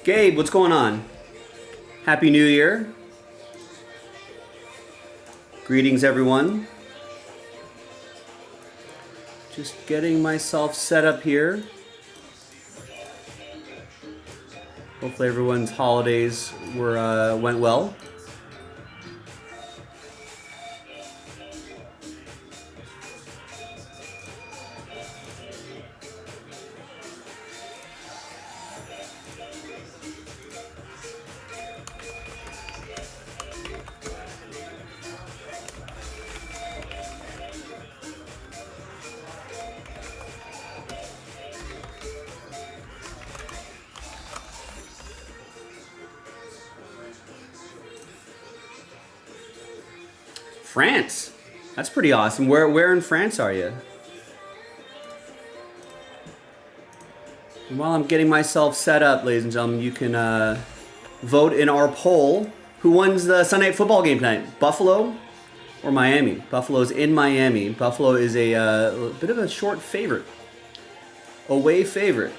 Gabe, what's going on? Happy New Year. Greetings, everyone. Just getting myself set up here. Hopefully everyone's holidays went well. France. That's pretty awesome. Where in France are you? And while I'm getting myself set up, ladies and gentlemen, you can vote in our poll. Who wins the Sunday Night Football game tonight? Buffalo or Miami? Buffalo's in Miami. Buffalo is a bit of a short favorite. Away favorite.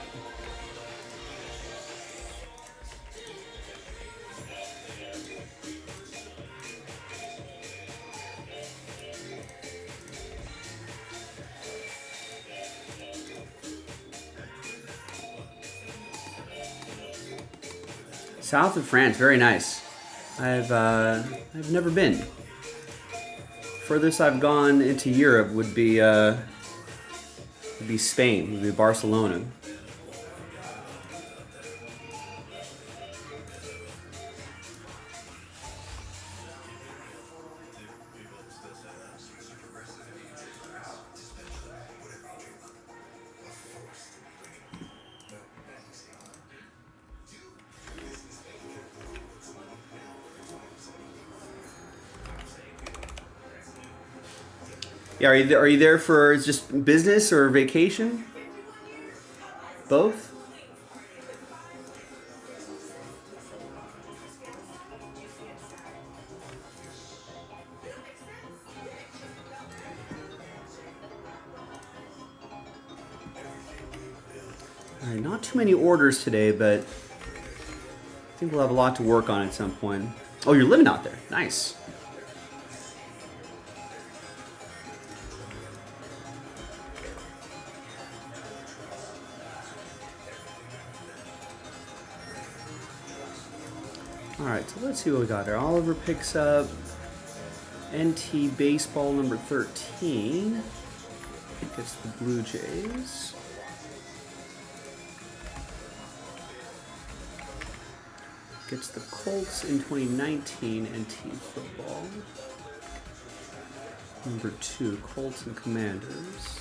South of France, very nice. I've never been. Furthest I've gone into Europe would be Spain, would be Barcelona. Yeah, are you there for just business or vacation? Both? All right, not too many orders today, but I think we'll have a lot to work on at some point. Oh, you're living out there. Nice. Alright, so let's see what we got here. Oliver picks up NT Baseball number 13. Gets the Blue Jays. Gets the Colts in 2019 NT Football. Number 2, Colts and Commanders.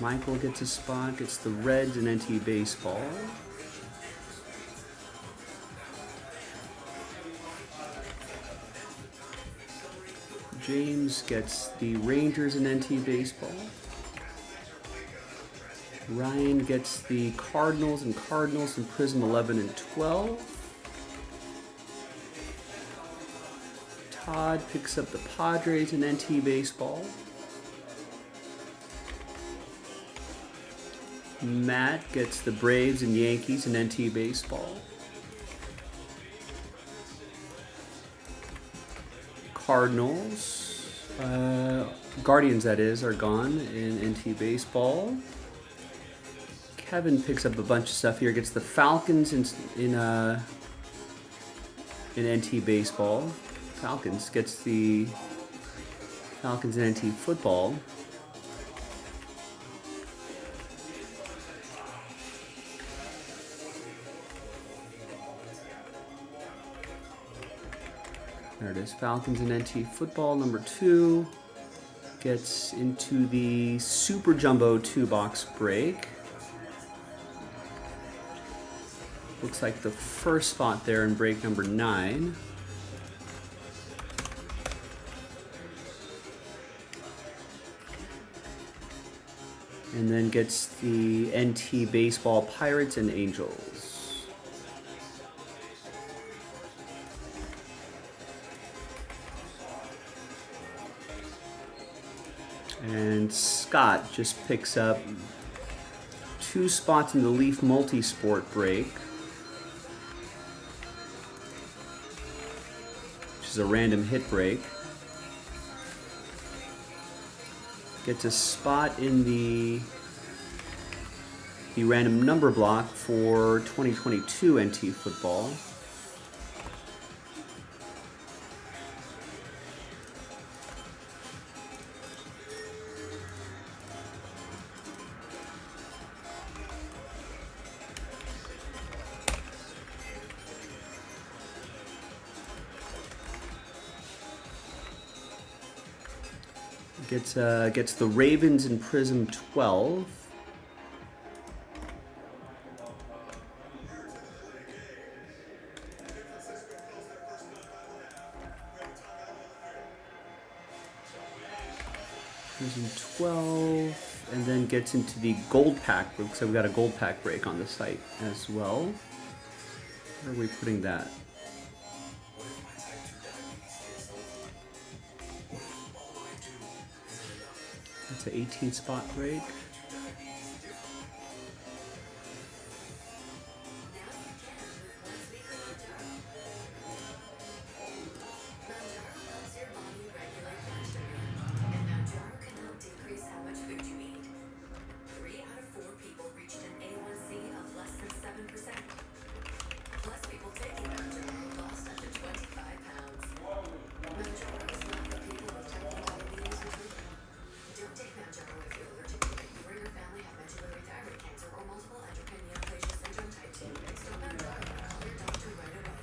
Michael gets a spot, gets the Reds and NT Baseball. James gets the Rangers and NT Baseball. Ryan gets the Cardinals and Prism 11 and 12. Todd picks up the Padres and NT Baseball. Matt gets the Braves and Yankees and NT Baseball. Cardinals, Guardians that is, are gone in NT Baseball. Kevin picks up a bunch of stuff here. Gets the Falcons in NT Baseball. Falcons gets the Falcons in NT Football. There it is, Falcons and NT Football, number 2. Gets into the Super Jumbo 2-box break. Looks like the first spot there in break number 9. And then gets the NT Baseball Pirates and Angels. And Scott just picks up 2 spots in the Leaf Multisport break, which is a random hit break. Gets a spot in the random number block for 2022 NT football. Gets the Ravens in Prism 12. Prism 12, and then gets into the gold pack. Looks like we got a gold pack break on the site as well. Where are we putting that? It's an 18 spot break.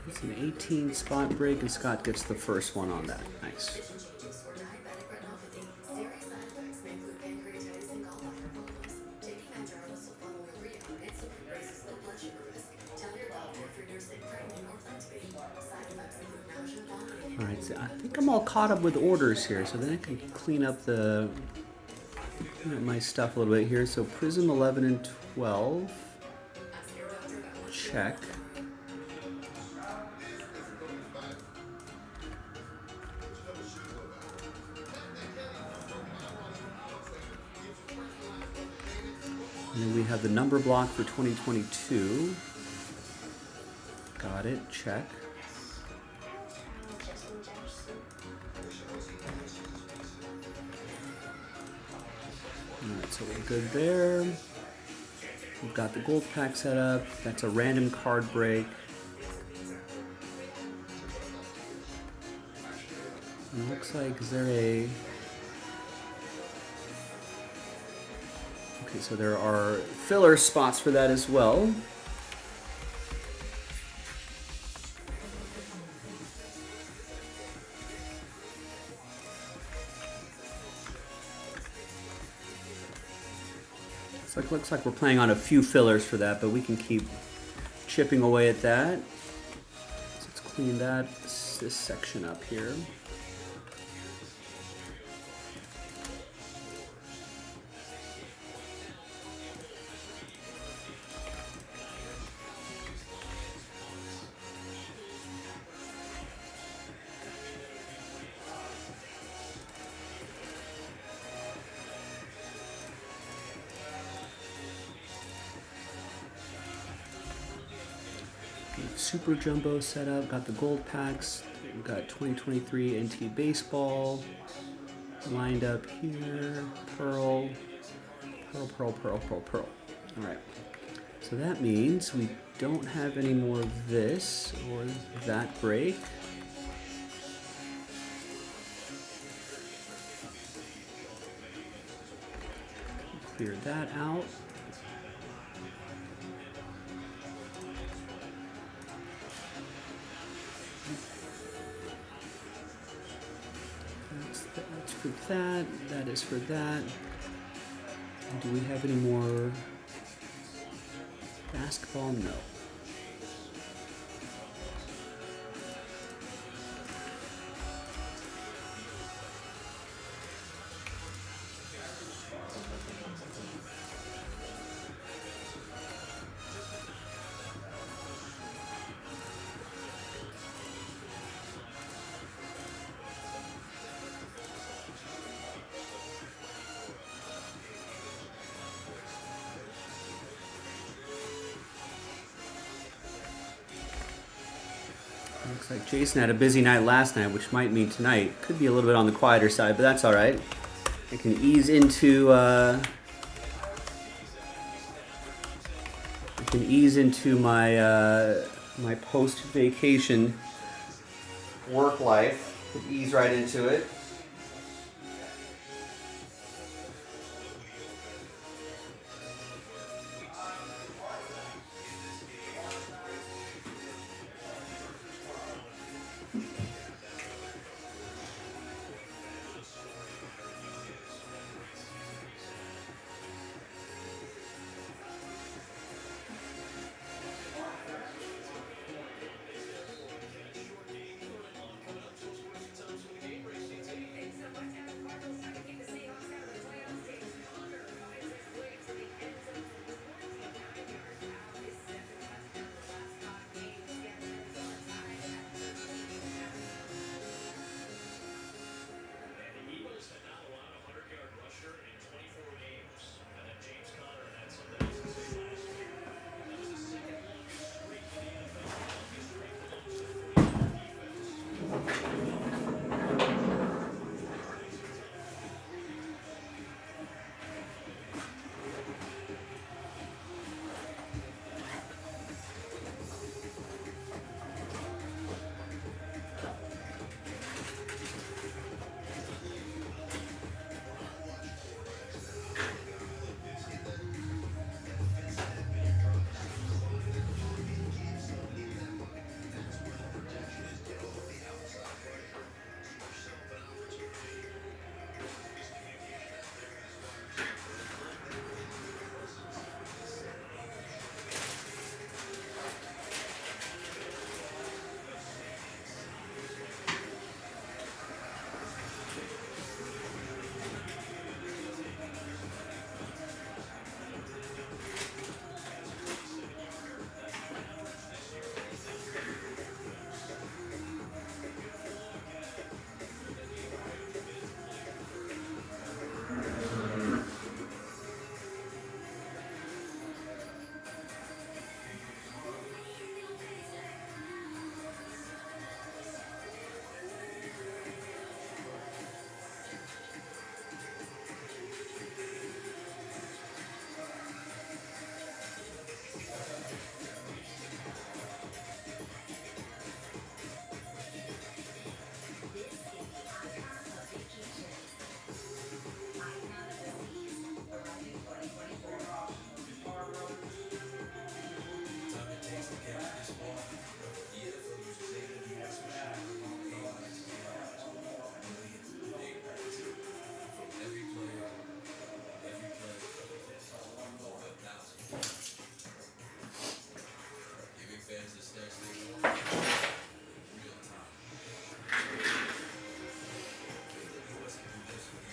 It's an 18 spot break, and Scott gets the first one on that. Nice. All right, so I think I'm all caught up with orders here, so then I can clean up my stuff a little bit here. So Prism 11 and 12, check. And then we have the number block for 2022. Got it, check. Alright, so we're good there. We've got the gold pack set up. That's a random card break. And it looks like, is there a... Okay, so there are filler spots for that as well. So it looks like we're playing on a few fillers for that, but we can keep chipping away at that. So let's clean this section up here. Super Jumbo setup, got the gold packs, we've got 2023 NT Baseball lined up here, Pearl. All right, so that means we don't have any more of this or that break. Clear that out. That's for that. That is for that. And do we have any more basketball? No. Looks like Jason had a busy night last night, which might mean tonight could be a little bit on the quieter side, but that's all right. I can ease into my my post-vacation work life. Could ease right into it.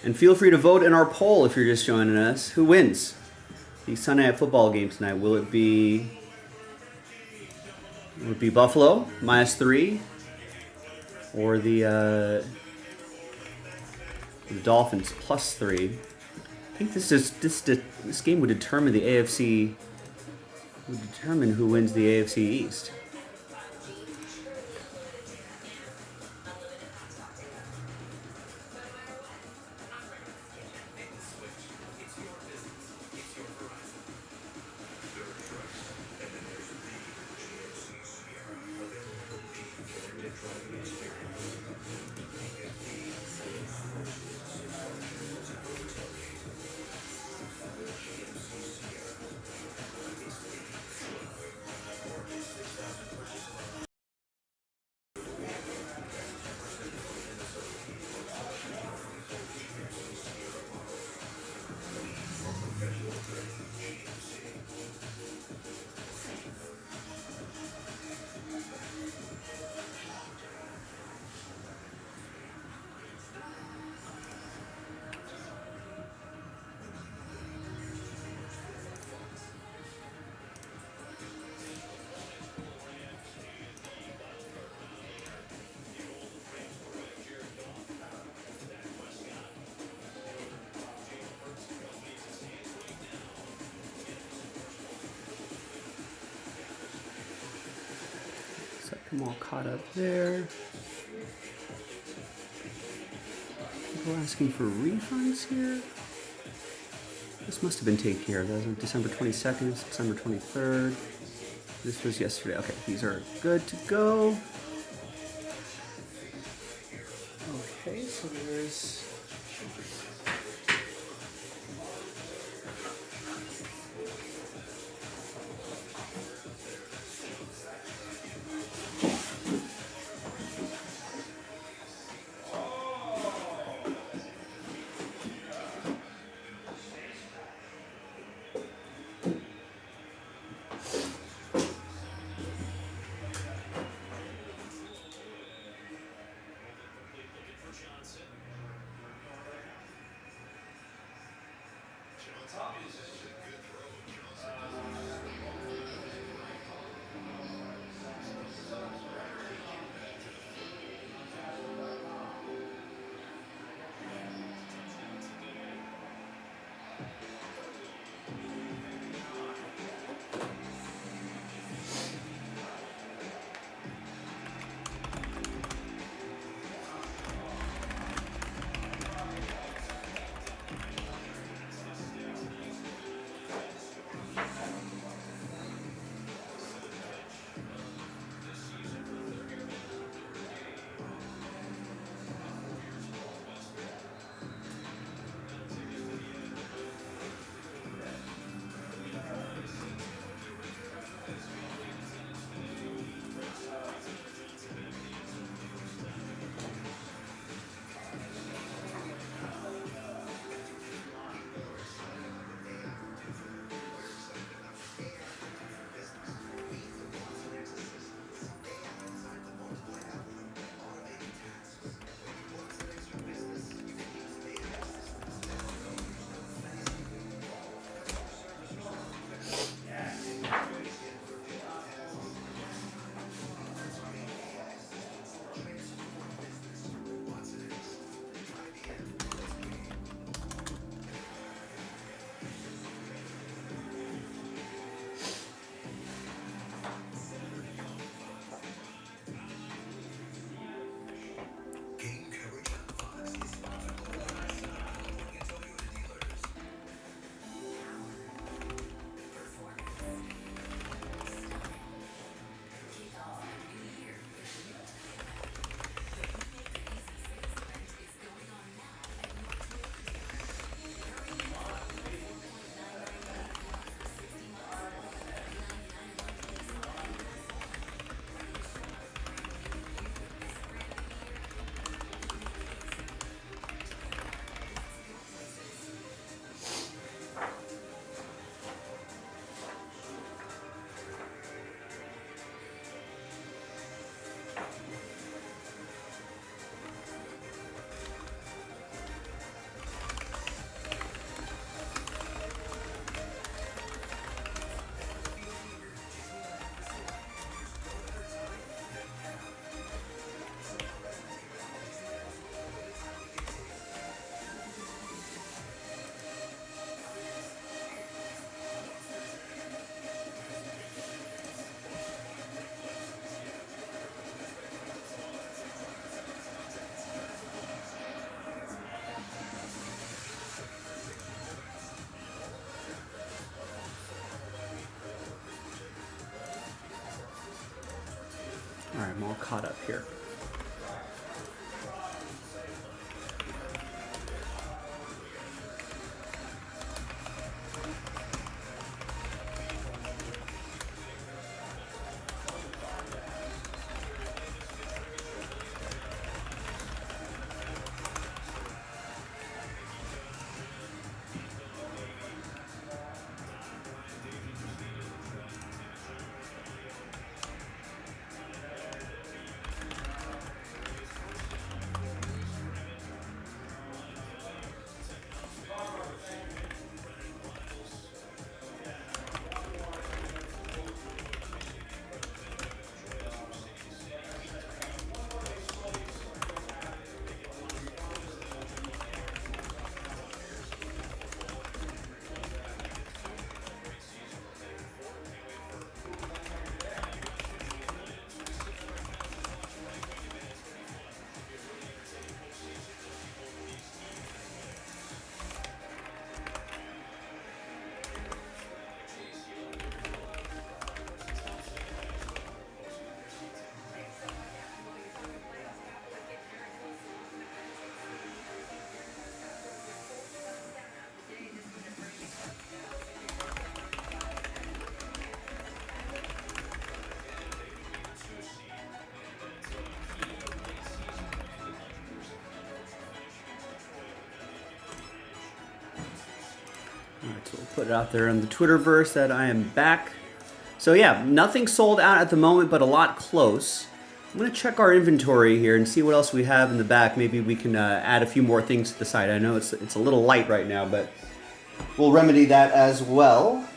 And feel free to vote in our poll if you're just joining us. Who wins the Sunday Night Football game tonight? Will it be Buffalo -3 or the Dolphins +3? I think this game would determine the AFC. Would determine who wins the AFC East. I'm all caught up there. People asking for refunds here. This must have been taken care of. That was on December 22nd, December 23rd. This was yesterday. Okay, these are good to go. Okay, so there's... All right, I'm all caught up here. So we'll put it out there on the Twitterverse that I am back. So yeah, nothing sold out at the moment, but a lot close. I'm going to check our inventory here and see what else we have in the back. Maybe we can add a few more things to the site. I know it's a little light right now, but we'll remedy that as well.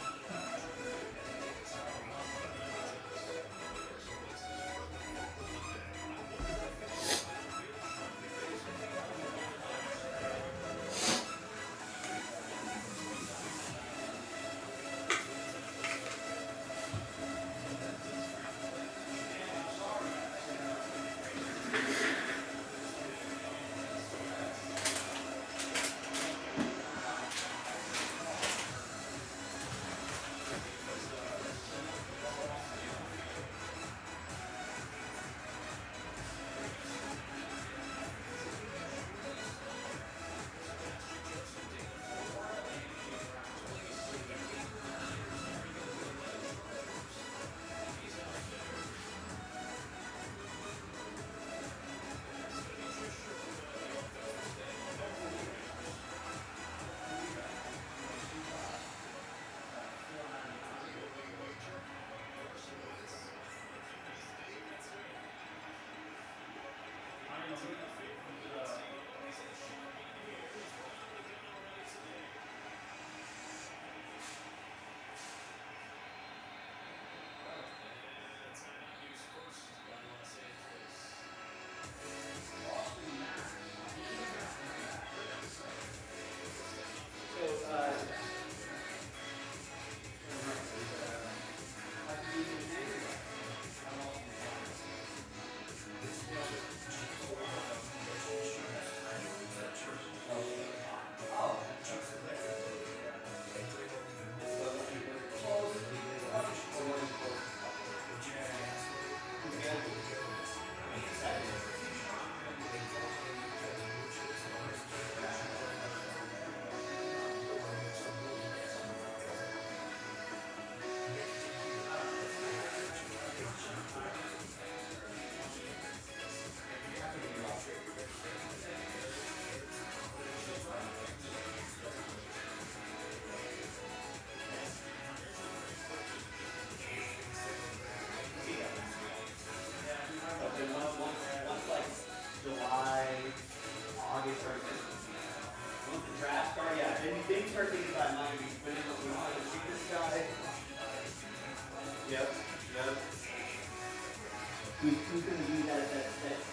Who's going to be that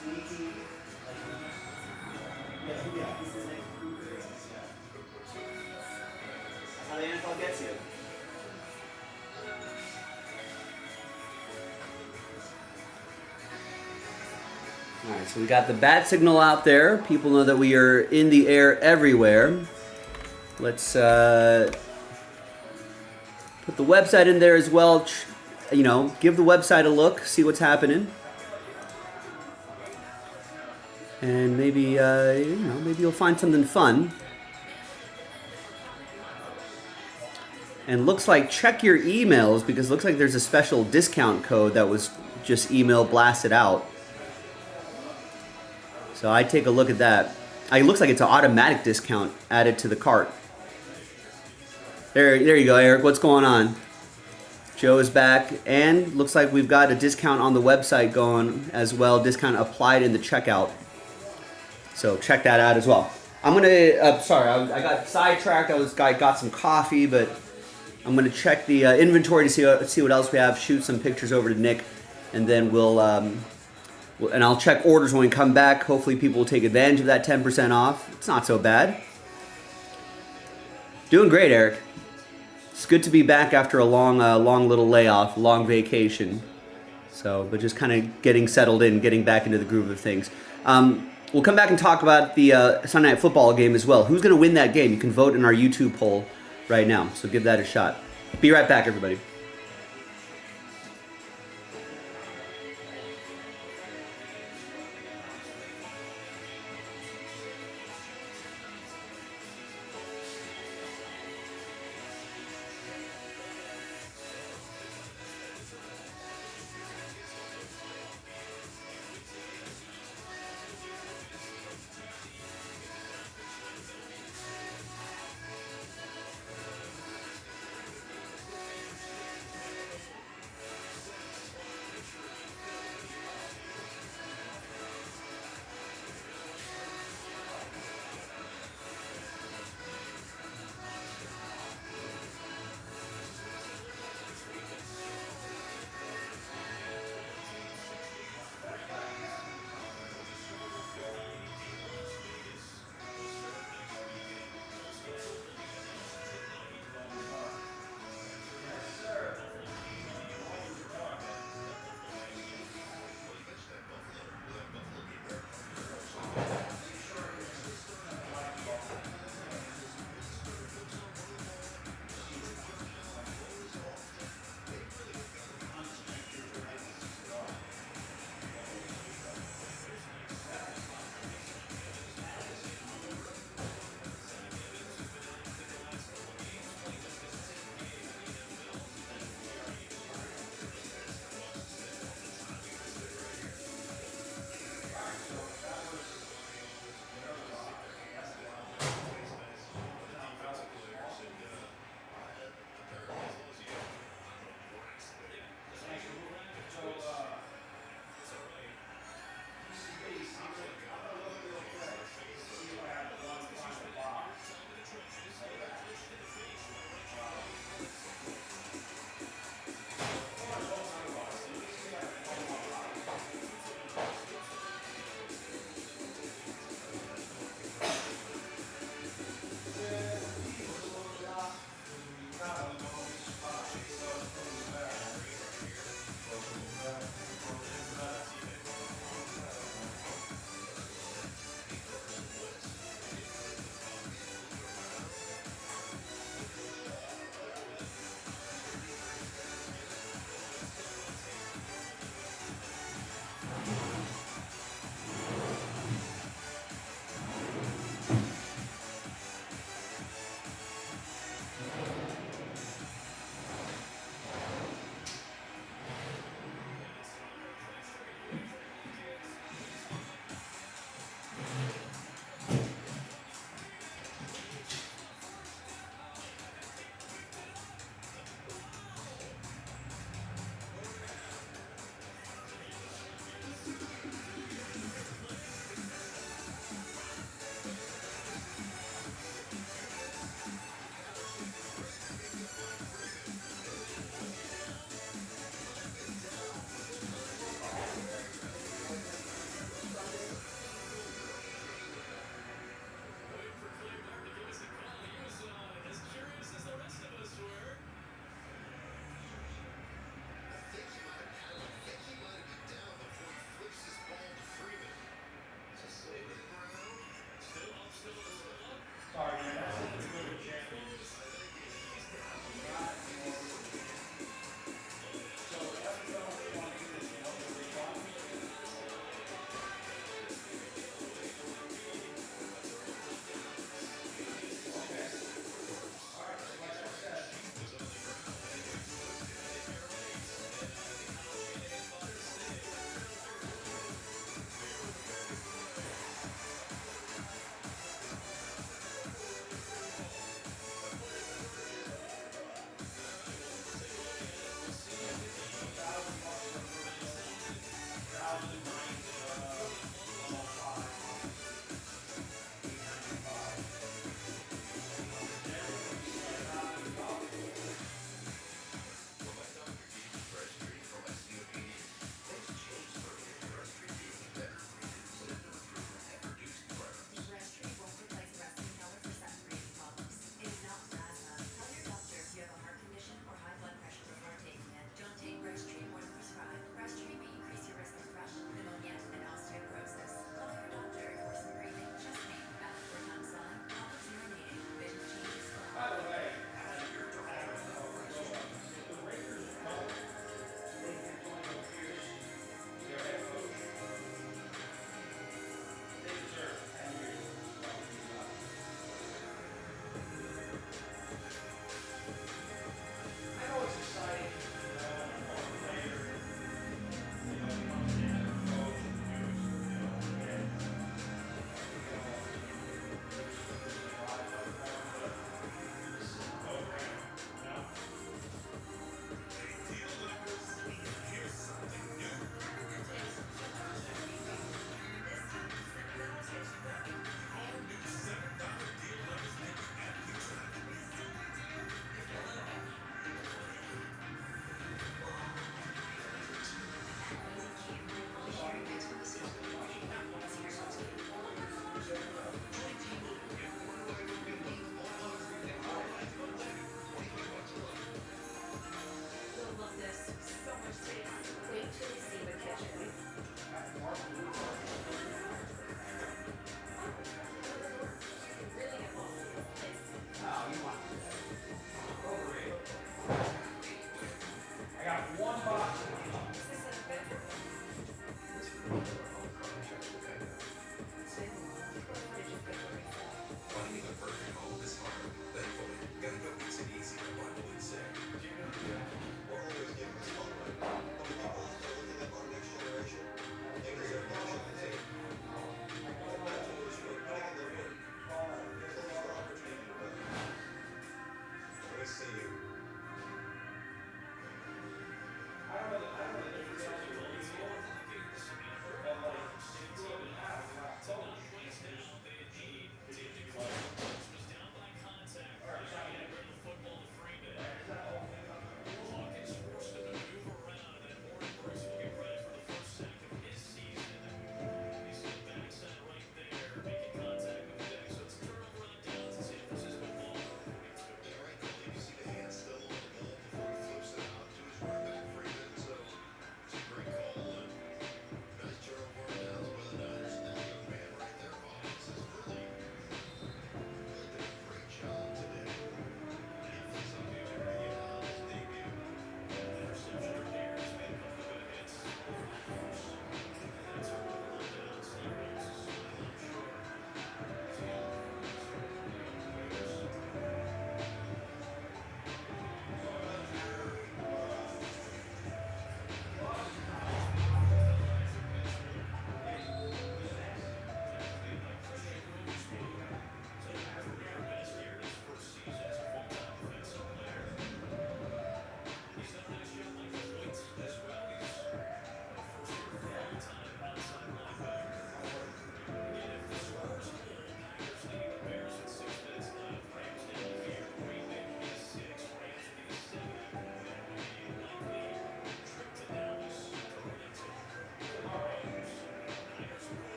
sneaky? Yeah, he's the next recruiter. That's how the NFL gets you. Alright, so we got the bat signal out there. People know that we are in the air everywhere. Let's put the website in there as well. You know, give the website a look, see what's happening. And maybe, you know, maybe you'll find something fun. And looks like check your emails, because it looks like there's a special discount code that was just email blasted out. So I take a look at that. It looks like it's an automatic discount added to the cart. There you go, Eric. What's going on? Joe is back, and looks like we've got a discount on the website going as well. Discount applied in the checkout. So check that out as well. I'm gonna. Sorry, I got sidetracked. I got some coffee, but I'm gonna check the inventory to see what else we have. Shoot some pictures over to Nick, and then we'll and I'll check orders when we come back. Hopefully, people will take advantage of that 10% off. It's not so bad. Doing great, Eric. It's good to be back after a long little layoff, long vacation. So, but just kind of getting settled in, getting back into the groove of things. We'll come back and talk about the Sunday Night Football game as well. Who's going to win that game? You can vote in our YouTube poll right now, so give that a shot. Be right back, everybody.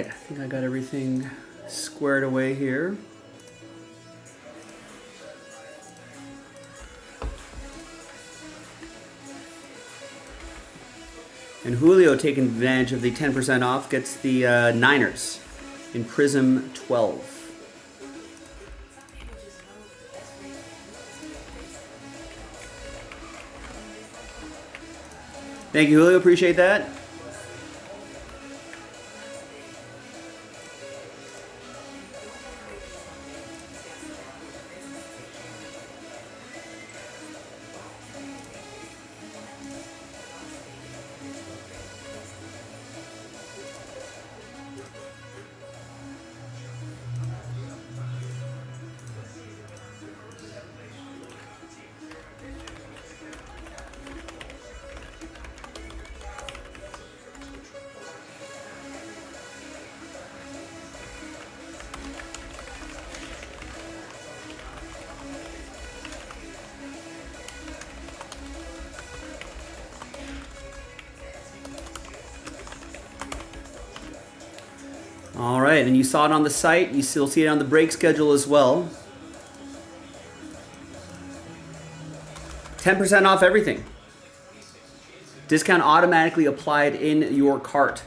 right, I think I got everything squared away here. And Julio, taking advantage of the 10% off, gets the Niners in Prism 12. Thank you, Julio. Appreciate that. All right, and you saw it on the site. You still see it on the break schedule as well. 10% off everything. Discount automatically applied in your cart.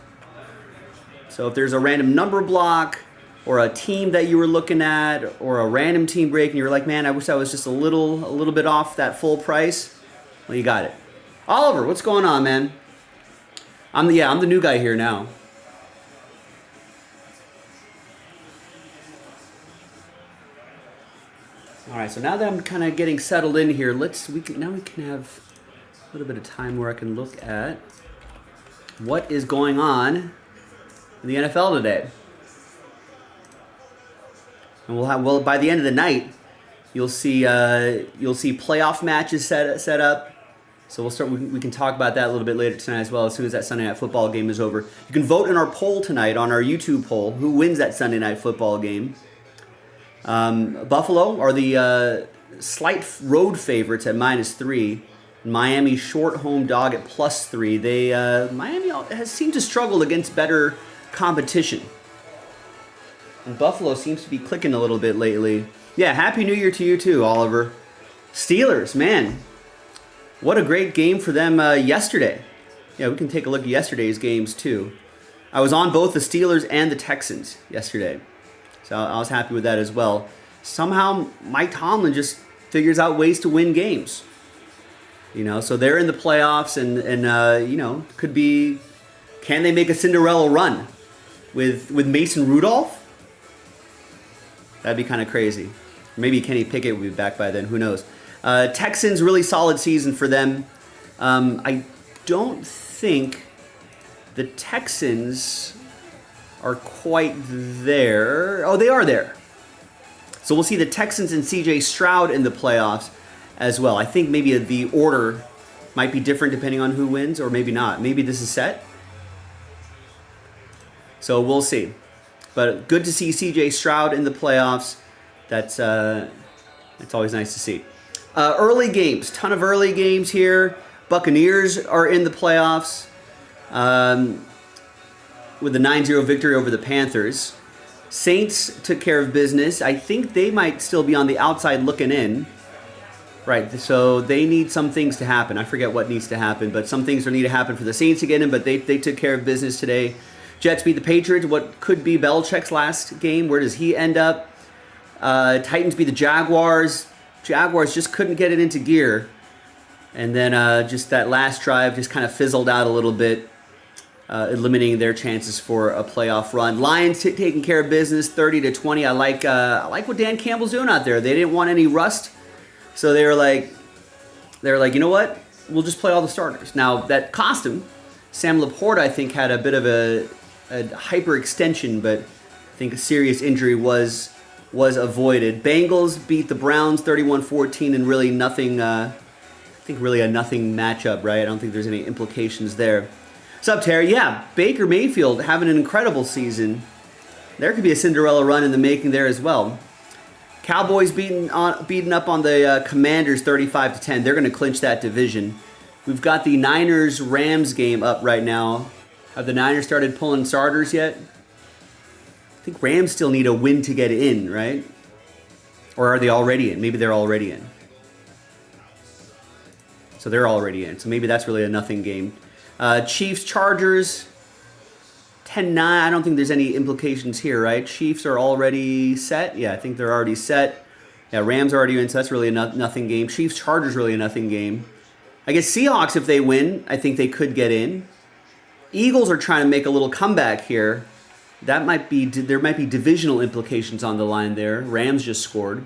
So if there's a random number block or a team that you were looking at or a random team break and you're like, man, I wish I was just a little bit off that full price, well, you got it. Oliver, what's going on, man? I'm the new guy here now. All right, so now that I'm kind of getting settled in here, we can have a little bit of time where I can look at what is going on in the NFL today. And by the end of the night, you'll see playoff matches set up. So we can talk about that a little bit later tonight as well, as soon as that Sunday Night Football game is over. You can vote in our poll tonight on our YouTube poll who wins that Sunday Night Football game. Buffalo are the slight road favorites at -3. Miami short home dog at +3. Miami has seemed to struggle against better competition. And Buffalo seems to be clicking a little bit lately. Yeah, Happy New Year to you too, Oliver. Steelers, man. What a great game for them yesterday. Yeah, we can take a look at yesterday's games too. I was on both the Steelers and the Texans yesterday. So I was happy with that as well. Somehow Mike Tomlin just figures out ways to win games. So they're in the playoffs and can they make a Cinderella run with Mason Rudolph? That'd be kind of crazy. Maybe Kenny Pickett will be back by then. Who knows? Texans, really solid season for them. I don't think the Texans are quite there. Oh, they are there. So we'll see the Texans and CJ Stroud in the playoffs as well. I think maybe the order might be different depending on who wins, or maybe not. Maybe this is set. So we'll see. But good to see CJ Stroud in the playoffs. That's always nice to see. Early games, ton of early games here. Buccaneers are in the playoffs with a 9-0 victory over the Panthers. Saints took care of business. I think they might still be on the outside looking in. Right, so they need some things to happen. I forget what needs to happen, but some things need to happen for the Saints to get in, but they took care of business today. Jets beat the Patriots, what could be Belichick's last game. Where does he end up? Titans beat the Jaguars. Jaguars just couldn't get it into gear. And then just that last drive just kind of fizzled out a little bit, eliminating their chances for a playoff run. Lions taking care of business, 30-20. I like what Dan Campbell's doing out there. They didn't want any rust, so they were like, you know what? We'll just play all the starters. Now that cost him. Sam Laporta, I think, had a bit of a hyperextension, but I think a serious injury was avoided. Bengals beat the Browns 31-14, and really nothing. I think really a nothing matchup, right? I don't think there's any implications there. What's up, Terry? Yeah, Baker Mayfield having an incredible season. There could be a Cinderella run in the making there as well. Cowboys beating up on the Commanders 35-10. They're going to clinch that division. We've got the Niners-Rams game up right now. Have the Niners started pulling starters yet? think Rams still need a win to get in, right? Or are they already in? Maybe they're already in. So they're already in. So maybe that's really a nothing game. Chiefs, Chargers, 10-9. I don't think there's any implications here, right? Chiefs are already set. Yeah, I think they're already set. Yeah, Rams are already in, so that's really a nothing game. Chiefs, Chargers, really a nothing game. I guess Seahawks, if they win, I think they could get in. Eagles are trying to make a little comeback here. There might be divisional implications on the line there. Rams just scored.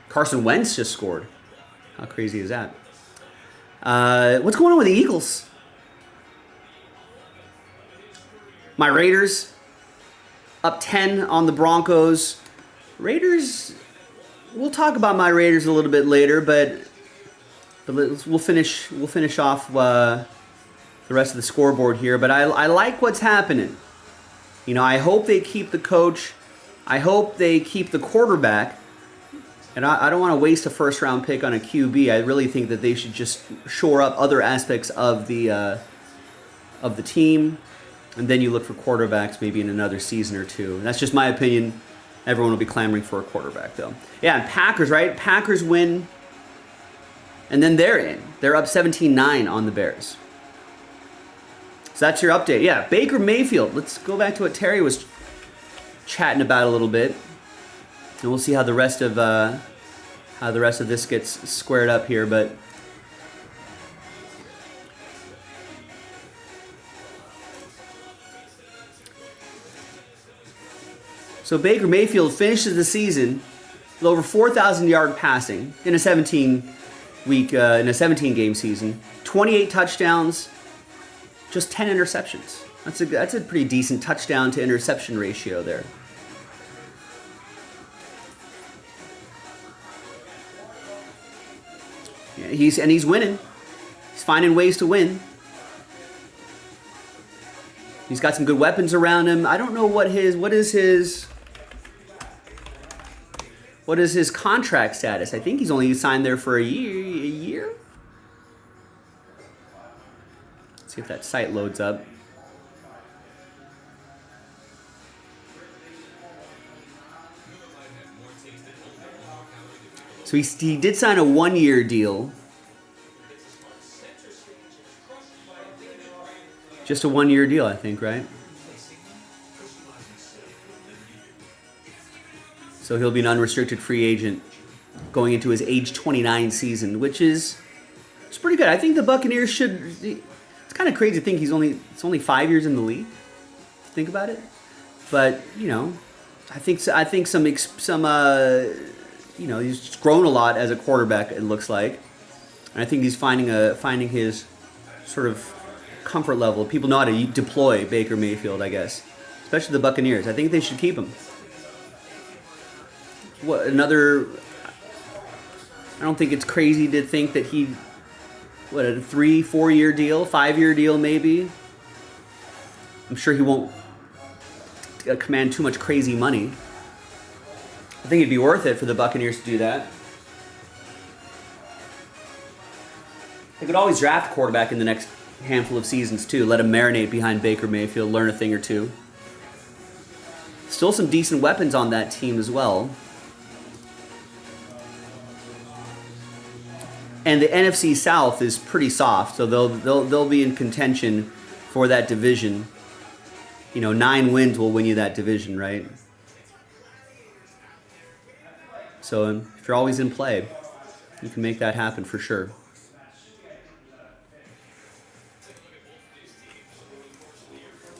Carson Wentz just scored. How crazy is that? What's going on with the Eagles? My Raiders up 10 on the Broncos. Raiders, we'll talk about my Raiders a little bit later, but we'll finish off the rest of the scoreboard here. But I like what's happening. You know, I hope they keep the coach. I hope they keep the quarterback. And I don't want to waste a first-round pick on a QB. I really think that they should just shore up other aspects of the team, and then you look for quarterbacks maybe in another season or two. And that's just my opinion. Everyone will be clamoring for a quarterback, though. Yeah, and Packers, right? Packers win, and then they're in. They're up 17-9 on the Bears. So that's your update. Yeah, Baker Mayfield. Let's go back to what Terry was chatting about a little bit. And we'll see how the rest of this gets squared up here, but so Baker Mayfield finishes the season with over 4,000 yard passing in a 17-game season, 28 touchdowns, just 10 interceptions. That's a pretty decent touchdown to interception ratio there. Yeah, he's winning. He's finding ways to win. He's got some good weapons around him. I don't know what is his contract status. I think he's only signed there for a year. Let's see if that site loads up. So he did sign a 1-year deal. Just a 1-year deal, I think, right? So he'll be an unrestricted free agent going into his age 29 season, which is it's pretty good. I think the Buccaneers should. It's kind of crazy to think it's only 5 years in the league. Think about it, but you know, I think some you know, he's grown a lot as a quarterback, it looks like. And I think he's finding his sort of comfort level. People know how to deploy Baker Mayfield, I guess. Especially the Buccaneers. I think they should keep him. I don't think it's crazy to think that a 3-4 year deal, 5-year deal maybe. I'm sure he won't command too much crazy money. I think it'd be worth it for the Buccaneers to do that. They could always draft a quarterback in the next handful of seasons, too. Let him marinate behind Baker Mayfield, learn a thing or two. Still some decent weapons on that team as well. And the NFC South is pretty soft, so they'll be in contention for that division. You know, 9 wins will win you that division, right? So if you're always in play, you can make that happen for sure.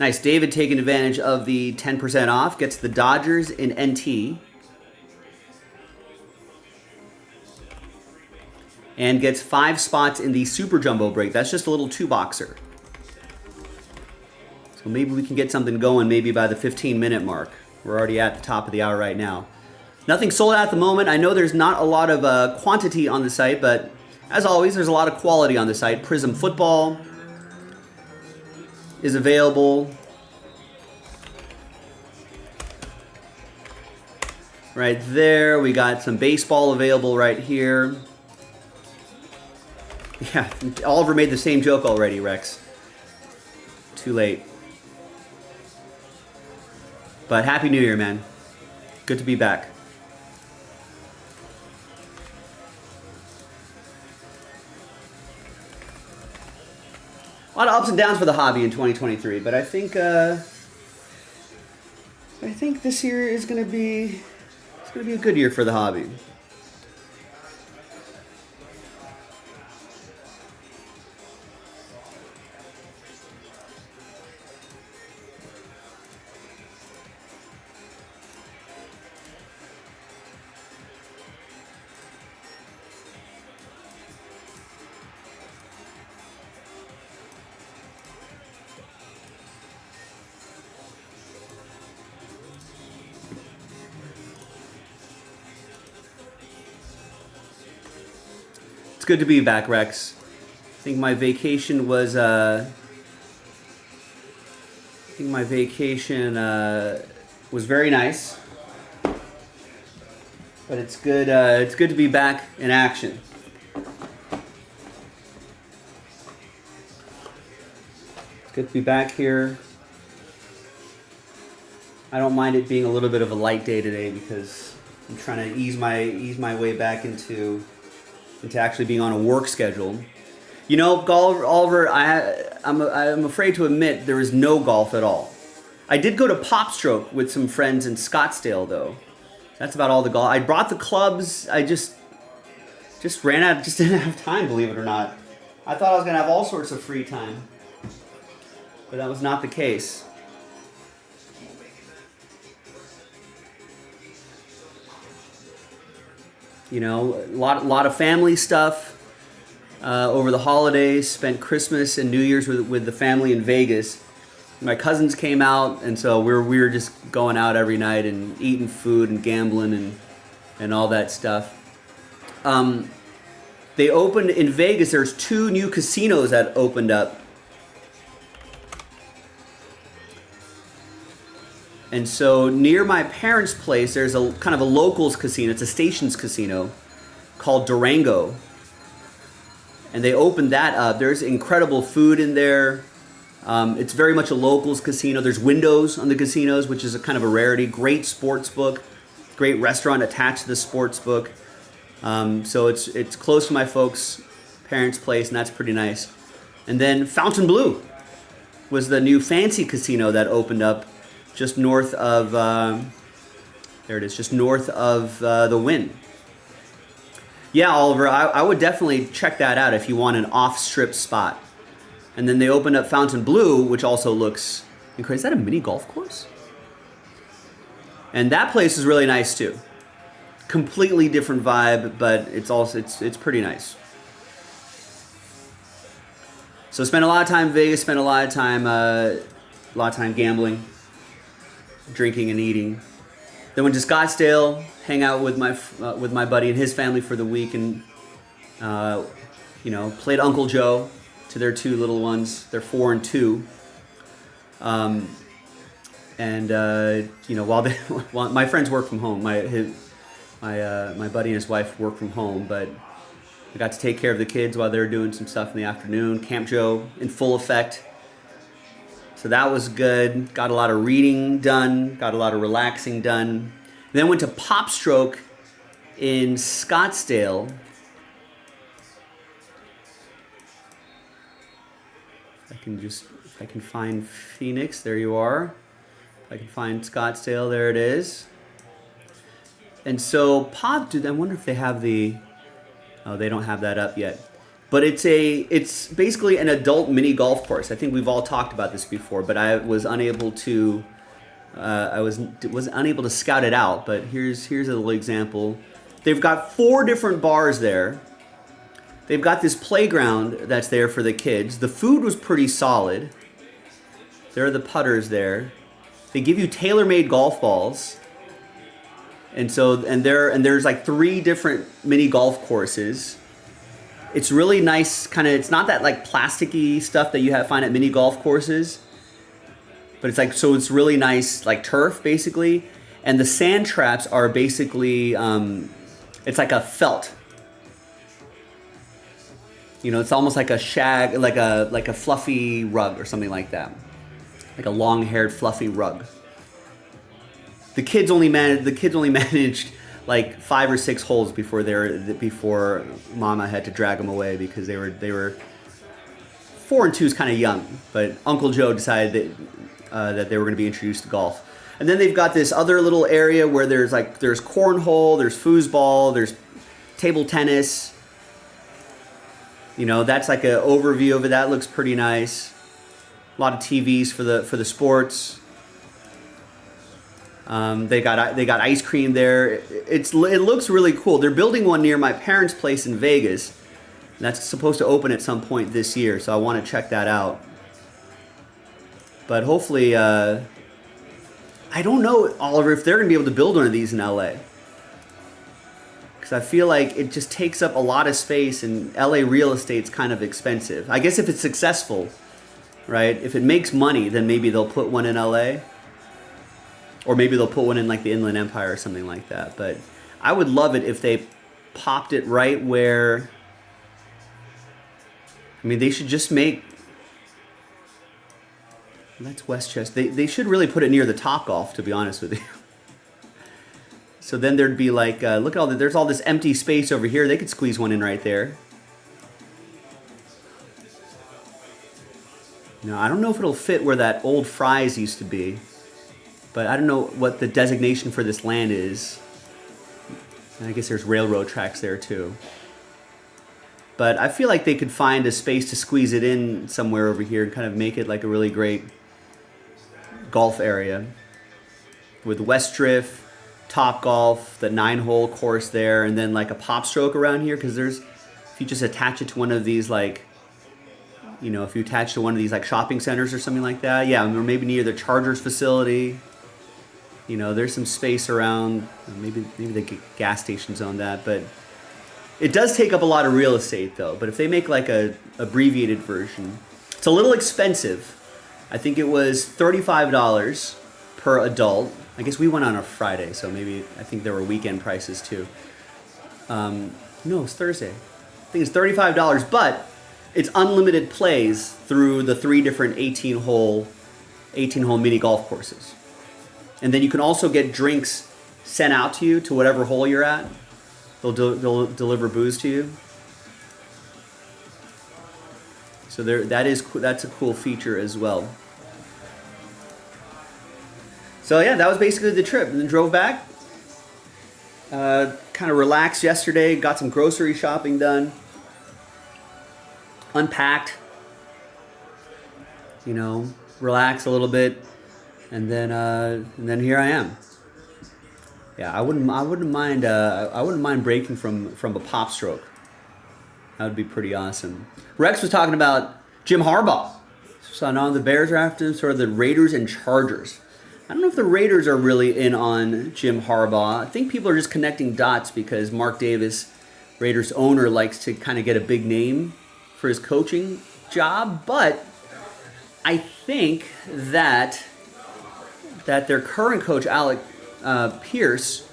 Nice. David taking advantage of the 10% off. Gets the Dodgers in NT. And gets 5 spots in the Super Jumbo break. That's just a little 2-boxer. So maybe we can get something going maybe by the 15-minute mark. We're already at the top of the hour right now. Nothing sold out at the moment. I know there's not a lot of quantity on the site, but as always, there's a lot of quality on the site. Prism Football is available. Right there. We got some baseball available right here. Yeah, Oliver made the same joke already, Rex. Too late. But Happy New Year, man. Good to be back. A lot of ups and downs for the hobby in 2023, but I think this year is gonna be a good year for the hobby. It's good to be back, Rex. I think my vacation was very nice. But it's good to be back in action. It's good to be back here. I don't mind it being a little bit of a light day today because I'm trying to ease my way back into actually being on a work schedule. You know, Oliver, I'm afraid to admit there is no golf at all. I did go to Pop Stroke with some friends in Scottsdale, though. That's about all the golf. I brought the clubs. I just ran out. Just didn't have time, believe it or not. I thought I was gonna have all sorts of free time, but that was not the case. You know, a lot of family stuff over the holidays. Spent Christmas and New Year's with the family in Vegas. My cousins came out, and so we were just going out every night and eating food and gambling and all that stuff. They opened in Vegas. There's 2 new casinos that opened up. And so near my parents' place, there's a kind of a locals casino. It's a Stations casino called Durango. And they opened that up. There's incredible food in there. It's very much a locals casino. There's windows on the casinos, which is a kind of a rarity. Great sports book, great restaurant attached to the sports book. So it's close to my folks' parents' place, and that's pretty nice. And then Fontainebleau was the new fancy casino that opened up just north of, just north of the Wynn. Yeah, Oliver, I would definitely check that out if you want an off-strip spot. And then they opened up Fontainebleau, which also looks incredible. Is that a mini golf course? And that place is really nice too. Completely different vibe, but it's pretty nice. So spent a lot of time in Vegas, spent a lot of time gambling, drinking and eating. Then went to Scottsdale, hang out with my buddy and his family for the week, and played Uncle Joe to their 2 little ones. They're 4 and 2. While my friends work from home, my buddy and his wife work from home, but I got to take care of the kids while they were doing some stuff in the afternoon. Camp Joe in full effect. So that was good. Got a lot of reading done. Got a lot of relaxing done. Then went to Pop Stroke in Scottsdale. If I can find Phoenix, there you are. If I can find Scottsdale, there it is. And so I wonder if they have they don't have that up yet. But it's basically an adult mini golf course. I think we've all talked about this before, but I was unable to scout it out. But here's a little example. They've got 4 different bars there. They've got this playground that's there for the kids. The food was pretty solid. There are the putters there. They give you tailor-made golf balls. And there's like 3 different mini golf courses. It's really nice, it's not that like plasticky stuff that you find at mini golf courses. But it's really nice, like turf basically. And the sand traps are basically, it's like a felt. It's almost like a shag, like a fluffy rug or something like that. Like a long-haired fluffy rug. The kids only managed like 5 or 6 holes before Mama had to drag them away because they were 4 and 2 is kind of young, but Uncle Joe decided that they were going to be introduced to golf. And then they've got this other little area where there's cornhole, there's foosball, there's table tennis. You know, that's like an overview of it. That looks pretty nice. A lot of TVs for the sports. They got ice cream there. It looks really cool. They're building one near my parents' place in Vegas. That's supposed to open at some point this year, so I want to check that out. But hopefully, I don't know, Oliver, if they're going to be able to build one of these in LA. Because I feel like it just takes up a lot of space, and LA real estate's kind of expensive. I guess if it's successful, right? If it makes money, then maybe they'll put one in LA. Or maybe they'll put one in like the Inland Empire or something like that. But I would love it if they popped it right where... I mean, they should just make... That's Westchester. They should really put it near the Topgolf, to be honest with you. So then there'd be like, look at all there's all this empty space over here. They could squeeze one in right there. No, I don't know if it'll fit where that old Fry's used to be. But I don't know what the designation for this land is. And I guess there's railroad tracks there too. But I feel like they could find a space to squeeze it in somewhere over here and kind of make it like a really great golf area. With West Drift, Topgolf, the 9-hole course there, and then like a pop stroke around here. Because if you just attach it to one of these like, you know, if you attach to one of these like shopping centers or something like that. Yeah, or maybe near the Chargers facility. You know, there's some space around. Maybe the gas stations own that, but it does take up a lot of real estate though. But if they make like a abbreviated version, it's a little expensive. I think it was $35 per adult. I guess we went on a Friday, so maybe I think there were weekend prices too. No, it's Thursday. I think it's $35, but it's unlimited plays through the 3 different 18-hole mini golf courses. And then you can also get drinks sent out to you to whatever hole you're at. They'll deliver booze to you. So that's a cool feature as well. So yeah, that was basically the trip. And then drove back. Kind of relaxed yesterday. Got some grocery shopping done. Unpacked. You know, relax a little bit. And then here I am. Yeah, I wouldn't mind breaking from a pop stroke. That would be pretty awesome. Rex was talking about Jim Harbaugh. So now the Bears are after sort of the Raiders and Chargers. I don't know if the Raiders are really in on Jim Harbaugh. I think people are just connecting dots because Mark Davis, Raiders owner, likes to kind of get a big name for his coaching job. But I think that their current coach, Alec Pierce,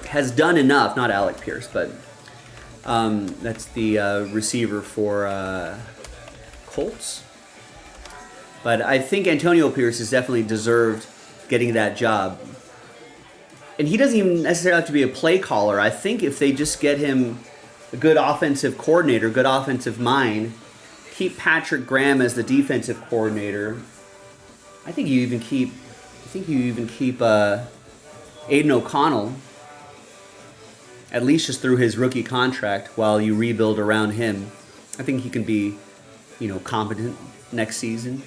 has done enough. Not Alec Pierce, but that's the receiver for Colts. But I think Antonio Pierce has definitely deserved getting that job. And he doesn't even necessarily have to be a play caller. I think if they just get him a good offensive coordinator, good offensive mind, keep Patrick Graham as the defensive coordinator. I think you even keep Aiden O'Connell, at least just through his rookie contract, while you rebuild around him. I think he can be, competent next season.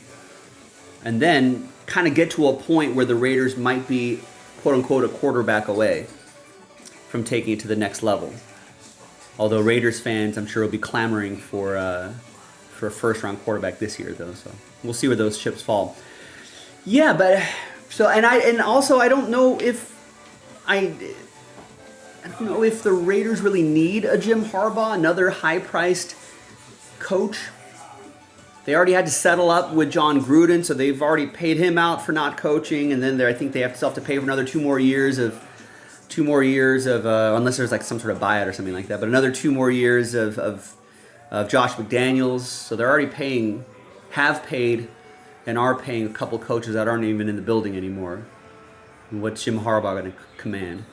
And then kind of get to a point where the Raiders might be, quote unquote, a quarterback away from taking it to the next level. Although Raiders fans, I'm sure, will be clamoring for a first-round quarterback this year, though. So we'll see where those chips fall. Yeah, but so I don't know if the Raiders really need a Jim Harbaugh, another high-priced coach. They already had to settle up with John Gruden, so they've already paid him out for not coaching, and then I think they still have to pay for another 2 more years of unless there's like some sort of buyout or something like that, but another 2 more years of Josh McDaniels. So they're already have paid and are paying a couple coaches that aren't even in the building anymore. And what's Jim Harbaugh going to command,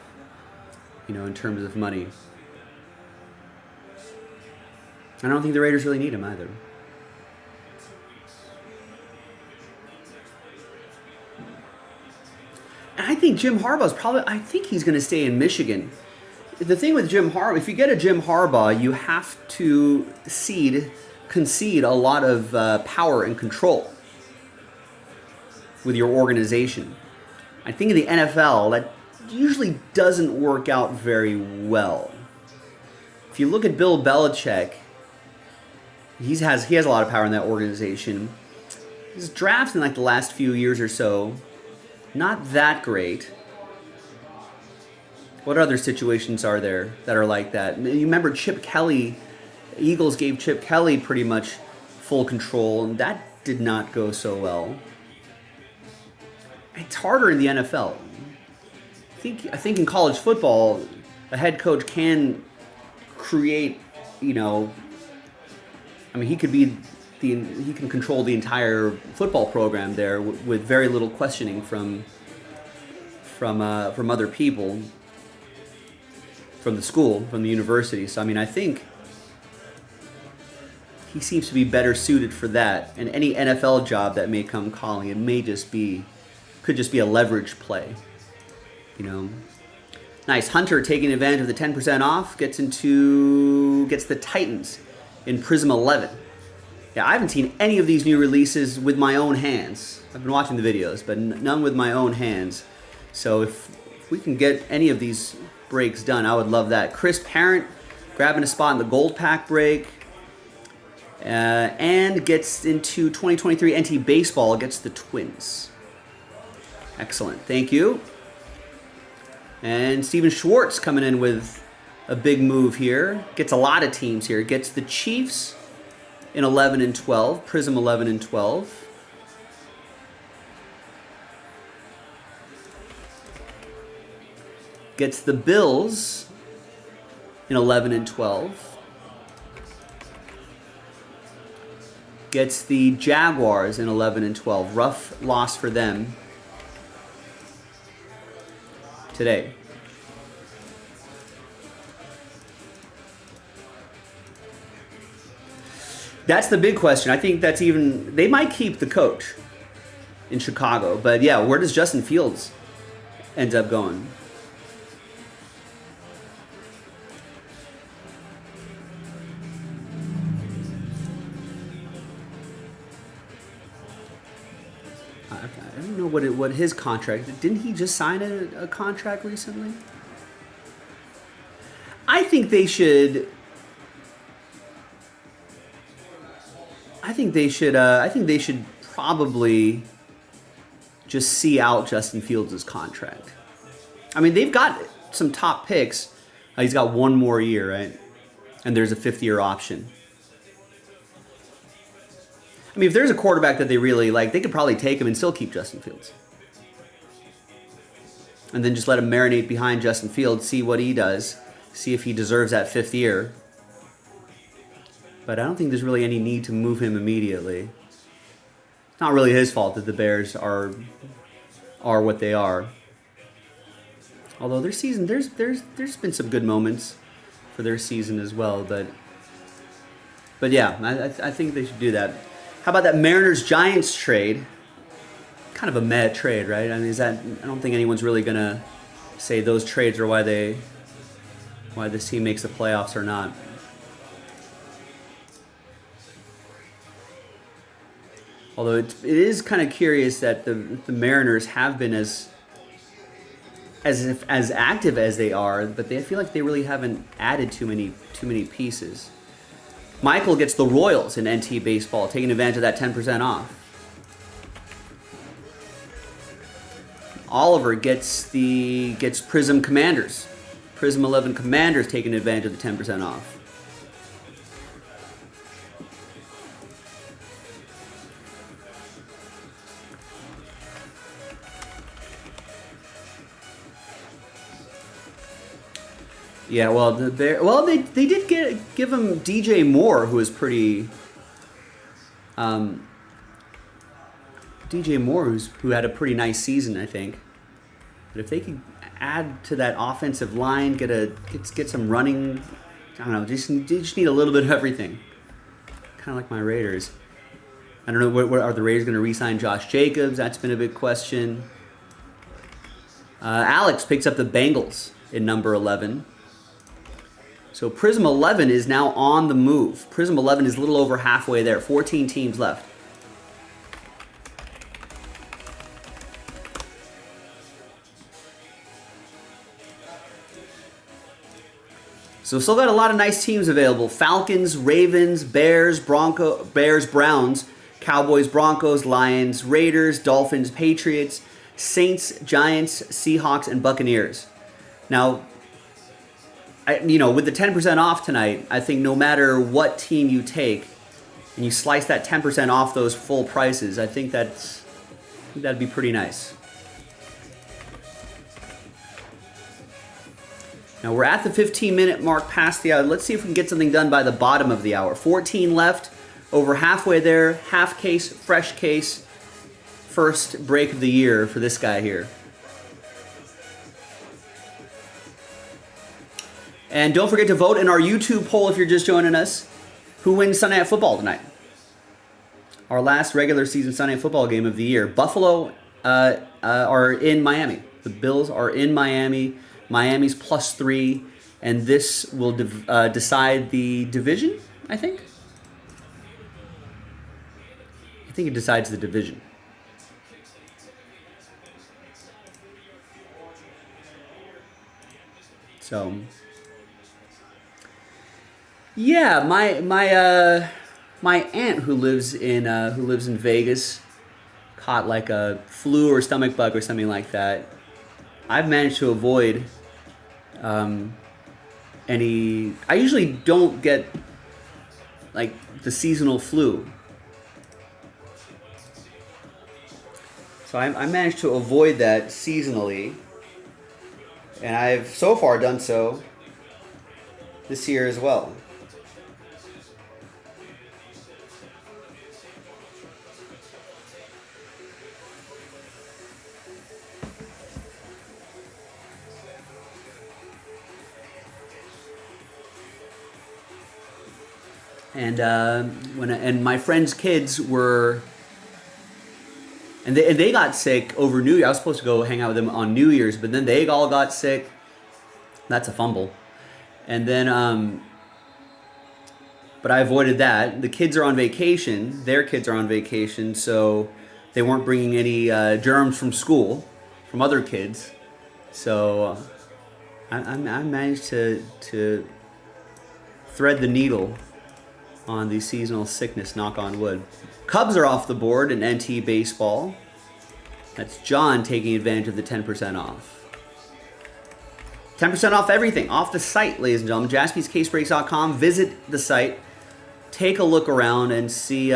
in terms of money? I don't think the Raiders really need him either. And I think Jim Harbaugh's I think he's going to stay in Michigan. The thing with Jim Harbaugh, if you get a Jim Harbaugh, you have to concede a lot of power and control with your organization. I think in the NFL, that usually doesn't work out very well. If you look at Bill Belichick, he has a lot of power in that organization. His drafts in the last few years or so, not that great. What other situations are there that are like that? You remember Chip Kelly, Eagles gave Chip Kelly pretty much full control, and that did not go so well. It's harder in the NFL. I think in college football, a head coach can create, he can control the entire football program there with very little questioning from other people, from the school, from the university. So I think he seems to be better suited for that. And any NFL job that may come calling, it could just be a leverage play. Nice. Hunter taking advantage of the 10% off, gets the Titans in Prism 11. Yeah, I haven't seen any of these new releases with my own hands. I've been watching the videos, but none with my own hands. So if we can get any of these breaks done, I would love that. Chris Parent grabbing a spot in the gold pack break. And gets into 2023 NT Baseball against the Twins. Excellent. Thank you. And Steven Schwartz coming in with a big move here. Gets a lot of teams here. Gets the Chiefs in 11 and 12. Prism 11 and 12. Gets the Bills in 11 and 12. Gets the Jaguars in 11 and 12. Rough loss for them today. That's the big question. I think they might keep the coach in Chicago, but yeah, where does Justin Fields end up going? I don't know what his contract. Didn't he just sign a contract recently? I think they should. I think they should probably just see out Justin Fields' contract. They've got some top picks. He's got one more year, right? And there's a 5th-year option. If there's a quarterback that they really like, they could probably take him and still keep Justin Fields. And then just let him marinate behind Justin Fields, see what he does, see if he deserves that 5th year. But I don't think there's really any need to move him immediately. It's not really his fault that the Bears are what they are. Although their season, there's been some good moments for their season as well. But yeah, I think they should do that. How about that Mariners-Giants trade? Kind of a mad trade, right? I don't think anyone's really gonna say those trades are why this team makes the playoffs or not. Although it is kind of curious that the Mariners have been as active as they are, but I feel like they really haven't added too many pieces. Michael gets the Royals in NT Baseball, taking advantage of that 10% off. Oliver gets Prism Commanders. Prism 11 Commanders taking advantage of the 10% off. Yeah, well, they did give him DJ Moore, who was pretty. DJ Moore, who had a pretty nice season, I think. But if they could add to that offensive line, get some running, I don't know, just need a little bit of everything. Kind of like my Raiders. I don't know, what are the Raiders going to re-sign Josh Jacobs? That's been a big question. Alex picks up the Bengals in number 11. So Prism 11 is now on the move. Prism 11 is a little over halfway there. 14 teams left. So still got a lot of nice teams available. Falcons, Ravens, Bears, Browns, Cowboys, Broncos, Lions, Raiders, Dolphins, Patriots, Saints, Giants, Seahawks, and Buccaneers. Now, with the 10% off tonight, I think no matter what team you take, and you slice that 10% off those full prices, I think that'd be pretty nice. Now we're at the 15-minute mark past the hour. Let's see if we can get something done by the bottom of the hour. 14 left, over halfway there. Half case, fresh case. First break of the year for this guy here. And don't forget to vote in our YouTube poll if you're just joining us. Who wins Sunday Night Football tonight? Our last regular season Sunday Night Football game of the year. Buffalo are in Miami. The Bills are in Miami. Miami's +3, and this will decide the division, I think. I think it decides the division. So, yeah, my aunt who lives in Vegas caught like a flu or stomach bug or something like that. I've managed to avoid any. I usually don't get like the seasonal flu, so I managed to avoid that seasonally, and I've so far done so this year as well. And my friends' kids were, and they got sick over New Year. I was supposed to go hang out with them on New Year's, but then they all got sick. That's a fumble. And then, but I avoided that. The kids are on vacation. Their kids are on vacation, so they weren't bringing any germs from school, from other kids. So I managed to thread the needle on the seasonal sickness, knock on wood. Cubs are off the board in NT baseball. That's John taking advantage of the 10% off. 10% off everything, off the site, ladies and gentlemen. JaspysCaseBreaks.com. Visit the site, take a look around, and see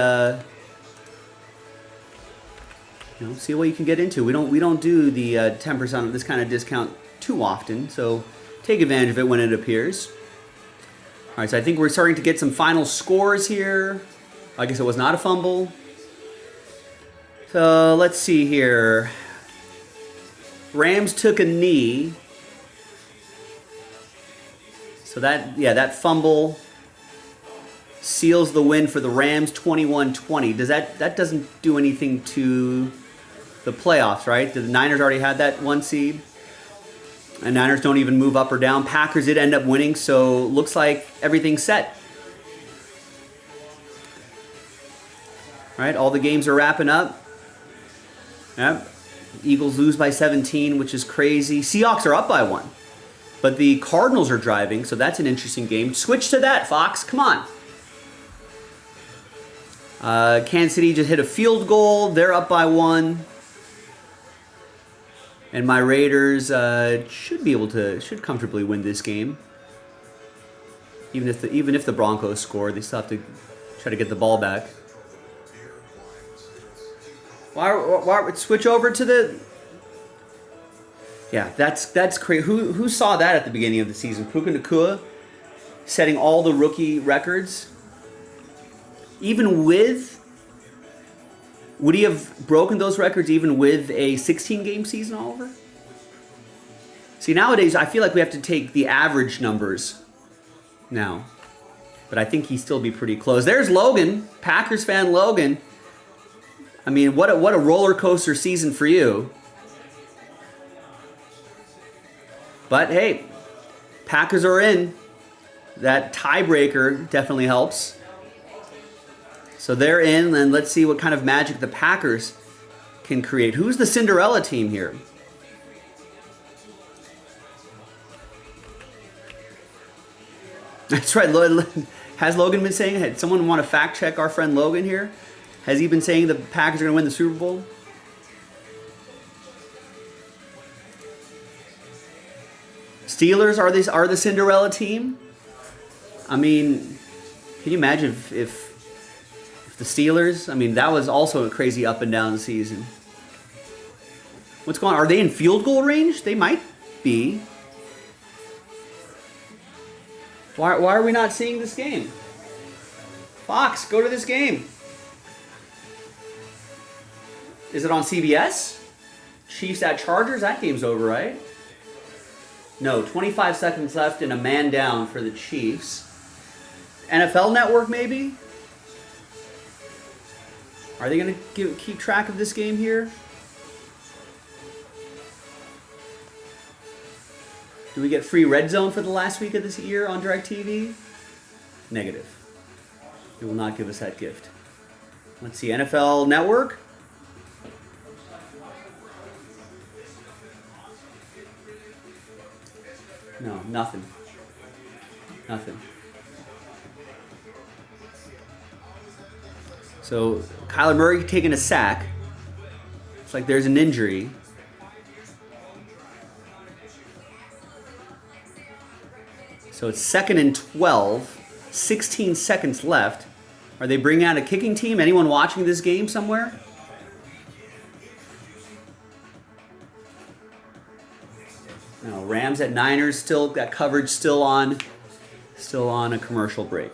see what you can get into. We don't do the 10% of this kind of discount too often, so take advantage of it when it appears. All right, so I think we're starting to get some final scores here. I guess it was not a fumble. So let's see here. Rams took a knee. So that fumble seals the win for the Rams, 21-20. That doesn't do anything to the playoffs, right? The Niners already had that 1 seed. And Niners don't even move up or down. Packers did end up winning, so looks like everything's set. Right, all the games are wrapping up. Yep. Eagles lose by 17, which is crazy. Seahawks are up by 1. But the Cardinals are driving, so that's an interesting game. Switch to that, Fox. Come on. Kansas City just hit a field goal. They're up by 1. And my Raiders should comfortably win this game. Even if the Broncos score, they still have to try to get the ball back. Why switch over to the? Yeah, that's crazy. Who saw that at the beginning of the season? Puka Nacua setting all the rookie records, even with Would he have broken those records even with a 16-game season, Oliver? See, nowadays, I feel like we have to take the average numbers now. But I think he'd still be pretty close. There's Logan, Packers fan Logan. I mean, what a roller coaster season for you. But hey, Packers are in. That tiebreaker definitely helps. So they're in, and let's see what kind of magic the Packers can create. Who's the Cinderella team here? That's right. Has Logan been saying it? Someone want to fact check our friend Logan here? Has he been saying the Packers are going to win the Super Bowl? Steelers are the Cinderella team? I mean, can you imagine if the Steelers? I mean, that was also a crazy up and down season. What's going on? Are they in field goal range? They might be. Why are we not seeing this game? Fox, go to this game. Is it on CBS? Chiefs at Chargers? That game's over, right? No, 25 seconds left and a man down for the Chiefs. NFL Network, maybe? Are they going to keep track of this game here? Do we get free Red Zone for the last week of this year on DirecTV? Negative. They will not give us that gift. Let's see, NFL Network. No, nothing. Nothing. So, Kyler Murray taking a sack. It's like there's an injury. So it's 2nd and 12, 16 seconds left. Are they bringing out a kicking team? Anyone watching this game somewhere? No, Rams at Niners, still that coverage still on a commercial break.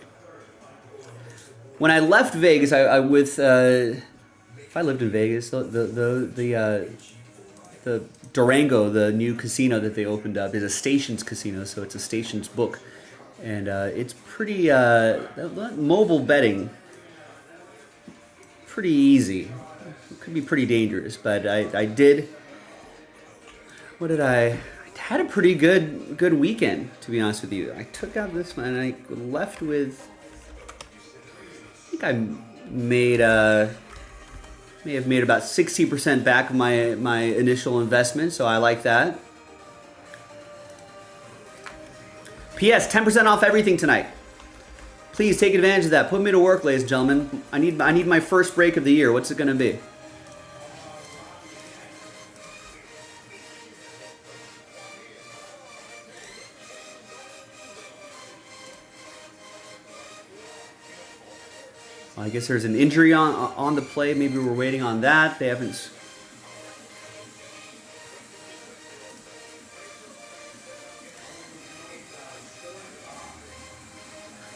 When I left Vegas, if I lived in Vegas, the Durango, the new casino that they opened up, is a Stations casino, so it's a Stations book. And it's pretty, mobile betting, pretty easy. It could be pretty dangerous, but I had a pretty good weekend, to be honest with you. I took out this one, and I left with, I think I may have made about 60% back of my initial investment, so I like that. P.S. 10% off everything tonight. Please take advantage of that. Put me to work, ladies and gentlemen. I need my first break of the year. What's it going to be? I guess there's an injury on the play. Maybe we're waiting on that. They haven't.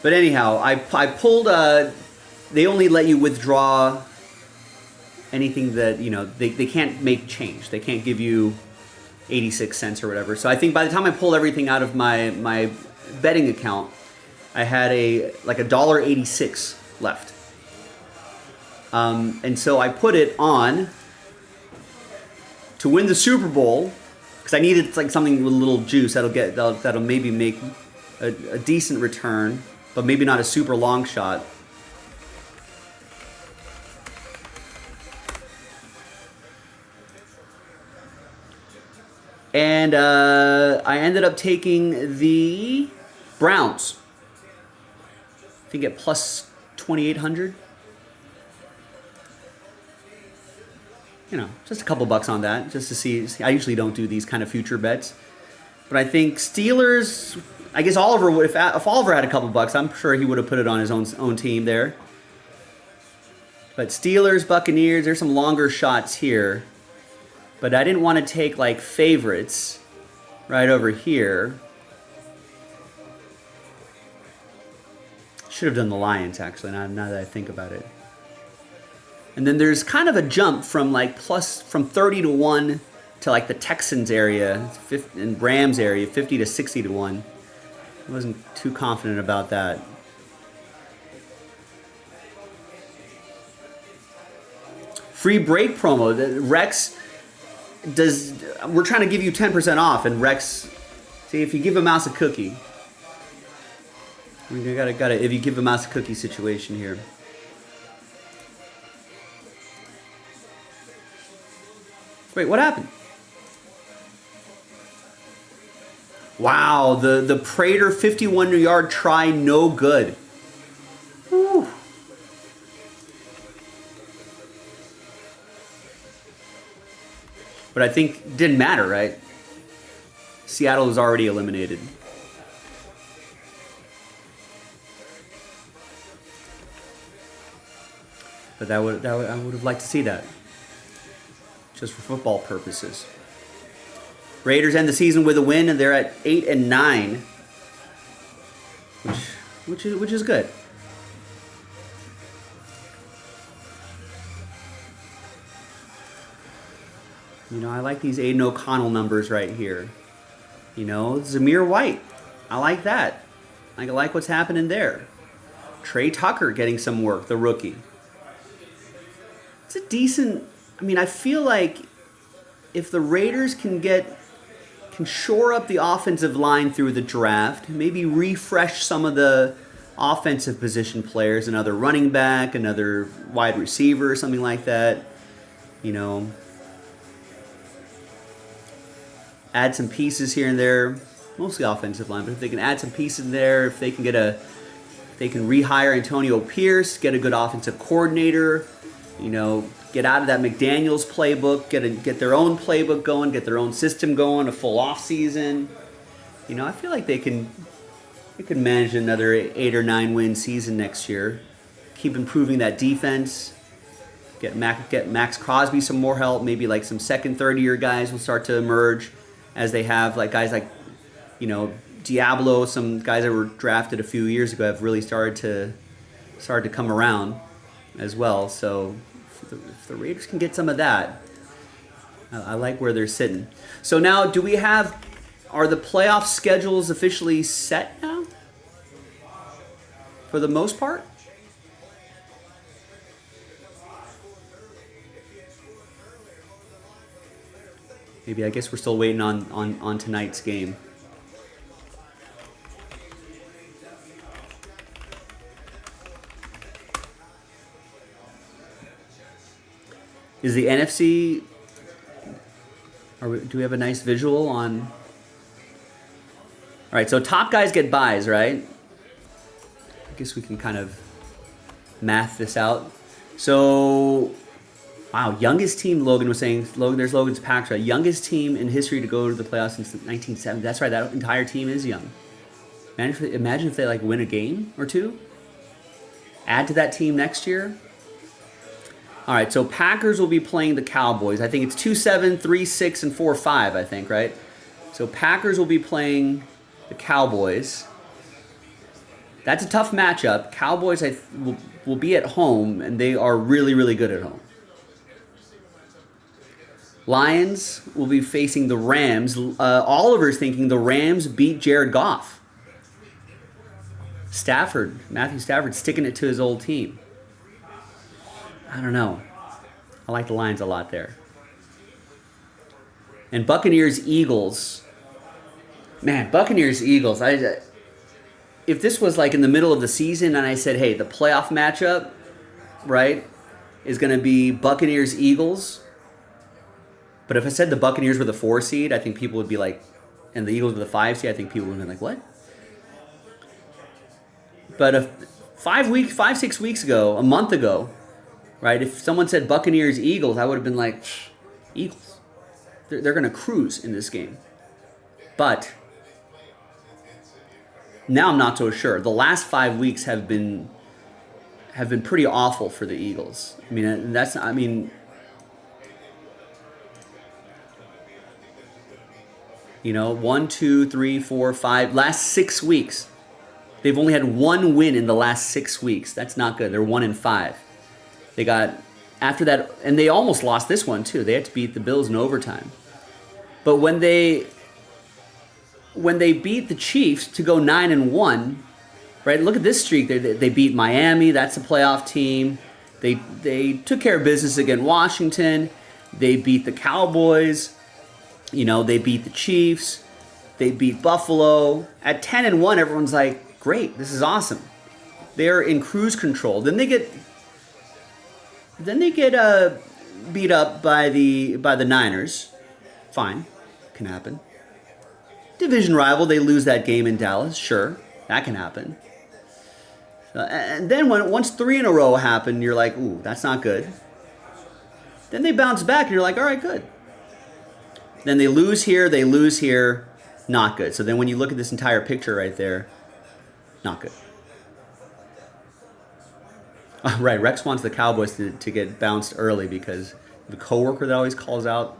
But anyhow, I pulled. They only let you withdraw anything that they can't make change. They can't give you 86 cents or whatever. So I think by the time I pulled everything out of my betting account, I had like $1.86 left. And so I put it on to win the Super Bowl because I needed like something with a little juice that'll maybe make a decent return, but maybe not a super long shot. And I ended up taking the Browns. I think at plus 2,800. Just a couple bucks on that, just to see. I usually don't do these kind of future bets, but I think Steelers. I guess Oliver would, if Oliver had a couple bucks, I'm sure he would have put it on his own team there. But Steelers, Buccaneers, there's some longer shots here, but I didn't want to take like favorites right over here. Should have done the Lions actually. Now that I think about it. And then there's kind of a jump from like from 30 to 1 to like the Texans area and Rams area, 50 to 60 to 1. I wasn't too confident about that. Free break promo. Rex we're trying to give you 10% off, and Rex, see, if you give a mouse a cookie, we got if you give a mouse a cookie situation here. Wait, what happened? Wow, the Prater 51-yard try, no good. Whew. But I think it didn't matter, right? Seattle was already eliminated. But I would have liked to see that, just for football purposes. Raiders end the season with a win, and they're at 8-9, which is good. You know, I like these Aiden O'Connell numbers right here. You know, Zamir White, I like that. I like what's happening there. Trey Tucker getting some work, the rookie. It's a decent. I mean, I feel like if the Raiders can shore up the offensive line through the draft, maybe refresh some of the offensive position players, another running back, another wide receiver, something like that, you know, add some pieces here and there, mostly offensive line, but if they can add some pieces in there, if they can rehire Antonio Pierce, get a good offensive coordinator, you know, get out of that McDaniels playbook, get their own playbook going, get their own system going, a full off season. You know, I feel like they can manage another 8 or 9 win season next year. Keep improving that defense. Get Max Crosby some more help. Maybe like some second, third year guys will start to emerge as they have, like guys like, you know, Diablo, some guys that were drafted a few years ago have really started to come around as well. So if the Raiders can get some of that, I like where they're sitting. So now, are the playoff schedules officially set now? For the most part? Maybe, I guess we're still waiting on tonight's game. Is the NFC... do we have a nice visual on... All right, so top guys get buys, right? I guess we can kind of math this out. So... Wow, youngest team, Logan was saying, there's Logan's Pax, right? Youngest team in history to go to the playoffs since 1970. That's right, that entire team is young. Imagine if they like win a game or two. Add to that team next year. All right, so Packers will be playing the Cowboys. I think it's 2-7, 3-6, and 4-5, I think, right? So Packers will be playing the Cowboys. That's a tough matchup. Cowboys will be at home, and they are really, really good at home. Lions will be facing the Rams. Oliver's thinking the Rams beat Jared Goff. Matthew Stafford sticking it to his old team. I don't know. I like the Lions a lot there. And Buccaneers-Eagles. Man, Buccaneers-Eagles. If this was like in the middle of the season and I said, hey, the playoff matchup, right, is going to be Buccaneers-Eagles. But if I said the Buccaneers were the 4 seed, I think people would be like, and the Eagles were the 5 seed, I think people would be like, what? But if 5-6 weeks ago, a month ago, right, if someone said Buccaneers-Eagles, I would have been like, Eagles. They're going to cruise in this game. But now I'm not so sure. The last 5 weeks have been pretty awful for the Eagles. I mean, you know, 1, 2, 3, 4, 5, last 6 weeks. They've only had 1 win in the last 6 weeks. That's not good. They're 1-5. They got after that, and they almost lost this one too. They had to beat the Bills in overtime. But when they beat the Chiefs to go 9-1, right? Look at this streak. They beat Miami. That's a playoff team. They took care of business against Washington. They beat the Cowboys. They beat the Chiefs. They beat Buffalo. At 10-1, everyone's like, great, this is awesome. They're in cruise control. Then they get beat up by the Niners. Fine, can happen. Division rival, they lose that game in Dallas. Sure, that can happen. And then once 3 in a row happen, you're like, ooh, that's not good. Then they bounce back, and you're like, all right, good. Then they lose here, not good. So then when you look at this entire picture right there, not good. Right, Rex wants the Cowboys to get bounced early because the coworker that always calls out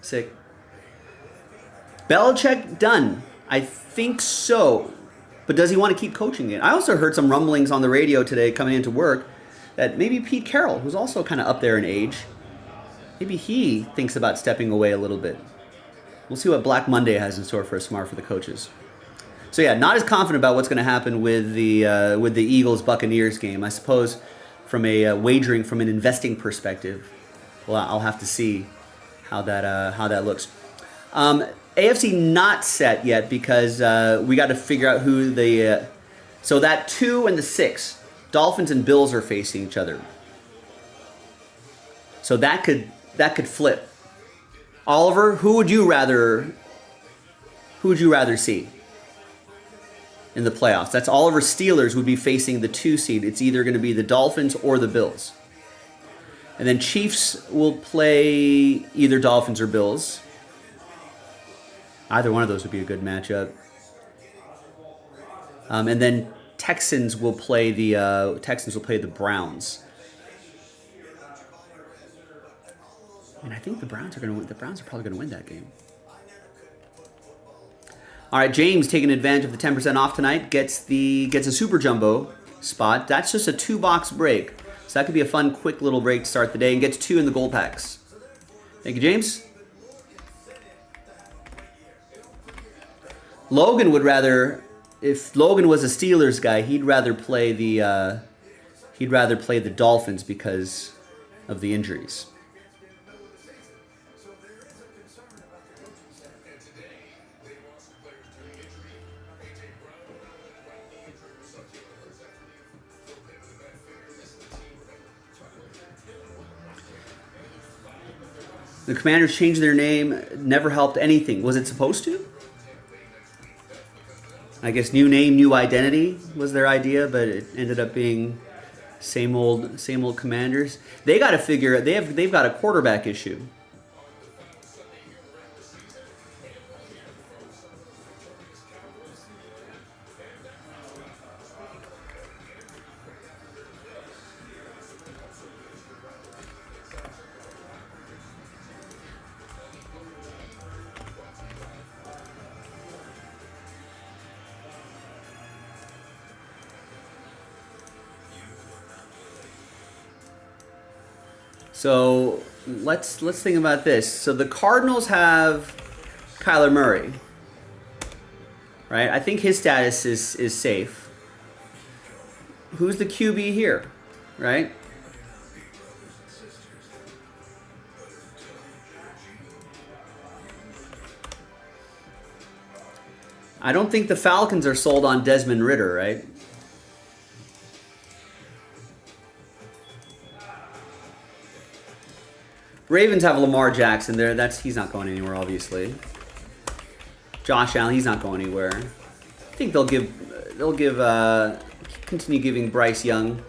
sick. Belichick done. I think so. But does he want to keep coaching it? I also heard some rumblings on the radio today coming into work that maybe Pete Carroll, who's also kind of up there in age, maybe he thinks about stepping away a little bit. We'll see what Black Monday has in store for us tomorrow for the coaches. So yeah, not as confident about what's going to happen with the Eagles-Buccaneers game. I suppose from a wagering, from an investing perspective, well, I'll have to see how that looks. AFC not set yet because we got to figure out who so that 2 and the 6, Dolphins and Bills are facing each other. So that could flip. Oliver, who would you rather see in the playoffs? That's Oliver's Steelers would be facing the 2 seed. It's either going to be the Dolphins or the Bills. And then Chiefs will play either Dolphins or Bills. Either one of those would be a good matchup. And then Texans will play the Browns. And I think the Browns are going to win. The Browns are probably going to win that game. All right, James taking advantage of the 10% off tonight gets a super jumbo spot. That's just a 2-box break, so that could be a fun, quick little break to start the day, and gets 2 in the gold packs. Thank you, James. Logan would rather, if Logan was a Steelers guy, he'd rather play the Dolphins because of the injuries. The Commanders changed their name, never helped anything. Was it supposed to? I guess new name, new identity was their idea, but it ended up being same old Commanders. They got to figure they've got a quarterback issue. So let's think about this. So the Cardinals have Kyler Murray, right? I think his status is safe. Who's the QB here, right? I don't think the Falcons are sold on Desmond Ridder, right? Ravens have Lamar Jackson there. He's not going anywhere, obviously. Josh Allen, he's not going anywhere. I think they'll continue giving Bryce Young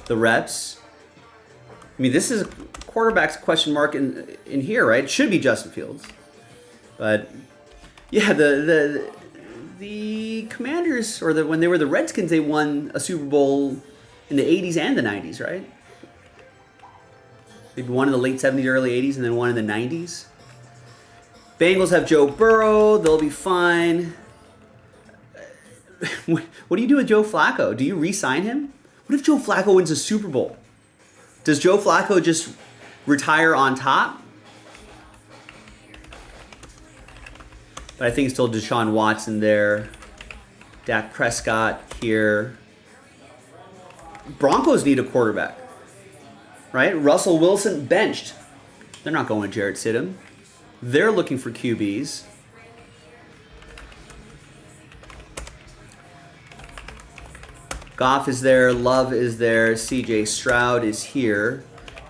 the reps. I mean, this is quarterback's question mark in here, right? It should be Justin Fields, but yeah, the Commanders, or when they were the Redskins, they won a Super Bowl in the 80s and the 90s, right? Maybe one in the late 70s, early 80s, and then one in the 90s. Bengals have Joe Burrow. They'll be fine. What do you do with Joe Flacco? Do you re-sign him? What if Joe Flacco wins a Super Bowl? Does Joe Flacco just retire on top. But I think it's still Deshaun Watson there. Dak Prescott here. Broncos need a quarterback, right? Russell Wilson benched. They're not going to Jarrett Stidham. They're looking for QBs. Goff is there. Love is there. CJ Stroud is here.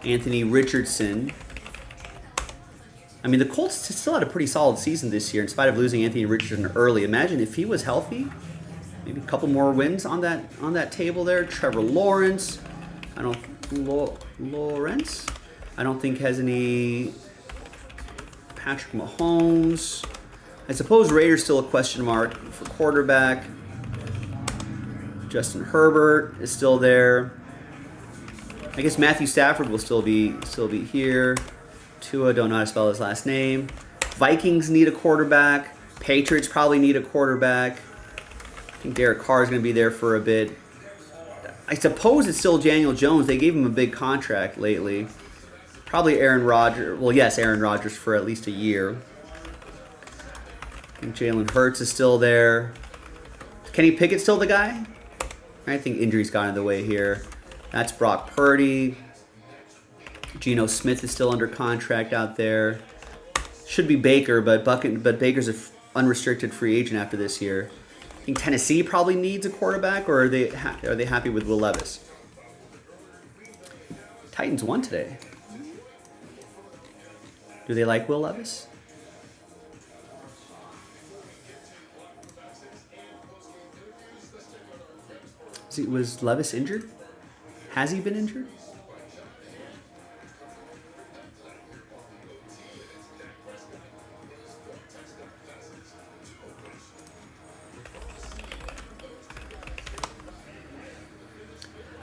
Anthony Richardson. I mean, the Colts still had a pretty solid season this year in spite of losing Anthony Richardson early. Imagine if he was healthy. Maybe a couple more wins on that table there. Trevor Lawrence. Lawrence. I don't think has any. Patrick Mahomes. I suppose Raiders still a question mark for quarterback. Justin Herbert is still there. I guess Matthew Stafford will still be here. Tua, don't know how to spell his last name. Vikings need a quarterback. Patriots probably need a quarterback. I think Derek Carr is going to be there for a bit. I suppose it's still Daniel Jones. They gave him a big contract lately. Probably Aaron Rodgers. Well, yes, Aaron Rodgers for at least a year. I think Jalen Hurts is still there. Kenny Pickett still the guy? I think injuries got in the way here. That's Brock Purdy. Geno Smith is still under contract out there. Should be Baker, but Baker's an unrestricted free agent after this year. I think Tennessee probably needs a quarterback, or are they happy with Will Levis? Titans won today. Do they like Will Levis? Was Levis injured? Has he been injured?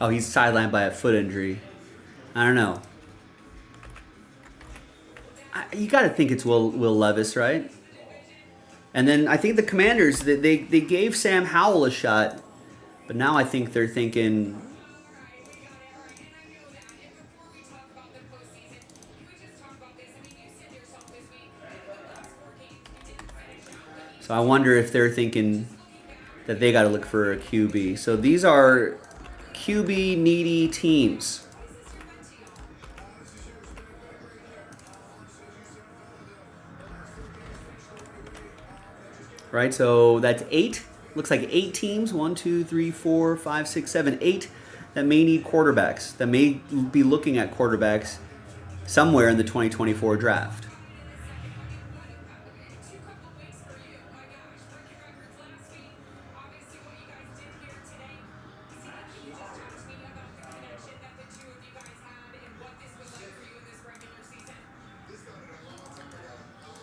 Oh, he's sidelined by a foot injury. I don't know. You got to think it's Will Levis, right? And then I think the Commanders, they gave Sam Howell a shot, but now I think they're thinking... So I wonder if they're thinking that they got to look for a QB. So these are QB needy teams. Right, so that's 8. Looks like 8 teams. 1, 2, 3, 4, 5, 6, 7, 8 that may need quarterbacks. That may be looking at quarterbacks somewhere in the 2024 draft.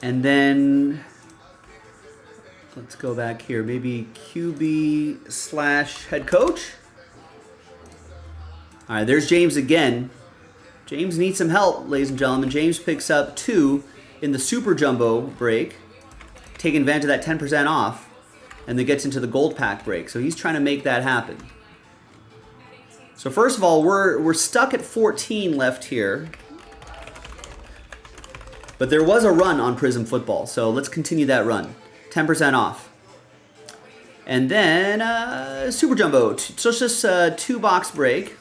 And then let's go back here. Maybe QB/head coach. All right, there's James again. James needs some help, ladies and gentlemen. James picks up 2 in the Super Jumbo break, taking advantage of that 10% off, and then gets into the Gold Pack break. So he's trying to make that happen. So first of all, we're stuck at 14 left here. But there was a run on Prism Football, so let's continue that run. 10% off. And then Super Jumbo. So it's just a 2-box break.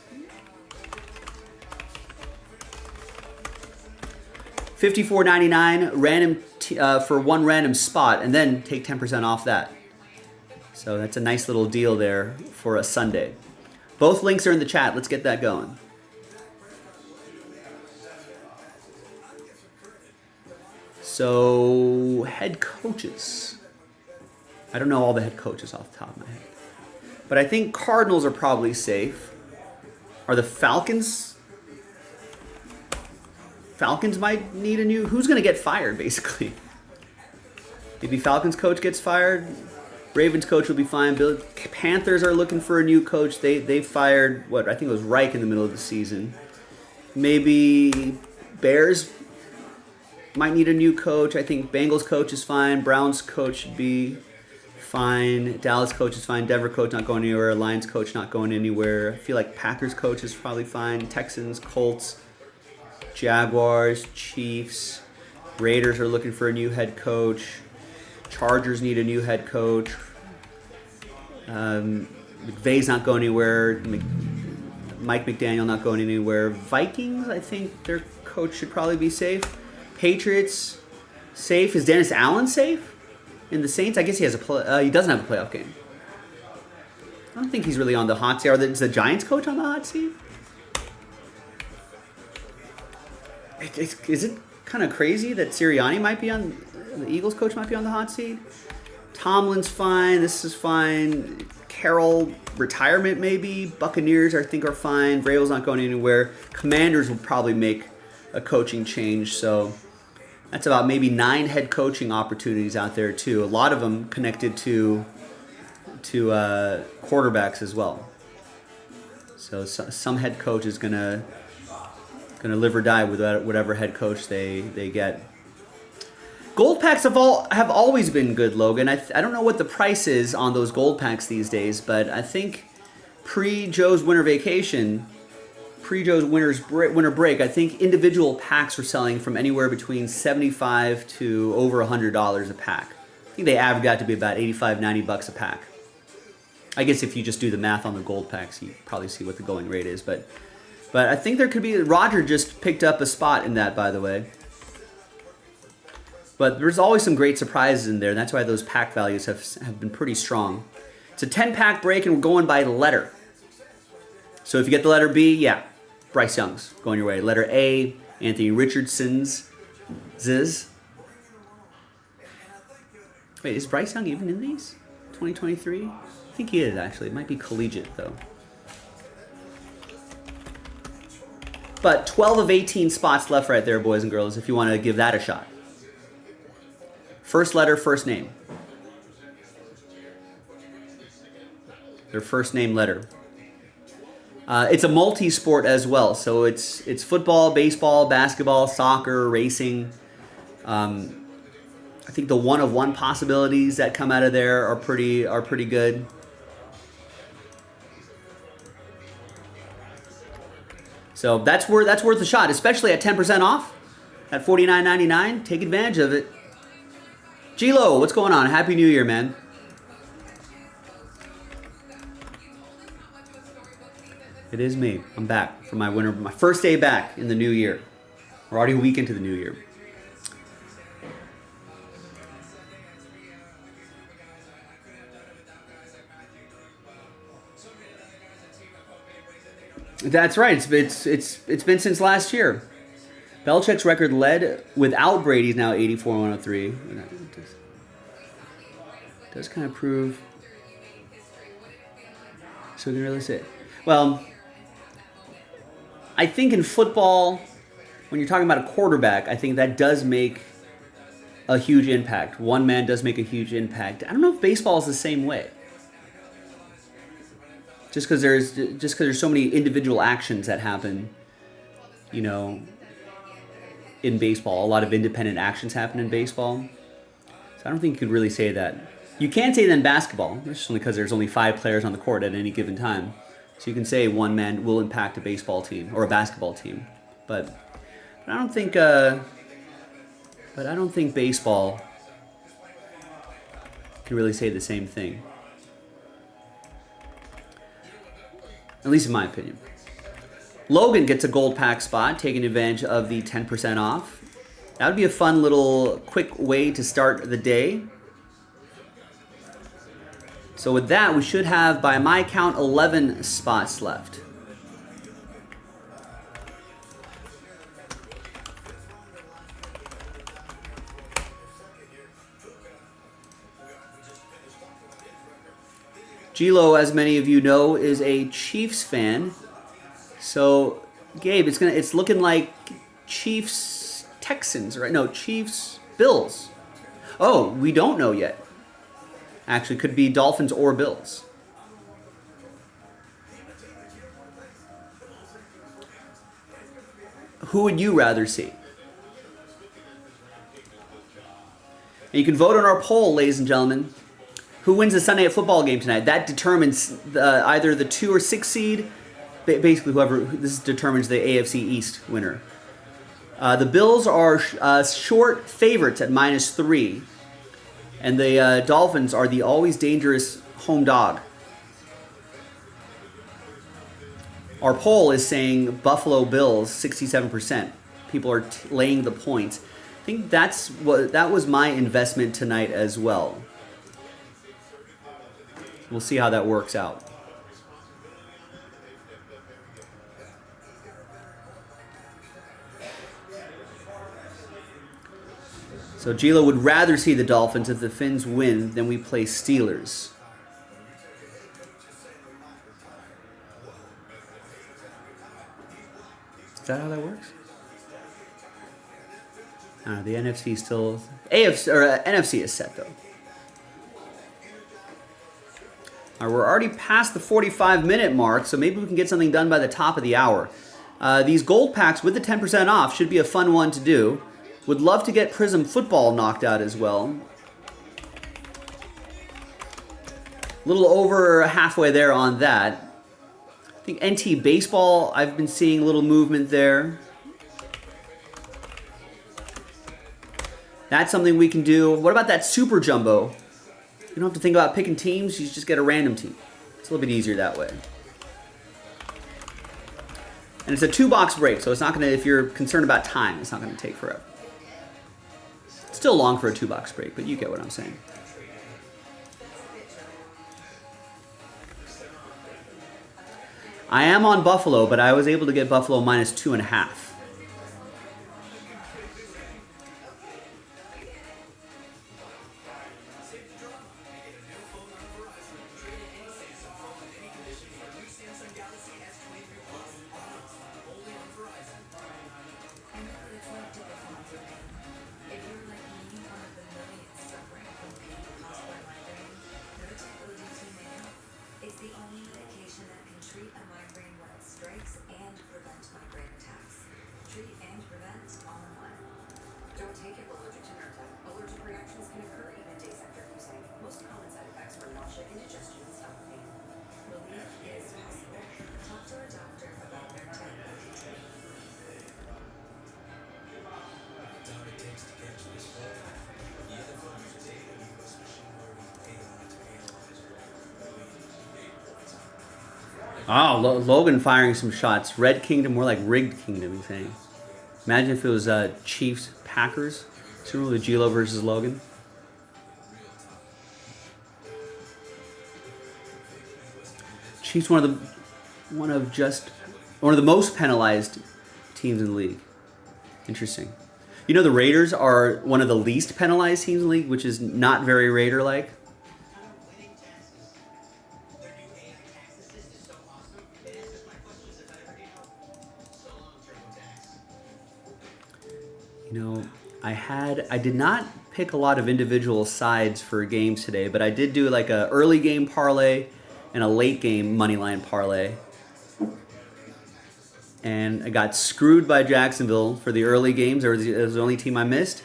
$54.99 random for one random spot, and then take 10% off that. So that's a nice little deal there for a Sunday. Both links are in the chat. Let's get that going. So, head coaches. I don't know all the head coaches off the top of my head. But I think Cardinals are probably safe. Are the Falcons? Falcons might need a new... Who's going to get fired, basically? Maybe Falcons coach gets fired. Ravens coach will be fine. Panthers are looking for a new coach. They fired, what, I think it was Reich in the middle of the season. Maybe Bears might need a new coach. I think Bengals coach is fine. Browns coach should be fine. Dallas coach is fine. Denver coach not going anywhere. Lions coach not going anywhere. I feel like Packers coach is probably fine. Texans, Colts. Jaguars, Chiefs, Raiders are looking for a new head coach. Chargers need a new head coach. McVay's not going anywhere. Mike McDaniel not going anywhere. Vikings, I think their coach should probably be safe. Patriots, safe. Is Dennis Allen safe in the Saints? I guess he has he doesn't have a playoff game. I don't think he's really on the hot seat. Is the Giants coach on the hot seat? Is it kind of crazy that Sirianni might be on, the Eagles coach might be on the hot seat? Tomlin's fine. This is fine. Carroll, retirement maybe. Buccaneers, I think, are fine. Vrabel's not going anywhere. Commanders will probably make a coaching change. So that's about maybe 9 head coaching opportunities out there too. A lot of them connected to quarterbacks as well. So some head coach is gonna live or die with whatever head coach they get. Gold packs have always been good, Logan. I don't know what the price is on those gold packs these days, but I think pre-Joe's winter vacation, pre-Joe's winter break, I think individual packs were selling from anywhere between $75 to over $100 a pack. I think they averaged out to be about $85, $90 a pack. I guess if you just do the math on the gold packs, you probably see what the going rate is. But I think there could be... Roger just picked up a spot in that, by the way. But there's always some great surprises in there. And that's why those pack values have been pretty strong. It's a 10-pack break, and we're going by letter. So if you get the letter B, yeah, Bryce Young's going your way. Letter A, Anthony Richardson's. Ziz. Wait, is Bryce Young even in these? 2023? I think he is, actually. It might be collegiate, though. But 12 of 18 spots left right there, boys and girls, if you want to give that a shot. First letter, first name. Their first name letter. It's a multi-sport as well. So it's football, baseball, basketball, soccer, racing. I think the one-of-one possibilities that come out of there are pretty good. So that's worth a shot, especially at 10% off at $49.99. Take advantage of it. G-Lo, what's going on? Happy New Year, man. It is me. I'm back for my first day back in the new year. We're already a week into the new year. That's right. It's been since last year. Belichick's record led without Brady's now 84-103. Does kind of prove. So we can really say, well, I think in football, when you're talking about a quarterback, I think that does make a huge impact. One man does make a huge impact. I don't know if baseball is the same way. Just because there's so many individual actions that happen, in baseball. A lot of independent actions happen in baseball. So I don't think you could really say that. You can say that in basketball. That's just only because there's only 5 players on the court at any given time. So you can say one man will impact a baseball team or a basketball team. But I don't think baseball can really say the same thing. At least in my opinion. Logan gets a gold pack spot, taking advantage of the 10% off. That would be a fun little quick way to start the day. So with that, we should have, by my count, 11 spots left. G-Lo, as many of you know, is a Chiefs fan. So, Gabe, it's looking like Chiefs Texans, right? No, Chiefs Bills. Oh, we don't know yet. Actually, could be Dolphins or Bills. Who would you rather see? And you can vote on our poll, ladies and gentlemen. Who wins the Sunday Night Football game tonight? That determines either the 2 or 6 seed. Basically, this determines the AFC East winner. The Bills are short favorites at -3. And the Dolphins are the always dangerous home dog. Our poll is saying Buffalo Bills, 67%. People are laying the points. I think that was my investment tonight as well. We'll see how that works out. So Gilo would rather see the Dolphins if the Finns win than we play Steelers. Is that how that works? The NFC still... NFC is set, though. All right, we're already past the 45-minute mark, so maybe we can get something done by the top of the hour. These gold packs with the 10% off should be a fun one to do. Would love to get Prism Football knocked out as well. A little over halfway there on that. I think NT Baseball, I've been seeing a little movement there. That's something we can do. What about that Super Jumbo? You don't have to think about picking teams, you just get a random team. It's a little bit easier that way. And it's a 2-box break, so it's not going to, if you're concerned about time, it's not going to take forever. Still long for a 2-box break, but you get what I'm saying. I am on Buffalo, but I was able to get Buffalo -2.5. Oh, Logan firing some shots. Red Kingdom, more like Rigged Kingdom, he's saying. Imagine if it was Chiefs Packers. Super Bowl Gilo versus Logan. Chiefs one of the most penalized teams in the league. Interesting. You know the Raiders are one of the least penalized teams in the league, which is not very Raider-like. You know, I did not pick a lot of individual sides for games today, but I did do like a early game parlay and a late game money line parlay. And I got screwed by Jacksonville for the early games. It was the only team I missed.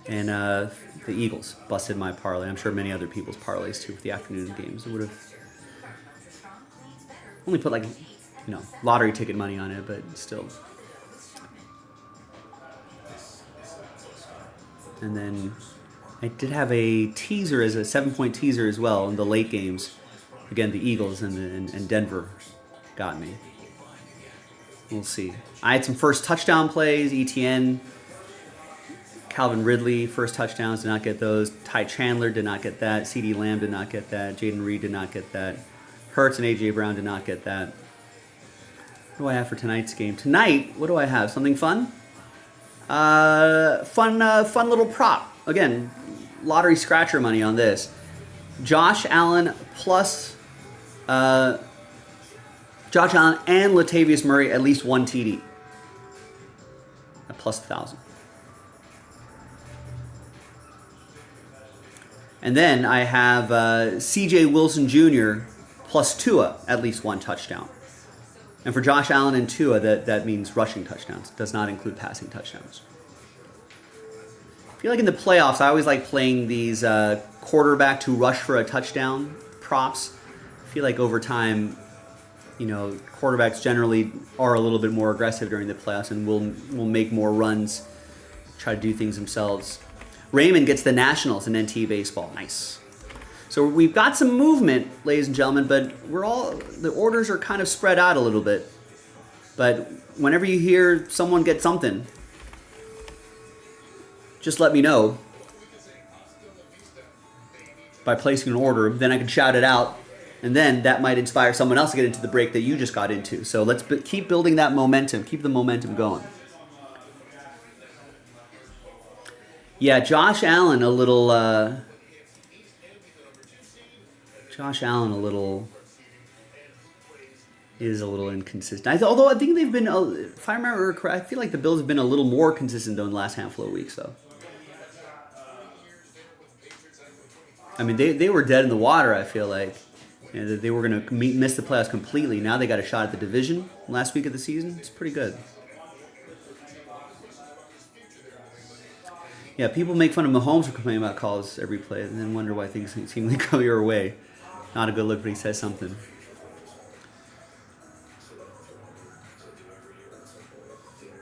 And the Eagles busted my parlay. I'm sure many other people's parlays too for the afternoon games. It would have only put like, lottery ticket money on it, but still. And then I did have a teaser as a 7-point teaser as well in the late games. Again, the Eagles and Denver got me. We'll see. I had some first touchdown plays. ETN, Calvin Ridley, first touchdowns, did not get those. Ty Chandler did not get that. CeeDee Lamb did not get that. Jaden Reed did not get that. Hurts and A.J. Brown did not get that. What do I have for tonight's game? Tonight, what do I have? Something fun? Fun little prop. Again, lottery scratcher money on this. Josh Allen plus Josh Allen and Latavius Murray at least one TD at plus 1,000. And then I have C.J. Wilson Jr. plus Tua at least one touchdown. And for Josh Allen and Tua, that means rushing touchdowns. It does not include passing touchdowns. I feel like in the playoffs, I always like playing these quarterback to rush for a touchdown props. I feel like over time, You know, quarterbacks generally are a little bit more aggressive during the playoffs and will make more runs, try to do things themselves. Raymond gets the Nationals in NT baseball. Nice. So we've got some movement, ladies and gentlemen, but the orders are kind of spread out a little bit. But whenever you hear someone get something, just let me know by placing an order. Then I can shout it out, and then that might inspire someone else to get into the break that you just got into. So let's keep building that momentum. Keep the momentum going. Yeah, Josh Allen a little is a little inconsistent. Although I think they've been, if I remember correct, I feel like the Bills have been a little more consistent though in the last handful of weeks. Though, I mean, they were dead in the water. I feel like they were going to miss the playoffs completely. Now they got a shot at the division last week of the season. It's pretty good. Yeah, people make fun of Mahomes for complaining about calls every play and then wonder why things seemingly go your way. Not a good look, but he says something.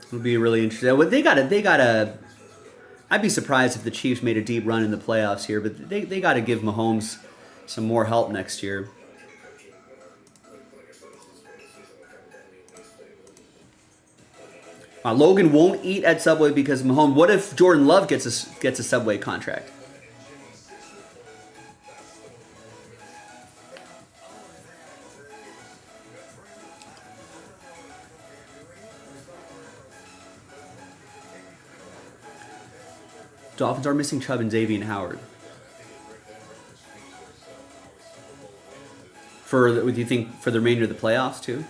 It'll be really interesting. Well, they gotta. I'd be surprised if the Chiefs made a deep run in the playoffs here, but they got to give Mahomes some more help next year. Logan won't eat at Subway because of Mahomes. What if Jordan Love gets a Subway contract? Dolphins are missing Chubb and Xavier Howard. What do you think for the remainder of the playoffs too?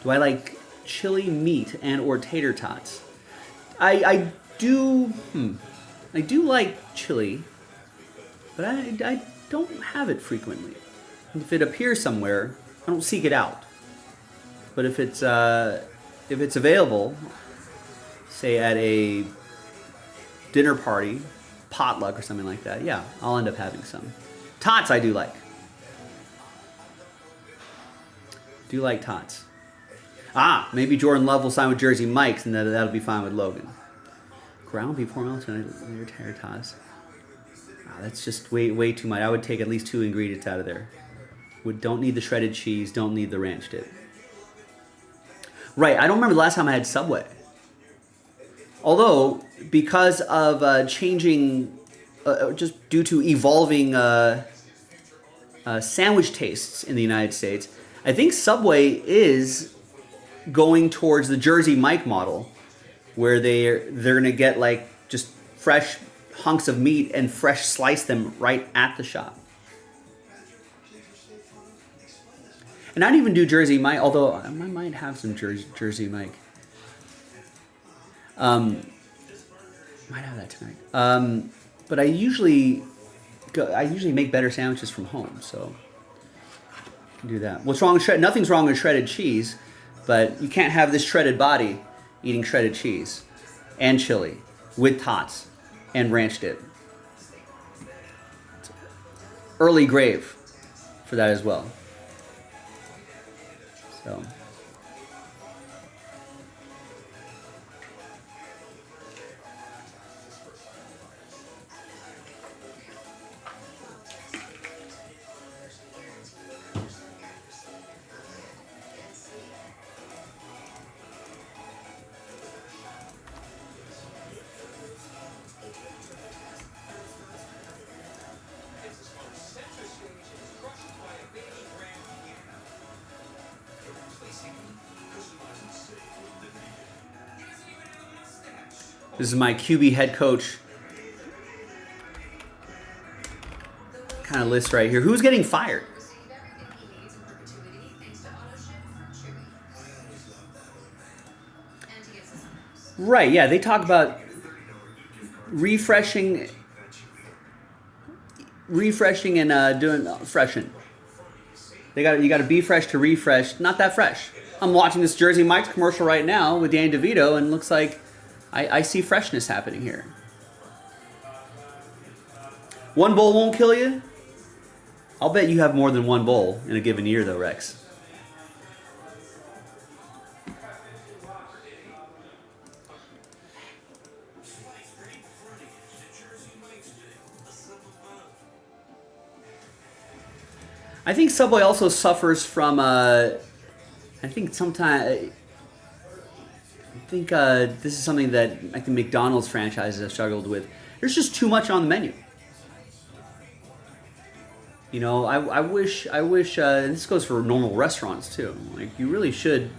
Do I like chili meat and or tater tots? I do like chili, but I don't have it frequently. If it appears somewhere, I don't seek it out. But if it's available, say at a dinner party, potluck or something like that, yeah, I'll end up having some. Tots I do like. Do like tots. Maybe Jordan Love will sign with Jersey Mike's and that'll be fine with Logan. Ground beef, milk, and later tater tots. That's just way too much. I would take at least 2 ingredients out of there. Don't need the shredded cheese, don't need the ranch dip. Right, I don't remember the last time I had Subway. Although, because of changing, just due to evolving sandwich tastes in the United States, I think Subway is going towards the Jersey Mike model, where they're going to get like just fresh hunks of meat and fresh slice them right at the shop. And I'd even do Jersey Mike, although I might have some Jersey Mike. Might have that tonight. But I usually make better sandwiches from home, so I can do that. What's wrong with nothing's wrong with shredded cheese, but you can't have this shredded body eating shredded cheese and chili with tots and ranch dip. Early grave for that as well. So. This is my QB head coach kind of list right here. Who's getting fired? Right, yeah, they talk about refreshing and doing freshen. You got to be fresh to refresh. Not that fresh. I'm watching this Jersey Mike's commercial right now with Danny DeVito, and it looks like I see freshness happening here. One bowl won't kill you? I'll bet you have more than one bowl in a given year, though, Rex. I think Subway also suffers from. I think sometimes. I think this is something that I think McDonald's franchises have struggled with. There's just too much on the menu. You know, I wish, and this goes for normal restaurants too. Like, you really should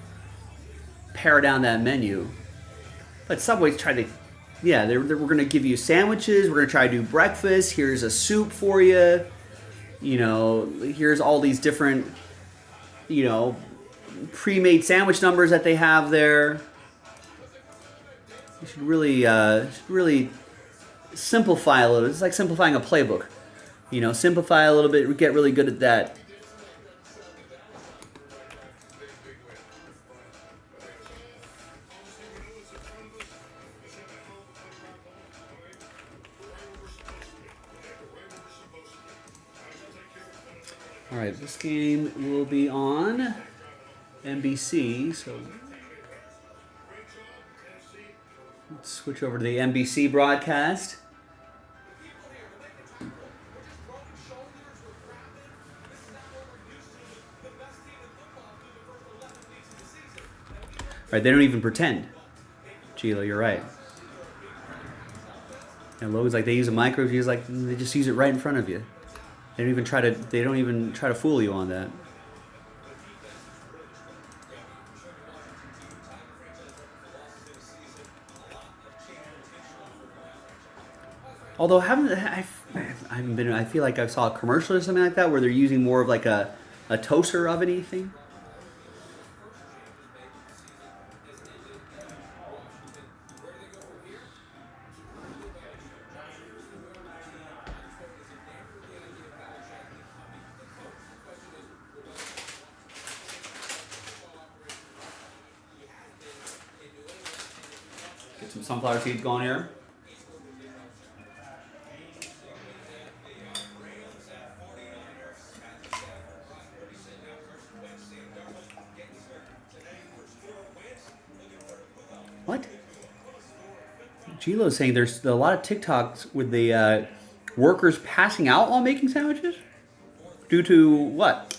pare down that menu. But Subway's tried to, yeah, we're going to give you sandwiches. We're going to try to do breakfast. Here's a soup for you. You know, here's all these different, you know, pre-made sandwich numbers that they have there. You should really simplify a little. It's like simplifying a playbook. You know, simplify a little bit, get really good at that. All right, this game will be on NBC, so let's switch over to the NBC broadcast. Right, they don't even pretend. Gilo, you're right. And Logan's like, they use a micro. He's like, they just use it right in front of you. They don't even try to fool you on that. Although I haven't been. I feel like I saw a commercial or something like that where they're using more of like a toaster oven-y thing. Get some sunflower seeds going here. What? Gilo's saying there's a lot of TikToks with the workers passing out while making sandwiches? Due to what?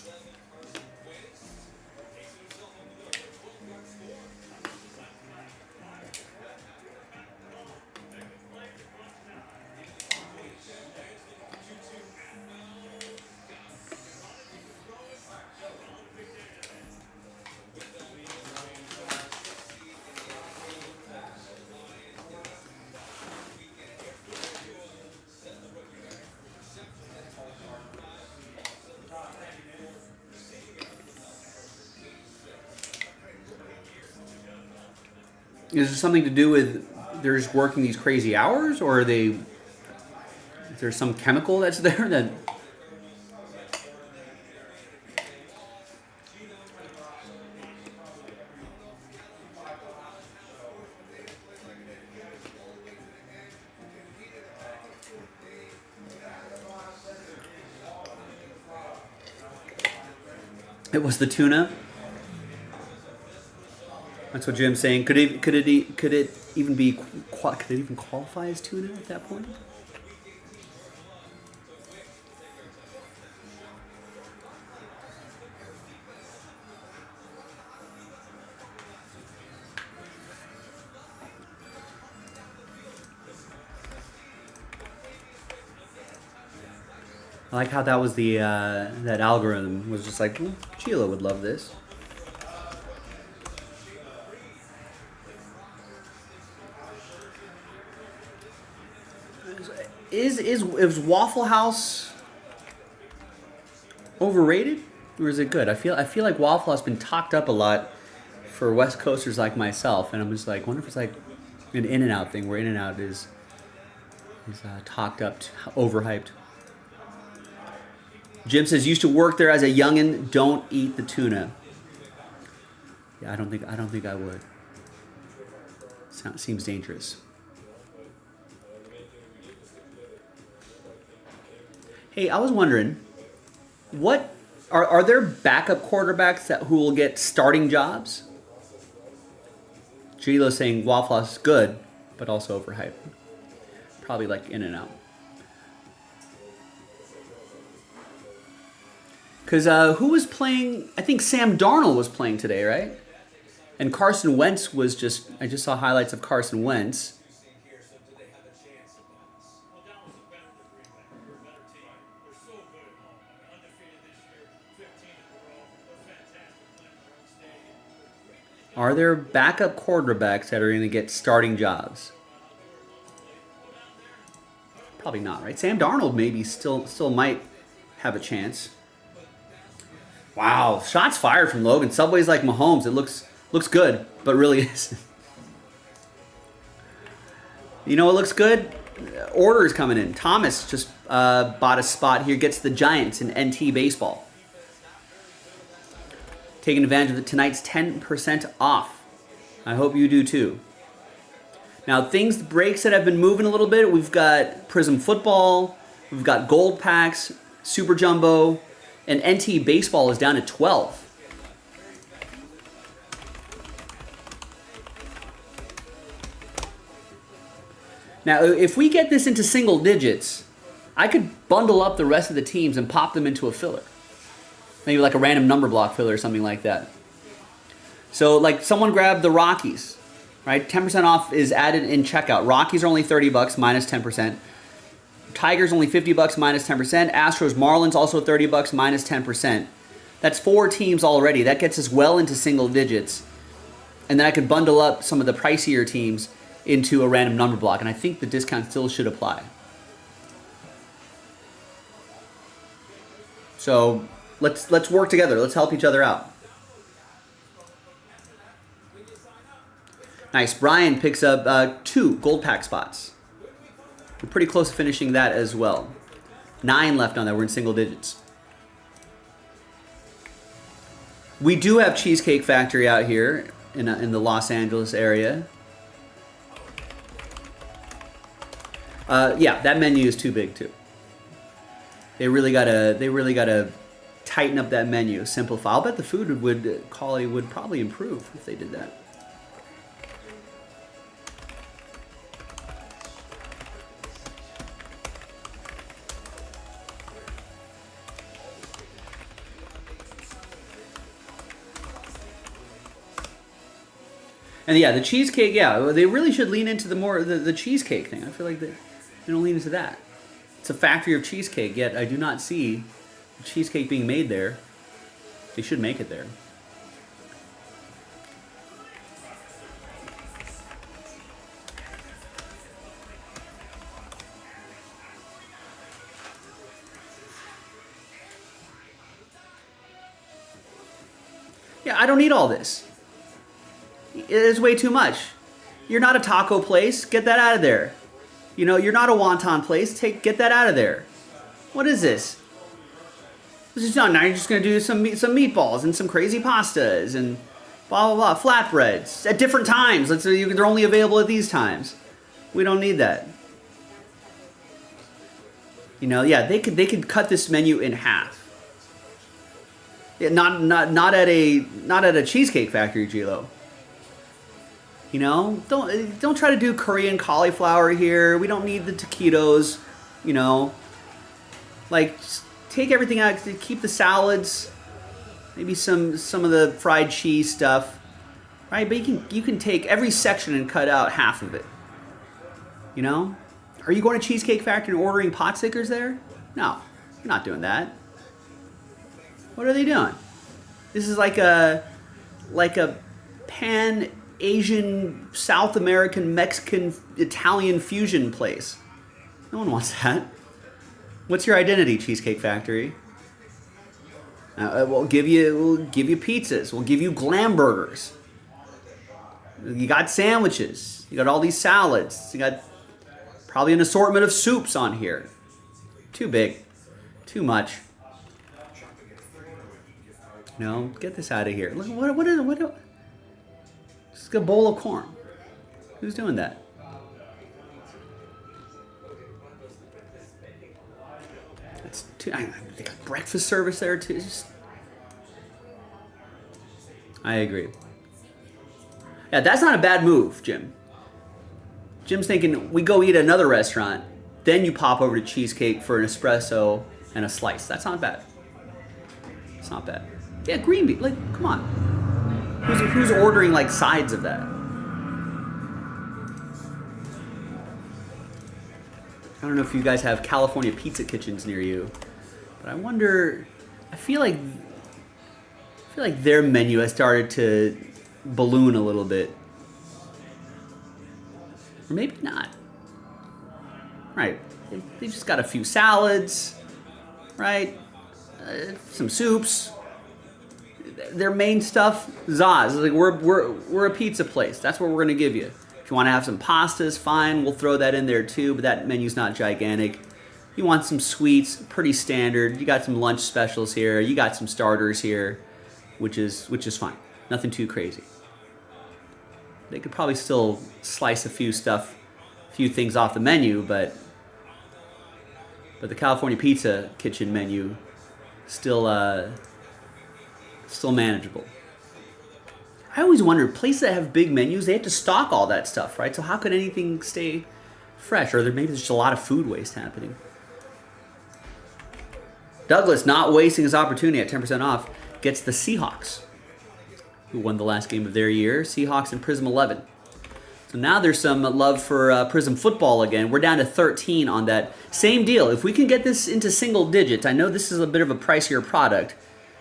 Is there something to do with they're just working these crazy hours, or is there some chemical that's there that? It was the tuna. That's what Jim's saying. Could it even qualify as tuna at that point? I like how that was the that algorithm was just like, Sheila would love this. Is Waffle House overrated, or is it good? I feel like Waffle House has been talked up a lot for West Coasters like myself, and I'm just like, wonder if it's like an In-N-Out thing where In-N-Out is talked up, overhyped. Jim says used to work there as a youngin'. Don't eat the tuna. Yeah, I don't think I would. Seems dangerous. Hey, I was wondering, what are there backup quarterbacks who will get starting jobs? Gilo saying Waffle House is good, but also overhyped. Probably like In-N-Out. Because who was playing? I think Sam Darnold was playing today, right? And Carson Wentz was just... I just saw highlights of Carson Wentz. Are there backup quarterbacks that are going to get starting jobs? Probably not, right? Sam Darnold maybe still might have a chance. Wow, shots fired from Logan. Subway's like Mahomes. It looks good, but really isn't. You know what looks good? Orders coming in. Thomas just bought a spot here. Gets the Giants in NT baseball. Taking advantage of tonight's 10% off. I hope you do too. Now, breaks that have been moving a little bit. We've got Prism Football. We've got Gold Packs, Super Jumbo, and NT Baseball is down to 12. Now, if we get this into single digits, I could bundle up the rest of the teams and pop them into a filler. Maybe like a random number block filler or something like that. So, like, someone grabbed the Rockies, right? 10% off is added in checkout. Rockies are only $30 minus 10%. Tigers only $50 minus 10%. Astros, Marlins also $30 minus 10%. That's 4 teams already. That gets us well into single digits. And then I could bundle up some of the pricier teams into a random number block. And I think the discount still should apply. So let's work together. Let's help each other out. Nice. Brian picks up 2 gold pack spots. We're pretty close to finishing that as well. 9 left on that. We're in single digits. We do have Cheesecake Factory out here in the Los Angeles area. Yeah, that menu is too big too. They really gotta tighten up that menu, simplify. I'll bet the food quality would probably improve if they did that. And yeah, the cheesecake, yeah, they really should lean into the cheesecake thing. I feel like they don't lean into that. It's a factory of cheesecake, yet I do not see cheesecake being made there. They should make it there. Yeah, I don't need all this. It is way too much. You're not a taco place. Get that out of there. You know, you're not a wonton place. Get that out of there. What is this? This is not. Now you're just gonna do some meatballs and some crazy pastas and blah blah blah flatbreads at different times. They're only available at these times. We don't need that. You know, yeah, they could cut this menu in half. Yeah, not at a Cheesecake Factory, G-Lo. You know, don't try to do Korean cauliflower here. We don't need the taquitos, you know. Like, just take everything out. Keep the salads, maybe some of the fried cheese stuff, right? But you can take every section and cut out half of it. You know, are you going to Cheesecake Factory and ordering pot stickers there? No, you're not doing that. What are they doing? This is like a pan Asian, South American, Mexican, Italian fusion place. No one wants that. What's your identity, Cheesecake Factory? We'll give you pizzas. We'll give you glam burgers. You got sandwiches. You got all these salads. You got probably an assortment of soups on here. Too big. Too much. No, get this out of here. Look, what? It's a bowl of corn. Who's doing that? That's too. They got breakfast service there too. I agree. Yeah, that's not a bad move, Jim. Jim's thinking we go eat at another restaurant, then you pop over to Cheesecake for an espresso and a slice. That's not bad. It's not bad. Yeah, green bean. Like, come on. Who's ordering like sides of that? I don't know if you guys have California pizza kitchens near you, but I wonder. I feel like their menu has started to balloon a little bit, or maybe not. Right? They've just got a few salads, right? Some soups. Their main stuff, Zaz. Like we're a pizza place. That's what we're gonna give you. If you want to have some pastas, fine. We'll throw that in there too. But that menu's not gigantic. You want some sweets, pretty standard. You got some lunch specials here. You got some starters here, which is fine. Nothing too crazy. They could probably still slice a few things off the menu, but the California Pizza Kitchen menu still manageable. I always wonder, places that have big menus, they have to stock all that stuff, right? So how could anything stay fresh? Or maybe there's just a lot of food waste happening. Douglas, not wasting his opportunity at 10% off, gets the Seahawks, who won the last game of their year. Seahawks and Prism 11. So now there's some love for Prism football again. We're down to 13 on that. Same deal. If we can get this into single digits, I know this is a bit of a pricier product,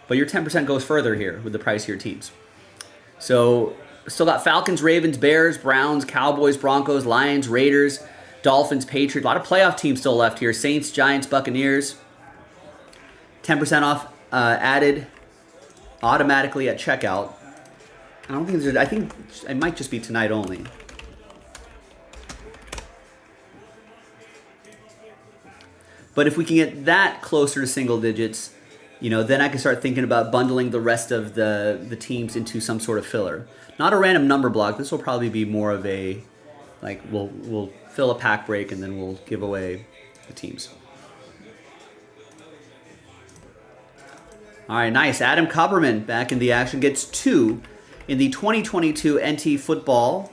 but your 10% goes further here with the pricier teams. So still got Falcons, Ravens, Bears, Browns, Cowboys, Broncos, Lions, Raiders, Dolphins, Patriots. A lot of playoff teams still left here. Saints, Giants, Buccaneers. 10% off added automatically at checkout. I think it might just be tonight only. But if we can get that closer to single digits, then I can start thinking about bundling the rest of the teams into some sort of filler. Not a random number block. This will probably be more of a, like, we'll fill a pack break and then we'll give away the teams. All right, nice. Adam Copperman back in the action. Gets 2 in the 2022 NT Football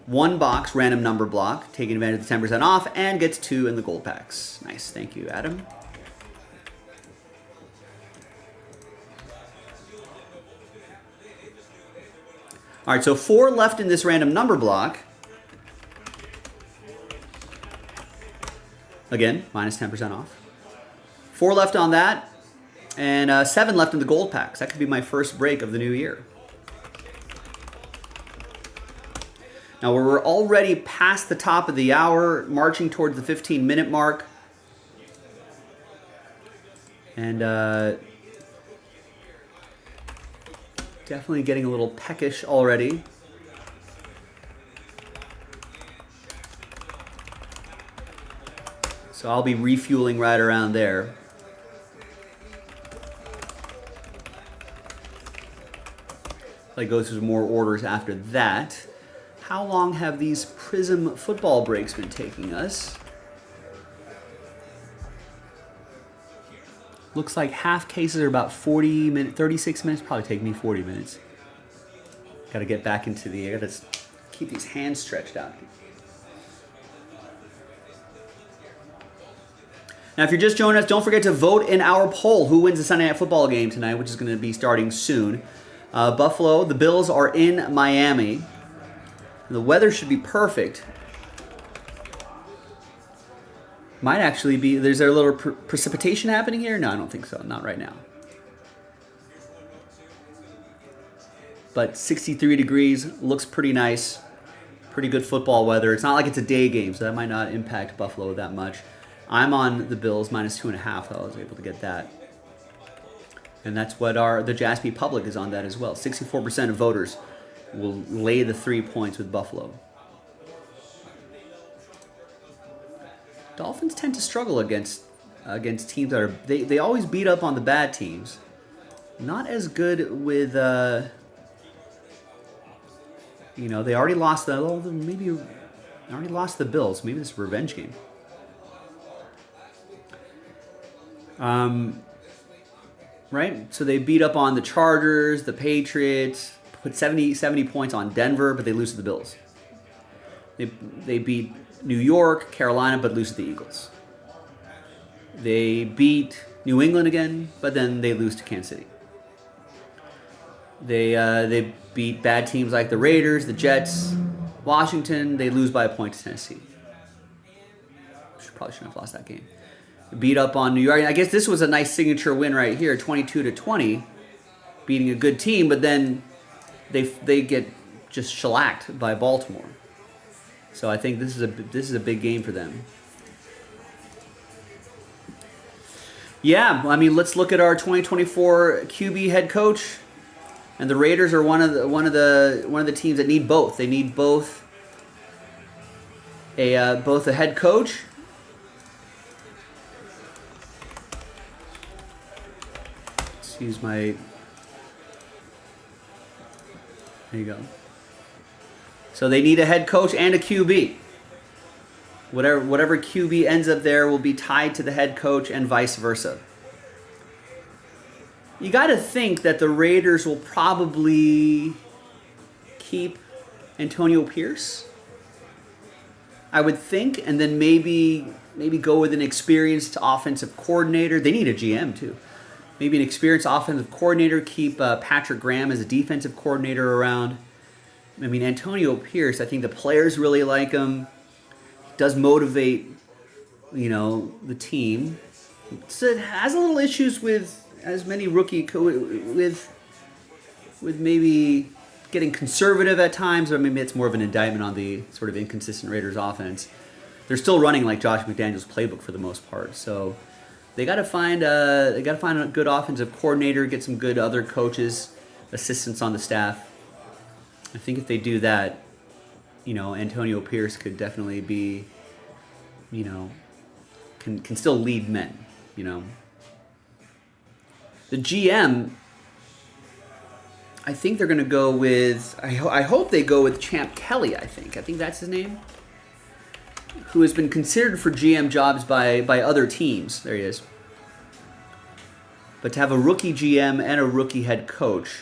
1-box random number block, taking advantage of the 10% off, and gets 2 in the gold packs. Nice. Thank you, Adam. All right, so 4 left in this random number block. Again, minus 10% off. 4 left on that, and 7 left in the gold packs. That could be my first break of the new year. Now, we're already past the top of the hour, marching towards the 15-minute mark. And definitely getting a little peckish already. So I'll be refueling right around there. I'll go through some more orders after that. How long have these Prism football breaks been taking us? Looks like half cases are about 40 minutes, 36 minutes. Probably take me 40 minutes. Got to get back into I got to keep these hands stretched out. Now, if you're just joining us, don't forget to vote in our poll. Who wins the Sunday Night Football game tonight, which is going to be starting soon. Buffalo, the Bills are in Miami. The weather should be perfect. Might actually be. There's a little precipitation happening here? No, I don't think so. Not right now. But 63 degrees, looks pretty nice. Pretty good football weather. It's not like it's a day game, so that might not impact Buffalo that much. I'm on the Bills minus 2.5, though. I was able to get that. And that's what the Jaspy public is on that as well. 64% of voters will lay the 3 points with Buffalo. Dolphins tend to struggle against teams that are they always beat up on the bad teams. Not as good with they already lost they already lost the Bills. Maybe this is a revenge game. Right? So they beat up on the Chargers, the Patriots, put 70 points on Denver, but they lose to the Bills. They beat New York, Carolina, but lose to the Eagles. They beat New England again, but then they lose to Kansas City. They beat bad teams like the Raiders, the Jets, Washington. They lose by a point to Tennessee. Probably shouldn't have lost that game. Beat up on New York. I guess this was a nice signature win right here, 22-20, beating a good team. But then they get just shellacked by Baltimore. So I think this is a big game for them. Yeah, I mean, let's look at our 2024 QB head coach. And the Raiders are one of the teams that need both. They need both a head coach use my, there you go. So they need a head coach and a QB. Whatever QB ends up there will be tied to the head coach and vice versa. You got to think that the Raiders will probably keep Antonio Pierce, I would think, and then maybe go with an experienced offensive coordinator. They need a GM too. Maybe an experienced offensive coordinator, keep Patrick Graham as a defensive coordinator around. I mean, Antonio Pierce, I think the players really like him. Does motivate, the team. So it has a little issues with as many with maybe getting conservative at times, or maybe it's more of an indictment on the sort of inconsistent Raiders offense. They're still running like Josh McDaniels' playbook for the most part, so they got to find a good offensive coordinator, get some good other coaches, assistants on the staff. I think if they do that, Antonio Pierce could definitely be, can still lead men, The GM, I think they're going to go with, I hope they go with Champ Kelly, I think that's his name, who has been considered for GM jobs by other teams. There he is. But to have a rookie GM and a rookie head coach,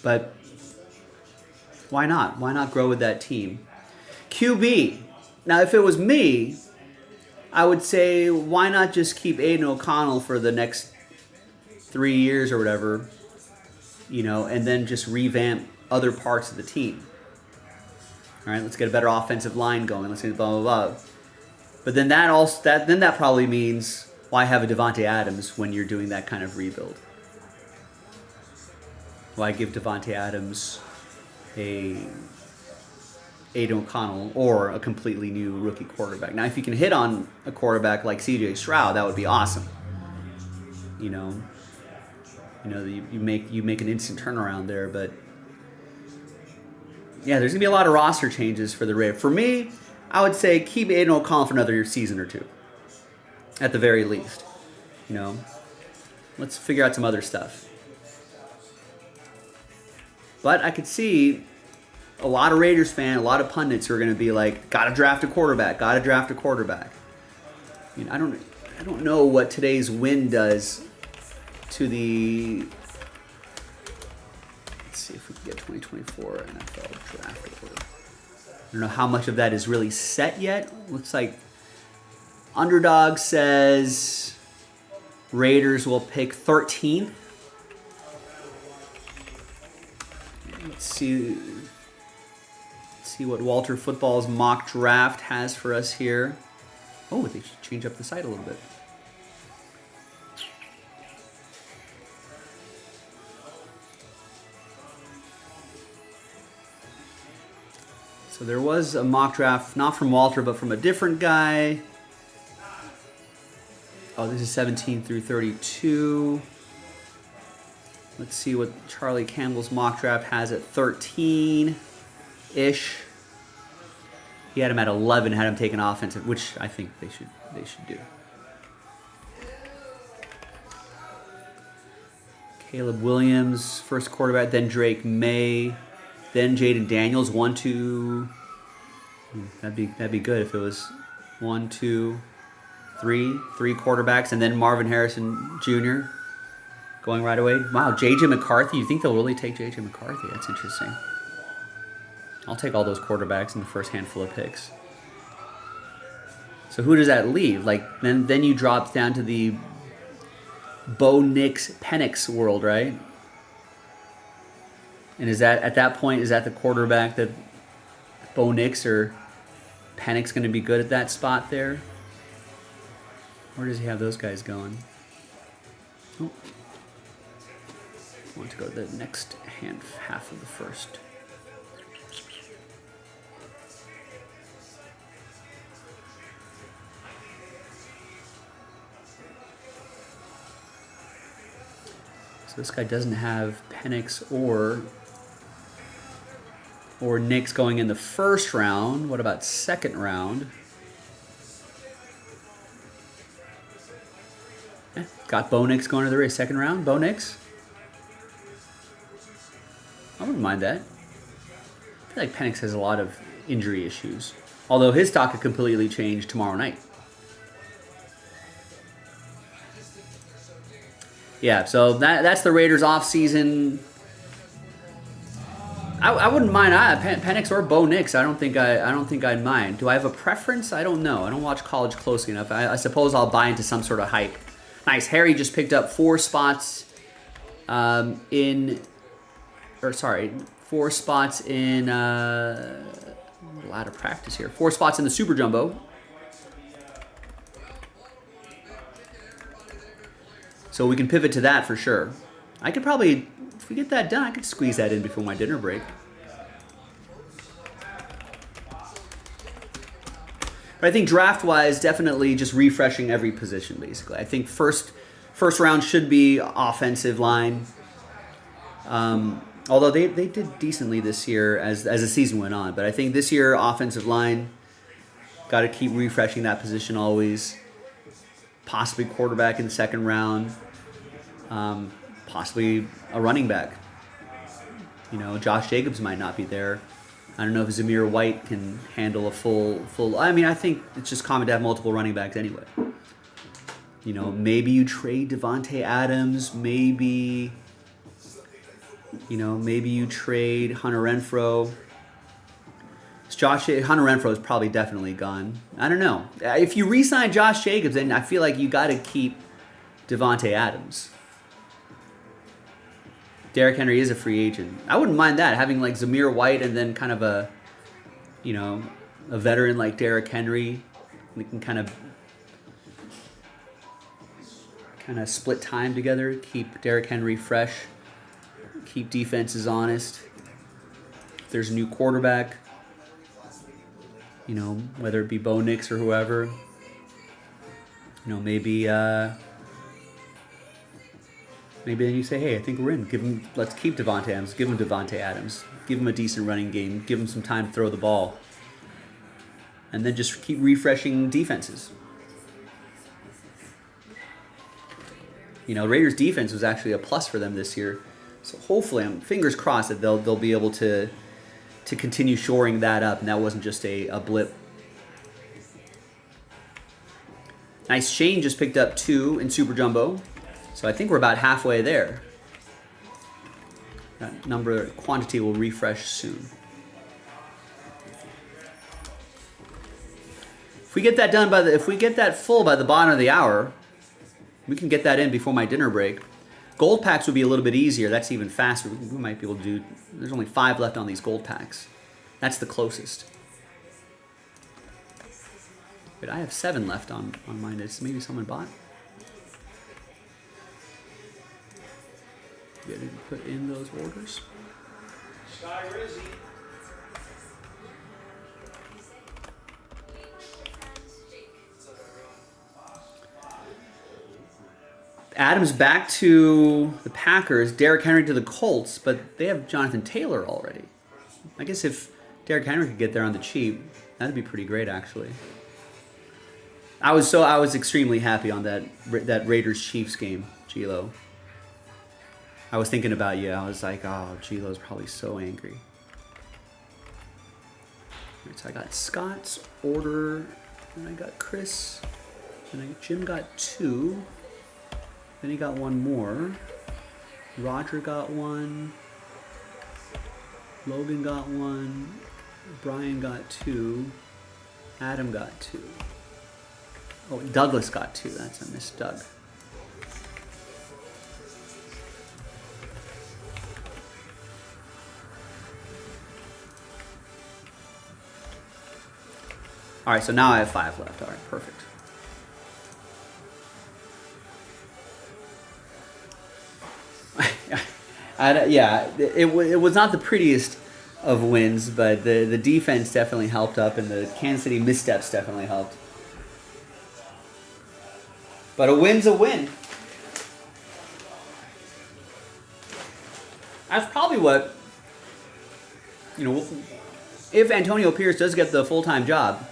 but why not? Why not grow with that team? QB. Now, if it was me, I would say, why not just keep Aiden O'Connell for the next 3 years or whatever, and then just revamp other parts of the team. All right, let's get a better offensive line going. Let's get blah, blah, blah. But then that probably means, why have a Devontae Adams when you're doing that kind of rebuild? Why give Devontae Adams a Aiden O'Connell or a completely new rookie quarterback? Now, if you can hit on a quarterback like C.J. Stroud, that would be awesome. You make an instant turnaround there, but yeah, there's gonna be a lot of roster changes for the Raiders. For me, I would say keep Aiden O'Connell for another season or two, at the very least. Let's figure out some other stuff. But I could see a lot of Raiders fans, a lot of pundits who are going to be like, gotta draft a quarterback. I don't know what today's win does to the, let's see if we can get 2024 NFL draft order. I don't know how much of that is really set yet. Looks like Underdog says Raiders will pick 13th. Let's see what Walter Football's mock draft has for us here. Oh, they should change up the site a little bit. So there was a mock draft, not from Walter, but from a different guy. Oh, this is 17 through 32. Let's see what Charlie Campbell's mock draft has at 13-ish. He had him at 11, had him taking offensive, which I think they should do. Caleb Williams, first quarterback, then Drake May, then Jaden Daniels, 1, 2. That'd be good if it was 1, 2, 3 quarterbacks, and then Marvin Harrison Jr. going right away. Wow, J.J. McCarthy. You think they'll really take J.J. McCarthy? That's interesting. I'll take all those quarterbacks in the first handful of picks. So who does that leave? Like then you drop down to the Bo Nix Penix world, right? And is that at that point, is that the quarterback that Bo Nix or Penix going to be good at that spot there? Where does he have those guys going? Oh. I want to go to the next half of the first. So this guy doesn't have Penix or Nix going in the first round. What about second round? Got Bo Nix going to the race. Second round, Bo Nix. I wouldn't mind that. I feel like Penix has a lot of injury issues. Although his stock could completely change tomorrow night. Yeah, so that's the Raiders offseason. I wouldn't mind Penix or Bo Nix. I don't think I'd mind. Do I have a preference? I don't know. I don't watch college closely enough. I suppose I'll buy into some sort of hype. Nice. Harry just picked up 4 spots in a lot of practice here. 4 spots in the Super Jumbo. So we can pivot to that for sure. I could probably, if we get that done, I could squeeze that in before my dinner break. But I think draft-wise, definitely just refreshing every position, basically. I think first round should be offensive line. Although they did decently this year as the season went on. But I think this year, offensive line, got to keep refreshing that position always. Possibly quarterback in the second round. Possibly a running back. You know, Josh Jacobs might not be there. I don't know if Zamir White can handle a full. I mean, I think it's just common to have multiple running backs anyway. You know, maybe you trade Devontae Adams. Maybe you trade Hunter Renfrow. Hunter Renfrow is probably definitely gone. I don't know. If you re-sign Josh Jacobs, then I feel like you got to keep Devontae Adams. Derrick Henry is a free agent. I wouldn't mind that, having like Zamir White and then kind of a veteran like Derrick Henry. We can kind of split time together, keep Derrick Henry fresh, keep defenses honest. If there's a new quarterback, whether it be Bo Nix or whoever, maybe then you say, hey, I think we're in. Let's keep Devontae Adams. Give him Devontae Adams. Give him a decent running game. Give him some time to throw the ball. And then just keep refreshing defenses. Raiders defense was actually a plus for them this year. So hopefully, I'm fingers crossed that they'll be able to continue shoring that up, and that wasn't just a blip. Nice. Shane just picked up 2 in Super Jumbo. So I think we're about halfway there. That quantity will refresh soon. If we get that done if we get that full by the bottom of the hour, we can get that in before my dinner break. Gold packs would be a little bit easier. That's even faster. We might be able to do. There's only 5 left on these gold packs. That's the closest. But I have 7 left on mine. Maybe someone bought. Get to put in those orders. Adams back to the Packers. Derrick Henry to the Colts, but they have Jonathan Taylor already. I guess if Derrick Henry could get there on the cheap, that'd be pretty great, actually. I was extremely happy on that Raiders Chiefs game, Gilo. I was thinking about you. I was like, oh, Gilo's probably so angry. Right, so I got Scott's order, and I got Chris, and Jim got 2. Then he got 1 more. Roger got 1. Logan got 1. Brian got 2. Adam got 2. Oh, Douglas got 2. That's a miss, Doug. All right, so now I have 5 left. All right, perfect. Yeah, it was not the prettiest of wins, but the defense definitely helped up, and the Kansas City missteps definitely helped. But a win's a win. That's probably what, if Antonio Pierce does get the full-time job,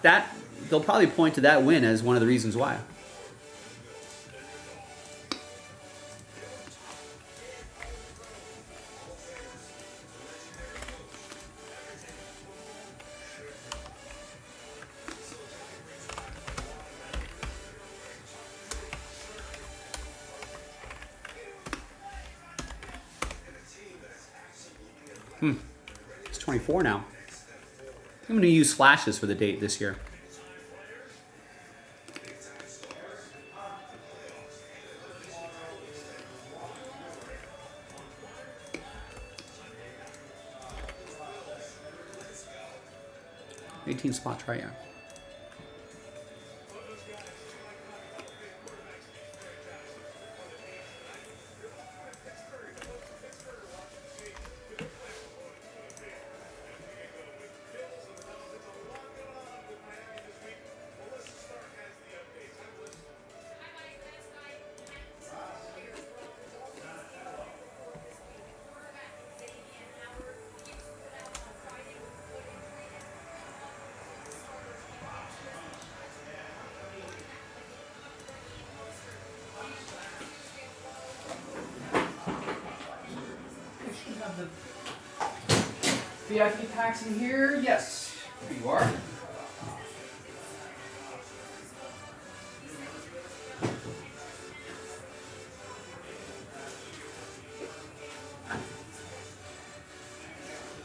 that they'll probably point to that win as one of the reasons why. It's 24 now. I'm going to use flashes for the date this year. $18 spots, right? Yeah. VIP packs in here? Yes, here you are.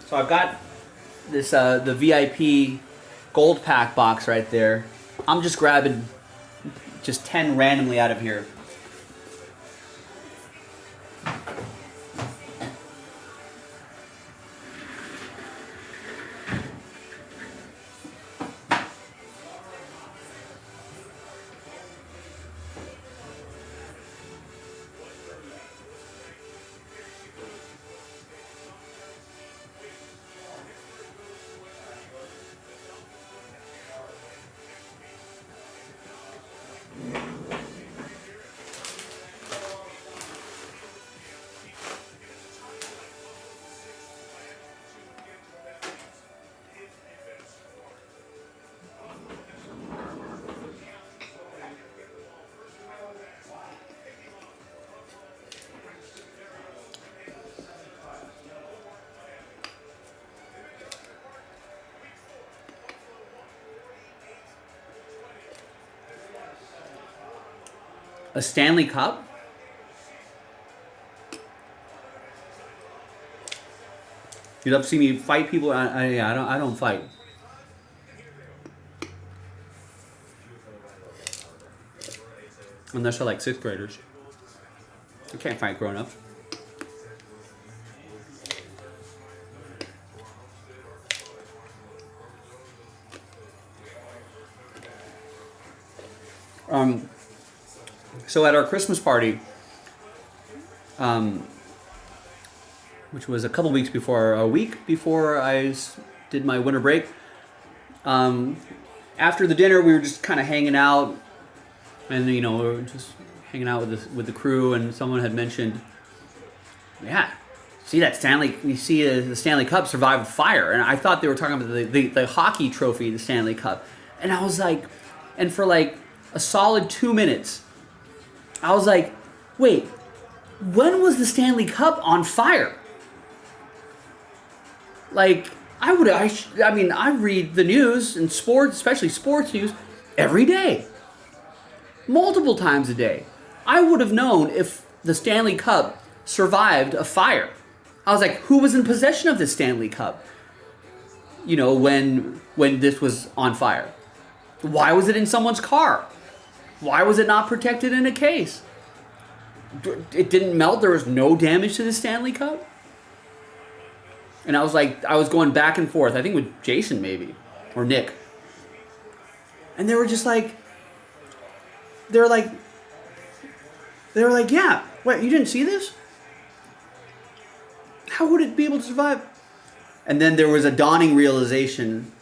So I've got this the VIP gold pack box right there. I'm just grabbing just 10 randomly out of here. A Stanley Cup? You'd love to see me fight people? I don't fight. Unless they're like 6th graders. I can't fight grown-ups. So at our Christmas party, which was a week before I did my winter break, after the dinner we were just kind of hanging out, and we were just hanging out with the crew, and someone had mentioned, yeah, see that the Stanley Cup survived fire, and I thought they were talking about the hockey trophy, the Stanley Cup, and I was like, and for like a solid 2 minutes, I was like, wait, when was the Stanley Cup on fire? Like, I read the news and sports, especially sports news, every day. Multiple times a day. I would have known if the Stanley Cup survived a fire. I was like, who was in possession of the Stanley Cup? When this was on fire. Why was it in someone's car? Why was it not protected in a case? It didn't melt. There was no damage to the Stanley Cup. And I was going back and forth. I think with Jason maybe, or Nick. And they were just like, yeah. Wait, you didn't see this? How would it be able to survive? And then there was a dawning realization.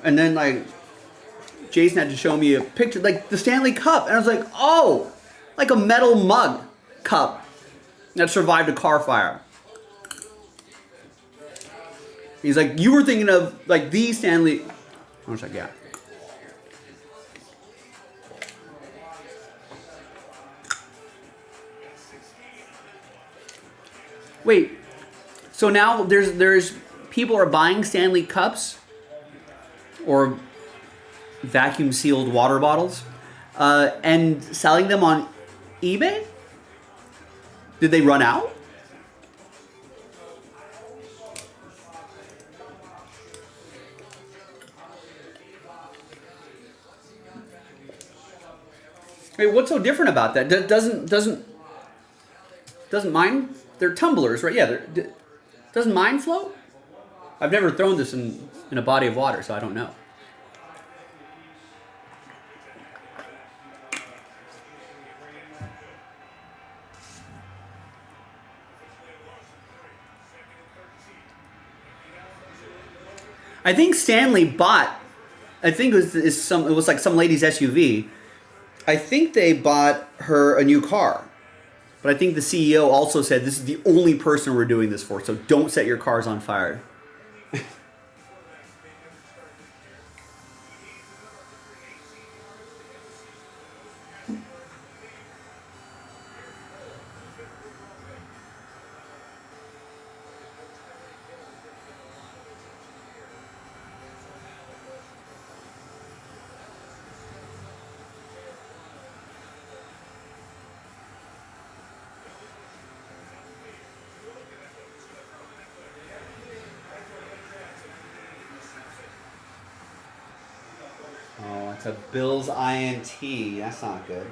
And then like, Jason had to show me a picture, like the Stanley Cup. And I was like, oh, like a metal mug cup that survived a car fire. He's like, you were thinking of like the Stanley. I was like, yeah. Wait, so now there's people are buying Stanley Cups or vacuum sealed water bottles and selling them on eBay? Did they run out? Wait, what's so different about that? Doesn't mine? They're tumblers, right? Yeah. Doesn't mine float? I've never thrown this in a body of water, so I don't know. I think Stanley bought. I think it was like some lady's SUV. I think they bought her a new car. But I think the CEO also said this is the only person we're doing this for, so don't set your cars on fire. Oh, it's a Bills INT. That's not good.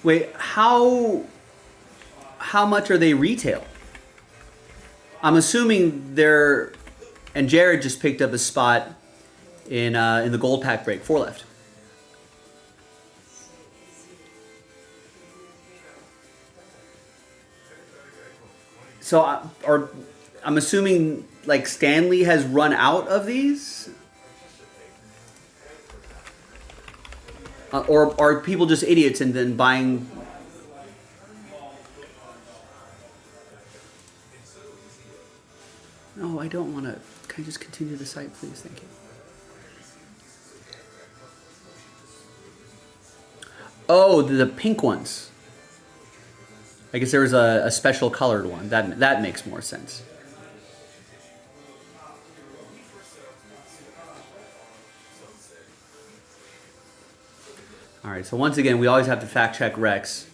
Wait, how much are they retail? I'm assuming they're, and Jared just picked up a spot in the gold pack break, 4 left. So I'm assuming like Stanley has run out of these, or are people just idiots and then buying? No, I don't want to. Can I just continue the site, please? Thank you. Oh, the pink ones. I guess there was a special colored one. That makes more sense. All right, so once again, we always have to fact check Rex.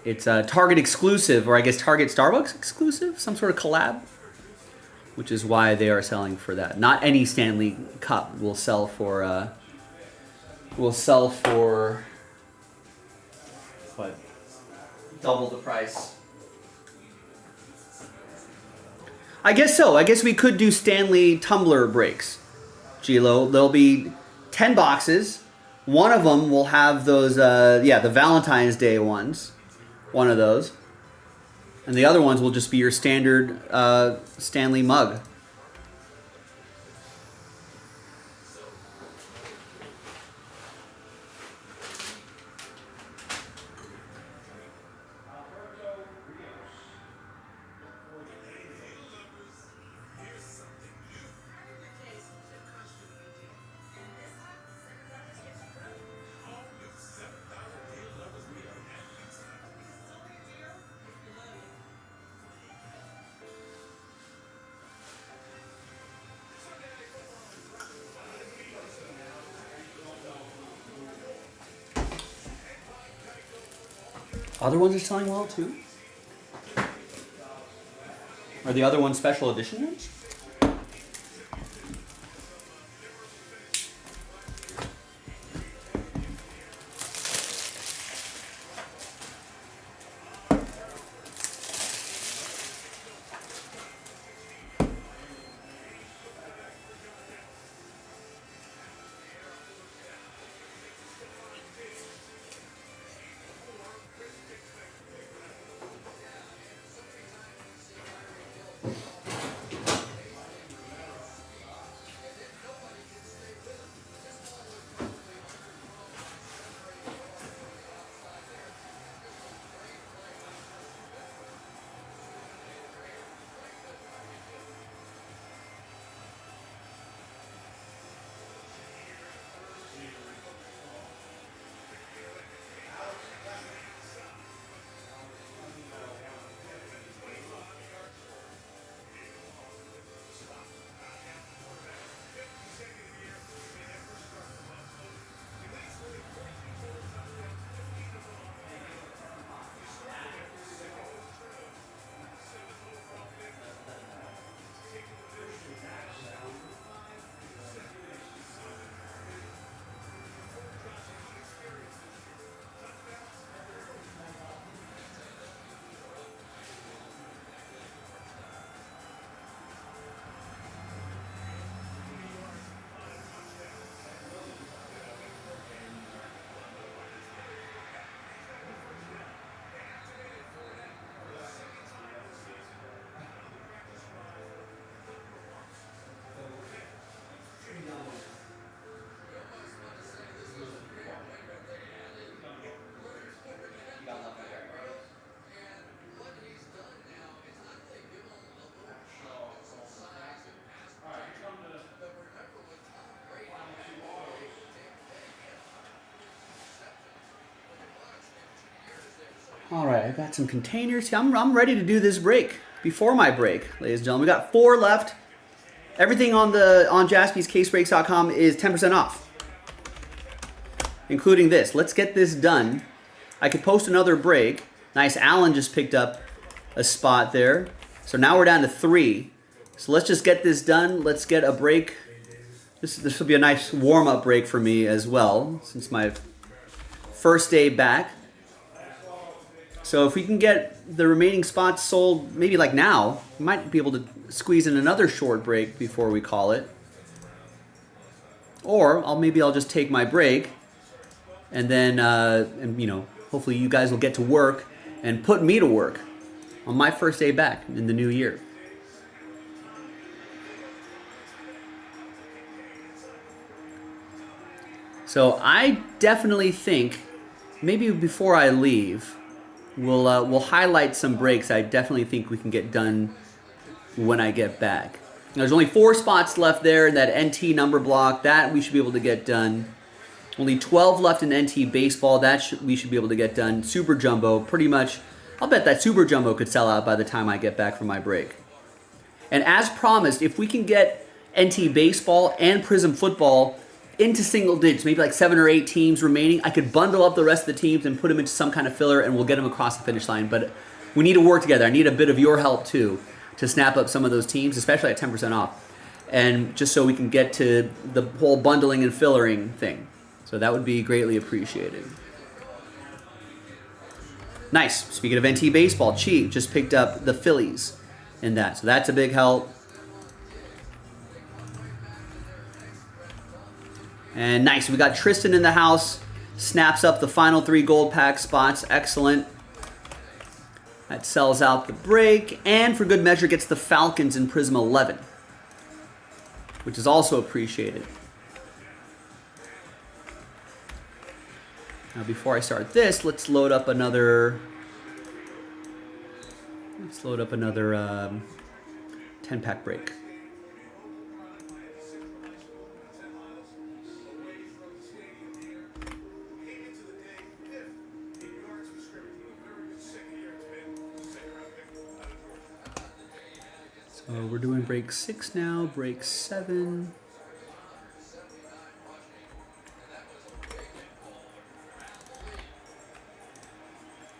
It's a Target exclusive, or I guess Target Starbucks exclusive, some sort of collab, which is why they are selling for that. Not any Stanley Cup will sell for. What? Double the price. I guess so. I guess we could do Stanley tumbler breaks. Gilo, there'll be 10 boxes. One of them will have those, the Valentine's Day ones. One of those. And the other ones will just be your standard Stanley mug. Other ones are selling well too. Are the other ones special edition ones? All right, I got some containers. I'm ready to do this break. Before my break, ladies and gentlemen, we got 4 left. Everything on Jaspy's casebreaks.com is 10% off, including this. Let's get this done. I could post another break. Nice, Alan just picked up a spot there. So now we're down to 3. So let's just get this done. Let's get a break. This will be a nice warm-up break for me as well, since my first day back. So if we can get the remaining spots sold, maybe like now, we might be able to squeeze in another short break before we call it. Or maybe I'll just take my break, and then hopefully you guys will get to work and put me to work on my first day back in the new year. So I definitely think maybe before I leave, we'll highlight some breaks I definitely think we can get done when I get back. There's only 4 spots left there in that NT number block. That we should be able to get done. Only 12 left in NT baseball. We should be able to get done. Super Jumbo, pretty much. I'll bet that Super Jumbo could sell out by the time I get back from my break. And as promised, if we can get NT baseball and Prism football into single digits, maybe like 7 or 8 teams remaining, I could bundle up the rest of the teams and put them into some kind of filler, and we'll get them across the finish line. But we need to work together. I need a bit of your help too to snap up some of those teams, especially at 10% off, and just so we can get to the whole bundling and fillering thing. So that would be greatly appreciated. Nice. Speaking of NT baseball, Chi just picked up the Phillies in that, so that's a big help. And nice, we got Tristan in the house. Snaps up the final 3 gold pack spots. Excellent. That sells out the break. And for good measure, gets the Falcons in Prism 11, which is also appreciated. Now, before I start this, let's load up another 10-pack break. So we're doing break 6 now, break 7.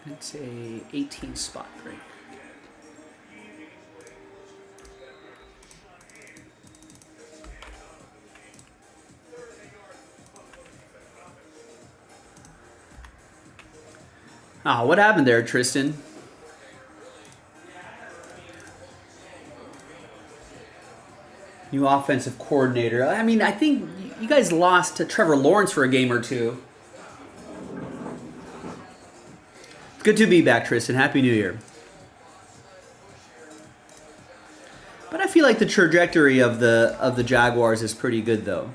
It's a 18 spot break. Ah, what happened there, Tristan? New offensive coordinator. I mean, I think you guys lost to Trevor Lawrence for a game or two. Good to be back, Tristan. Happy New Year. But I feel like the trajectory of the Jaguars is pretty good, though.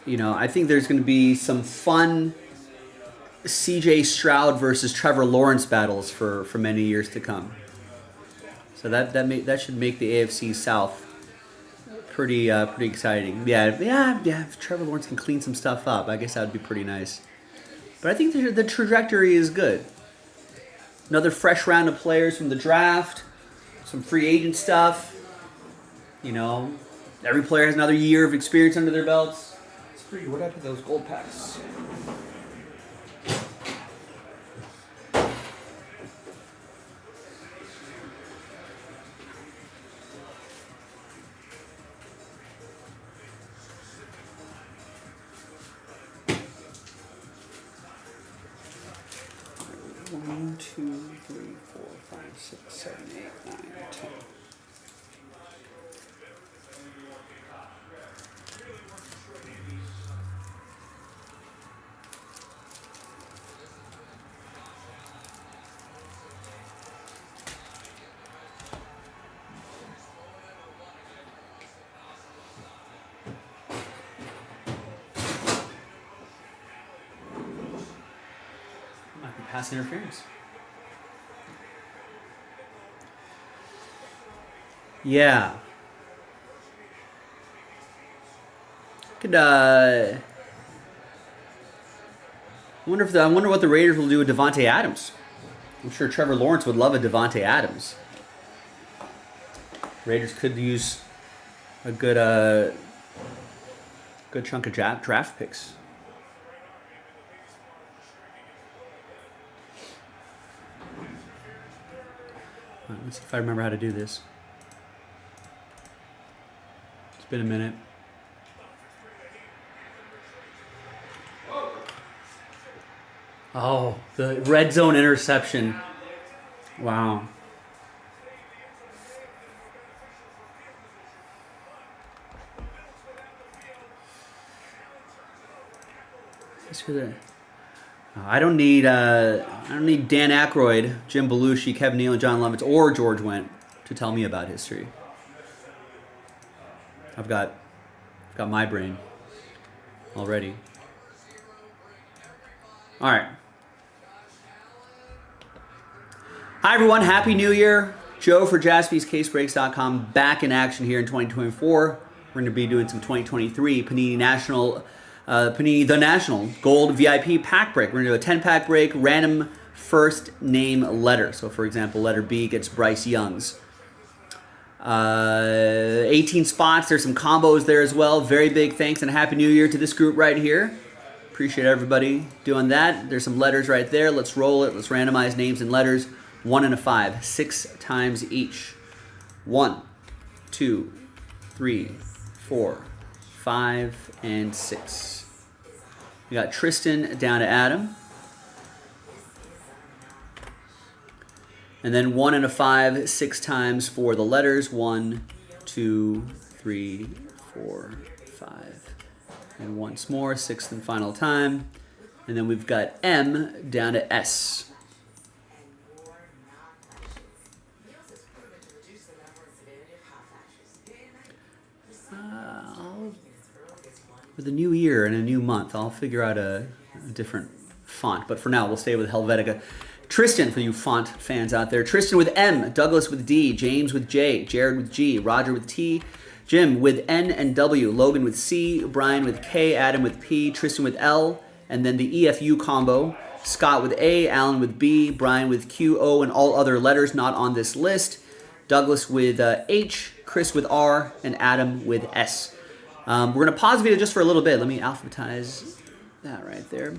You know, I think there's going to be some fun C.J. Stroud versus Trevor Lawrence battles for many years to come. So that should make the AFC South pretty exciting. Yeah. If Trevor Lawrence can clean some stuff up, I guess that would be pretty nice. But I think the trajectory is good. Another fresh round of players from the draft, some free agent stuff. You know, every player has another year of experience under their belts. It's pretty. What happened to those gold packs? One, two, three, four, five, six, seven, eight, 9, 10. Might be pass interference. Yeah. Could I wonder what the Raiders will do with Devontae Adams. I'm sure Trevor Lawrence would love a Devontae Adams. Raiders could use a good chunk of draft picks. All right, let's see if I remember how to do this. It's been a minute. Oh, the red zone interception. Wow. I don't need Dan Aykroyd, Jim Belushi, Kevin Neal, and John Lovitz, or George Wendt to tell me about history. I've got my brain already. All right. Hi, everyone. Happy New Year. Joe for JaspysCaseBreaks.com back in action here in 2024. We're going to be doing some 2023 Panini The National Gold VIP pack break. We're going to do a 10-pack break, random first name letter. So, for example, letter B gets Bryce Young's. 18 spots. There's some combos there as well. Very big thanks and Happy New Year to this group right here. Appreciate everybody doing that. There's some letters right there. Let's roll it. Let's randomize names and letters. 1 and a 5. 6 times each. 1, 2, 3, 4, 5, and 6. We got Tristan down to Adam. And then 1 and a 5, 6 times for the letters. 1, 2, 3, 4, 5. And once more, 6th and final time. And then we've got M down to S. With a new year and a new month, I'll figure out a different font. But for now, we'll stay with Helvetica. Tristan, for you font fans out there. Tristan with M, Douglas with D, James with J, Jared with G, Roger with T, Jim with N and W, Logan with C, Brian with K, Adam with P, Tristan with L, and then the EFU combo. Scott with A, Alan with B, Brian with Q, O, and all other letters not on this list. Douglas with H, Chris with R, and Adam with S. We're going to pause the video just for a little bit. Let me alphabetize that right there.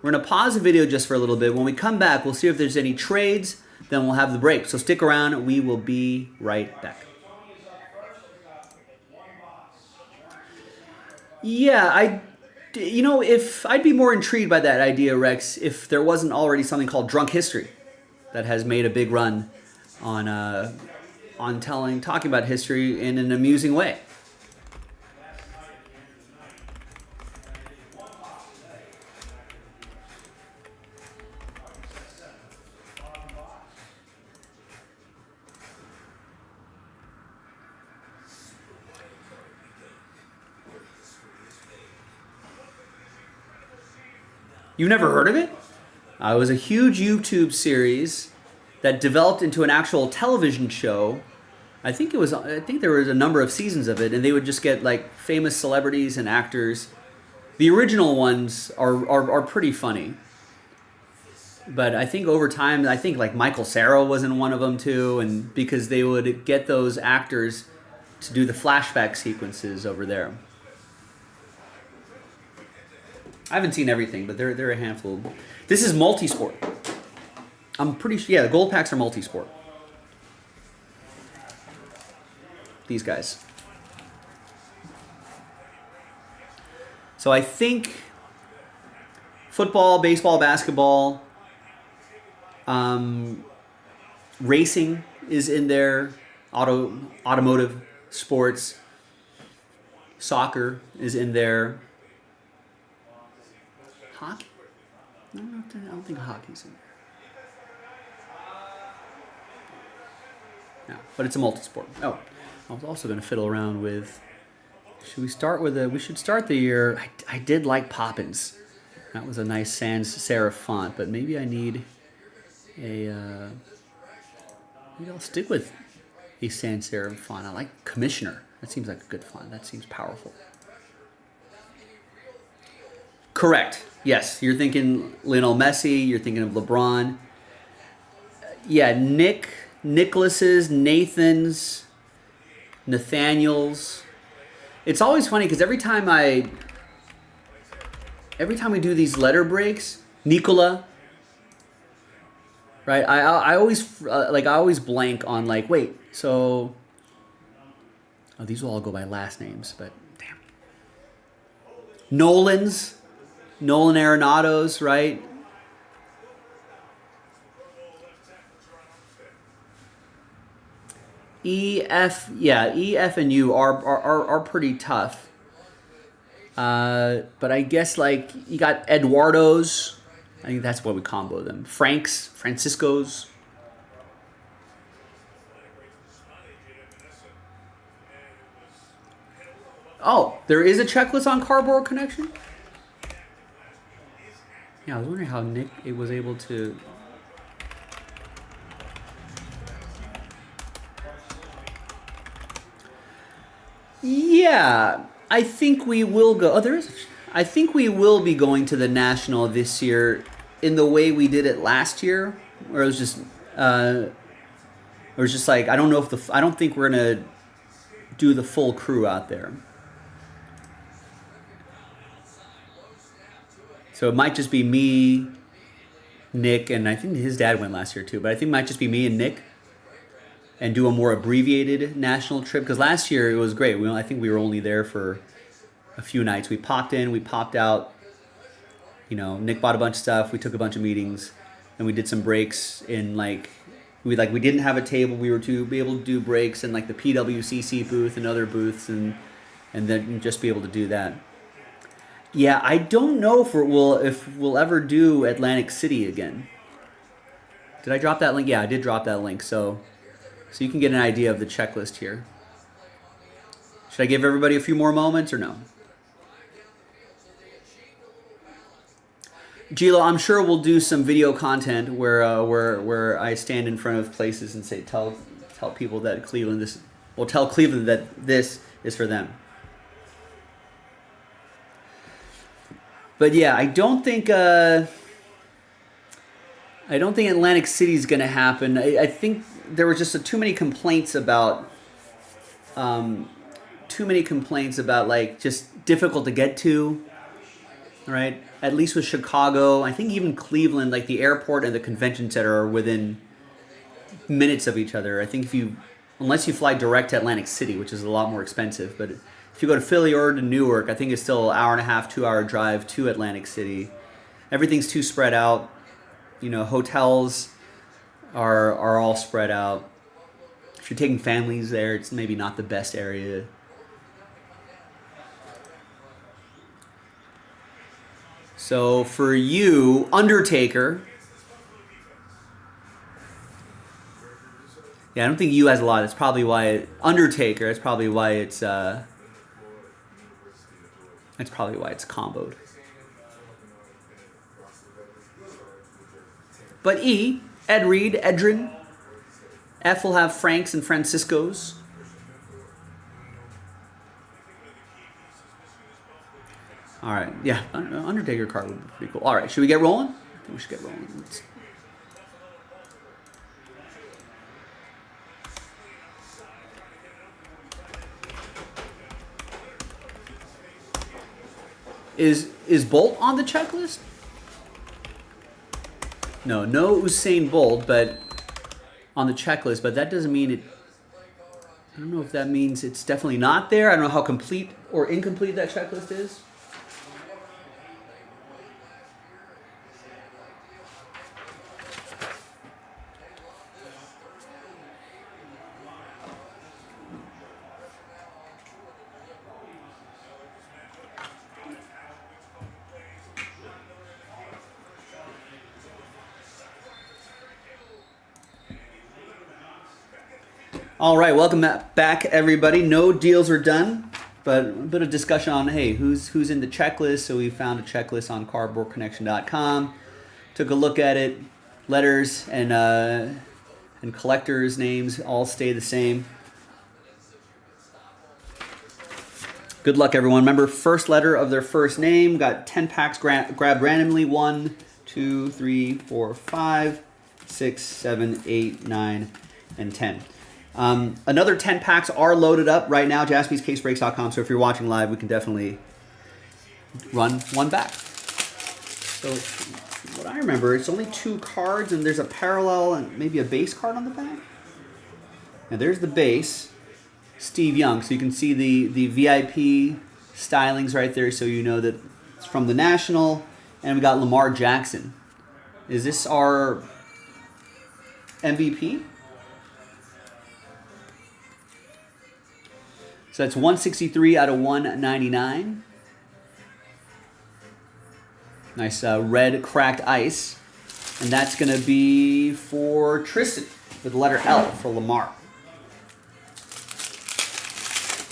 We're going to pause the video just for a little bit. When we come back, we'll see if there's any trades. Then we'll have the break. So stick around. We will be right back. Yeah, if I'd be more intrigued by that idea, Rex, if there wasn't already something called Drunk History that has made a big run on talking about history in an amusing way. You've never heard of it? It was a huge YouTube series that developed into an actual television show. I think there was a number of seasons of it, and they would just get like famous celebrities and actors. The original ones are pretty funny. But I think over time, like Michael Cera was in one of them too, and because they would get those actors to do the flashback sequences over there. I haven't seen everything, but they're a handful. This is multi-sport. I'm pretty sure, yeah, the gold packs are multi-sport. These guys. So I think football, baseball, basketball, racing is in there, automotive sports, soccer is in there. Hockey? I don't think hockey's in there. No, but it's a multi-sport. Oh, I was also going to fiddle around with. Should we start with we should start the year. I did like Poppins. That was a nice sans serif font, but maybe I need a. Maybe I'll stick with a sans serif font. I like Commissioner. That seems like a good font. That seems powerful. Correct. Yes, you're thinking Lionel Messi. You're thinking of LeBron. Yeah, Nicholas's, Nathan's, Nathaniel's. It's always funny because every time we do these letter breaks, Nicola. Right, I always blank on like, wait, so. Oh, these will all go by last names, but damn. Nolan Arenado's, right? E, F, and U are pretty tough. But I guess like you got Eduardo's. I think that's what we combo them. Francisco's. Oh, there is a checklist on Cardboard Connection? Yeah, I was wondering how Nick was able to. Yeah, I think we will go. Oh, there is. I think we will be going to the National this year in the way we did it last year, where it was just like I don't know if I don't think we're gonna do the full crew out there. So it might just be me, Nick, and I think his dad went last year too, but I think it might just be me and Nick and do a more abbreviated national trip. Because last year it was great. I think we were only there for a few nights. We popped in, we popped out. You know, Nick bought a bunch of stuff. We took a bunch of meetings, and we did some breaks in we didn't have a table. We were to be able to do breaks in like the PWCC booth and other booths, and then just be able to do that. Yeah, I don't know if we'll ever do Atlantic City again. Did I drop that link? Yeah, I did drop that link. So you can get an idea of the checklist here. Should I give everybody a few more moments or no? Gilo, I'm sure we'll do some video content where I stand in front of places and say tell people that tell Cleveland that this is for them. But yeah, I don't think Atlantic City is going to happen. I think there were just too many complaints about like just difficult to get to. right? At least with Chicago, I think even Cleveland, like the airport and the convention center are within minutes of each other. I think unless you fly direct to Atlantic City, which is a lot more expensive, but if you go to Philly or to Newark, I think it's still an hour and a half, 2 hour drive to Atlantic City. Everything's too spread out. Hotels are all spread out. If you're taking families there, it's maybe not the best area. So for you, Undertaker. Yeah, I don't think you has a lot. That's probably why Undertaker. That's probably why it's. That's probably why it's comboed. But E, Ed Reed, Edrin. F will have Franks and Franciscos. All right, yeah, Undertaker card would be pretty cool. All right, should we get rolling? I think we should get rolling. Is Bolt on the checklist? No Usain Bolt, but on the checklist. But that doesn't mean it. I don't know if that means it's definitely not there. I don't know how complete or incomplete that checklist is. All right, welcome back, everybody. No deals are done, but a bit of discussion on, hey, who's in the checklist. So we found a checklist on cardboardconnection.com. Took a look at it. Letters and collectors' names all stay the same. Good luck, everyone. Remember, first letter of their first name. Got 10 packs grabbed randomly. 1, 2, 3, 4, 5, 6, 7, 8, 9, and 10. Another 10 packs are loaded up right now, jaspyscasebreaks.com. So if you're watching live, we can definitely run one back. So what I remember, it's only 2 cards, and there's a parallel and maybe a base card on the back. Now there's the base, Steve Young. So you can see the VIP stylings right there, so you know that it's from the National. And we got Lamar Jackson. Is this our MVP? So that's 163 out of 199. Nice red cracked ice. And that's going to be for Tristan with the letter L for Lamar.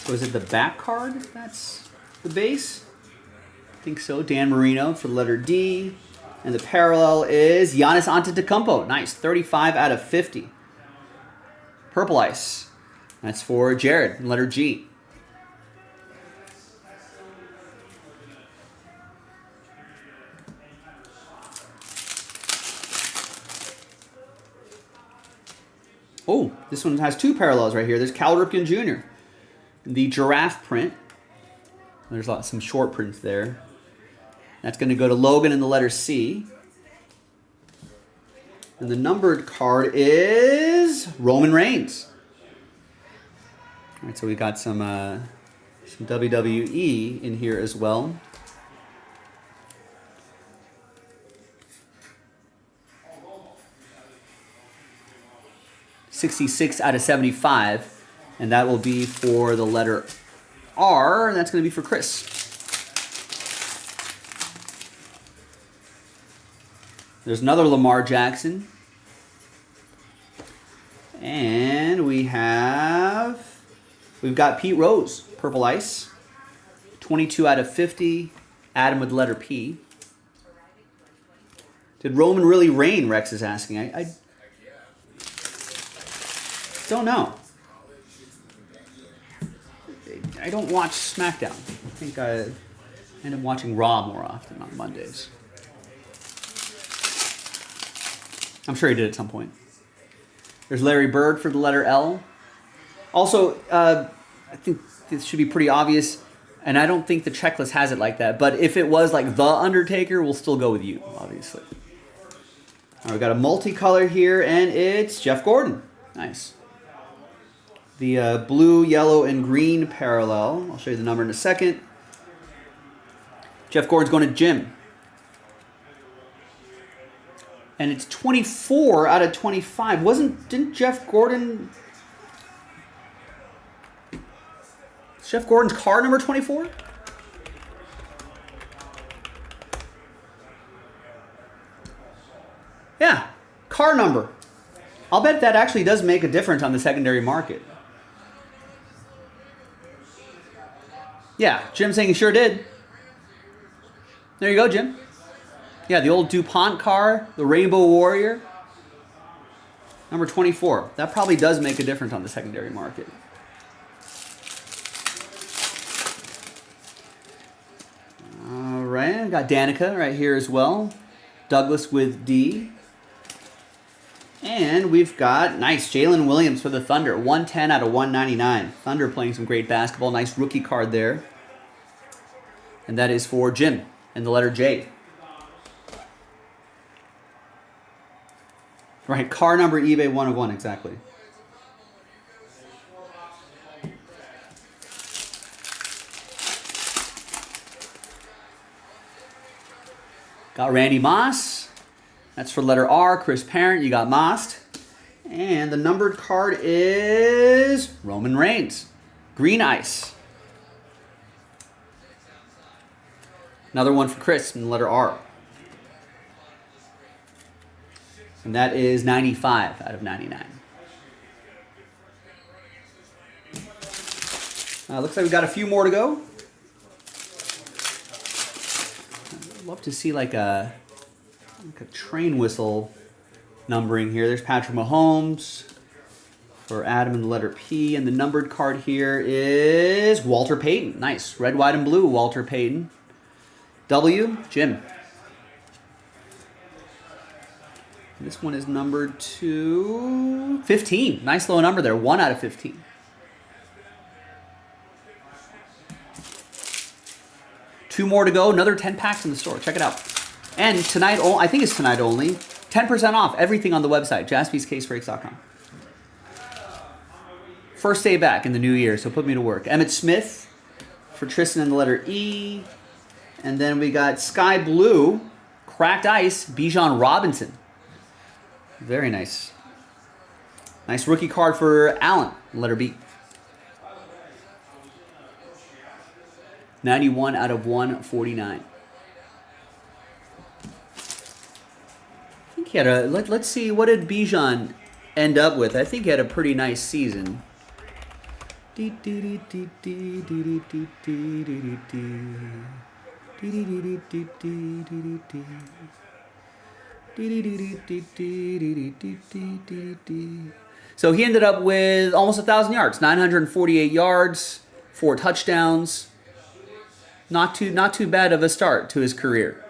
So is it the back card that's the base? I think so. Dan Marino for the letter D. And the parallel is Giannis Antetokounmpo. Nice. 35 out of 50. Purple ice. That's for Jared, letter G. Oh, this one has 2 parallels right here. There's Cal Ripken Jr. The giraffe print. There's some short prints there. That's going to go to Logan in the letter C. And the numbered card is Roman Reigns. All right, so we got some WWE in here as well. $66 out of 75, and that will be for the letter R, and that's going to be for Chris. There's another Lamar Jackson. And we've got Pete Rose, purple ice. 22 out of 50, Adam with the letter P. Did Roman really reign, Rex is asking. I don't know. I don't watch SmackDown. I think I end up watching Raw more often on Mondays. I'm sure he did at some point. There's Larry Bird for the letter L. Also, I think this should be pretty obvious. And I don't think the checklist has it like that. But if it was like The Undertaker, we'll still go with you, obviously. All right, we got a multicolor here, and it's Jeff Gordon. Nice. The blue, yellow, and green parallel. I'll show you the number in a second. Jeff Gordon's going to Jim. And it's 24 out of 25. Didn't Jeff Gordon... Is Jeff Gordon's card number 24? Yeah, car number. I'll bet that actually does make a difference on the secondary market. Yeah, Jim's saying he sure did. There you go, Jim. Yeah, the old DuPont car, the Rainbow Warrior. Number 24. That probably does make a difference on the secondary market. All right, got Danica right here as well. Douglas with D. And we've got, nice, Jalen Williams for the Thunder. 110 out of 199. Thunder playing some great basketball. Nice rookie card there. And that is for Jim and the letter J. Right, car number eBay 1 of 1, exactly. Got Randy Moss. That's for letter R. Chris Parent, you got Most. And the numbered card is Roman Reigns. Green Ice. Another one for Chris in the letter R. And that is 95 out of 99. Looks like we've got a few more to go. I'd love to see like a train whistle numbering here. There's Patrick Mahomes for Adam in the letter P. And the numbered card here is Walter Payton. Nice. Red, white, and blue, Walter Payton. W, Jim. This one is numbered to 15. Nice low number there. 1 out of 15. Two more to go. Another 10 packs in the store. Check it out. And tonight, I think it's tonight only, 10% off everything on the website, jaspyscasebreaks.com. First day back in the new year, so put me to work. Emmett Smith for Tristan in the letter E. And then we got Sky Blue, Cracked Ice, Bijan Robinson. Very nice. Nice rookie card for Allen, letter B. 91 out of 149. I think he had a, let's see, what did Bijan end up with? I think he had a pretty nice season. So he ended up with almost 1,000 yards, 948 yards, 4 touchdowns. Not too bad of a start to his career.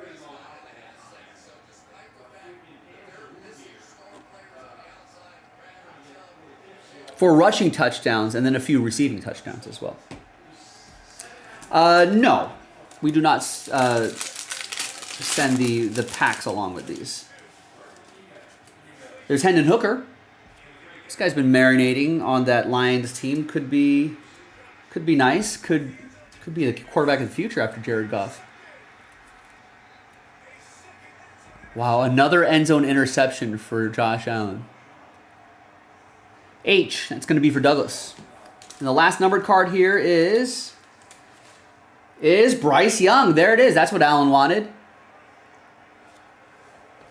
For rushing touchdowns and then a few receiving touchdowns as well. No, we do not send the packs along with these. There's Hendon Hooker. This guy's been marinating on that Lions team. Could be nice. Could be the quarterback of the future after Jared Goff. Wow, another end zone interception for Josh Allen. H, that's going to be for Douglas. And the last numbered card here is Bryce Young. There it is. That's what Allen wanted.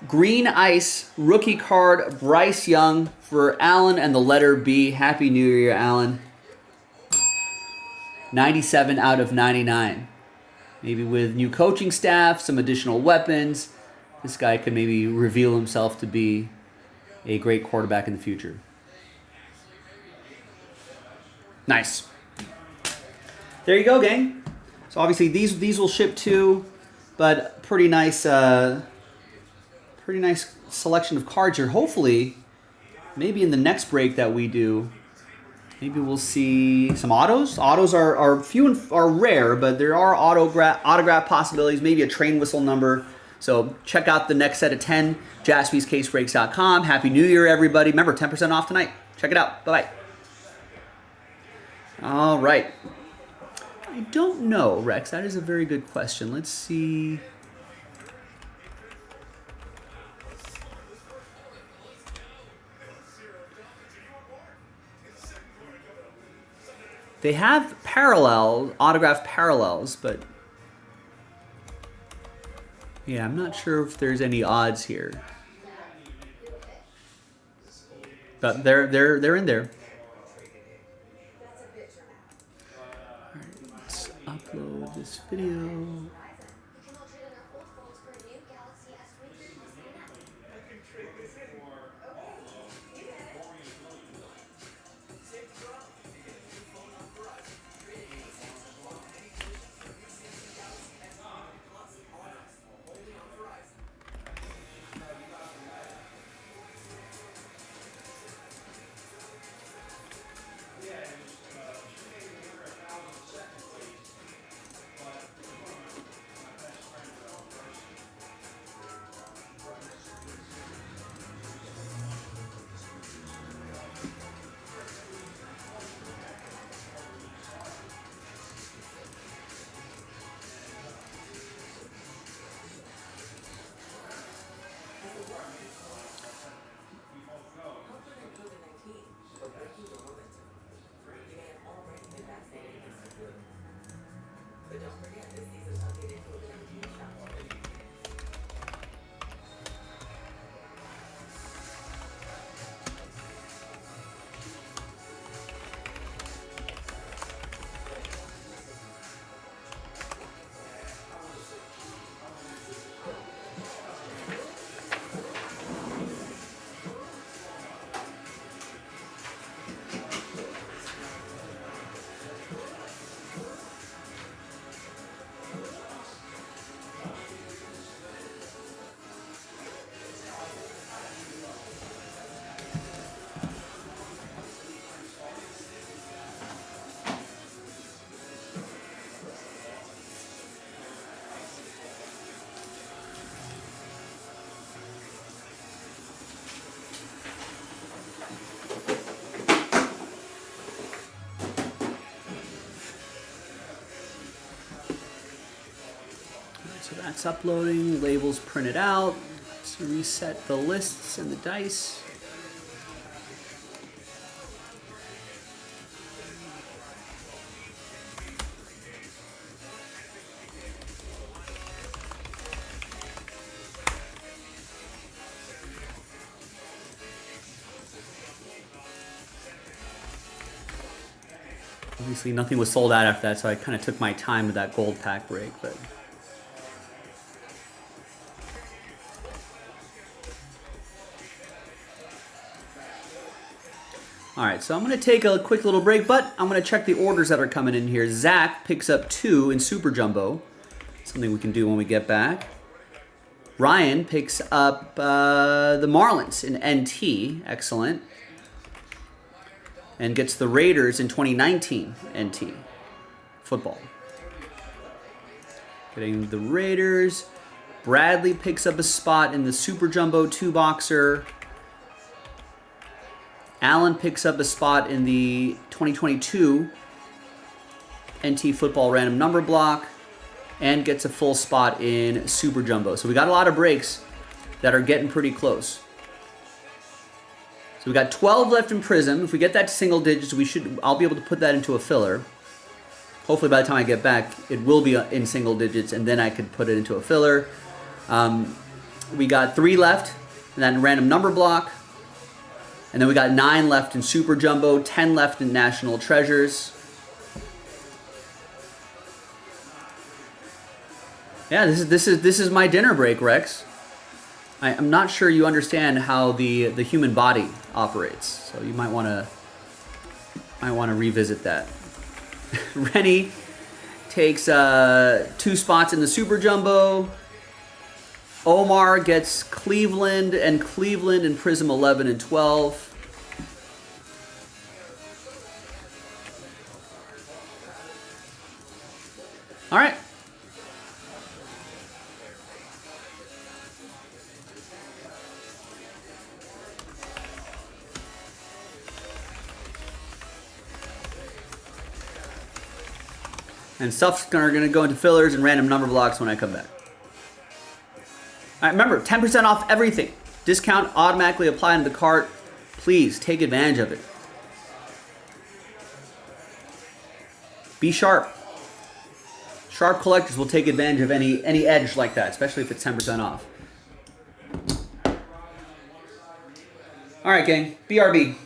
Green Ice rookie card, Bryce Young for Allen and the letter B. Happy New Year, Allen. 97 out of 99. Maybe with new coaching staff, some additional weapons, this guy could maybe reveal himself to be a great quarterback in the future. Nice. There you go, gang. So obviously these will ship too, but pretty nice selection of cards here. Hopefully, maybe in the next break that we do, Maybe we'll see some autos. Autos are few and are rare, but there are autograph possibilities. Maybe a train whistle number. So check out the next set of 10. JaspysCaseBreaks.com. Happy New Year, everybody! Remember, 10% off tonight. Check it out. Bye bye. All right. I don't know, Rex. That is a very good question. Let's see. They have autograph parallels, but yeah, I'm not sure if there's any odds here. But they're in there. All right, let's upload this video. So that's uploading, labels printed out. Let's reset the lists and the dice. Obviously nothing was sold out after that, so I kind of took my time with that gold pack break, but all right, so I'm going to take a quick little break, but I'm going to check the orders that are coming in here. Zach picks up 2 in Super Jumbo. Something we can do when we get back. Ryan picks up the Marlins in NT. Excellent. And gets the Raiders in 2019 NT. Football. Getting the Raiders. Bradley picks up a spot in the Super Jumbo 2-boxer. Allen picks up a spot in the 2022 NT Football random number block and gets a full spot in Super Jumbo. So we got a lot of breaks that are getting pretty close. So we got 12 left in Prism. If we get that to single digits, I'll be able to put that into a filler. Hopefully by the time I get back, it will be in single digits, and then I could put it into a filler. We got 3 left in that random number block. And then we got 9 left in Super Jumbo, 10 left in National Treasures. Yeah, this is my dinner break, Rex. I'm not sure you understand how the human body operates, so you might want to revisit that. Rennie takes 2 spots in the Super Jumbo. Omar gets Cleveland in Prism 11 and 12. All right. And stuff's are going to go into fillers and random number blocks when I come back. All right, remember, 10% off everything. Discount automatically applied to the cart. Please take advantage of it. Be sharp. Sharp collectors will take advantage of any edge like that, especially if it's 10% off. All right, gang. BRB.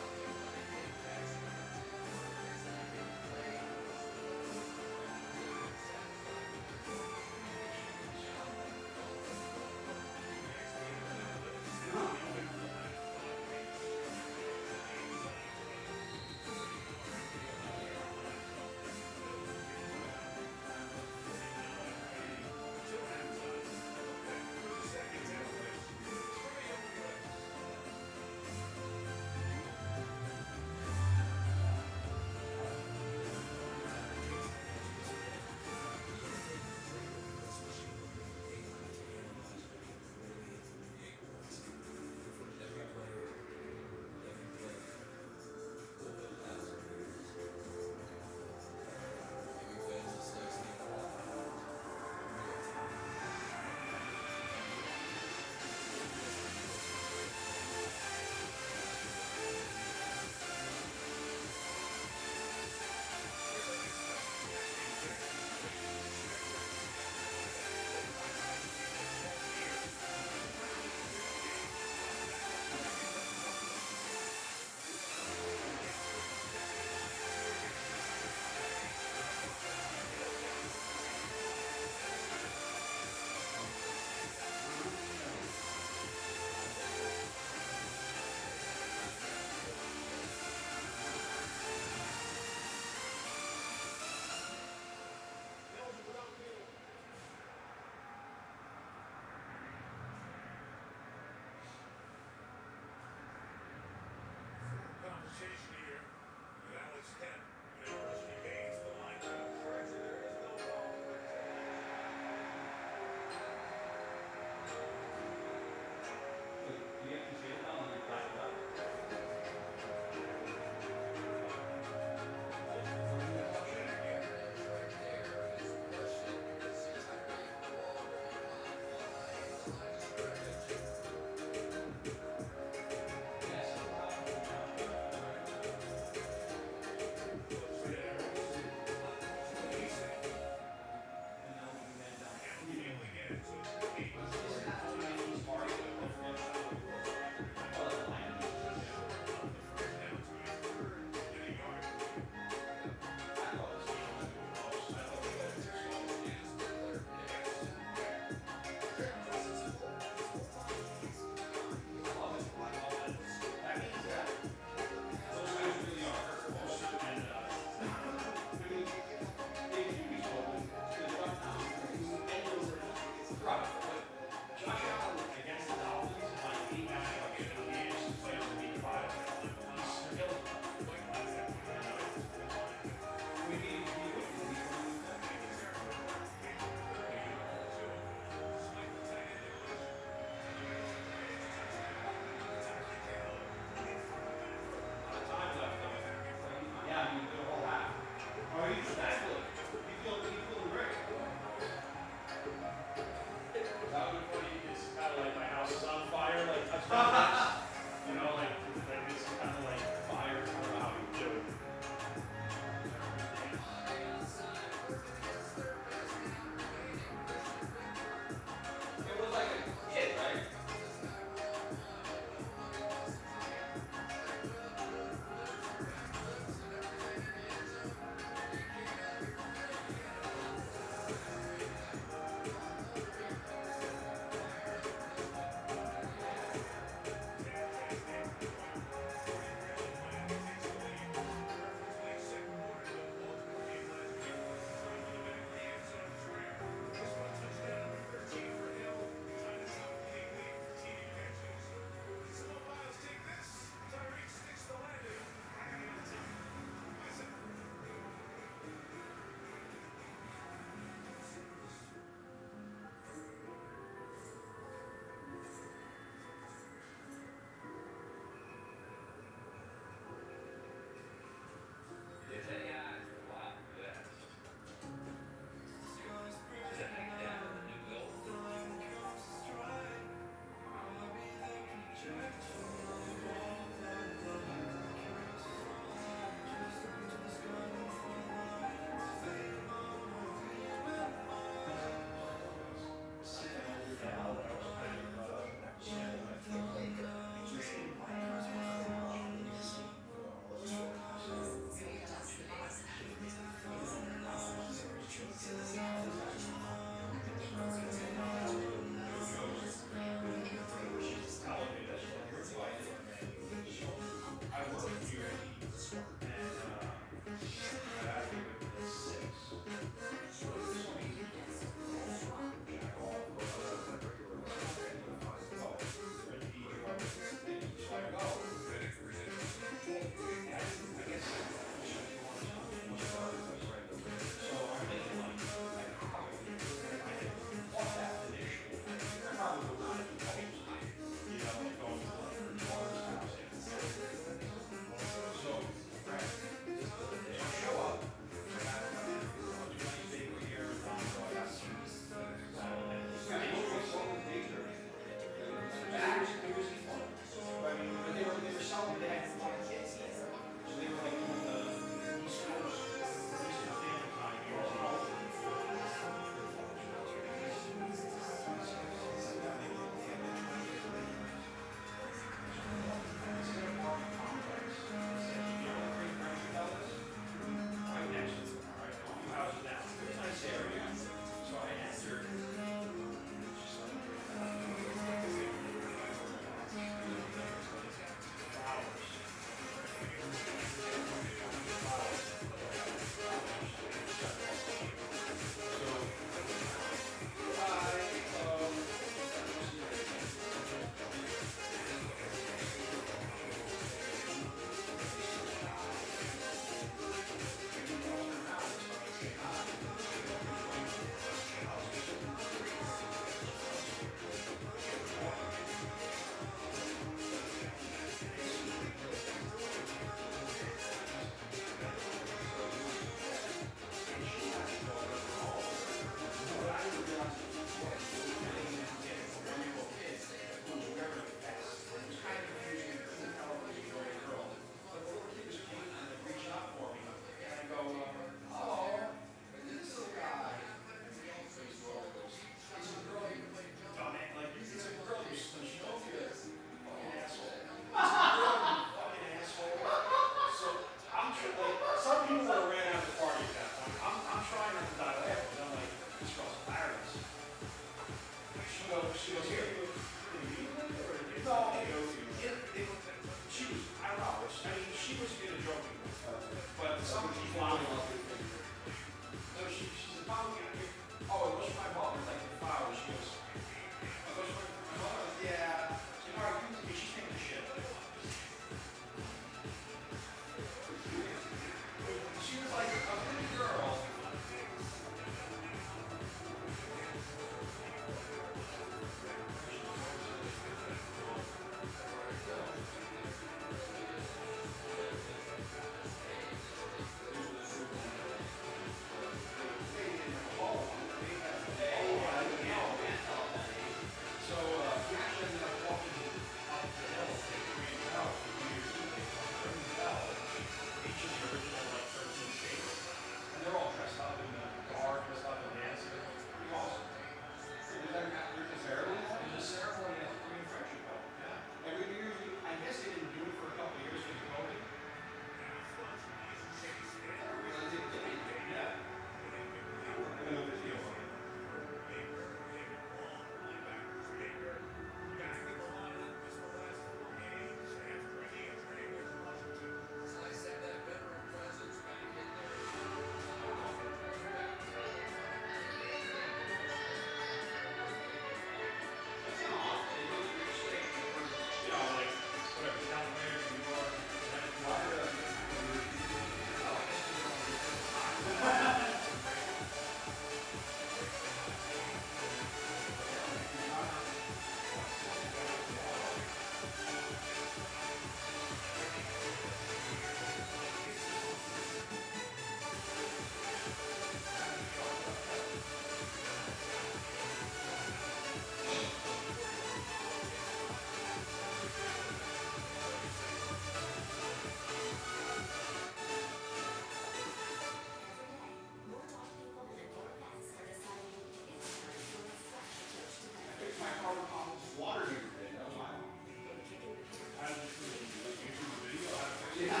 Yeah.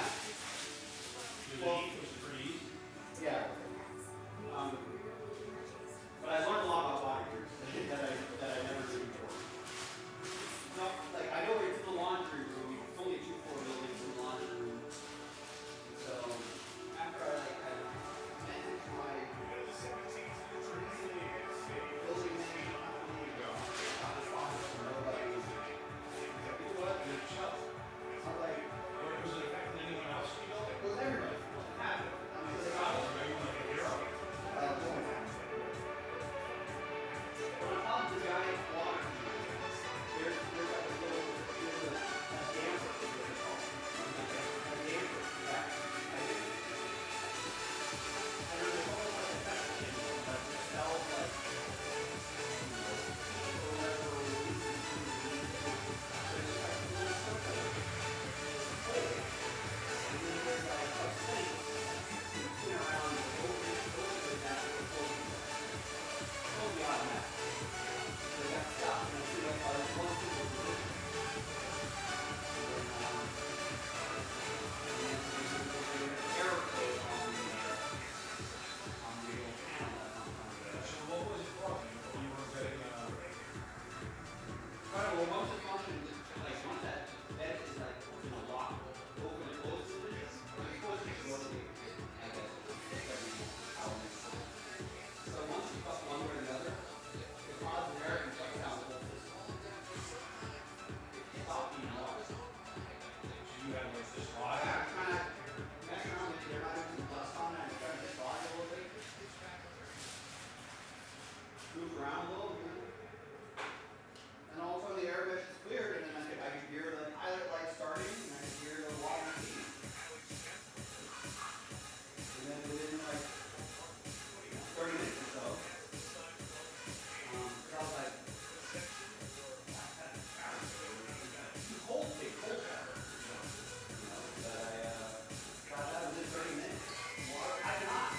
Well, yeah. But I learned a lot about water heaters that I never knew before. No, like I know it's in the laundry room. It's only 2 floor buildings in the laundry room. So after I managed my building management company, got responses from nobody. You know what? I'm like, was it affecting anyone else? It was everybody. Half of it. I mean, they got it. But on top of the giant water heater, there's like a little, there's a damper, is what they call it. A damper, yeah. And there's almost like a test chamber that sells like, or whatever releases there's like a little circle. And then there's like a plate spinning around over that floating. Totally automatic. They got stuff, and I see like all this one super good. Error code on the little panel that's on front of it. So what was it for? You were getting well, once it functions, like once that bed is like locked, open and closed, it's supposed to rotate, I guess, every hour. So once you fuck one way or the other, it causes an error and shuts down the whole system. Stop being locked. So you have like this lock? Yeah, I'm trying to mess around with it. There might be some dust on it. I'm trying to dislodge it a little bit. Move around a little, you know. And all of a sudden the air mesh is cleared, and then I can hear the pilot light starting, and I can hear the water feeding. And then within like 30 minutes or so, I was like, too cold to take cold shower. But I thought that was in 30 minutes. Water, I cannot.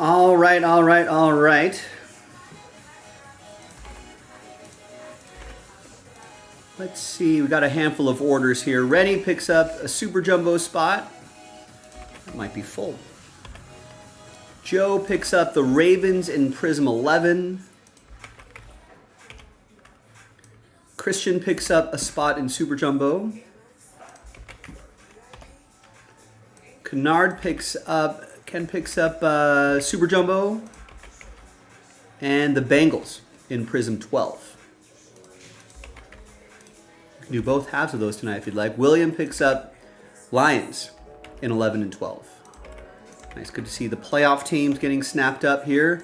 All right. Let's see, we got a handful of orders here. Rennie picks up a super jumbo spot. That might be full. Joe picks up the Ravens in Prism 11. Christian picks up a spot in super jumbo. Ken picks up Super Jumbo and the Bengals in Prism 12. You can do both halves of those tonight if you'd like. William picks up Lions in 11 and 12. Nice, good to see the playoff teams getting snapped up here.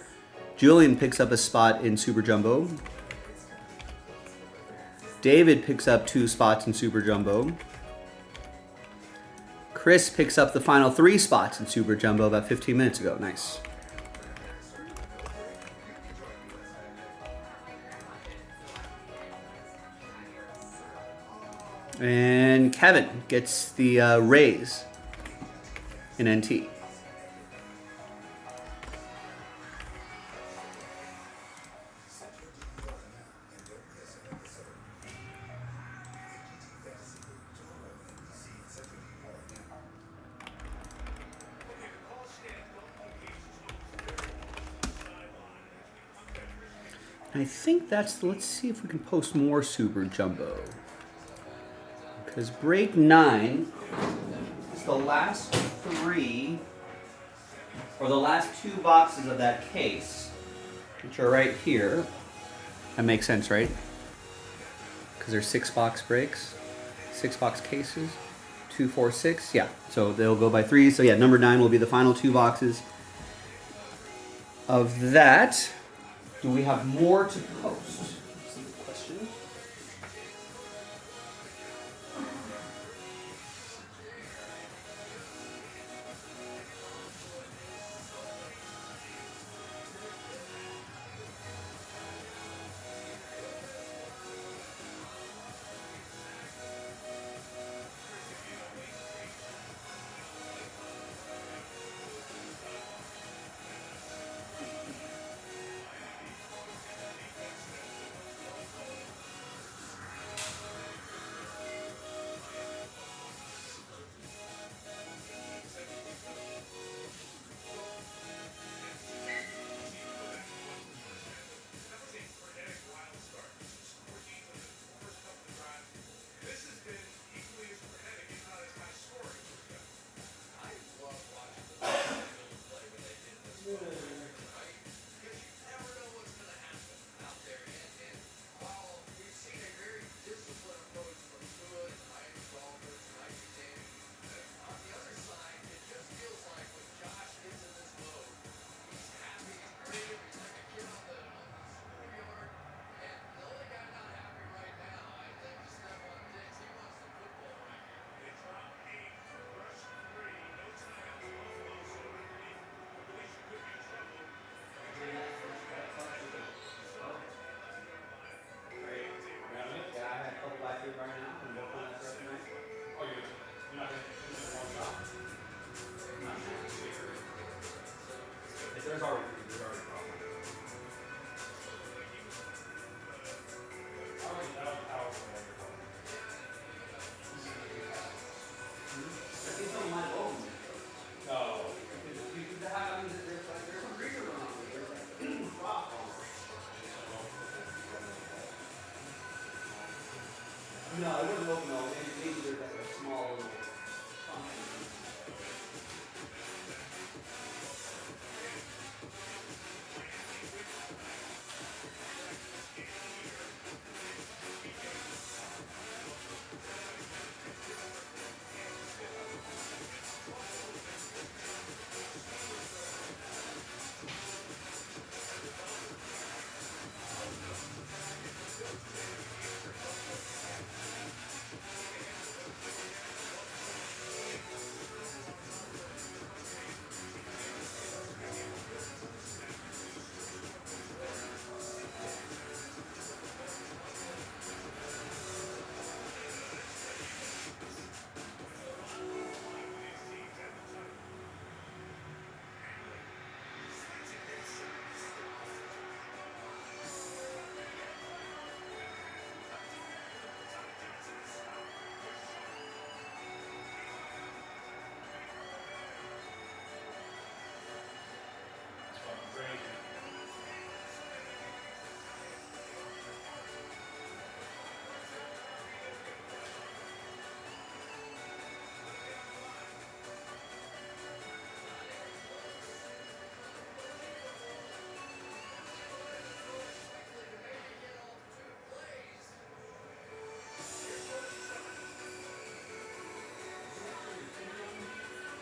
Julian picks up a spot in Super Jumbo. David picks up 2 spots in Super Jumbo. Chris picks up the final 3 spots in Super Jumbo about 15 minutes ago. Nice. And Kevin gets the Rays in NT. I think that's, let's see if we can post more Super Jumbo. Because break 9 is the last 3, or the last 2 boxes of that case, which are right here. That makes sense, right? Because there's 6 box breaks, 6 box cases, 2, 4, 6. Yeah, so they'll go by 3. So yeah, number 9 will be the final 2 boxes of that. Do we have more to post? That's a good question. No, it wouldn't open all. Maybe there's like a small little function.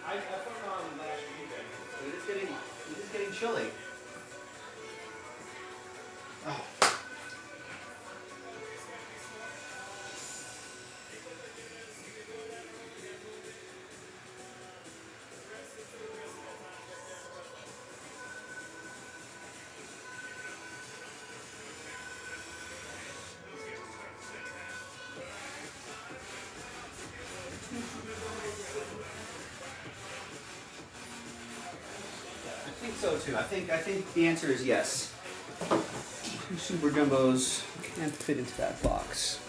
I put it on last weekend. It is getting chilly. Oh. I think so too. I think the answer is yes. 2 super jumbos can't fit into that box.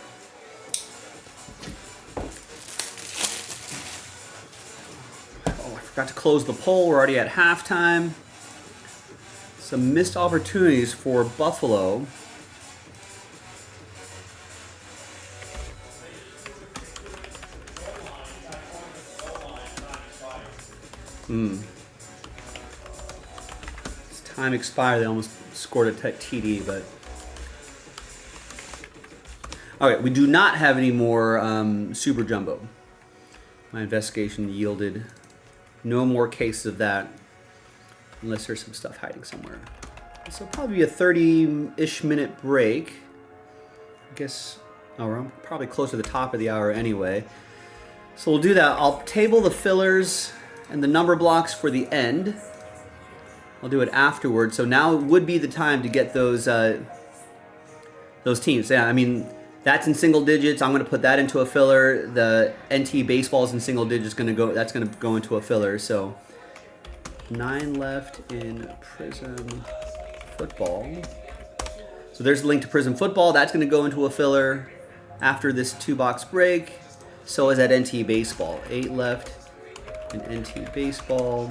Oh, I forgot to close the poll. We're already at halftime. Some missed opportunities for Buffalo. As time expired, they almost scored a TD, but... Okay, we do not have any more Super Jumbo. My investigation yielded no more cases of that, unless there's some stuff hiding somewhere. This will probably be a 30-ish minute break. I guess, oh, we're probably close to the top of the hour anyway. So we'll do that. I'll table the fillers and the number blocks for the end. I'll do it afterwards. So now would be the time to get those teams. Yeah, I mean, that's in single digits. I'm going to put that into a filler. The NT baseball is in single digits. That's going to go into a filler. So 9 left in Prism Football. So there's the link to Prism Football. That's going to go into a filler after this 2-box break. So is that NT Baseball. 8 left in NT Baseball.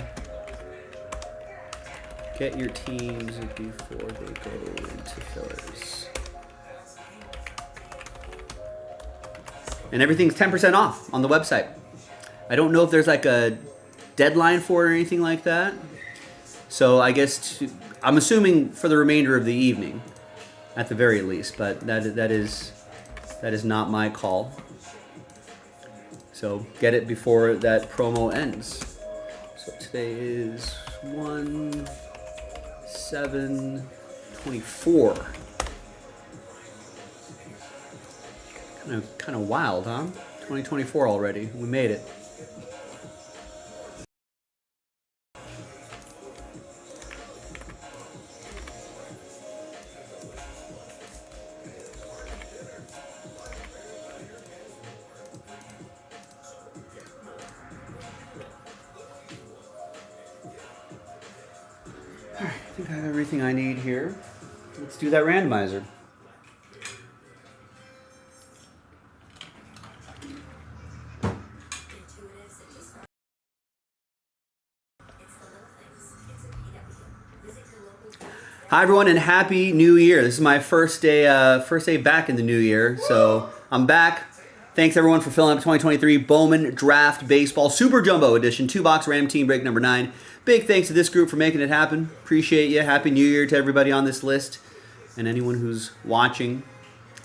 Get your teams before they go into fillers. And everything's 10% off on the website. I don't know if there's like a deadline for it or anything like that. So I guess I'm assuming for the remainder of the evening, at the very least. But that is not my call. So get it before that promo ends. So today is 1/7/24. Kind of wild, huh? 2024 already. We made it. All right, I think I have everything I need here. Let's do that randomizer. Hi everyone, and happy New Year! This is my first day back in the new year, so I'm back. Thanks everyone for filling up 2023 Bowman Draft Baseball Super Jumbo Edition 2-box random team break number 9. Big thanks to this group for making it happen. Appreciate you. Happy New Year to everybody on this list and anyone who's watching.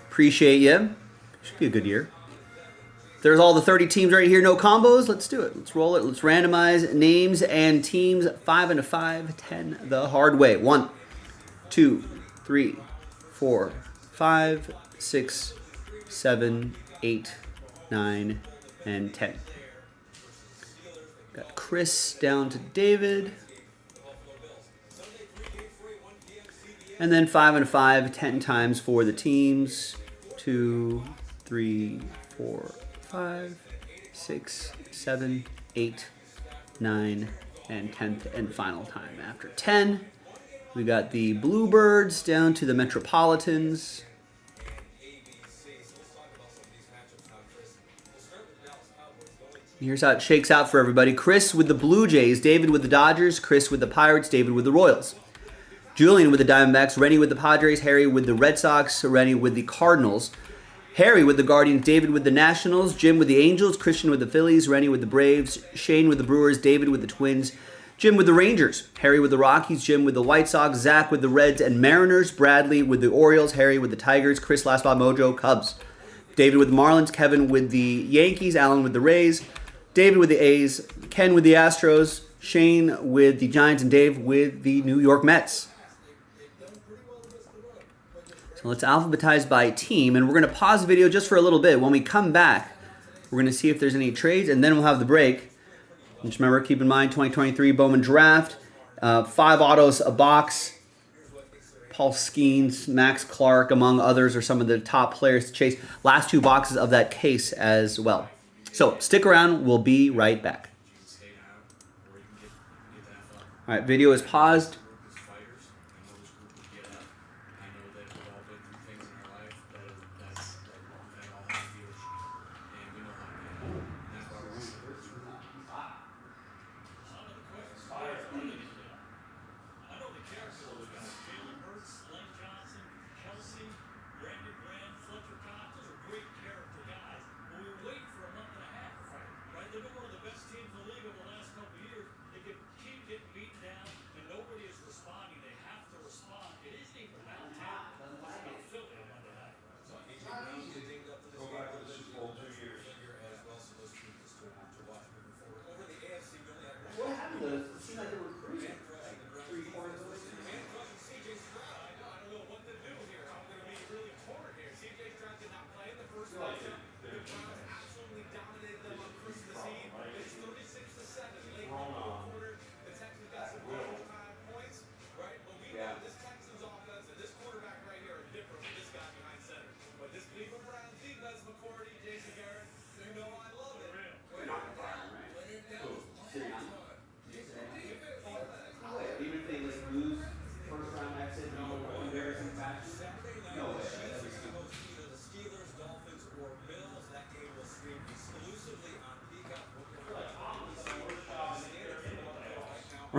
Appreciate you. Should be a good year. There's all the 30 teams right here. No combos. Let's do it. Let's roll it. Let's randomize names and teams 5 and a 5, 10 the hard way. 1, 2, 3, 4, 5, 6, 7, 8, 9, and 10. Got Chris down to David. And then 5 and a 5, 10 times for the teams. 2, 3, 4, 5, 6, 7, 8, 9, and 10th and final time. After 10, we got the Bluebirds down to the Metropolitans. Here's how it shakes out for everybody. Chris with the Blue Jays, David with the Dodgers, Chris with the Pirates, David with the Royals. Julian with the Diamondbacks, Rennie with the Padres, Harry with the Red Sox, Rennie with the Cardinals, Harry with the Guardians, David with the Nationals, Jim with the Angels, Christian with the Phillies, Rennie with the Braves, Shane with the Brewers, David with the Twins, Jim with the Rangers, Harry with the Rockies, Jim with the White Sox, Zach with the Reds and Mariners, Bradley with the Orioles, Harry with the Tigers, Chris Last Spot Mojo, Cubs, David with the Marlins, Kevin with the Yankees, Alan with the Rays, David with the A's, Ken with the Astros, Shane with the Giants, and Dave with the New York Mets. So let's alphabetize by team, and we're going to pause the video just for a little bit. When we come back, we're going to see if there's any trades, and then we'll have the break. And just remember, keep in mind, 2023 Bowman Draft, 5 autos a box. Paul Skeens, Max Clark, among others, are some of the top players to chase. Last 2 boxes of that case as well. So stick around. We'll be right back. All right, video is paused.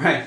Right.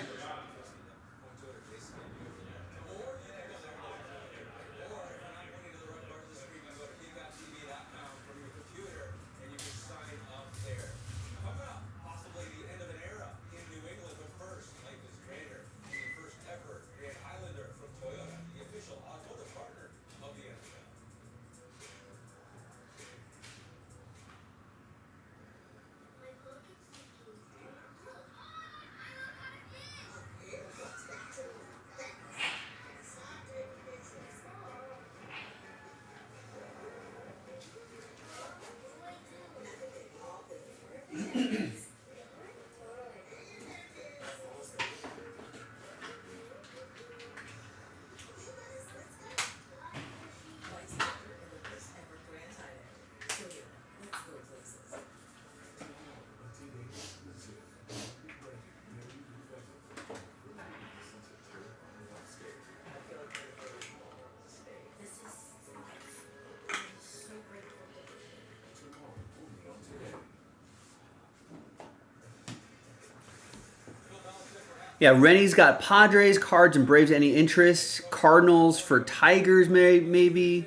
Yeah, Rennie's got Padres, Cards, and Braves. Any interest? Cardinals for Tigers, maybe.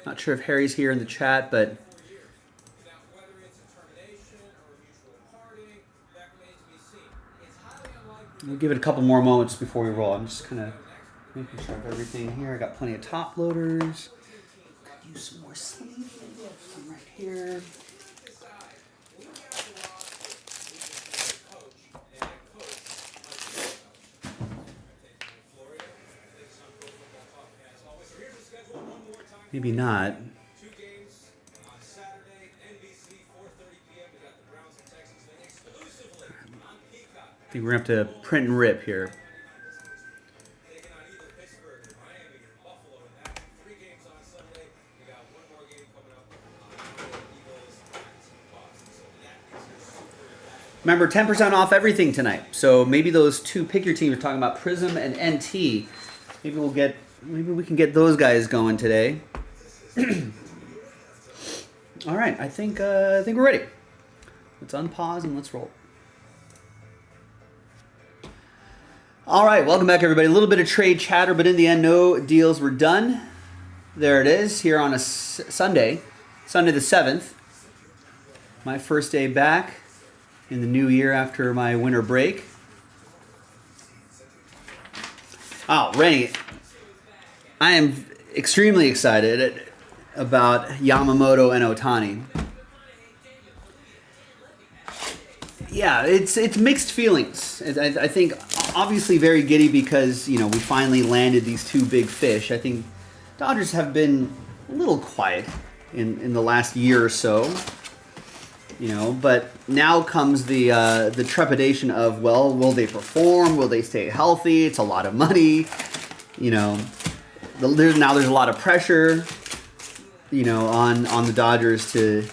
Not sure if Harry's here in the chat, but we'll give it a couple more moments before we roll. I'm just kind of making sure I have everything here. I got plenty of top loaders. Could use some more sleeve. Maybe I have some right here. Maybe not. I think we're going to have to print and rip here. Remember, 10% off everything tonight. So maybe those two pick your team you're talking about, Prism and NT. Maybe we can get those guys going today. All right, I think we're ready. Let's unpause and let's roll. All right, welcome back, everybody. A little bit of trade chatter, but in the end, no deals were done. There it is here on a Sunday the 7th. My first day back in the new year after my winter break. Oh, Rennie, I am extremely excited about Yamamoto and Ohtani. Yeah, it's mixed feelings. I think obviously very giddy because, we finally landed these two big fish. I think Dodgers have been a little quiet in the last year or so. But now comes the trepidation of, well, will they perform? Will they stay healthy? It's a lot of money. There's a lot of pressure, on the Dodgers to,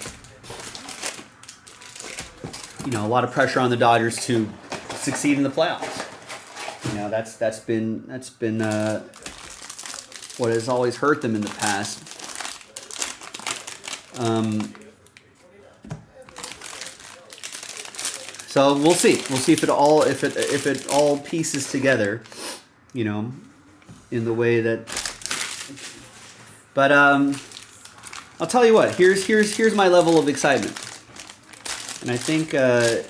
a lot of pressure on the Dodgers to succeed in the playoffs. That's been what has always hurt them in the past. So we'll see. We'll see if it all pieces together, in the way that. But I'll tell you what. Here's my level of excitement, and I think the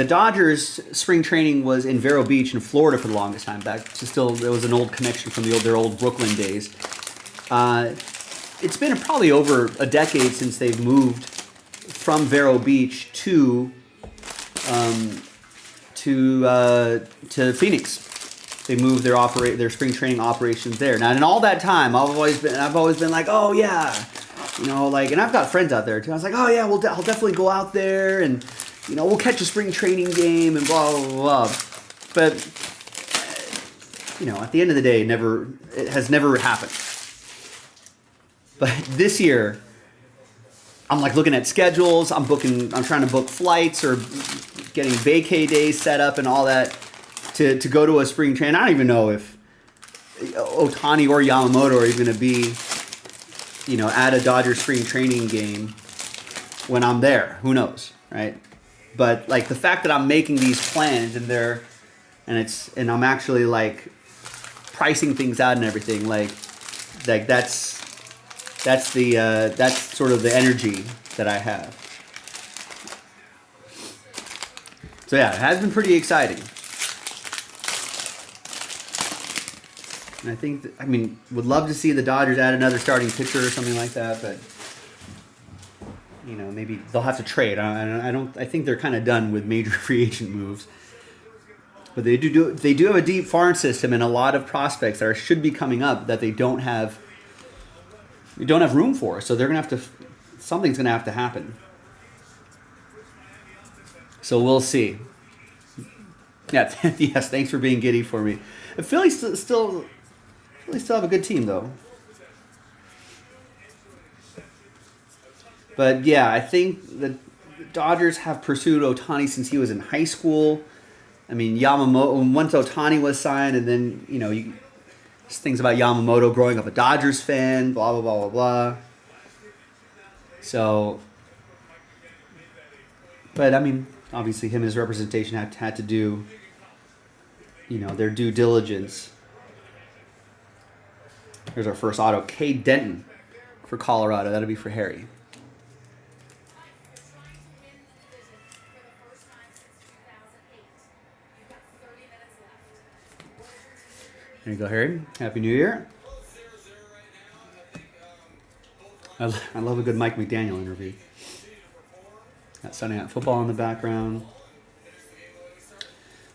Dodgers spring training was in Vero Beach in Florida for the longest time. Back to there was an old connection from their old Brooklyn days. It's been probably over a decade since they've moved from Vero Beach to Phoenix. They moved their spring training operations there. Now, in all that time, I've always been like, oh yeah, and I've got friends out there too. I was like, oh yeah, I'll definitely go out there and we'll catch a spring training game and blah blah blah. But at the end of the day, it has never happened. But this year, I'm looking at schedules. I'm trying to book flights or getting vacay days set up and all that to go to a spring training. I don't even know if Ohtani or Yamamoto are even going to be, at a Dodgers spring training game when I'm there. Who knows, right? But like the fact that I'm making these plans and I'm actually like pricing things out and everything, like that's sort of the energy that I have. So yeah, it has been pretty exciting. And I think, would love to see the Dodgers add another starting pitcher or something like that, but maybe they'll have to trade. I think they're kind of done with major free agent moves. But they do have a deep farm system and a lot of prospects that should be coming up that they don't have room for. So they're gonna something's gonna have to happen. So we'll see. Yeah, yes. Thanks for being giddy for me. The Phillies still have a good team though. But yeah, I think the Dodgers have pursued Ohtani since he was in high school. Yamamoto, once Ohtani was signed, and then things about Yamamoto growing up a Dodgers fan, blah blah blah blah blah. So, but obviously him and his representation had to do, their due diligence. Here's our first auto, K. Denton for Colorado. That'll be for Harry. There you go, Harry. Happy New Year. I love a good Mike McDaniel interview. Got Sunday Night Football in the background.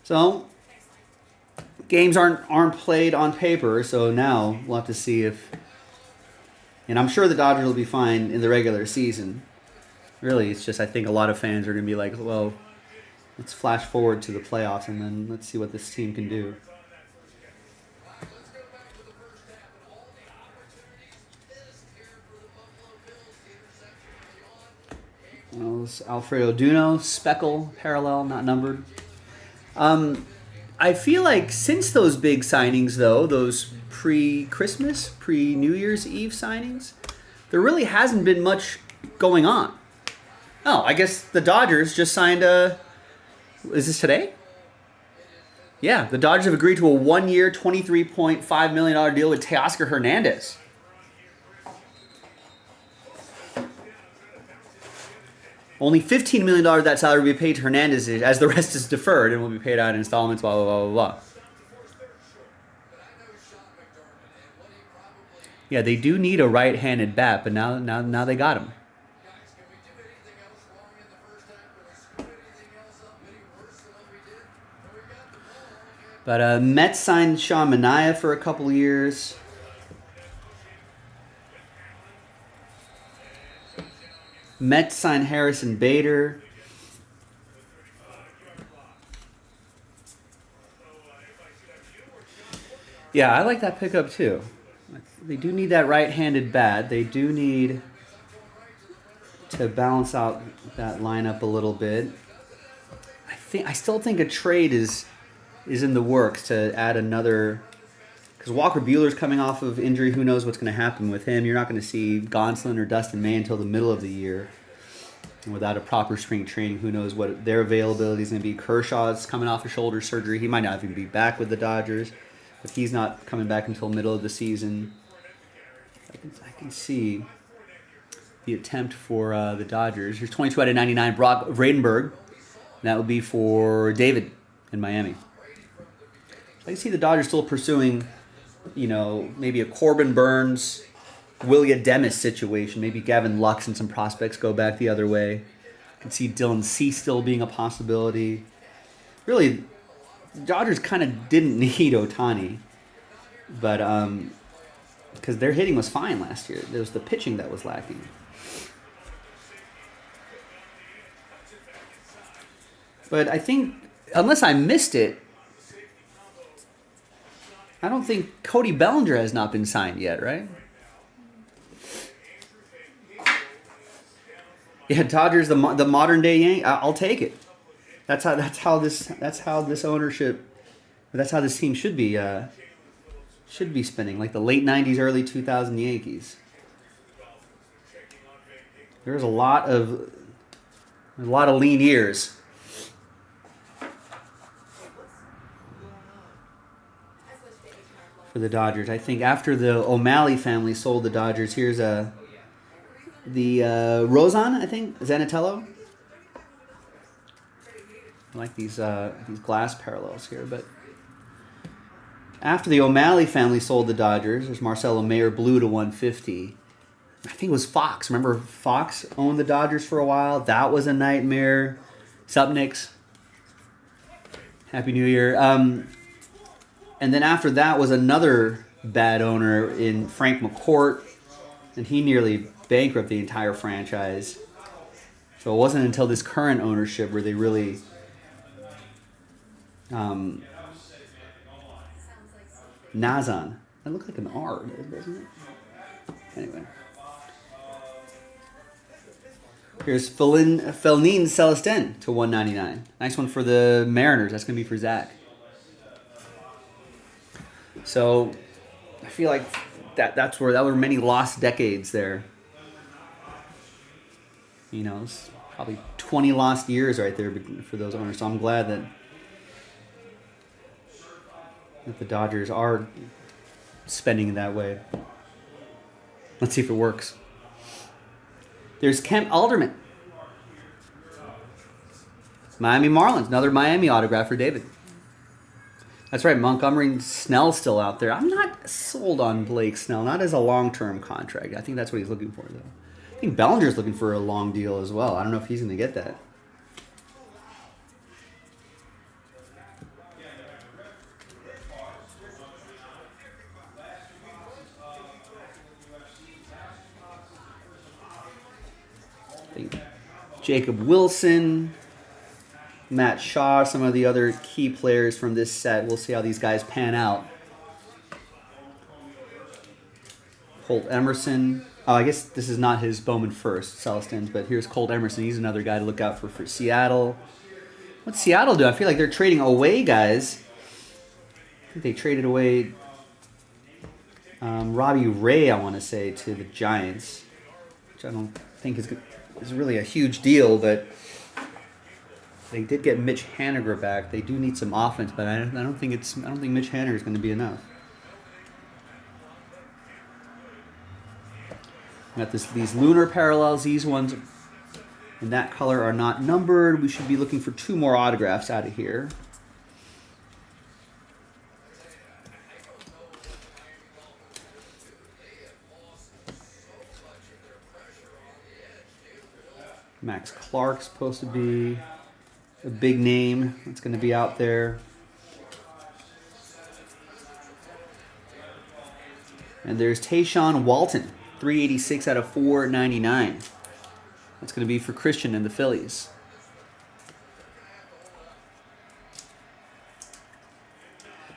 So, games aren't played on paper, so now we'll have to see if... And I'm sure the Dodgers will be fine in the regular season. Really, it's just I think a lot of fans are going to be like, well, let's flash forward to the playoffs and then let's see what this team can do. Well, this Alfredo Duno, speckle, parallel, not numbered. I feel like since those big signings, though, those pre-Christmas, pre-New Year's Eve signings, there really hasn't been much going on. Oh, I guess the Dodgers just signed is this today? Yeah, the Dodgers have agreed to a 1-year, $23.5 million deal with Teoscar Hernandez. Only $15 million of that salary will be paid to Hernandez, as the rest is deferred and will be paid out in installments, blah, blah, blah, blah, blah. Yeah, they do need a right-handed bat, but now they got him. But Mets signed Sean Manaea for a couple years. Mets signed Harrison Bader. Yeah, I like that pickup too. They do need that right-handed bat. They do need to balance out that lineup a little bit. I still think a trade is in the works to add another, because Walker Buehler's coming off of injury. Who knows what's going to happen with him? You're not going to see Gonsolin or Dustin May until the middle of the year. And without a proper spring training, who knows what their availability is going to be. Kershaw's coming off of shoulder surgery. He might not even be back with the Dodgers, but he's not coming back until middle of the season. I can see the attempt for the Dodgers. Here's 22 out of 99, Brock Vradenberg. That would be for David in Miami. I can see the Dodgers still pursuing, maybe a Corbin Burns, Willia Demis situation. Maybe Gavin Lux and some prospects go back the other way. I can see Dylan Cease still being a possibility. Really, the Dodgers kind of didn't need Ohtani, but because their hitting was fine last year. It was the pitching that was lacking. But I think, unless I missed it, I don't think Cody Bellinger has not been signed yet, right? Yeah, Dodgers, the modern day Yankees. I'll take it. That's how this ownership, that's how this team should be spinning, like the late '90s, early 2000 Yankees. There was a lot of lean years for the Dodgers. I think after the O'Malley family sold the Dodgers, here's the Rozon, I think, Zanatello. I like these glass parallels here, but after the O'Malley family sold the Dodgers, there's Marcelo Mayer blue to 150. I think it was Fox. Remember Fox owned the Dodgers for a while? That was a nightmare. Sup, Knicks? Happy New Year. And then after that was another bad owner in Frank McCourt, and he nearly bankrupted the entire franchise. So it wasn't until this current ownership where they really Nazan. That looks like an R, doesn't it? Anyway. Here's Felnin Celestin to 199. Nice one for the Mariners. That's going to be for Zach. So I feel like that were many lost decades there. You know, it's probably 20 lost years right there for those owners. So I'm glad that the Dodgers are spending that way. Let's see if it works. There's Kemp Alderman. Miami Marlins. Another Miami autograph for David. That's right. Montgomery Snell's still out there. I'm not sold on Blake Snell. Not as a long-term contract. I think that's what he's looking for, though. I think Bellinger's looking for a long deal as well. I don't know if he's going to get that. Jacob Wilson, Matt Shaw, some of the other key players from this set. We'll see how these guys pan out. Colt Emerson. Oh, I guess this is not his Bowman first, Celestin's, but here's Colt Emerson. He's another guy to look out for Seattle. What's Seattle do? I feel like they're trading away guys. I think they traded away Robbie Ray, I want to say, to the Giants, which I don't think is really a huge deal, but they did get Mitch Haniger back. They do need some offense, but I don't think Mitch Haniger is going to be enough. Got these lunar parallels. These ones in that color are not numbered. We should be looking for 2 more autographs out of here. Max Clark's supposed to be a big name that's going to be out there. And there's Tayshaun Walton, 386 out of 499. That's going to be for Christian and the Phillies.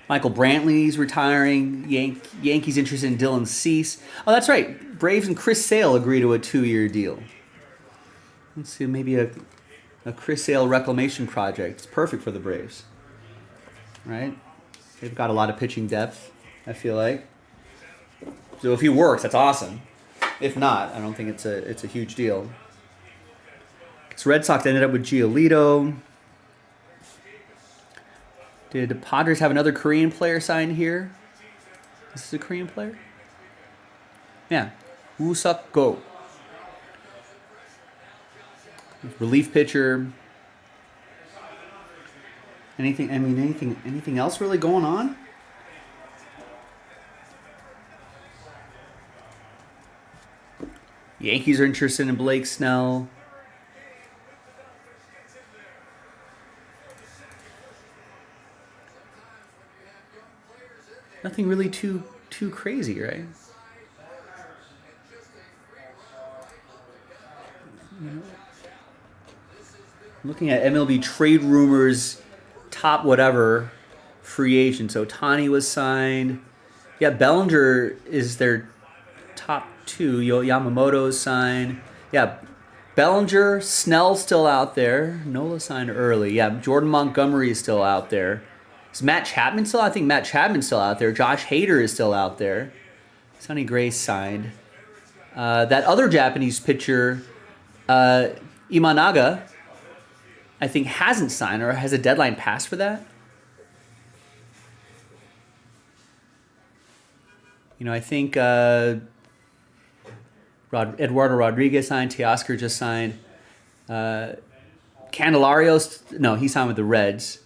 Michael Brantley's retiring. Yankees interested in Dylan Cease. Oh, that's right. Braves and Chris Sale agree to a 2-year deal. Let's see, maybe a Chris Sale reclamation project. It's perfect for the Braves, right? They've got a lot of pitching depth, I feel like. So if he works, that's awesome. If not, I don't think it's a huge deal. So Red Sox ended up with Giolito. Did the Padres have another Korean player signed here? Is this a Korean player? Yeah, Woo Suk Go. Relief pitcher. Anything else really going on? Yankees are interested in Blake Snell. Nothing really too crazy, right? Looking at MLB trade rumors, top whatever, free agent. So Tani was signed. Yeah, Bellinger is their top 2. Yamamoto's signed. Yeah, Bellinger, Snell's still out there. Nola signed early. Yeah, Jordan Montgomery is still out there. Is Matt Chapman still? I think Matt Chapman's still out there. Josh Hader is still out there. Sonny Gray signed. That other Japanese pitcher, Imanaga, I think hasn't signed, or has a deadline passed for that? I think Eduardo Rodriguez signed. Teoscar just signed. Candelarios, no, he signed with the Reds.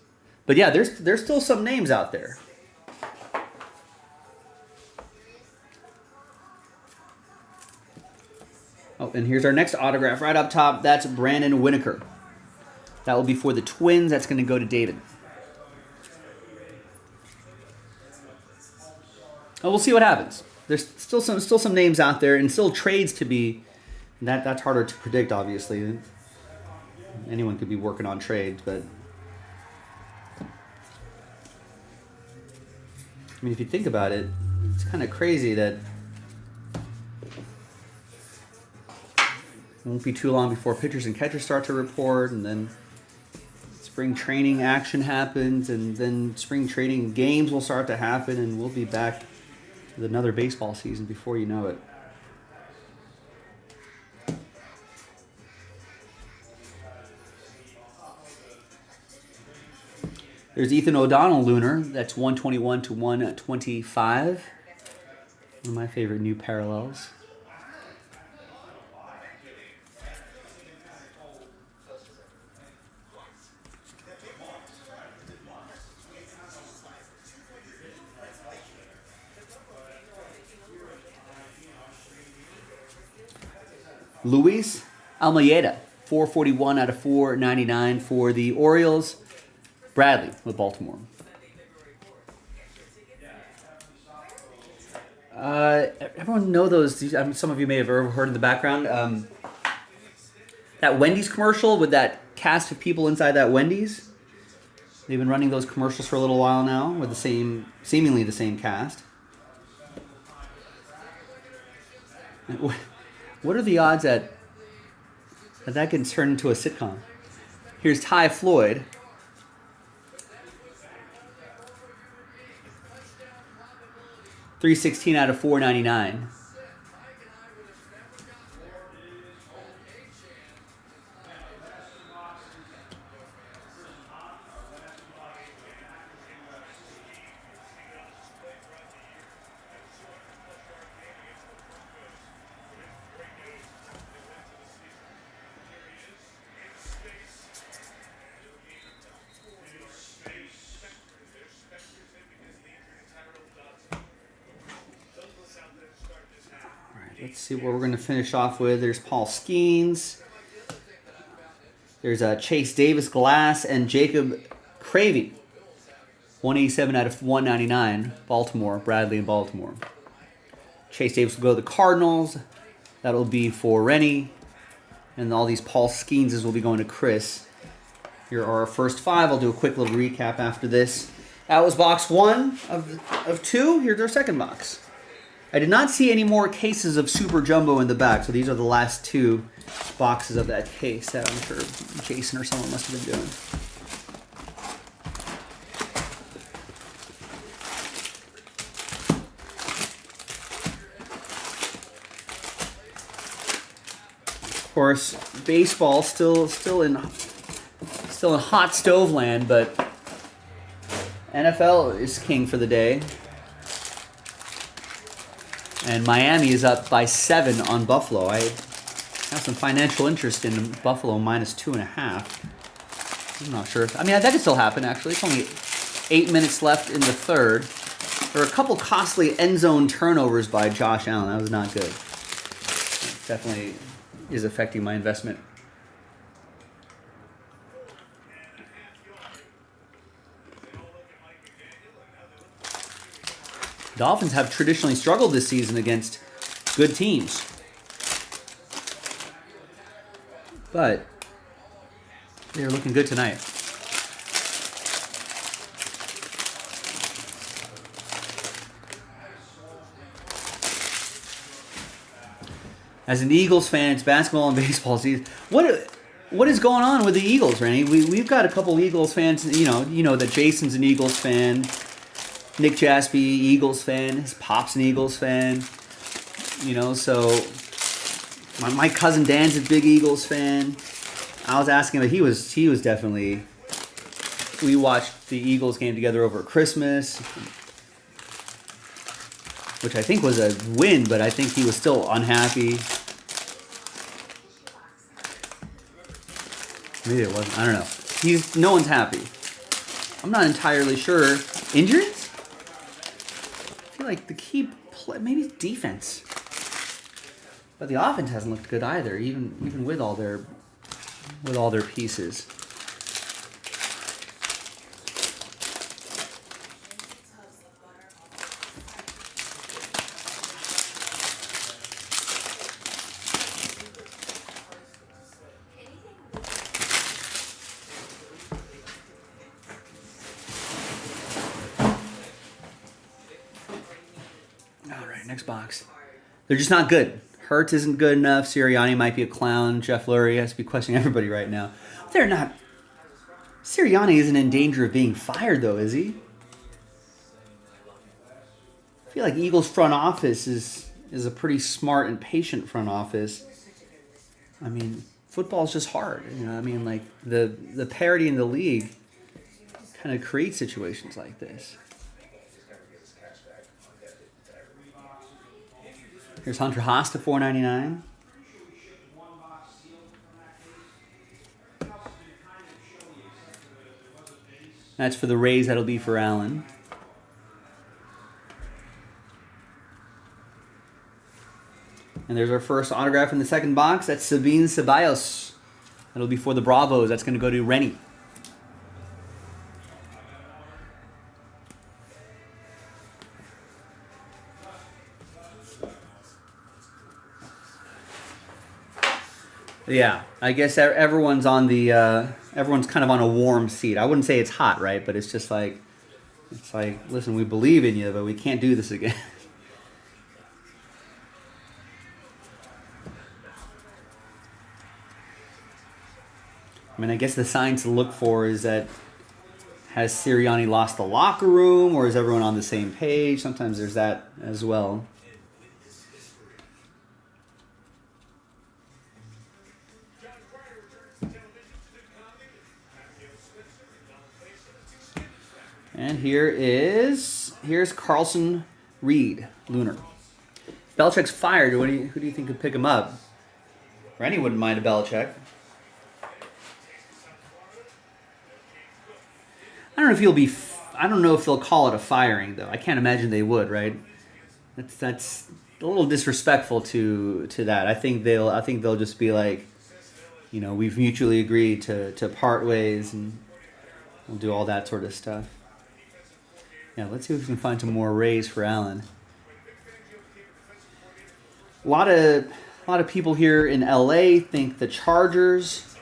But yeah, there's still some names out there. Oh, and here's our next autograph right up top. That's Brandon Winokur. That will be for the Twins. That's going to go to David. Oh, we'll see what happens. There's still some names out there, and still trades to be. That's harder to predict, obviously. Anyone could be working on trades, but I mean, if you think about it, it's kind of crazy that it won't be too long before pitchers and catchers start to report, and then spring training action happens, and then spring training games will start to happen, and we'll be back with another baseball season before you know it. There's Ethan O'Donnell Lunar. That's 121 to 125. One of my favorite new parallels. Luis Almeida, 441 out of 499 for the Orioles. Bradley with Baltimore. Everyone know those. Some of you may have heard in the background. That Wendy's commercial with that cast of people inside that Wendy's. They've been running those commercials for a little while now with seemingly the same cast. What are the odds that gets turned into a sitcom? Here's Ty Floyd. .316 out of 499. Let's see what we're going to finish off with. There's Paul Skeens. There's Chase Davis Glass and Jacob Cravey. 187 out of 199. Baltimore. Bradley in Baltimore. Chase Davis will go to the Cardinals. That'll be for Rennie. And all these Paul Skeenses will be going to Chris. Here are our first 5. I'll do a quick little recap after this. That was box 1 of 2. Here's our second box. I did not see any more cases of Super Jumbo in the back, so these are the last 2 boxes of that case that I'm sure Jason or someone must have been doing. Of course, baseball still in hot stove land, but NFL is king for the day. And Miami is up by 7 on Buffalo. I have some financial interest in Buffalo minus 2.5. I'm not sure. I mean, that could still happen, actually. It's only 8 minutes left in the third. There were a couple costly end zone turnovers by Josh Allen. That was not good. It definitely is affecting my investment. Dolphins have traditionally struggled this season against good teams. But they're looking good tonight. As an Eagles fan, it's basketball and baseball season. What is going on with the Eagles, Randy? We've got a couple Eagles fans. You know that Jason's an Eagles fan. Nick Jaspy, Eagles fan. His pop's an Eagles fan. So my cousin Dan's a big Eagles fan. I was asking him, but he was definitely. We watched the Eagles game together over Christmas. which I think was a win, but I think he was still unhappy. Maybe it wasn't. I don't know. No one's happy. I'm not entirely sure. Injuries? I feel like the key play, maybe defense. But the offense hasn't looked good either, even with all their pieces. All right, next box. They're just not good. Hurts isn't good enough. Sirianni might be a clown. Jeff Lurie has to be questioning everybody right now. They're not. Sirianni isn't in danger of being fired, though, is he? I feel like Eagles front office is a pretty smart and patient front office. I mean, football's just hard. You know, I mean, like the parity in the league kind of creates situations like this. Here's Hunter Haas to $4.99. That's for the Rays. That'll be for Allen. And there's our first autograph in the second box. That's Sabine Ceballos. That'll be for the Bravos. That's going to go to Rennie. Yeah, I guess everyone's on the everyone's kind of on a warm seat. I wouldn't say it's hot, right? But it's just like listen, we believe in you, but we can't do this again. I mean, I guess the sign to look for is that has Sirianni lost the locker room, or is everyone on the same page? Sometimes there's that as well. And here's Carlson Reed, Lunar. Belichick's fired. Who do you think could pick him up? Rennie wouldn't mind a Belichick. I don't know if they'll call it a firing though. I can't imagine they would, right? That's a little disrespectful to that. I think they'll just be like, you know, we've mutually agreed to part ways, and we'll do all that sort of stuff. Yeah, let's see if we can find some more Rays for Allen. A lot of people here in LA think the Chargers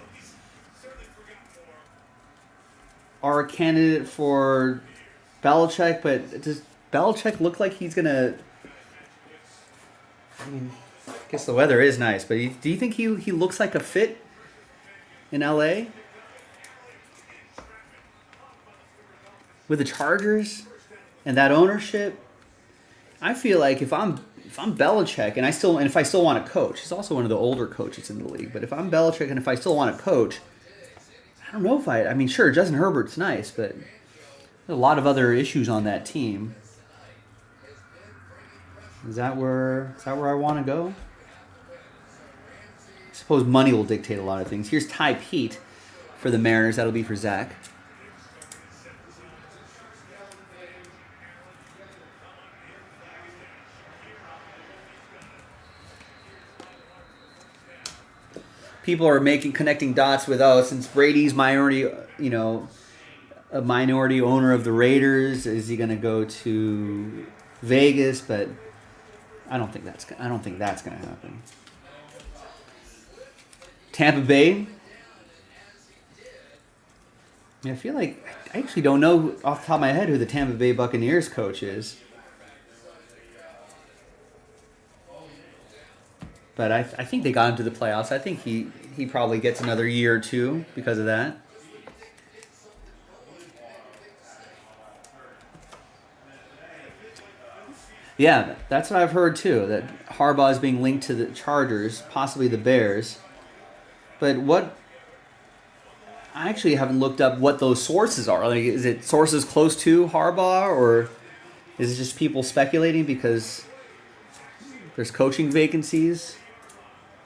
are a candidate for Belichick, but does Belichick look like he's gonna? I mean, I guess the weather is nice, but do you think he looks like a fit in LA with the Chargers and that ownership? I feel like if I'm Belichick and if I still want to coach, he's also one of the older coaches in the league. But if I'm Belichick and if I still want to coach, I don't know if I mean, sure, Justin Herbert's nice, but there's a lot of other issues on that team. Is that where I want to go? I suppose money will dictate a lot of things. Here's Ty Pete for the Mariners. That'll be for Zach. People are connecting dots with, since Brady's minority, a minority owner of the Raiders, is he going to go to Vegas? But I don't think that's going to happen. Tampa Bay. I feel like I actually don't know off the top of my head who the Tampa Bay Buccaneers coach is. But I think they got into the playoffs. I think he probably gets another year or two because of that. Yeah, that's what I've heard too, that Harbaugh is being linked to the Chargers, possibly the Bears. But I actually haven't looked up what those sources are. Like, is it sources close to Harbaugh, or is it just people speculating? Because There's coaching vacancies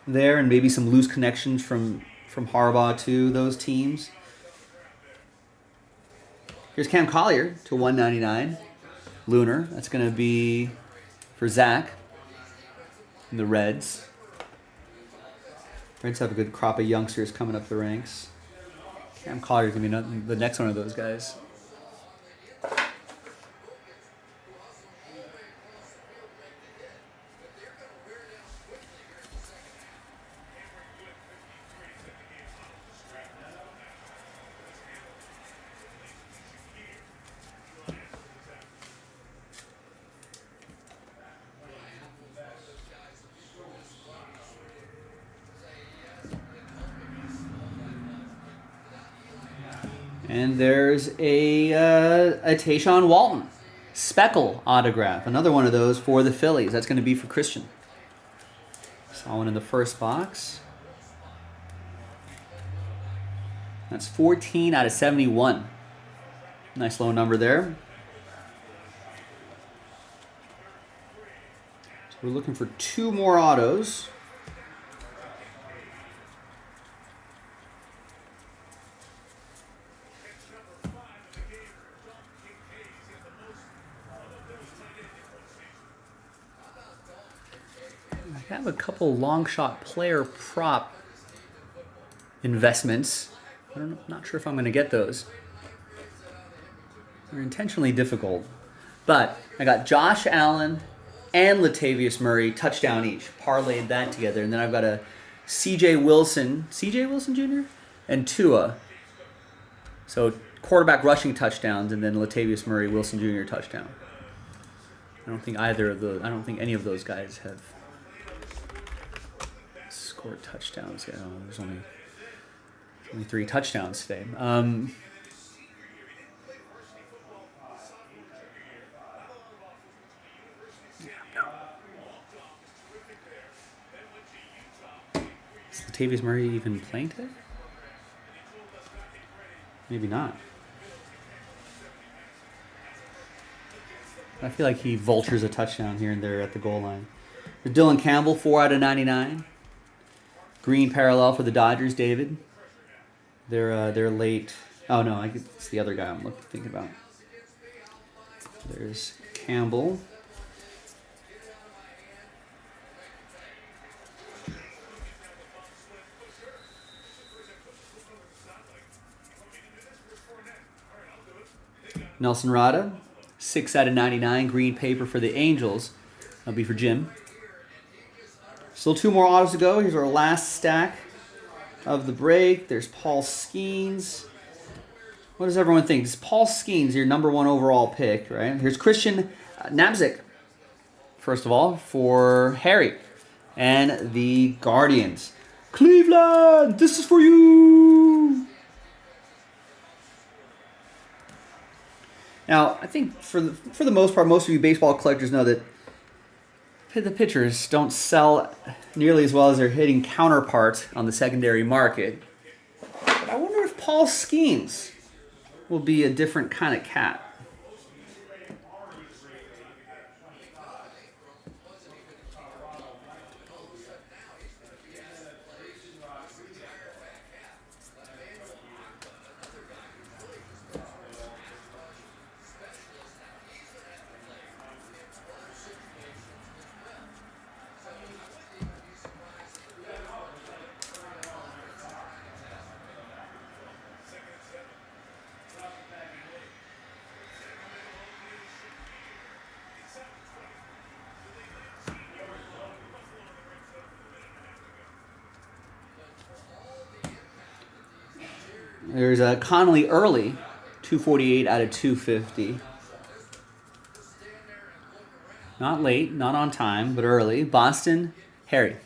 there, and maybe some loose connections from Harbaugh to those teams. Here's Cam Collier to 199. Lunar. That's going to be for Zach and the Reds. Reds have a good crop of youngsters coming up the ranks. Cam Collier's going to be the next one of those guys. And there's a Tayshaun Walton Speckle autograph. Another one of those for the Phillies. That's going to be for Christian. Saw one in the first box. That's 14 out of 71. Nice low number there. So we're looking for 2 more autos. I have a couple long shot player prop investments. I'm not sure if I'm going to get those. They're intentionally difficult. But I got Josh Allen and Latavius Murray touchdown each. Parlayed that together. And then I've got a CJ Wilson Jr. and Tua. So quarterback rushing touchdowns and then Latavius Murray, Wilson Jr. touchdown. I don't think any of those guys have scored touchdowns. Yeah, there's only 3 touchdowns today. Is Latavius Murray even playing today? Maybe not. I feel like he vultures a touchdown here and there at the goal line. For Dylan Campbell, 4 out of 99. Green parallel for the Dodgers, David. They're late. Oh no, it's the other guy I'm thinking about. There's Campbell. Nelson Rada, 6 out of 99. Green paper for the Angels. That'll be for Jim. Still 2 more autos to go. Here's our last stack of the break. There's Paul Skeens. What does everyone think? Is Paul Skeens your number 1 overall pick, right? Here's Christian Nabzik, first of all, for Harry and the Guardians. Cleveland, this is for you. Now, I think for the most part, most of you baseball collectors know that the pitchers don't sell nearly as well as their hitting counterpart on the secondary market. But I wonder if Paul Skeens will be a different kind of cat. There's a Connolly early, 248 out of 250. Not late, not on time, but early. Boston, Harry.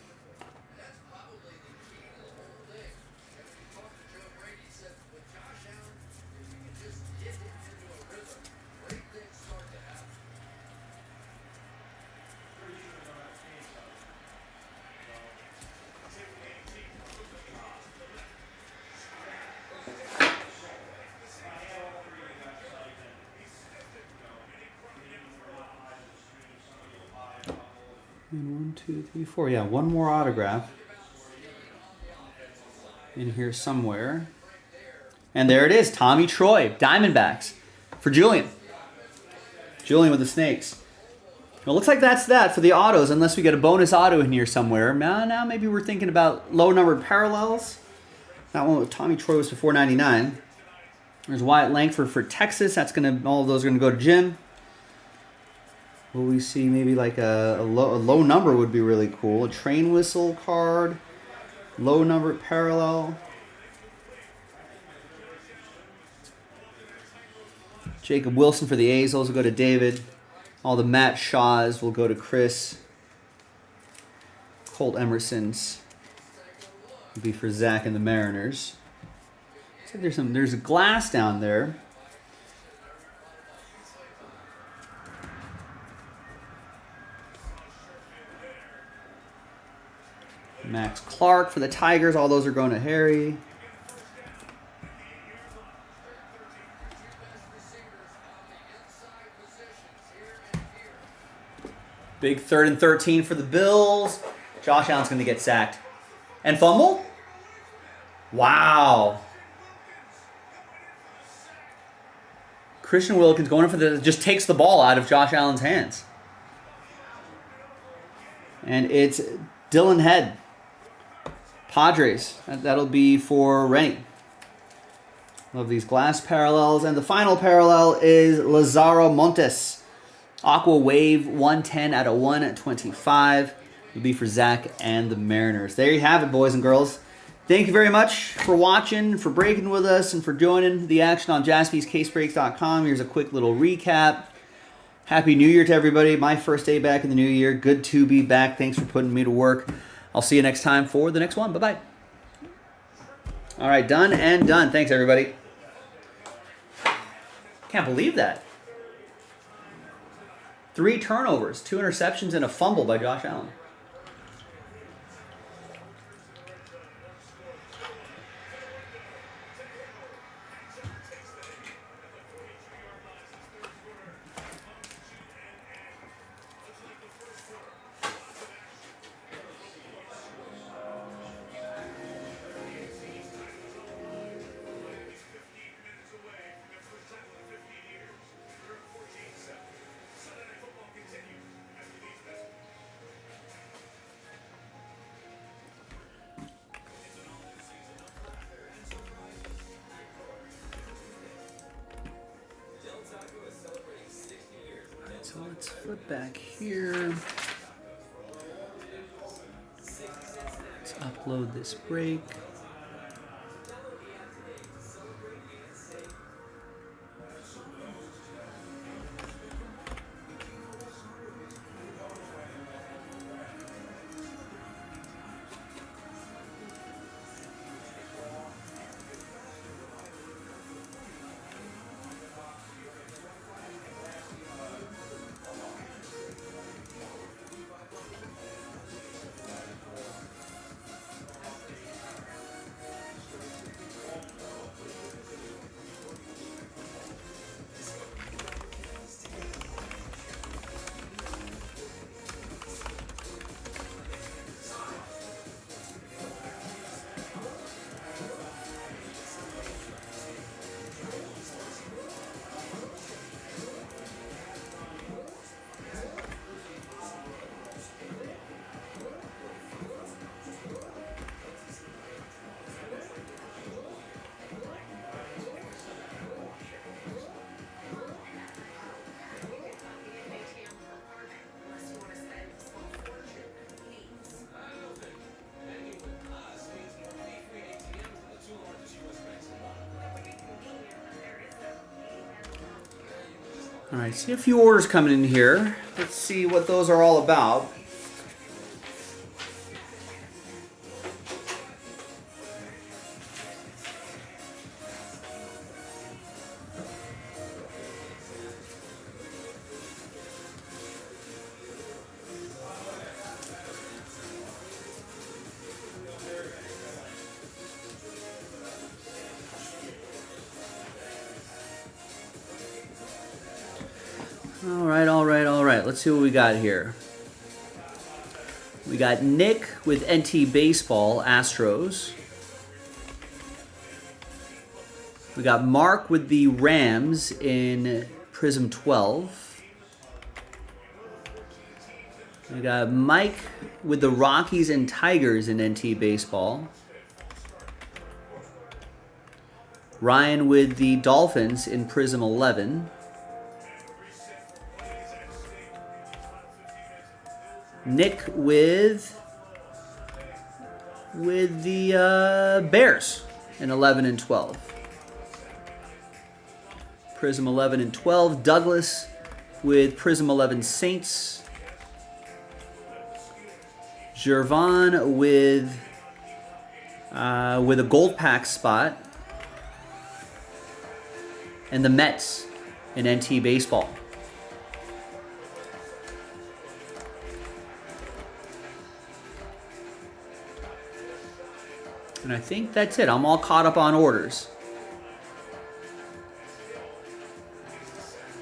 And 1, 2, 3, 4. Yeah, one more autograph in here somewhere. And there it is, Tommy Troy, Diamondbacks for Julian. Julian with the Snakes. Well, looks like that's that for the autos, unless we get a bonus auto in here somewhere. Now maybe we're thinking about low-numbered parallels. That one with Tommy Troy was for $4.99. There's Wyatt Langford for Texas. That's gonna, all of those are gonna go to Jim. Will we see maybe like a low number would be really cool. A train whistle card, low numbered parallel. Jacob Wilson for the A's. Those will go to David. All the Matt Shaws will go to Chris. Colt Emerson's will be for Zach and the Mariners. So there's a glass down there. Max Clark for the Tigers. All those are going to Harry. Big 3rd and 13 for the Bills. Josh Allen's going to get sacked. And fumble? Wow. Christian Wilkins going in for the, just takes the ball out of Josh Allen's hands. And it's Dylan Head. Padres. That'll be for Rennie. Love these glass parallels. And the final parallel is Lazaro Montes. Aqua Wave 110 out of 125. Will be for Zach and the Mariners. There you have it, boys and girls. Thank you very much for watching, for breaking with us, and for joining the action on JaspysCaseBreaks.com. Here's a quick little recap. Happy New Year to everybody. My first day back in the new year. Good to be back. Thanks for putting me to work. I'll see you next time for the next one. Bye-bye. All right, done and done. Thanks, everybody. Can't believe that. 3 turnovers, 2 interceptions, and a fumble by Josh Allen. So let's flip back here. Let's upload this break. All right, see a few orders coming in here. Let's see what those are all about. All right. Let's see what we got here. We got Nick with NT Baseball, Astros. We got Mark with the Rams in Prism 12. We got Mike with the Rockies and Tigers in NT Baseball. Ryan with the Dolphins in Prism 11. Nick with the Bears in 11 and 12. Prism 11 and 12. Douglas with Prism 11 Saints. Jervon with a gold pack spot. And the Mets in NT Baseball. And I think that's it. I'm all caught up on orders.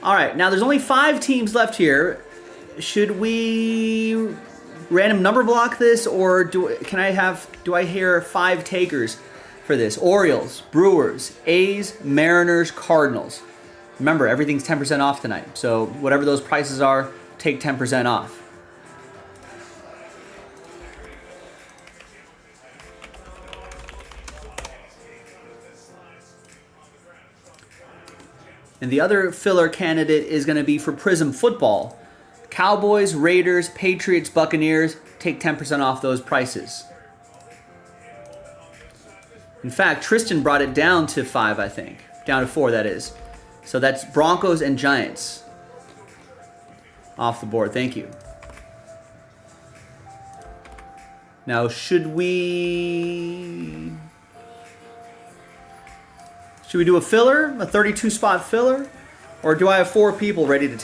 All right, now there's only 5 teams left here. Should we random number block this, or do I hear 5 takers for this? Orioles, Brewers, A's, Mariners, Cardinals. Remember, everything's 10% off tonight. So whatever those prices are, take 10% off. And the other filler candidate is going to be for Prism Football. Cowboys, Raiders, Patriots, Buccaneers, take 10% off those prices. In fact, Tristan brought it down to 5, I think. Down to 4, that is. So that's Broncos and Giants off the board. Thank you. Now, should we do a filler, a 32-spot filler? Or do I have 4 people ready to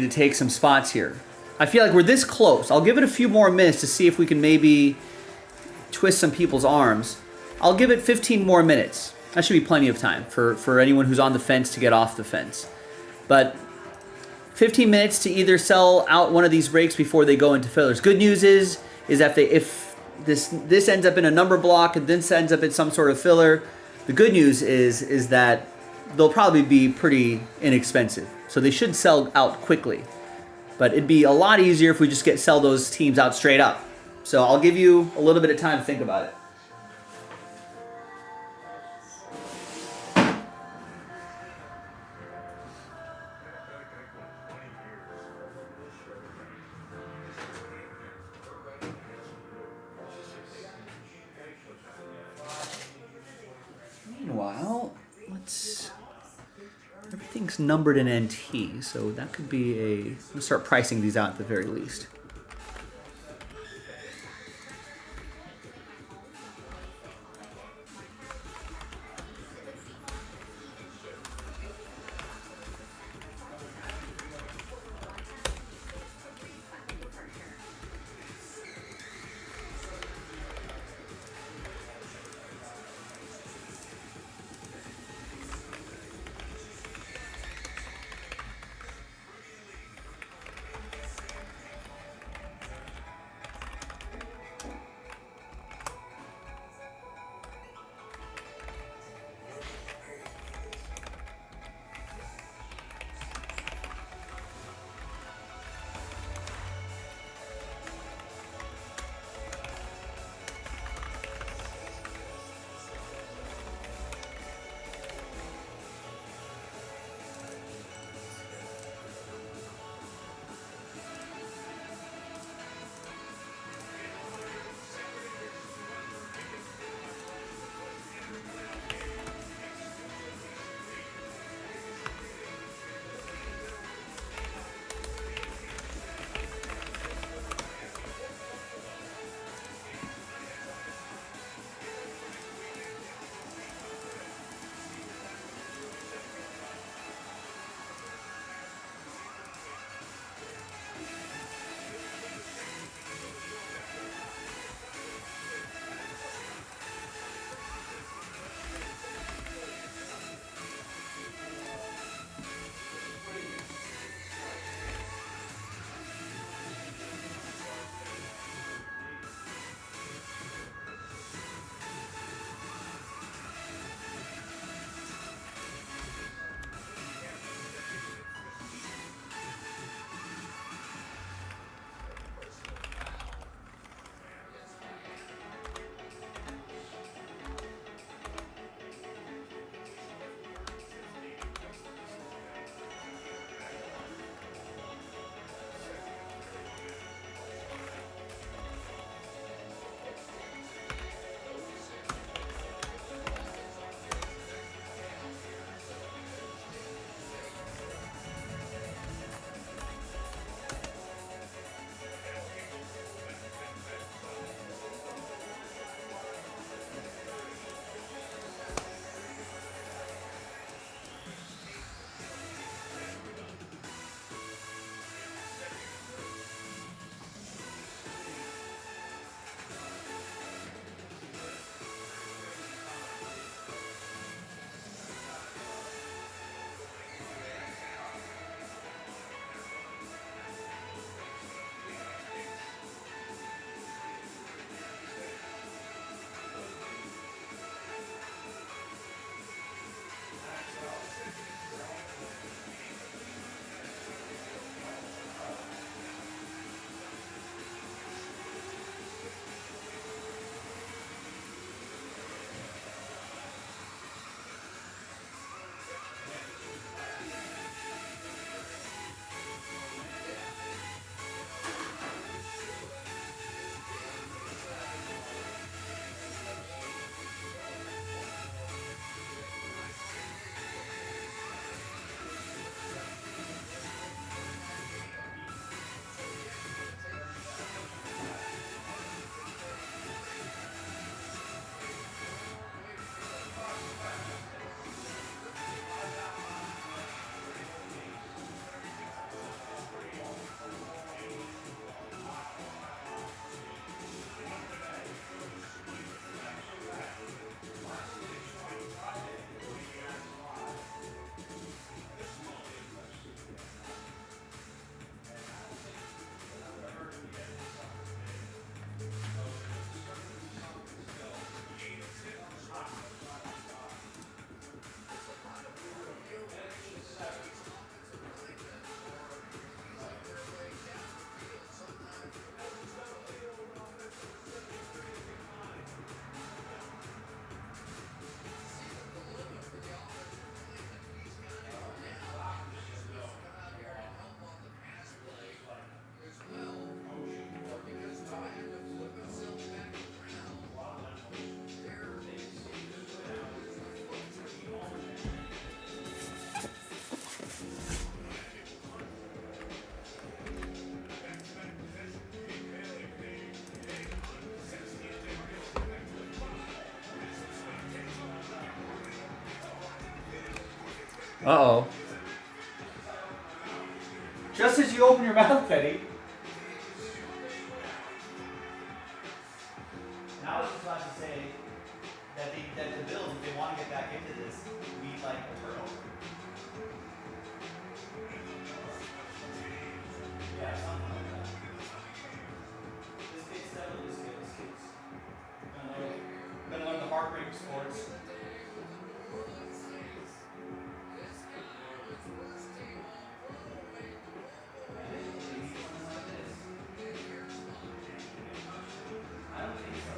take some spots here? I feel like we're this close. I'll give it a few more minutes to see if we can maybe twist some people's arms. I'll give it 15 more minutes. That should be plenty of time for anyone who's on the fence to get off the fence. But 15 minutes to either sell out one of these breaks before they go into fillers. Good news is that if this ends up in a number block and this ends up in some sort of filler, the good news is that they'll probably be pretty inexpensive. So they should sell out quickly. But it'd be a lot easier if we just sell those teams out straight up. So I'll give you a little bit of time to think about it. Meanwhile, everything's numbered in NT, so that could be let's start pricing these out at the very least. Uh-oh. Just as you open your mouth, Petty. Now I was just about to say that the Bills, if they want to get back into this, need like a turnover. Yeah, something like that. This kid's definitely this kid's gonna learn the heartbreak of sports. I don't think so.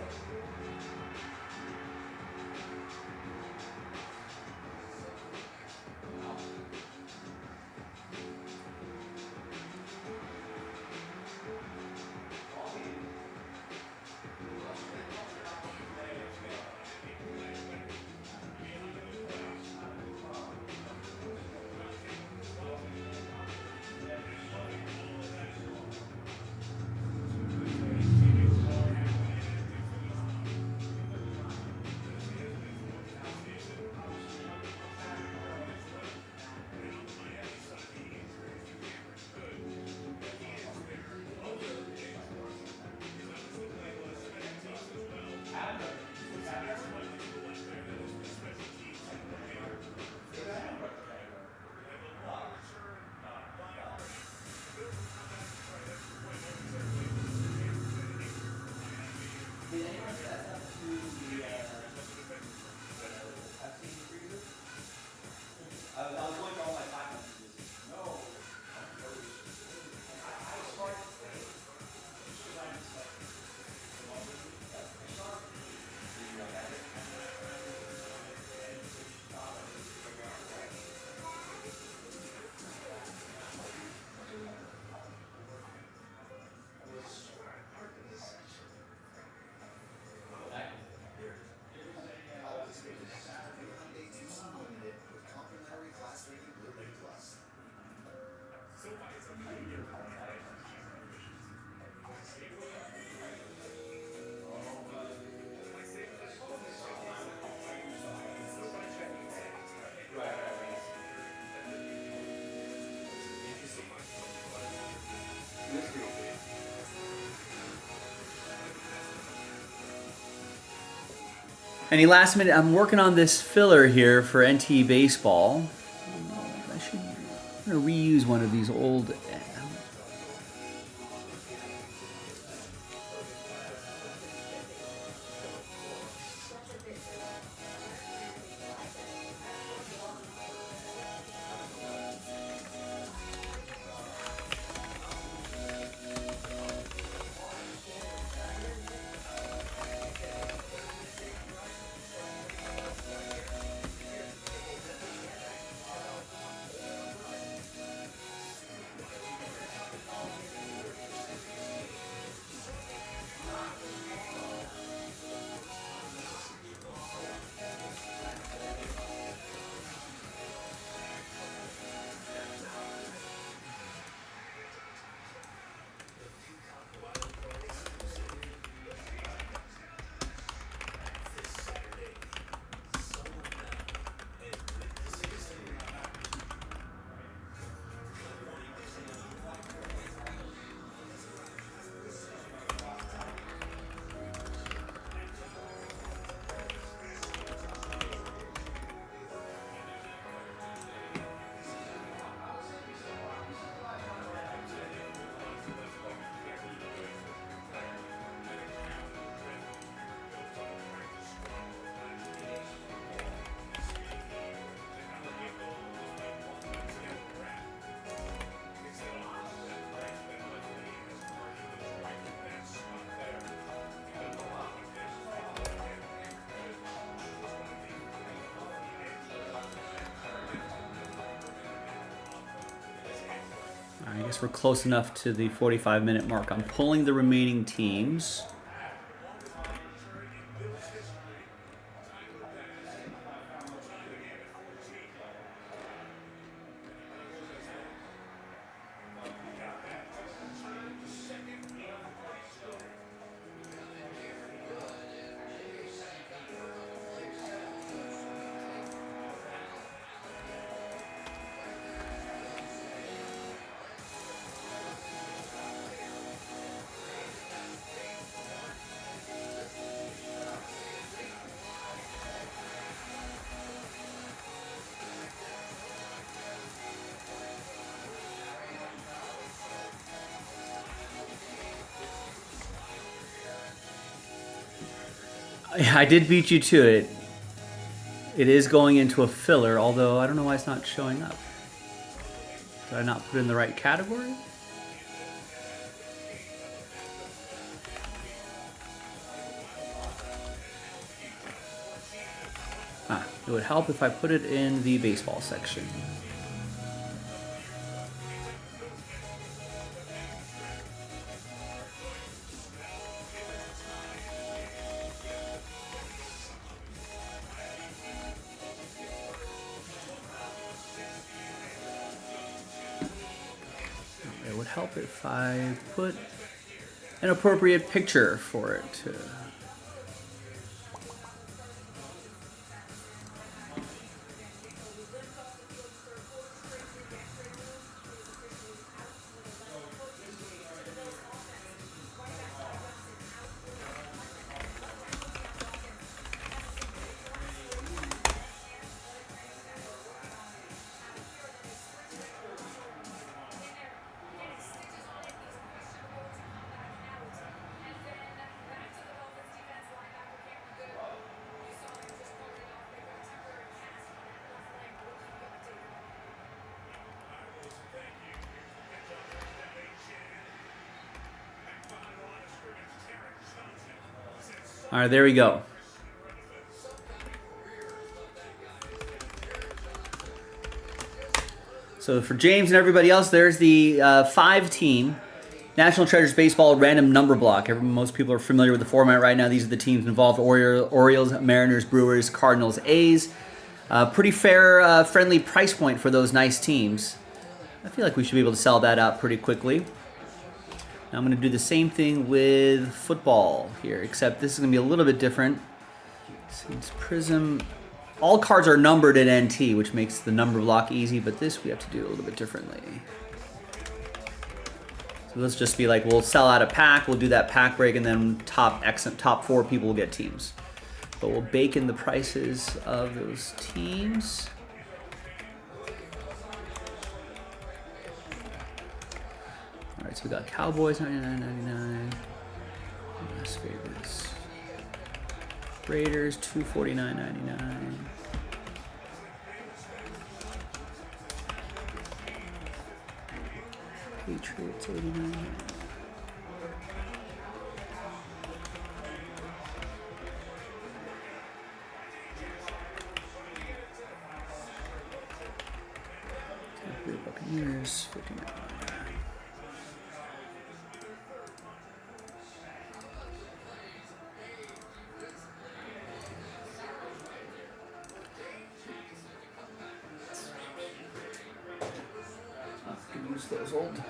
Any last minute? I'm working on this filler here for NT Baseball. I'm gonna reuse one of these old. I guess we're close enough to the 45-minute mark. I'm pulling the remaining teams. I did beat you to it. It is going into a filler, although I don't know why it's not showing up. Did I not put it in the right category? It would help if I put it in the baseball section. It would help if I put an appropriate picture for it. All right, there we go. So for James and everybody else, there's the 5-team National Treasures Baseball random number block. Most people are familiar with the format right now. These are the teams involved: Orioles, Mariners, Brewers, Cardinals, A's. Pretty fair, friendly price point for those nice teams. I feel like we should be able to sell that out pretty quickly. Now I'm going to do the same thing with football here, except this is going to be a little bit different. Since Prism, all cards are numbered in NT, which makes the number block easy, but this we have to do a little bit differently. So let's just be like, we'll sell out a pack, we'll do that pack break, and then top 4 people will get teams. But we'll bake in the prices of those teams. All right, so we got Cowboys, $99.99. Las Vegas. Raiders, $249.99. Patriots, $89. Buccaneers, $59. Use those old.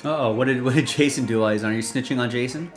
Uh-oh, what did Jason do while he's on? Are you snitching on Jason?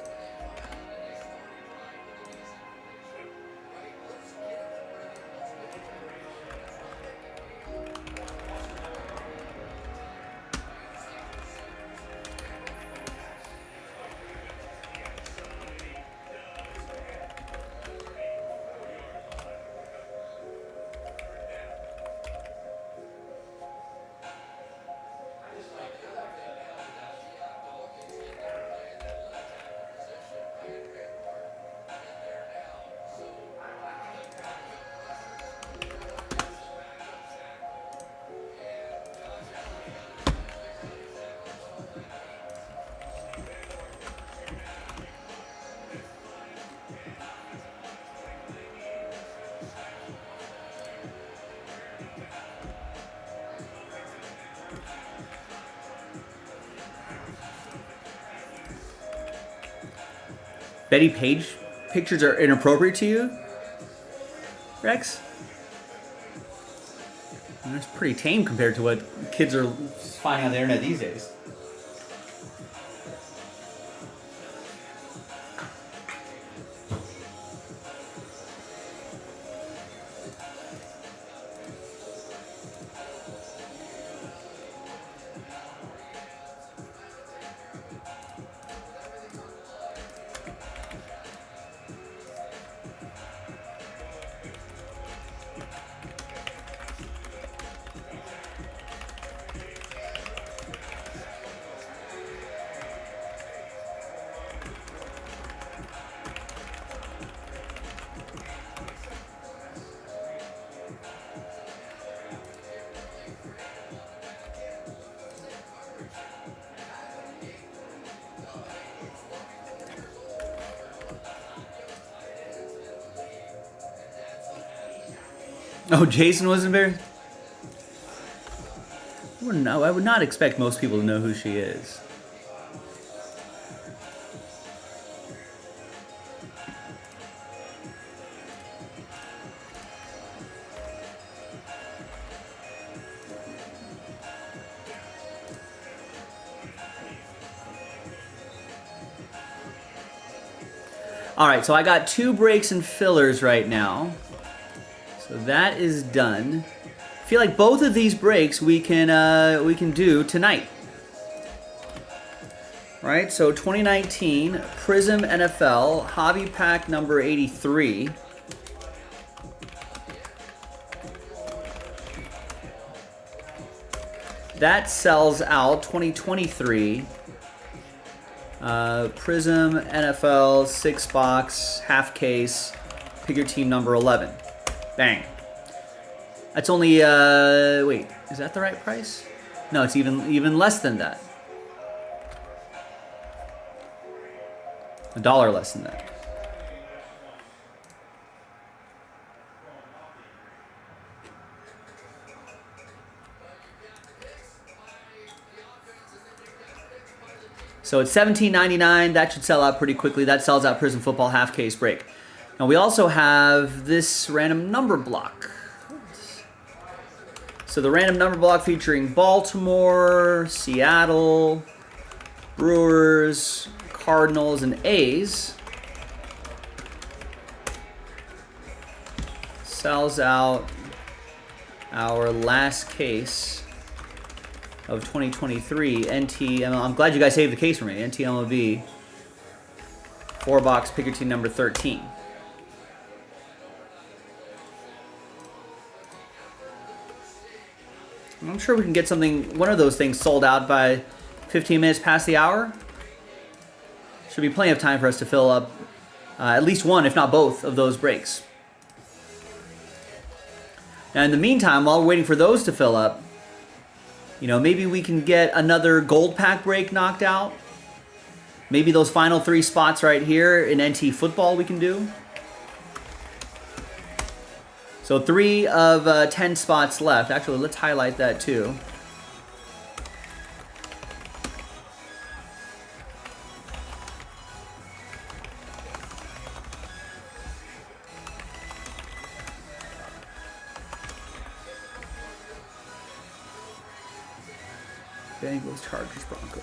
Betty Page pictures are inappropriate to you, Rex? That's pretty tame compared to what kids are finding on the internet these days. Oh, Jason wasn't there? I would not expect most people to know who she is. All right, so I got 2 breaks and fillers right now. So that is done. I feel like both of these breaks we can do tonight. Right? So 2019 Prism NFL Hobby Pack number 83. That sells out 2023 Prism NFL 6-box half case. Pick your team number 11. Bang. That's only, wait, is that the right price? No, it's even less than that. $1 less than that. So it's $17.99. That should sell out pretty quickly. That sells out Prism Football half case break. Now we also have this random number block. So the random number block featuring Baltimore, Seattle, Brewers, Cardinals, and A's sells out our last case of 2023 NTML. I'm glad you guys saved the case for me. NTMLB 4-box pick your team number 13. I'm sure we can get one of those things sold out by 15 minutes past the hour. Should be plenty of time for us to fill up at least one, if not both, of those breaks. Now, in the meantime, while we're waiting for those to fill up, maybe we can get another gold pack break knocked out. Maybe those final 3 spots right here in NT football we can do. So 3 of 10 spots left. Actually, let's highlight that too. Bengals, Chargers, Broncos.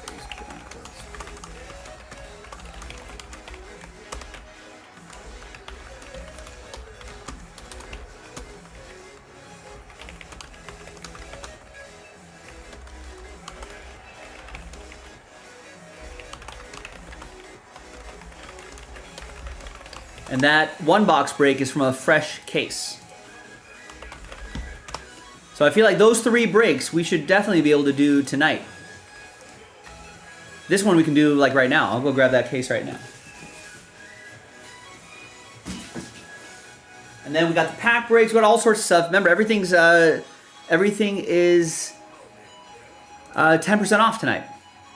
And that 1-box break is from a fresh case. So I feel like those 3 breaks we should definitely be able to do tonight. This one we can do like right now. I'll go grab that case right now. And then we got the pack breaks. We got all sorts of stuff. Remember, everything is 10% off tonight.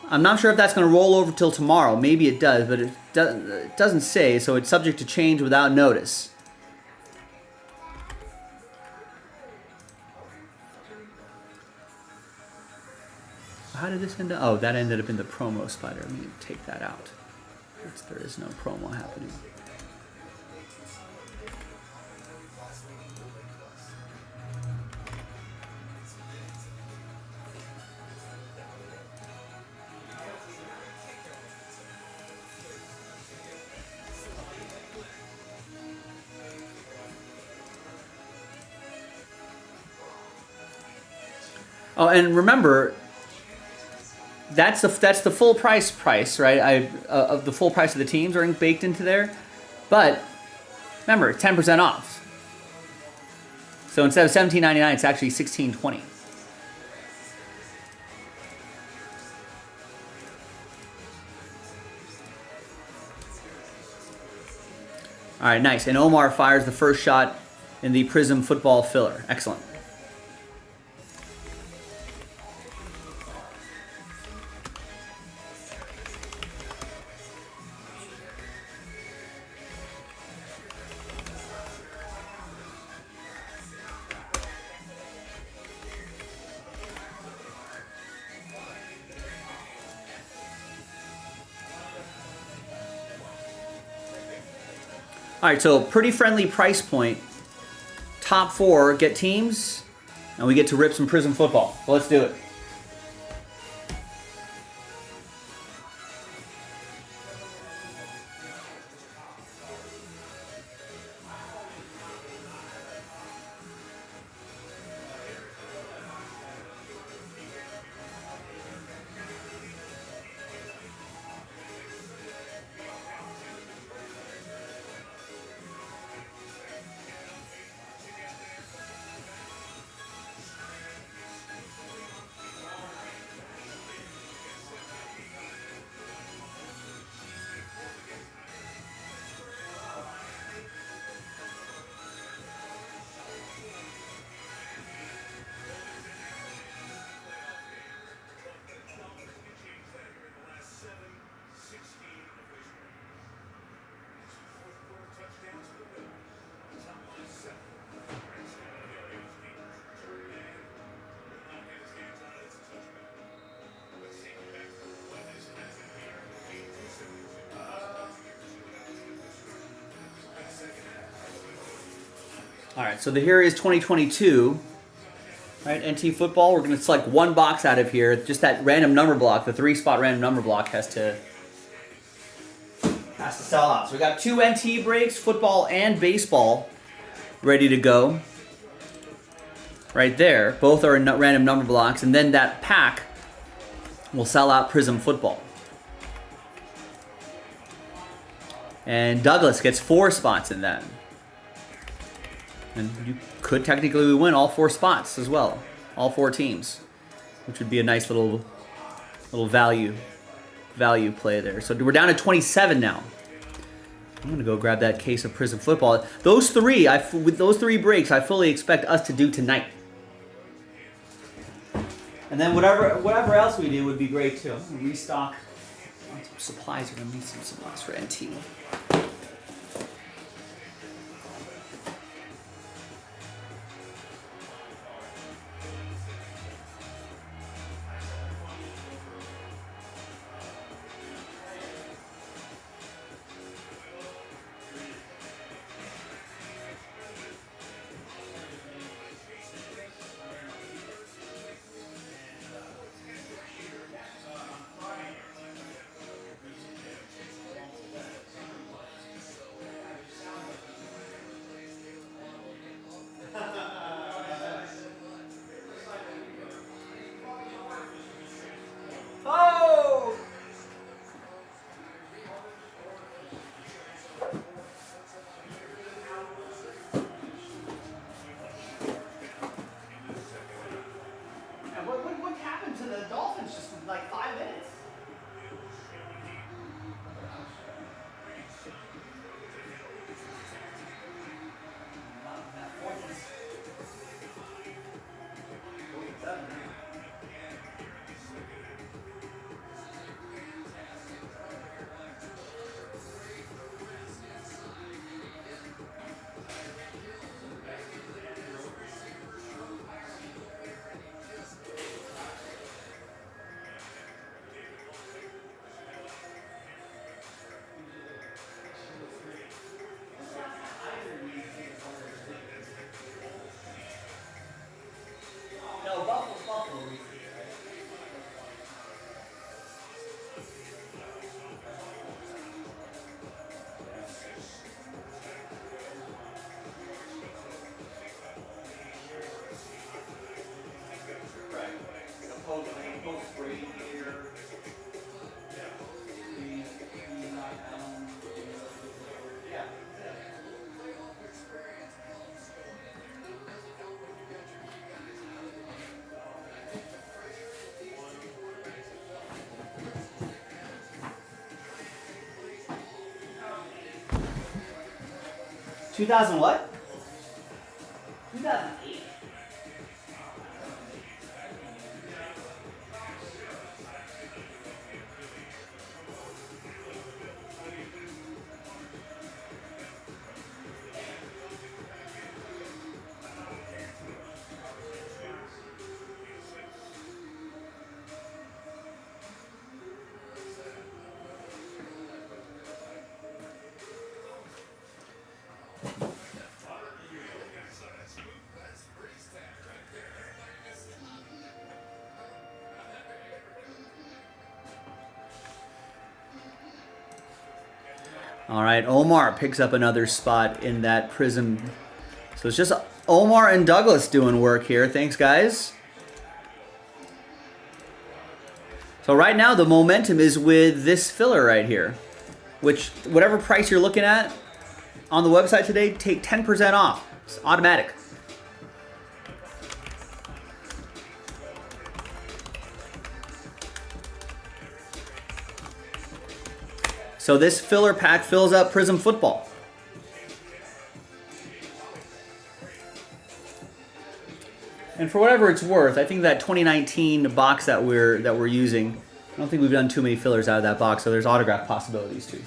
I'm not sure if that's going to roll over till tomorrow. Maybe it does, but it doesn't say, so it's subject to change without notice. How did this end up? Oh, that ended up in the promo slider. Let me take that out. There is no promo happening. Oh, and remember, that's the full price, right? Of the full price of the teams are baked into there, but remember, 10% off. So instead of $17.99, it's actually $16.20. All right, nice. And Omar fires the first shot in the Prism football filler. Excellent. All right, so pretty friendly price point. Top 4 get teams, and we get to rip some Prism football. So let's do it. All right, so here is 2022, right? NT football. We're going to select one box out of here. Just that random number block, the 3-spot random number block has to sell out. So we got 2 NT breaks, football and baseball, ready to go. Right there, both are in random number blocks, and then that pack will sell out Prism football. And Douglas gets 4 spots in that. And you could technically win all 4 spots as well, all 4 teams, which would be a nice little value play there. So we're down to 27 now. I'm gonna go grab that case of Prism football. Those 3, with those 3 breaks, I fully expect us to do tonight. And then whatever else we do would be great too. Restock on some supplies. We're gonna need some supplies for NT. 2000 what? 2008. All right, Omar picks up another spot in that Prism. So it's just Omar and Douglas doing work here. Thanks, guys. So right now the momentum is with this filler right here, which whatever price you're looking at on the website today, take 10% off. It's automatic. So this filler pack fills up Prism Football. And for whatever it's worth, I think that 2019 box that we're using, I don't think we've done too many fillers out of that box, so there's autograph possibilities too.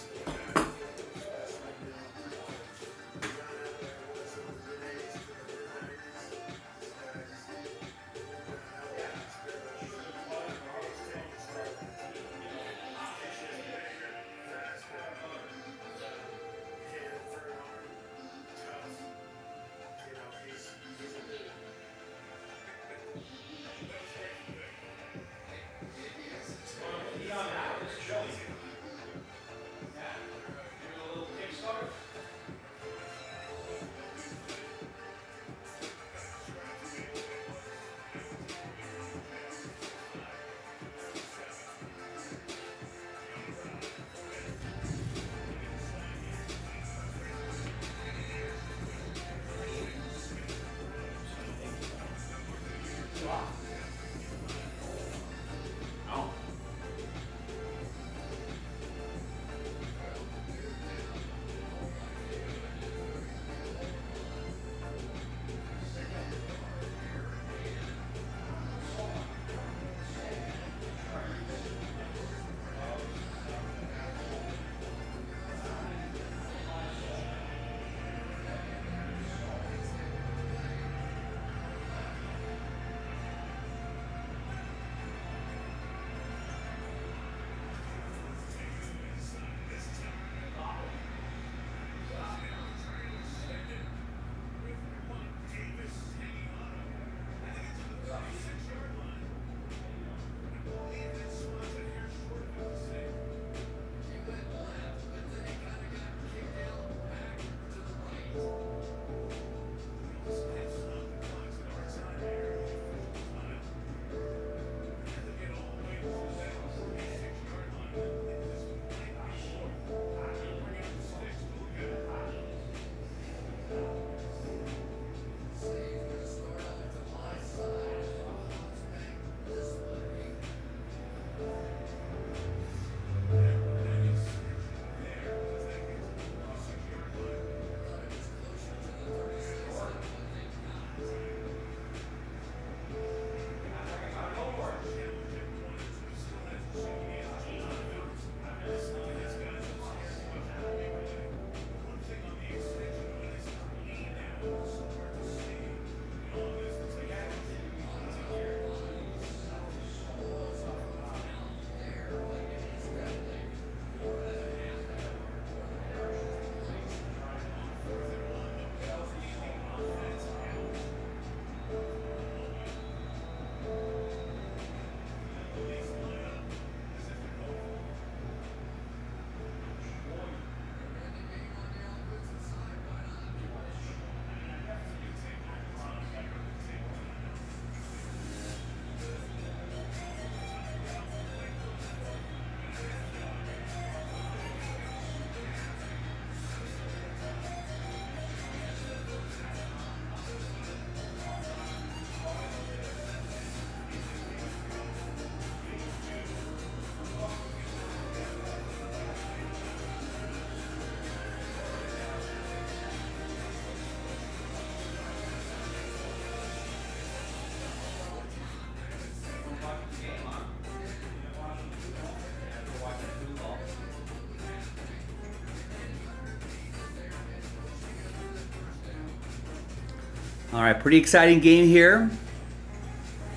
All right, pretty exciting game here.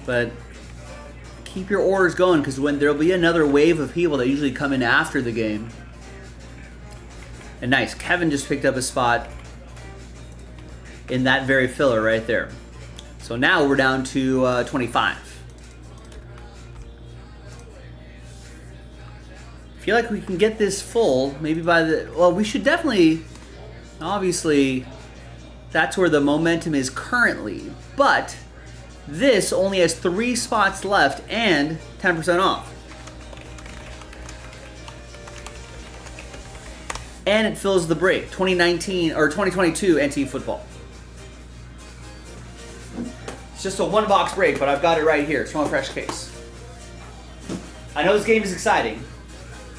But keep your orders going because when there'll be another wave of people that usually come in after the game. And nice, Kevin just picked up a spot in that very filler right there. So now we're down to 25. I feel like we can get this full maybe by the... Well, we should definitely... Obviously, that's where the momentum is currently. But this only has 3 spots left and 10% off. And it fills the break. 2019 or 2022 NC football. It's just a 1-box break, but I've got it right here. It's from a fresh case. I know this game is exciting,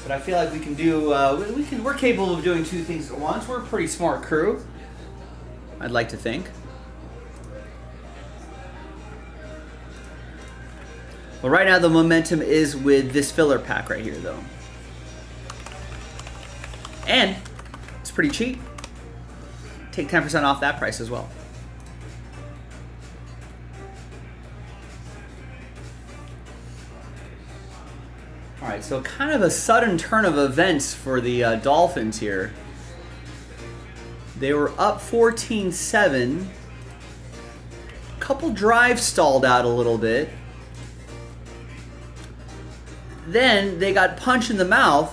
but I feel like we can do. We're capable of doing 2 things at once. We're a pretty smart crew, I'd like to think. Well, right now the momentum is with this filler pack right here, though. And it's pretty cheap. Take 10% off that price as well. All right, so kind of a sudden turn of events for the Dolphins here. They were up 14-7. Couple drives stalled out a little bit. Then they got punched in the mouth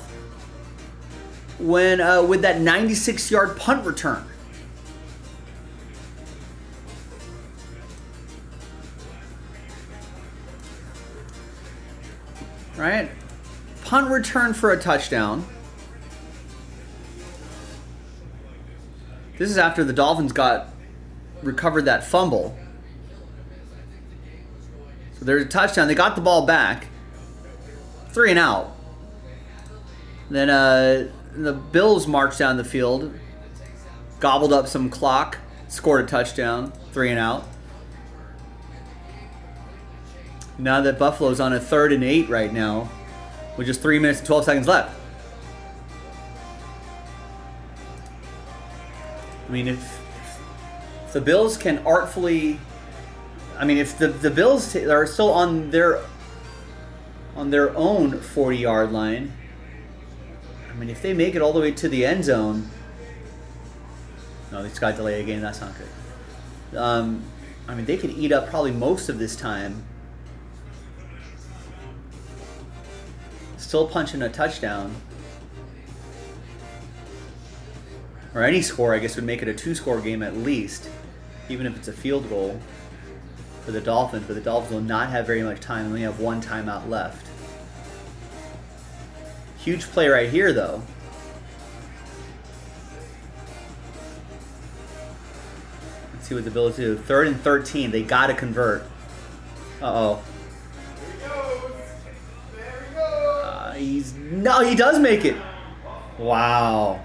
when with that 96-yard punt return. Right? Punt return for a touchdown. This is after the Dolphins recovered that fumble. So there's a touchdown. They got the ball back. 3 and out. Then the Bills marched down the field, gobbled up some clock, scored a touchdown, 3 and out. Now that Buffalo's on a 3rd and 8 right now, with just 3 minutes and 12 seconds left. I mean, if the Bills can artfully... I mean, if the Bills are still on their own 40-yard line, I mean, if they make it all the way to the end zone... No, they just got to delay a game. That's not good. I mean, they could eat up probably most of this time. Still punching a touchdown. Or any score, I guess, would make it a 2-score game at least. Even if it's a field goal for the Dolphins. But the Dolphins will not have very much time. They only have 1 timeout left. Huge play right here, though. Let's see what the Bills do. 3rd and 13. They got to convert. Uh-oh. No, he does make it. Wow.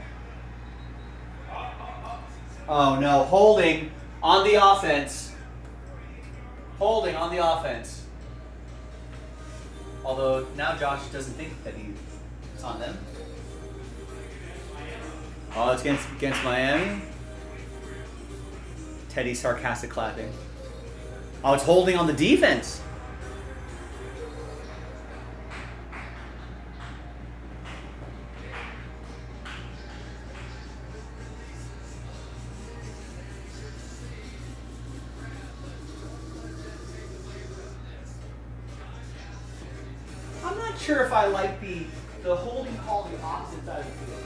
Oh no, holding on the offense. Holding on the offense. Although now Josh doesn't think that it's on them. Oh, it's against Miami. Teddy sarcastic clapping. Oh, it's holding on the defense. Sure if I like the holding call on the opposite side of the field.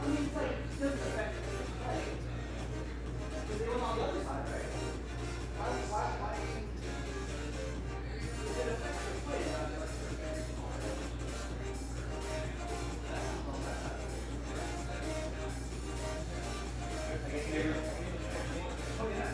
I mean, it's like, it doesn't affect the play. Because they went on the other side, right? Why it affects the play? Oh, yeah.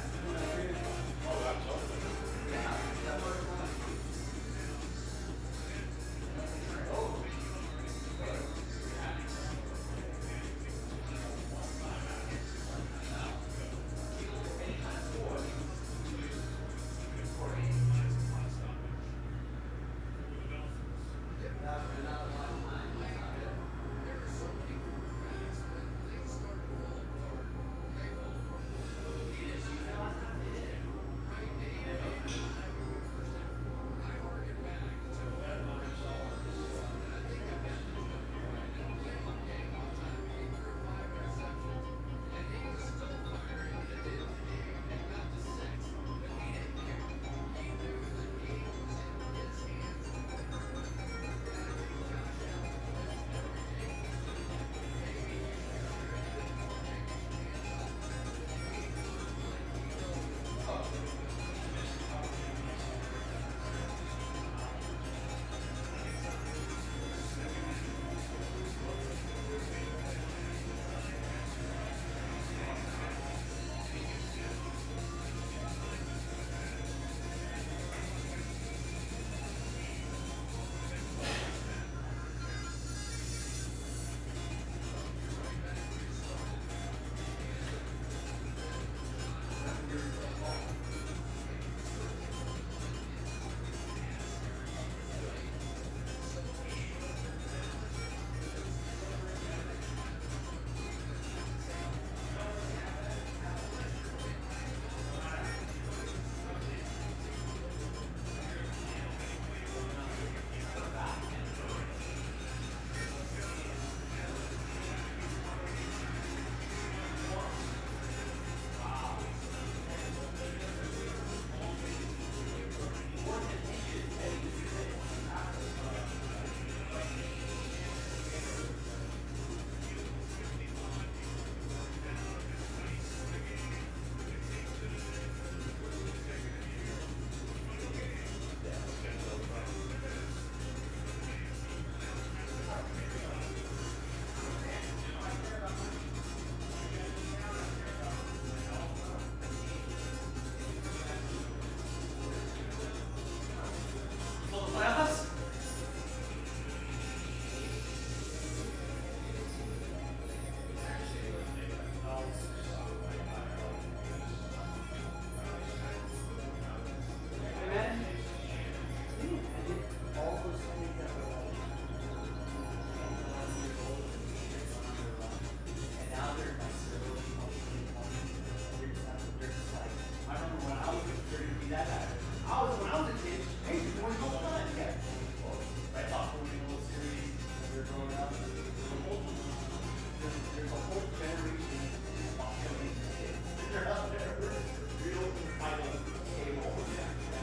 there's a whole generation of Australian kids that are out there with real entitled cable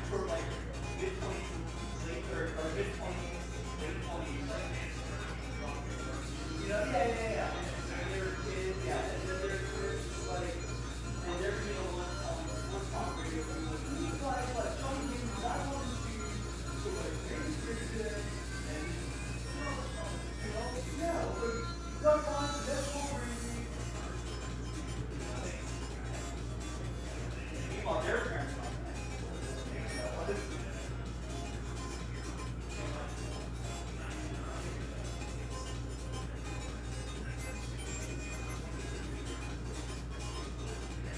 for like mid-20s, late 30s, or mid-20s, late 20s. You know, yeah. And they were kids, yeah. And they're just like, and they're being on talk radio, being like, you guys, like, some things I want to see, so like, maybe Christian, and, you know, yeah, but don't want to, that's what we're easy. Meanwhile, their parents don't.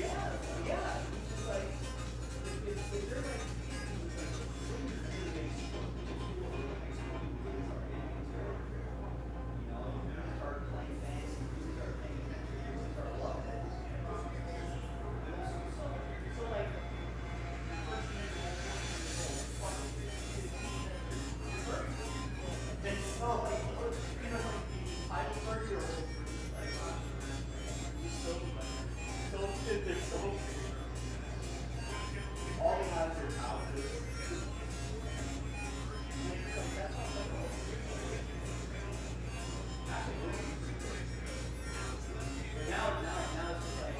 Yeah. It's just like, if they're like, you know, you start playing fantasy, you start playing attention, you start loving it. So like, and so like, you know, like the idol 30-year-old, like, they're so all they have is their houses. That's not like, absolutely. But now it's just like,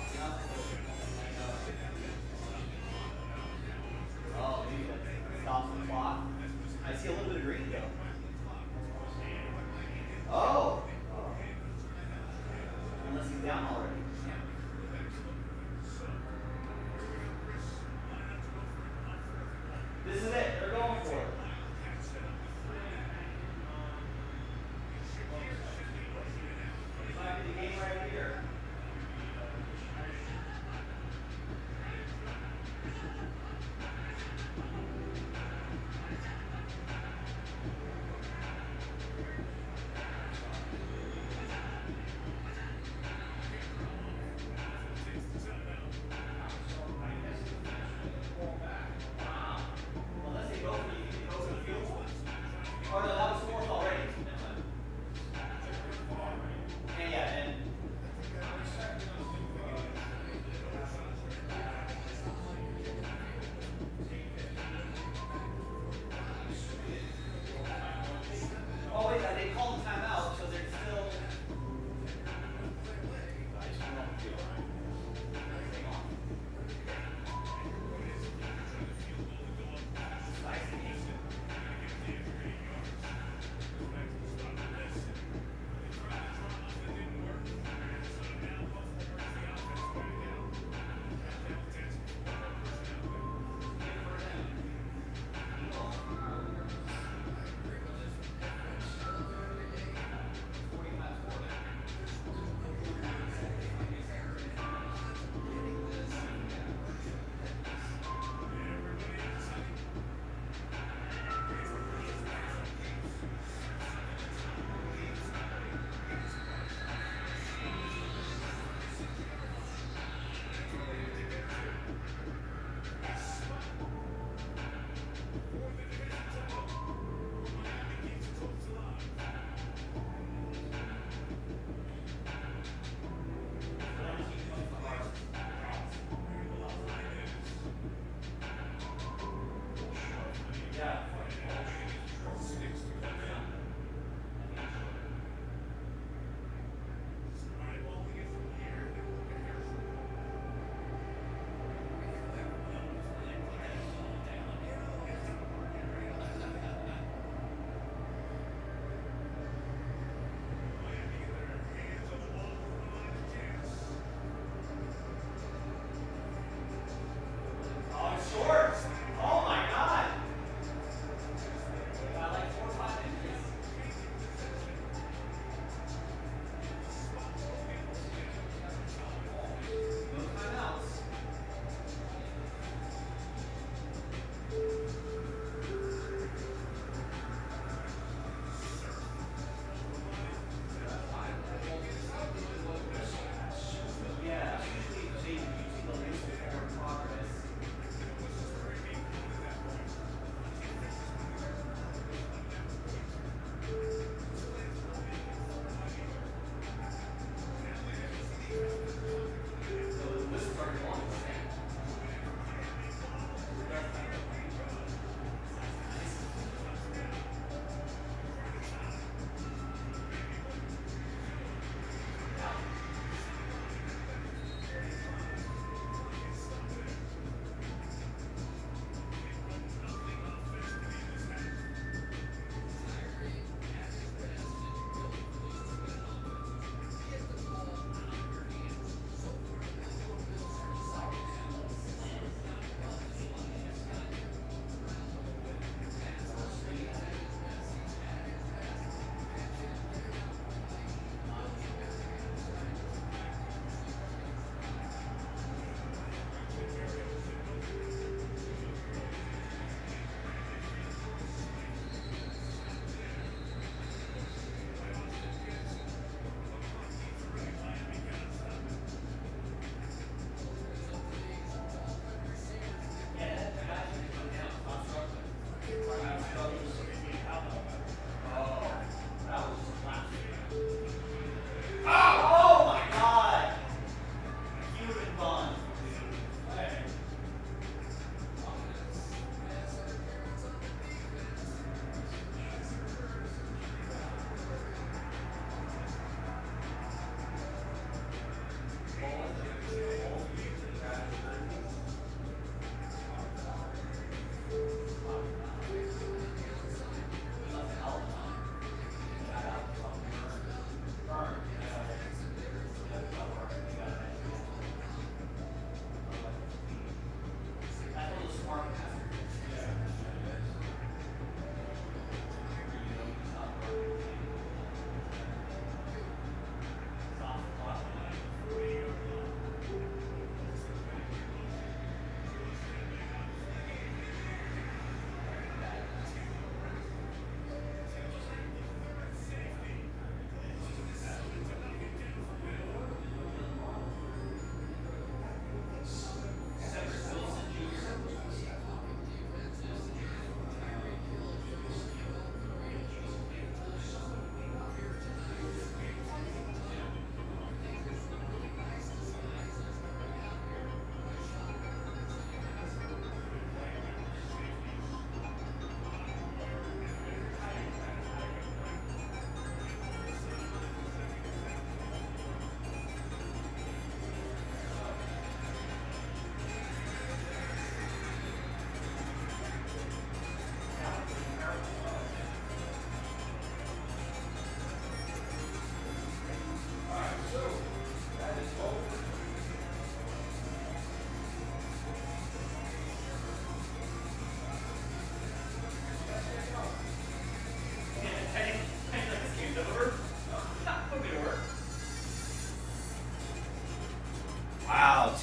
oh, maybe that stops the clock. I see a little bit of green though. Oh! Unless he's down already. This is it. They're going for it. This might be the game right here.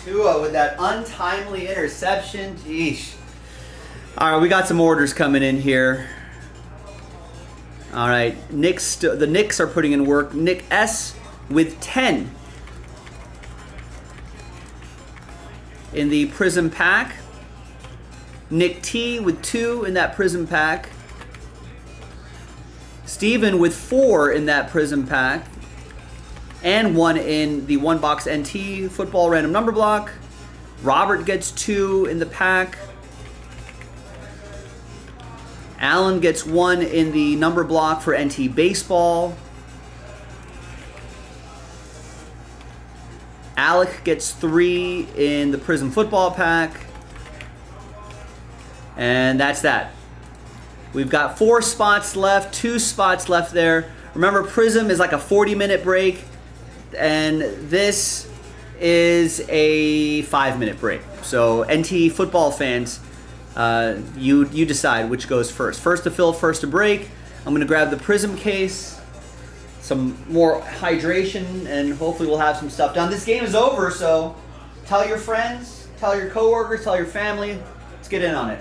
Tua with that untimely interception. Jeez. All right, we got some orders coming in here. All right, the Knicks are putting in work. Nick S with 10 in the Prism pack. Nick T with 2 in that Prism pack. Steven with 4 in that Prism pack. And 1 in the 1-box NT football random number block. Robert gets 2 in the pack. Alan gets 1 in the number block for NT baseball. Alec gets 3 in the Prism football pack. And that's that. We've got 4 spots left, 2 spots left there. Remember, Prism is like a 40-minute break, and this is a 5-minute break. So NT football fans, you decide which goes first. First to fill, first to break. I'm going to grab the Prism case, some more hydration, and hopefully we'll have some stuff done. This game is over, so tell your friends, tell your coworkers, tell your family. Let's get in on it.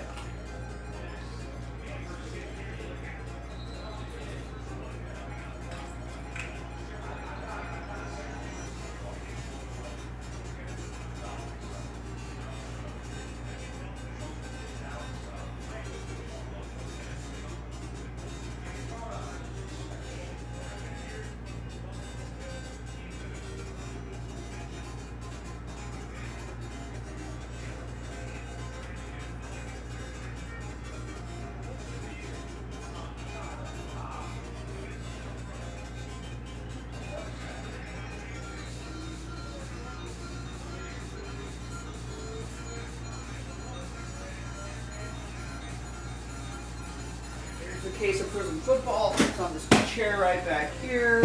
The case of Prism football. It's on this chair right back here.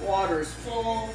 Water's full.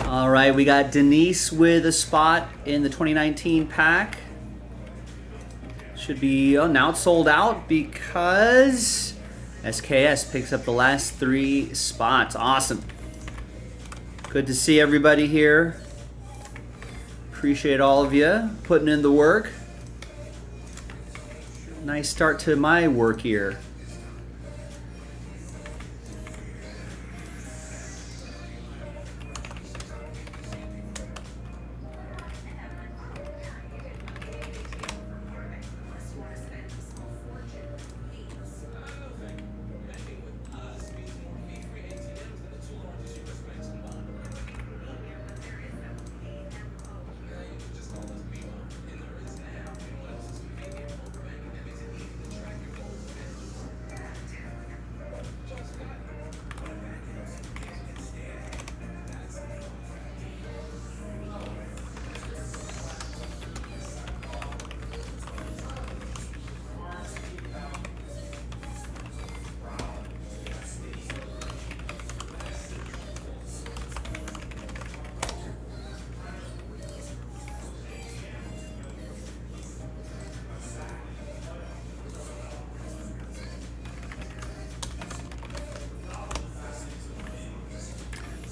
All right, we got Denise with a spot in the 2019 pack. Should be, oh, now it's sold out because SKS picks up the last 3 spots. Awesome. Good to see everybody here. Appreciate all of you putting in the work. Nice start to my work year.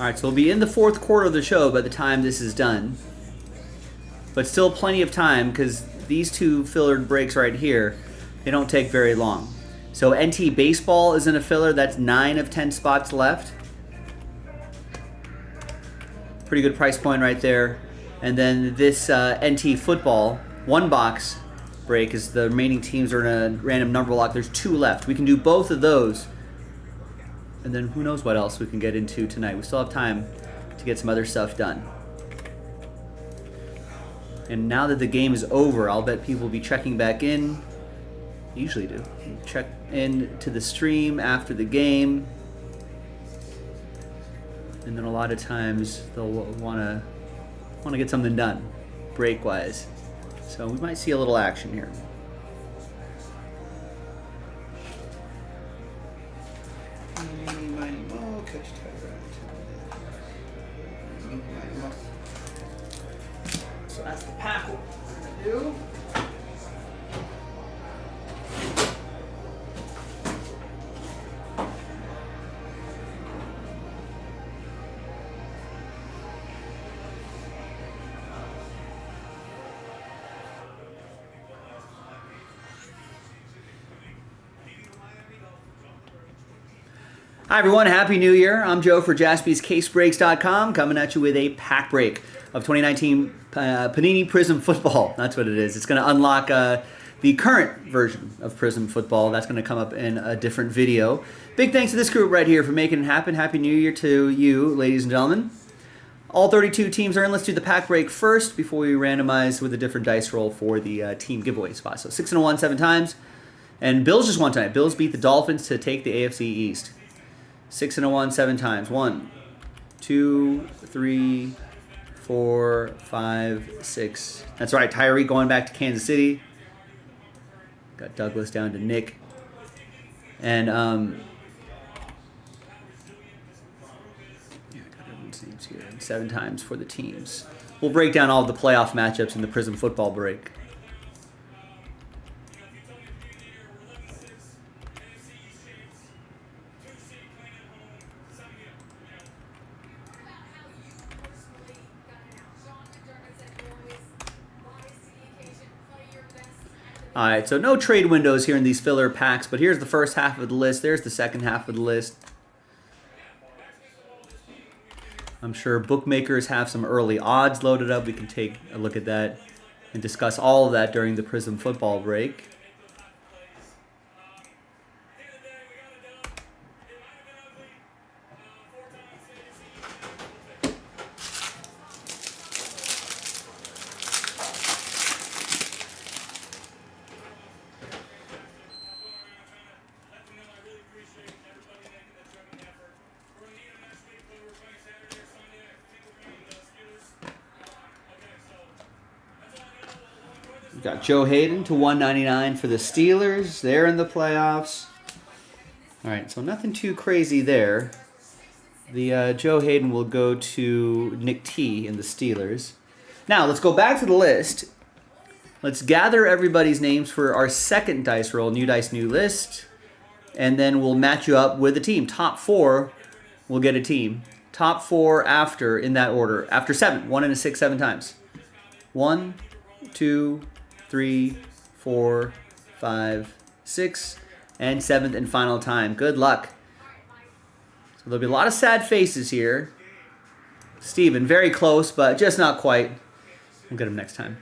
All right, so we'll be in the fourth quarter of the show by the time this is done. But still plenty of time because these two fillered breaks right here, they don't take very long. So NT Baseball is in a filler. That's 9 of 10 spots left. Pretty good price point right there. And then this NT Football, 1 box break, is the remaining teams are in a random number block. There's 2 left. We can do both of those. And then who knows what else we can get into tonight. We still have time to get some other stuff done. And now that the game is over, I'll bet people will be checking back in. Usually do. Check in to the stream after the game. And then a lot of times they'll want to get something done, break-wise. So we might see a little action here. So that's the pack what we're going to do. Hi everyone, Happy New Year. I'm Joe for JaspysCaseBreaks.com, coming at you with a pack break of 2019 Panini Prism Football. That's what it is. It's going to unlock the current version of Prism Football. That's going to come up in a different video. Big thanks to this group right here for making it happen. Happy New Year to you, ladies and gentlemen. All 32 teams are in. Let's do the pack break first before we randomize with a different dice roll for the team giveaway spot. So 6 and 1, 7 times. And Bills just won tonight. Bills beat the Dolphins to take the AFC East. 6 and 1, 7 times. 1, 2, 3, 4, 5, 6. That's right. Tyree going back to Kansas City. Got Douglas down to Nick. And yeah, I got everyone's names here. 7 times for the teams. We'll break down all of the playoff matchups in the Prism Football break. All right, so no trade windows here in these filler packs, but here's the first half of the list. There's the second half of the list. I'm sure bookmakers have some early odds loaded up. We can take a look at that and discuss all of that during the Prism Football break. We've got Joe Hayden to 199 for the Steelers. They're in the playoffs. All right, so nothing too crazy there. The Joe Hayden will go to Nick T in the Steelers. Now, let's go back to the list. Let's gather everybody's names for our second dice roll, new dice, new list. And then we'll match you up with a team. Top 4 will get a team. Top 4 after, in that order. After 7. 1 and a 6, 7 times. 1, 2, 3, 4, 5, 6, and 7th and final time. Good luck. So there'll be a lot of sad faces here. Steven, very close, but just not quite. We'll get him next time.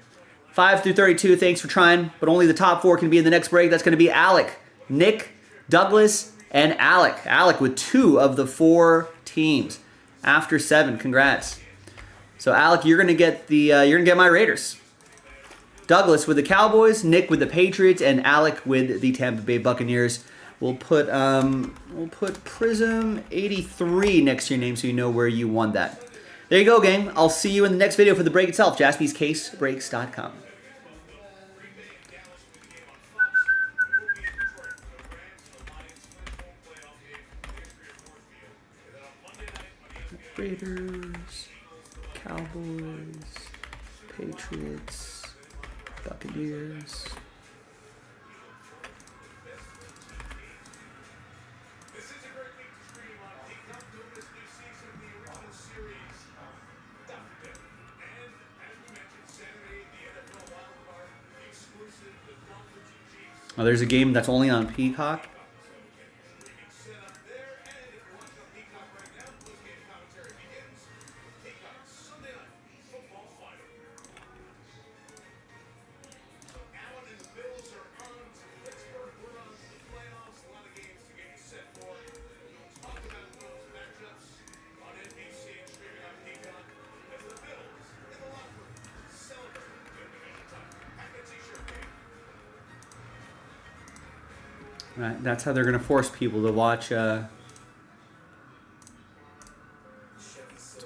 5 through 32, thanks for trying, but only the top 4 can be in the next break. That's going to be Alec, Nick, Douglas, and Alec. Alec with 2 of the 4 teams after 7. Congrats. So Alec, you're going to get my Raiders. Douglas with the Cowboys, Nick with the Patriots, and Alec with the Tampa Bay Buccaneers. We'll put Prism 83 next to your name so you know where you won that. There you go, gang. I'll see you in the next video for the break itself. JaspysCaseBreaks.com. Raiders, Cowboys, Patriots, Buccaneers. Oh, there's a game that's only on Peacock. Right, that's how they're going to force people to watch. That's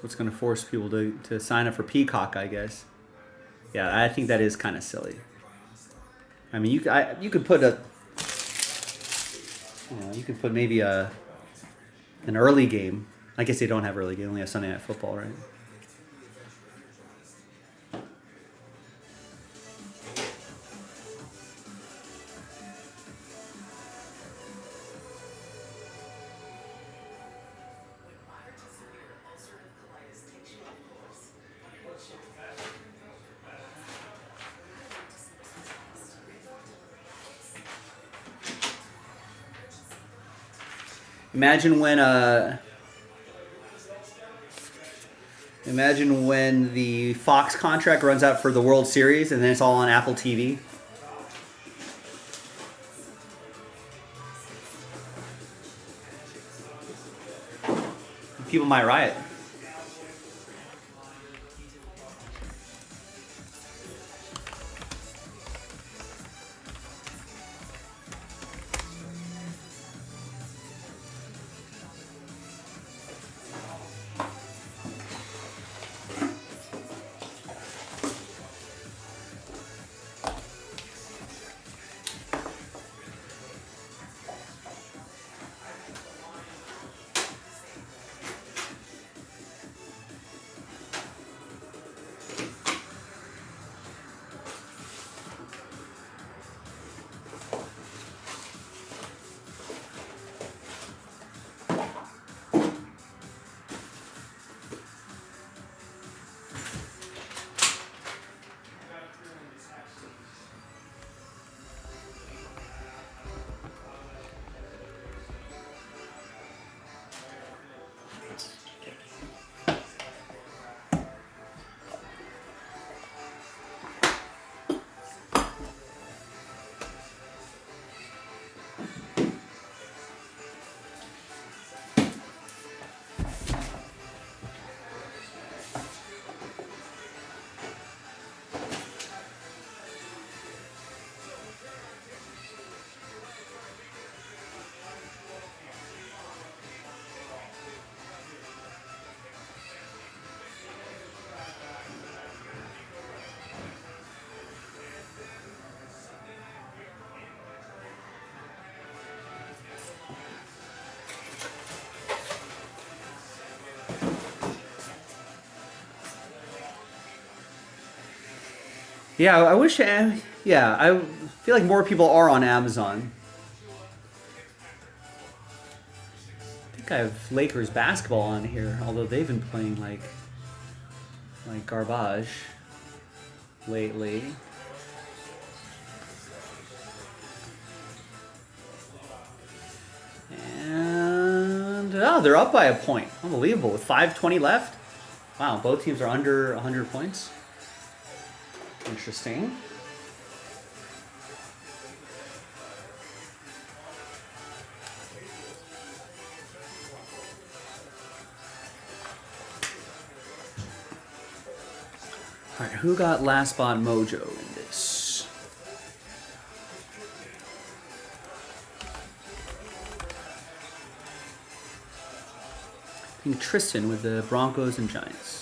what's going to force people to sign up for Peacock, I guess. Yeah, I think that is kind of silly. I mean, you could put you could put maybe an early game. I guess they don't have early game; they only have Sunday Night Football, right? Imagine when the Fox contract runs out for the World Series and then it's all on Apple TV. People might riot. Yeah, I wish. Yeah, I feel like more people are on Amazon. I think I have Lakers basketball on here, although they've been playing like garbage lately. And oh, they're up by a point. Unbelievable. With 5:20 left. Wow, both teams are under 100 points. Interesting. All right, who got last spot mojo in this? I think Tristan with the Broncos and Giants.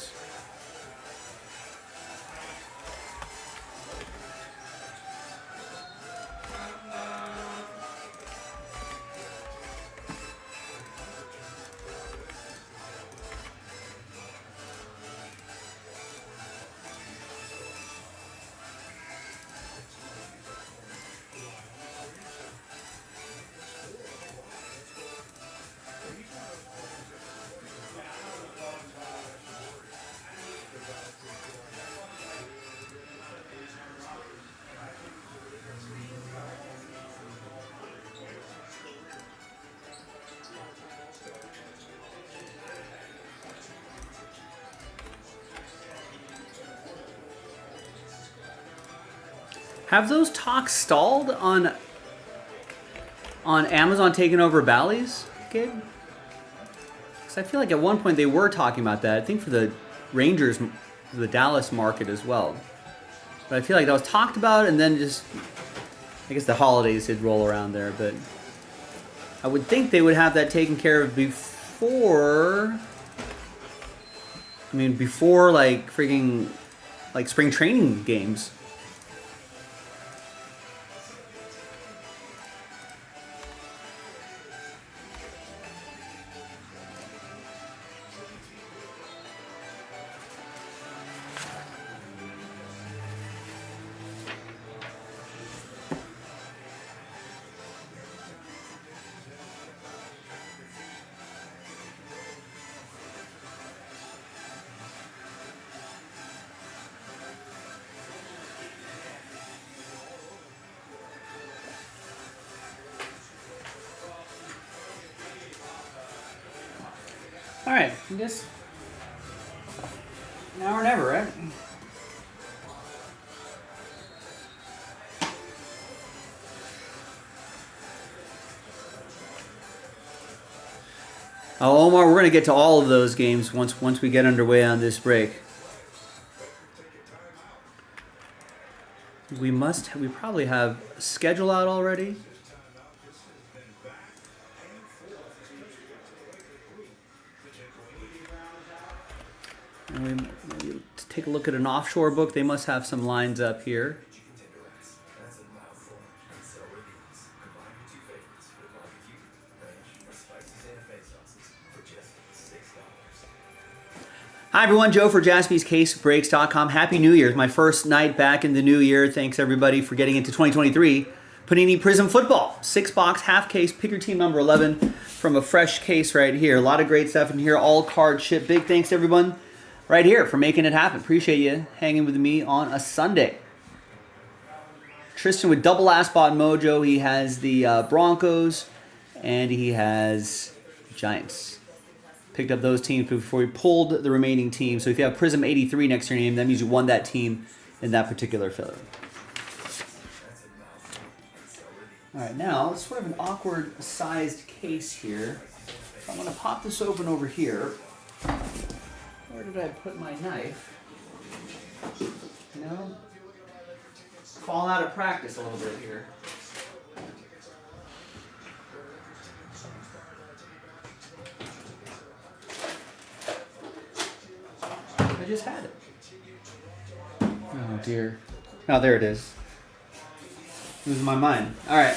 Have those talks stalled on Amazon taking over Bally's, Gabe? Because I feel like at one point they were talking about that. I think for the Rangers, the Dallas market as well. But I feel like that was talked about, and then just, I guess the holidays did roll around there. But I would think they would have that taken care of before. I mean, before like freaking like spring training games. All right, I guess now or never, right? Oh, Omar, we're going to get to all of those games once we get underway on this break. We probably have a schedule out already. And we take a look at an offshore book. They must have some lines up here. Hi everyone, Joe for JaspysCaseBreaks.com. Happy New Year. It's my first night back in the new year. Thanks everybody for getting into 2023. Panini Prism Football. 6-box, half case, pick your team number 11 from a fresh case right here. A lot of great stuff in here. All card ship. Big thanks to everyone right here for making it happen. Appreciate you hanging with me on a Sunday. Tristan with double last spot mojo. He has the Broncos and he has Giants. Picked up those teams before we pulled the remaining teams. So if you have Prism 83 next to your name, that means you won that team in that particular filler. All right, now it's sort of an awkward sized case here. I'm going to pop this open over here. Where did I put my knife? No? Fall out of practice a little bit here. I just had it. Oh dear. Oh, there it is. Losing my mind. All right.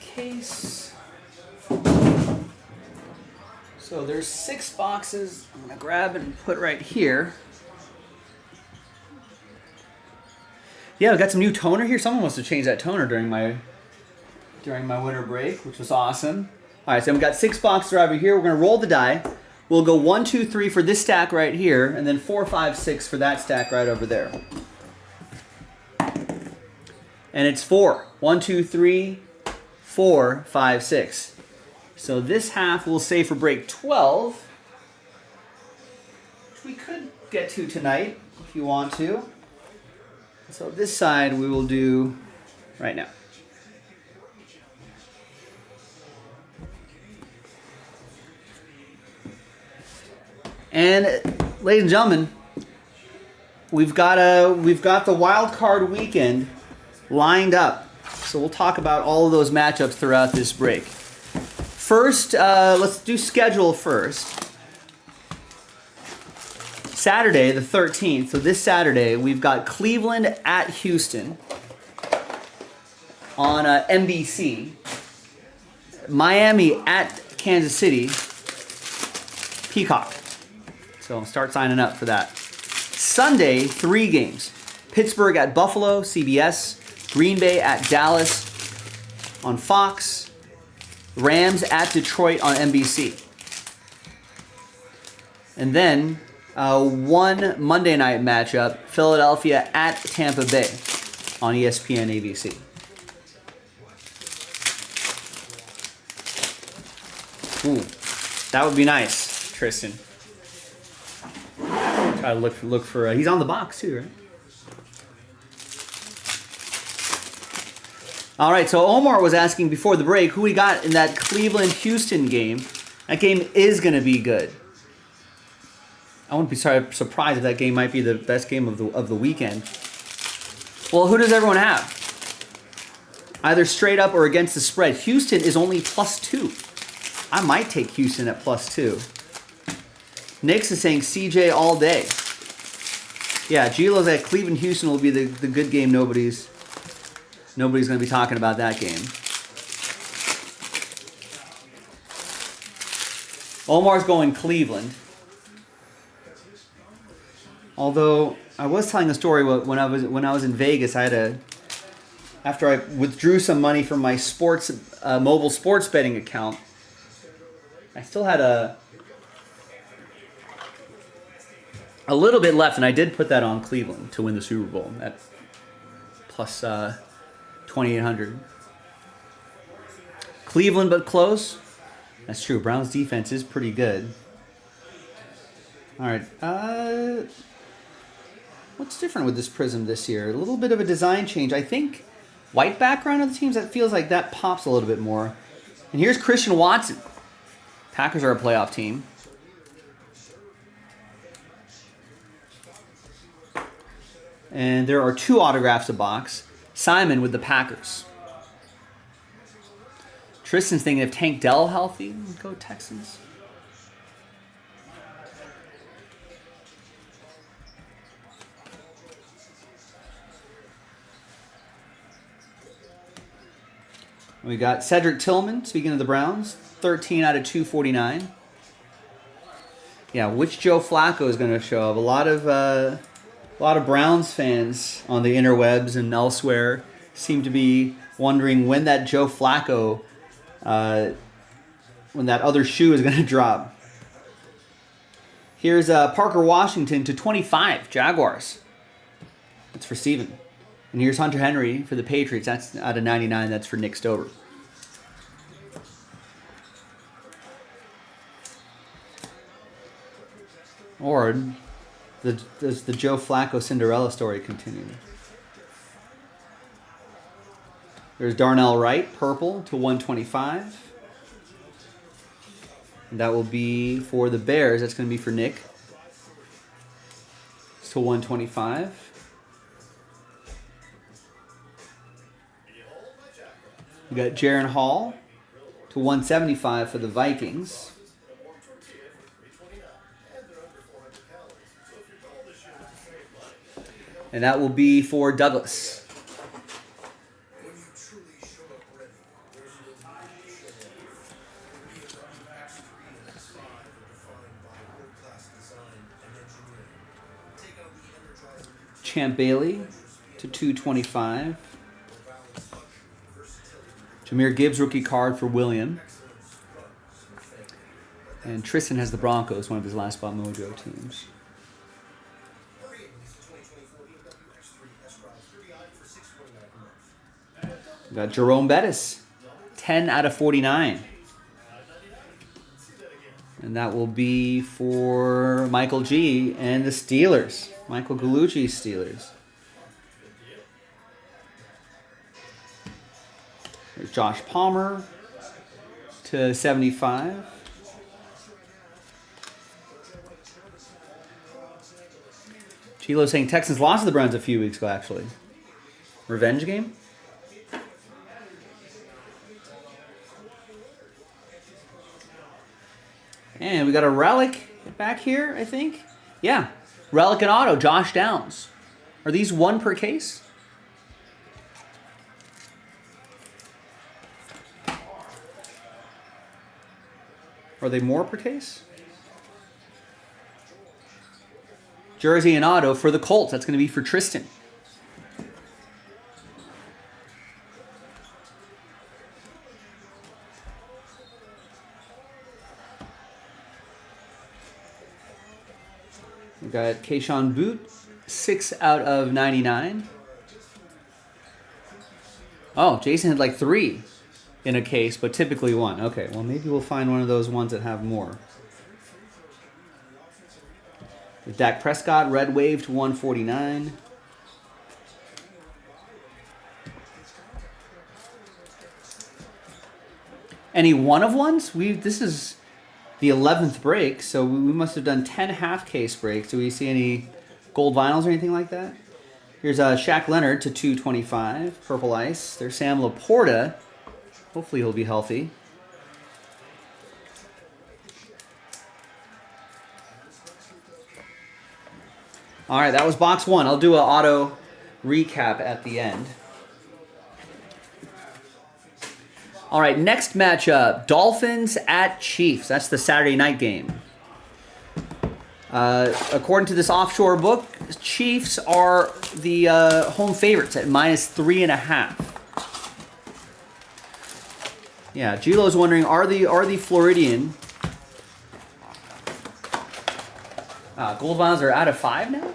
Case. So there's 6 boxes. I'm gonna grab and put right here. Yeah, we got some new toner here. Someone must have changed that toner during my winter break, which was awesome. All right, so we've got 6 boxes over here. We're gonna roll the die. We'll go 1, 2, 3 for this stack right here, and then 4, 5, 6 for that stack right over there. And it's 4. 1, 2, 3, 4, 5, 6. So this half we'll save for break 12, which we could get to tonight if you want to. So this side we will do right now. And ladies and gentlemen, we've got the wild card weekend lined up. So we'll talk about all of those matchups throughout this break. First, let's do schedule first. Saturday, the 13th, so this Saturday, we've got Cleveland at Houston on NBC. Miami at Kansas City, Peacock. So start signing up for that. Sunday, 3 games. Pittsburgh at Buffalo, CBS. Green Bay at Dallas on Fox. Rams at Detroit on NBC. And then one Monday night matchup, Philadelphia at Tampa Bay on ESPN ABC. Ooh, that would be nice, Tristan. Try to look for. He's on the box too, right? All right. So Omar was asking before the break who we got in that Cleveland-Houston game. That game is going to be good. I wouldn't be surprised if that game might be the best game of the weekend. Well, who does everyone have? Either straight up or against the spread. Houston is only +2. I might take Houston at +2. Nix is saying CJ all day. Yeah, Gilo's at Cleveland. Houston will be the good game. Nobody's going to be talking about that game. Omar's going Cleveland. Although I was telling a story when I was in Vegas, after I withdrew some money from my mobile sports betting account, I still had a little bit left, and I did put that on Cleveland to win the Super Bowl at plus 2,800. Cleveland, but close. That's true. Browns defense is pretty good. All right. What's different with this prism this year? A little bit of a design change. I think white background of the teams, that feels like that pops a little bit more. And here's Christian Watson. Packers are a playoff team. And there are 2 autographs a box. Simon with the Packers. Tristan's thinking if Tank Dell healthy, go Texans. We got Cedric Tillman, speaking of the Browns, 13 out of 249. Yeah, which Joe Flacco is going to show up? A lot of Browns fans on the interwebs and elsewhere seem to be wondering when that Joe Flacco, when that other shoe is going to drop. Here's Parker Washington to 25, Jaguars. That's for Steven. And here's Hunter Henry for the Patriots. That's out of 99. That's for Nick Stover. Or does the Joe Flacco Cinderella story continue? There's Darnell Wright, purple to 125. And that will be for the Bears. That's going to be for Nick. It's to 125. We got Jaron Hall to 175 for the Vikings. And that will be for Douglas. Champ Bailey to 225. Jahmyr Gibbs rookie card for William. And Tristan has the Broncos, one of his last spot mojo teams. We got Jerome Bettis, 10 out of 49. And that will be for Michael G. and the Steelers. Michael Gallucci's Steelers. There's Josh Palmer to 75. Chilo saying Texans lost to the Browns a few weeks ago, actually. Revenge game? And we got a relic back here, I think. Yeah. Relic and auto, Josh Downs. Are these one per case? Are they more per case? Jersey and auto for the Colts. That's going to be for Tristan. We got Keyshawn Boot, 6 out of 99. Oh, Jason had like 3 in a case, but typically 1. Okay, well maybe we'll find one of those ones that have more. Dak Prescott, red wave to 149. Any one of ones? This is the 11th break, so we must have done 10 half case breaks. Do we see any gold vinyls or anything like that? Here's Shaq Leonard to 225, purple ice. There's Sam Laporta. Hopefully he'll be healthy. All right, that was box 1. I'll do an auto recap at the end. All right, next matchup, Dolphins at Chiefs. That's the Saturday night game. According to this offshore book, Chiefs are the home favorites at -3.5. Yeah, Gilo's wondering, are the Floridian gold vinyls are out of 5 now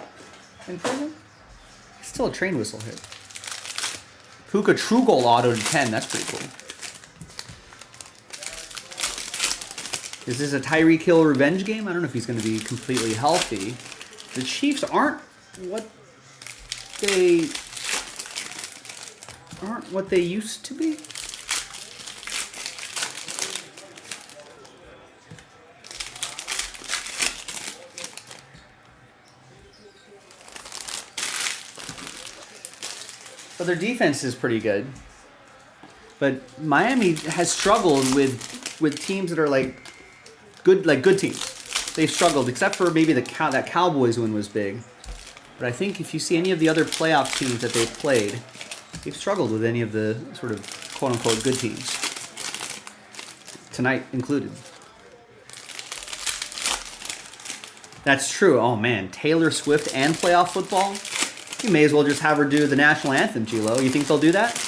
in prison? Still a train whistle hit. Puka True Gold auto to 10. That's pretty cool. Is this a Tyreek Hill revenge game? I don't know if he's going to be completely healthy. The Chiefs aren't what they used to be. But their defense is pretty good. But Miami has struggled with teams that are like good teams. They've struggled, except for maybe that Cowboys win was big. But I think if you see any of the other playoff teams that they've played, they've struggled with any of the sort of quote-unquote good teams. Tonight included. That's true. Oh man, Taylor Swift and playoff football? You may as well just have her do the national anthem, Gilo. You think they'll do that?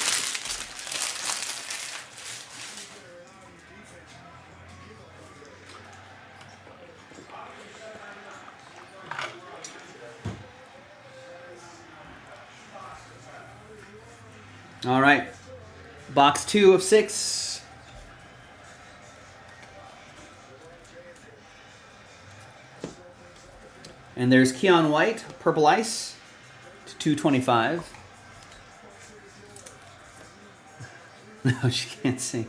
All right. Box 2 of 6. And there's Keon White, purple ice, to 225. No, she can't sing.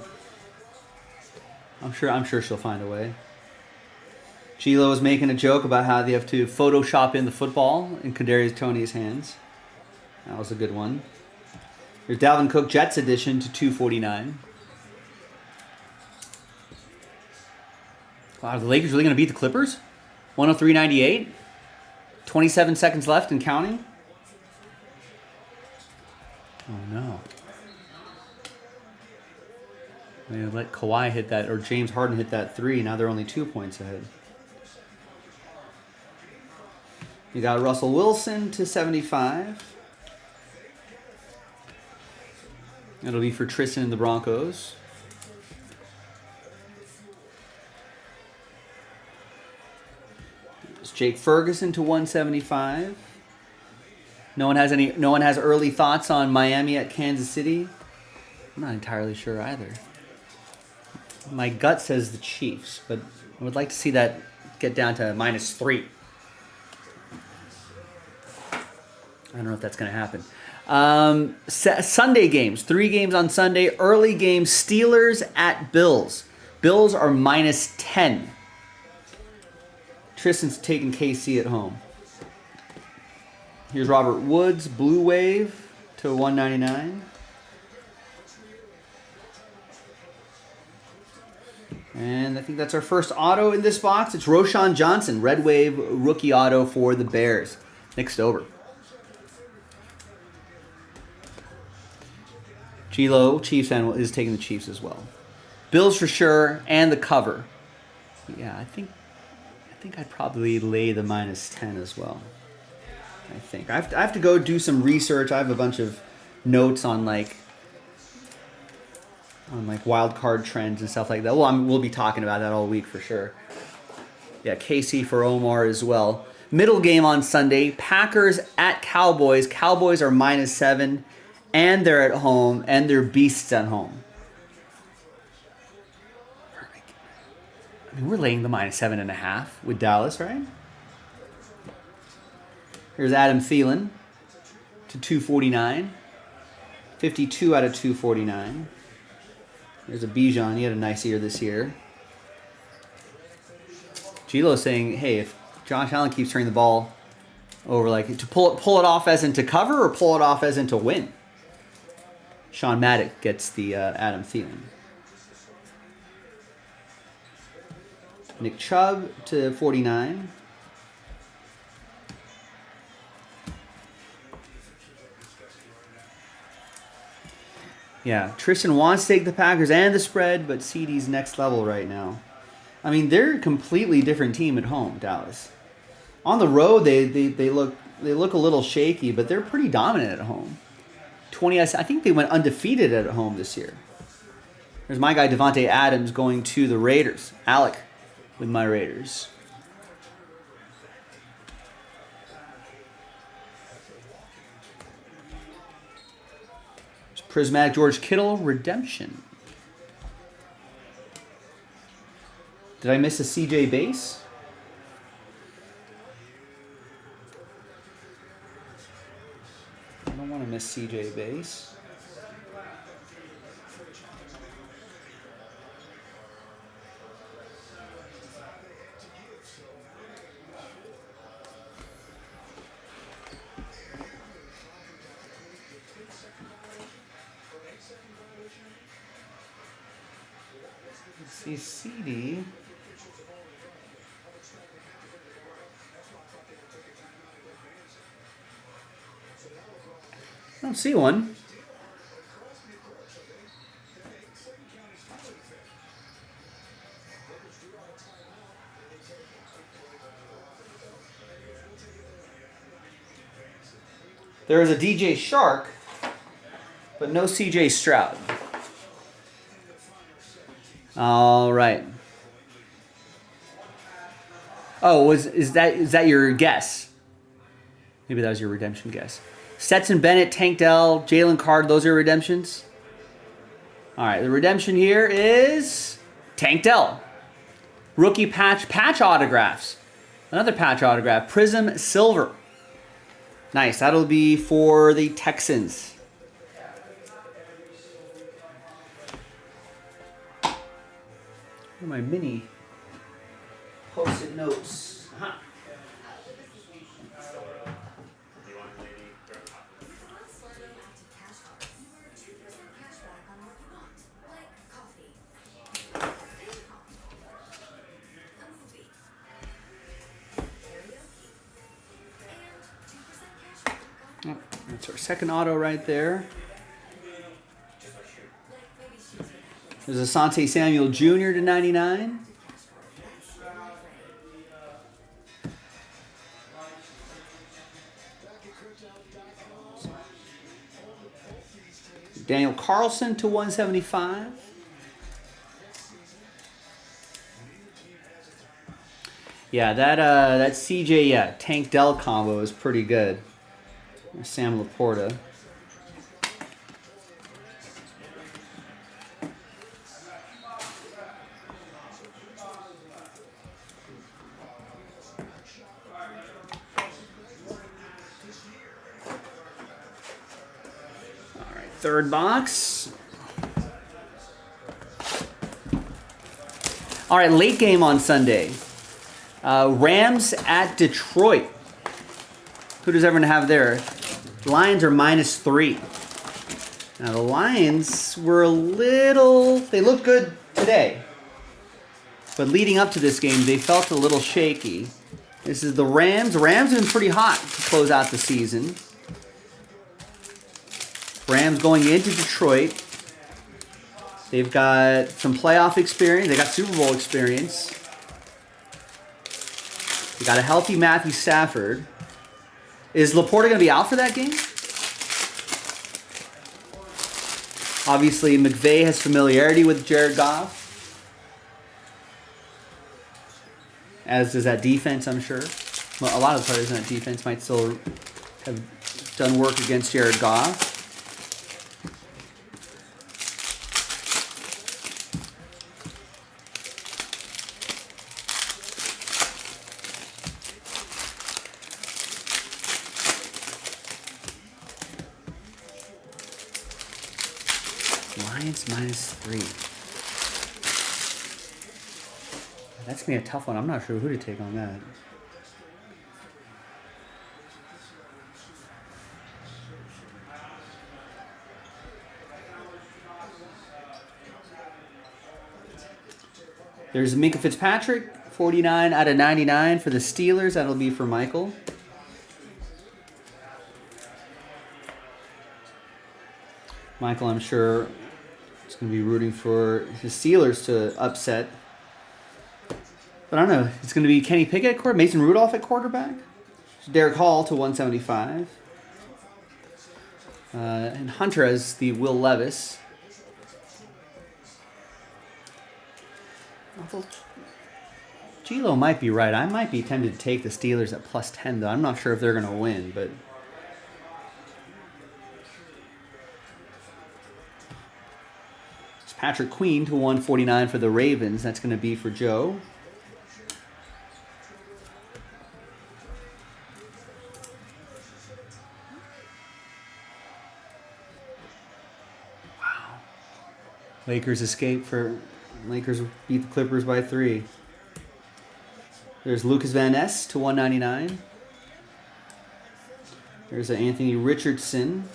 I'm sure she'll find a way. Gilo is making a joke about how they have to Photoshop in the football in Kadarius Toney's hands. That was a good one. There's Dalvin Cook Jets edition to 249. Wow, are the Lakers really going to beat the Clippers? 103.98. 27 seconds left and counting. Oh no. They let Kawhi hit that, or James Harden hit that 3. Now they're only 2 points ahead. You got Russell Wilson to 75. It'll be for Tristan and the Broncos. It's Jake Ferguson to 175. No one has early thoughts on Miami at Kansas City. I'm not entirely sure either. My gut says the Chiefs, but I would like to see that get down to -3. I don't know if that's going to happen. Sunday games. 3 games on Sunday. Early game, Steelers at Bills. Bills are -10. Tristan's taking KC at home. Here's Robert Woods, Blue Wave to 199. And I think that's our first auto in this box. It's Roshan Johnson, Red Wave rookie auto for the Bears. Next over. Gilo, Chiefs fan, is taking the Chiefs as well. Bills for sure, and the cover. Yeah, I think I'd probably lay the -10 as well. I think I have to go do some research. I have a bunch of notes on like wild card trends and stuff like that. Well, we'll be talking about that all week for sure. Yeah, KC for Omar as well. Middle game on Sunday, Packers at Cowboys. Cowboys are -7, and they're at home, and they're beasts at home. I mean, we're laying the -7.5 with Dallas, right? Here's Adam Thielen to 249. 52 out of 249. There's a Bijan. He had a nice year this year. Gilo saying, hey, if Josh Allen keeps turning the ball over, like to pull it off as in to cover or pull it off as in to win. Sean Maddock gets the Adam Thielen. Nick Chubb to 49. Yeah, Tristan wants to take the Packers and the spread, but CD's next level right now. I mean, they're a completely different team at home, Dallas. On the road, they look a little shaky, but they're pretty dominant at home. 20, I think they went undefeated at home this year. There's my guy Devontae Adams going to the Raiders. Alec with my Raiders. Prismatic George Kittle redemption. Did I miss a CJ base? I don't want to miss CJ base. See CD. I don't see one. There is a DJ Shark, but no CJ Stroud. All right. Oh, is that your guess? Maybe that was your redemption guess. Stetson Bennett, Tank Dell, Jalen Card, those are redemptions. All right, the redemption here is Tank Dell. Rookie patch autographs. Another patch autograph, Prism Silver. Nice, that'll be for the Texans. Where are my mini post-it notes? Uh-huh. Oh, that's our second auto right there. There's Asante Samuel Jr. to 99. Daniel Carlson to 175. Yeah, that CJ Tank Dell combo is pretty good. Sam Laporta. Third box. All right, late game on Sunday. Rams at Detroit. Who does everyone have there? Lions are -3. Now the Lions were they looked good today. But leading up to this game, they felt a little shaky. This is the Rams. The Rams have been pretty hot to close out the season. Rams going into Detroit. They've got some playoff experience. They got Super Bowl experience. They got a healthy Matthew Stafford. Is Laporta going to be out for that game? Obviously, McVay has familiarity with Jared Goff. As does that defense, I'm sure. Well, a lot of the players in that defense might still have done work against Jared Goff. Lions -3. That's going to be a tough one. I'm not sure who to take on that. There's Minka Fitzpatrick, 49 out of 99 for the Steelers. That'll be for Michael. Michael, I'm sure, is going to be rooting for his Steelers to upset. But I don't know. It's going to be Kenny Pickett at quarterback, Mason Rudolph at quarterback, Derek Hall to 175, and Hunter as the Will Levis. Although G-Lo might be right. I might be tempted to take the Steelers at +10, though. I'm not sure if they're going to win, but it's Patrick Queen to 149 for the Ravens. That's going to be for Joe. Lakers Lakers beat the Clippers by 3. There's Lucas Van Ness to 199. There's Anthony Richardson.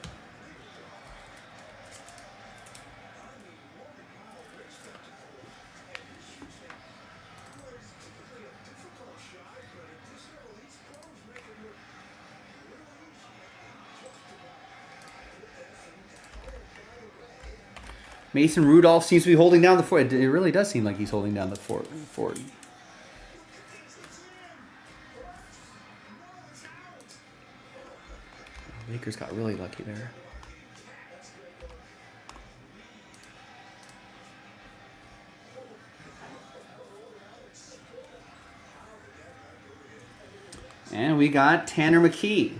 Mason Rudolph seems to be holding down the fort. It really does seem like he's holding down the fort. Lakers got really lucky there. And we got Tanner McKee,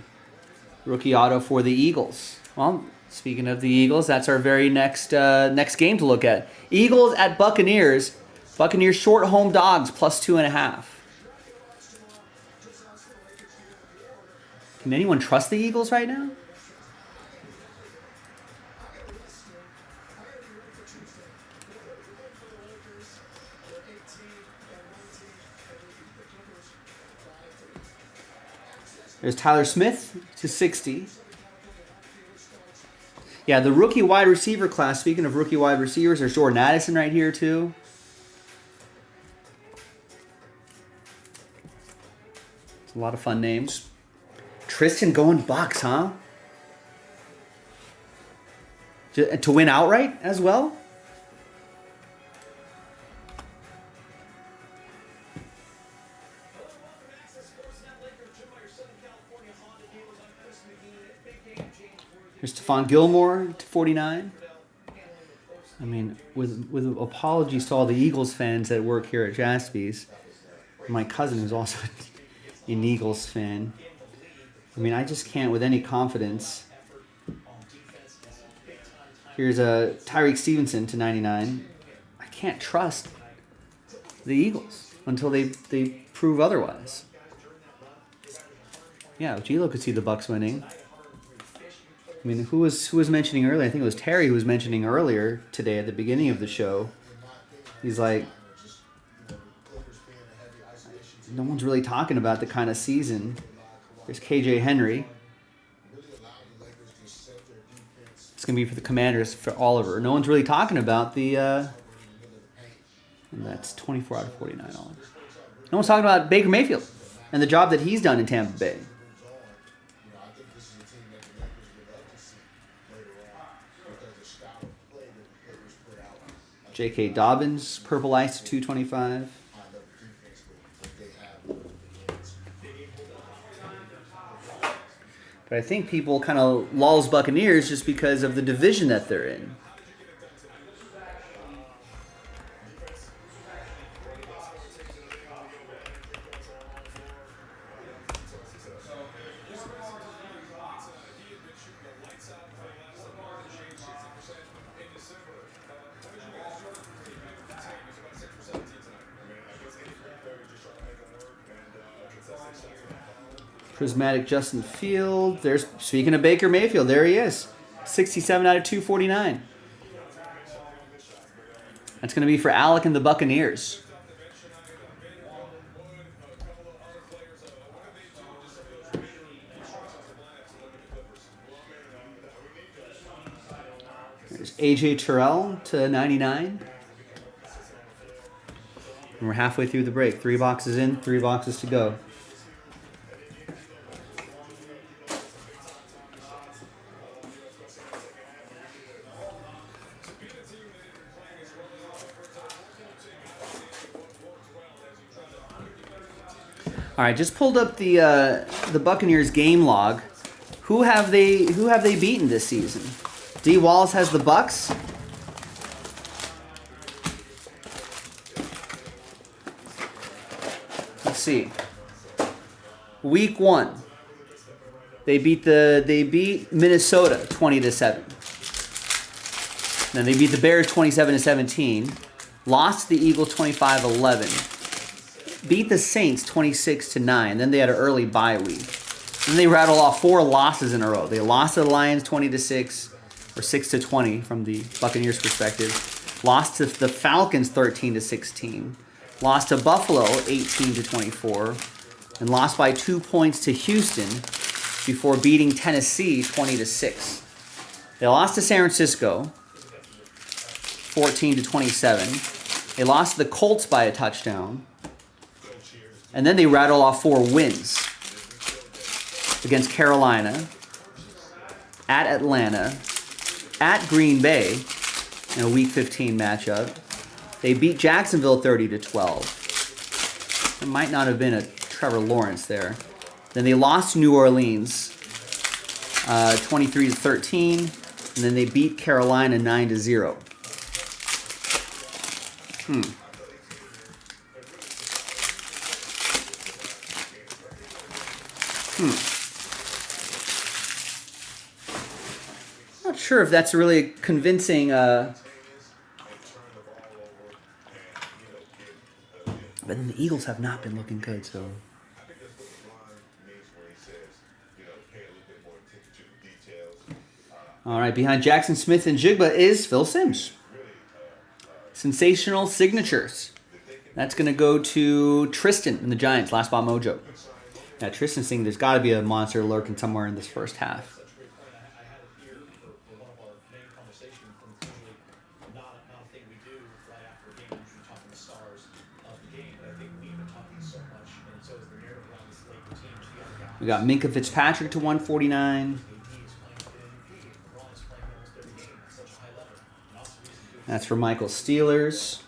rookie auto for the Eagles. Well, speaking of the Eagles, that's our very next game to look at. Eagles at Buccaneers. Buccaneers short home dogs +2.5. Can anyone trust the Eagles right now? There's Tyler Smith to 60. Yeah, the rookie wide receiver class, speaking of rookie wide receivers, there's Jordan Addison right here too. It's a lot of fun names. Tristan going Bucks, huh? To win outright as well? Here's Stephon Gilmore to 49. I mean, with apologies to all the Eagles fans that work here at Jaspy's, my cousin who's also an Eagles fan. I mean, I just can't with any confidence. Here's a Tyreek Stevenson to 99. I can't trust the Eagles until they prove otherwise. Yeah, G-Lo could see the Bucks winning. I mean, who was mentioning earlier? I think it was Terry who was mentioning earlier today at the beginning of the show. He's like, no one's really talking about the kind of season. There's KJ Henry. It's going to be for the Commanders for Oliver. No one's really talking about the... and that's 24 out of 49 Oliver. No one's talking about Baker Mayfield and the job that he's done in Tampa Bay. J.K. Dobbins, Purple Ice, 225. But I think people kind of lulls Buccaneers just because of the division that they're in. Prismatic Justin Field. There's, speaking of Baker Mayfield, there he is. 67 out of 249. That's going to be for Alec and the Buccaneers. There's AJ Terrell to 99. And we're halfway through the break. 3 boxes in, 3 boxes to go. All right, just pulled up the Buccaneers game log. Who have they beaten this season? D. Wallace has the Bucks. Let's see. Week 1. They beat Minnesota 20-7. Then they beat the Bears 27-17. Lost to the Eagles 25-11. Beat the Saints 26-9. Then they had an early bye week. Then they rattled off 4 losses in a row. They lost to the Lions 20-6, or 6-20 from the Buccaneers' perspective. Lost to the Falcons 13-16. Lost to Buffalo 18-24, and lost by 2 points to Houston before beating Tennessee 20-6. They lost to San Francisco 14-27. They lost to the Colts by a touchdown. And then they rattle off 4 wins against Carolina, at Atlanta, at Green Bay in a Week 15 matchup. They beat Jacksonville 30-12. There might not have been a Trevor Lawrence there. Then they lost to New Orleans 23-13. And then they beat Carolina 9-0. Not sure if that's really convincing. But then the Eagles have not been looking good, so. All right, behind Jackson Smith and Jigba is Phil Simms. Sensational signatures. That's going to go to Tristan and the Giants, Last Spot Mojo. Yeah, Tristan's saying there's got to be a monster lurking somewhere in this first half. We got Minka Fitzpatrick to 149. That's for Michael Steelers.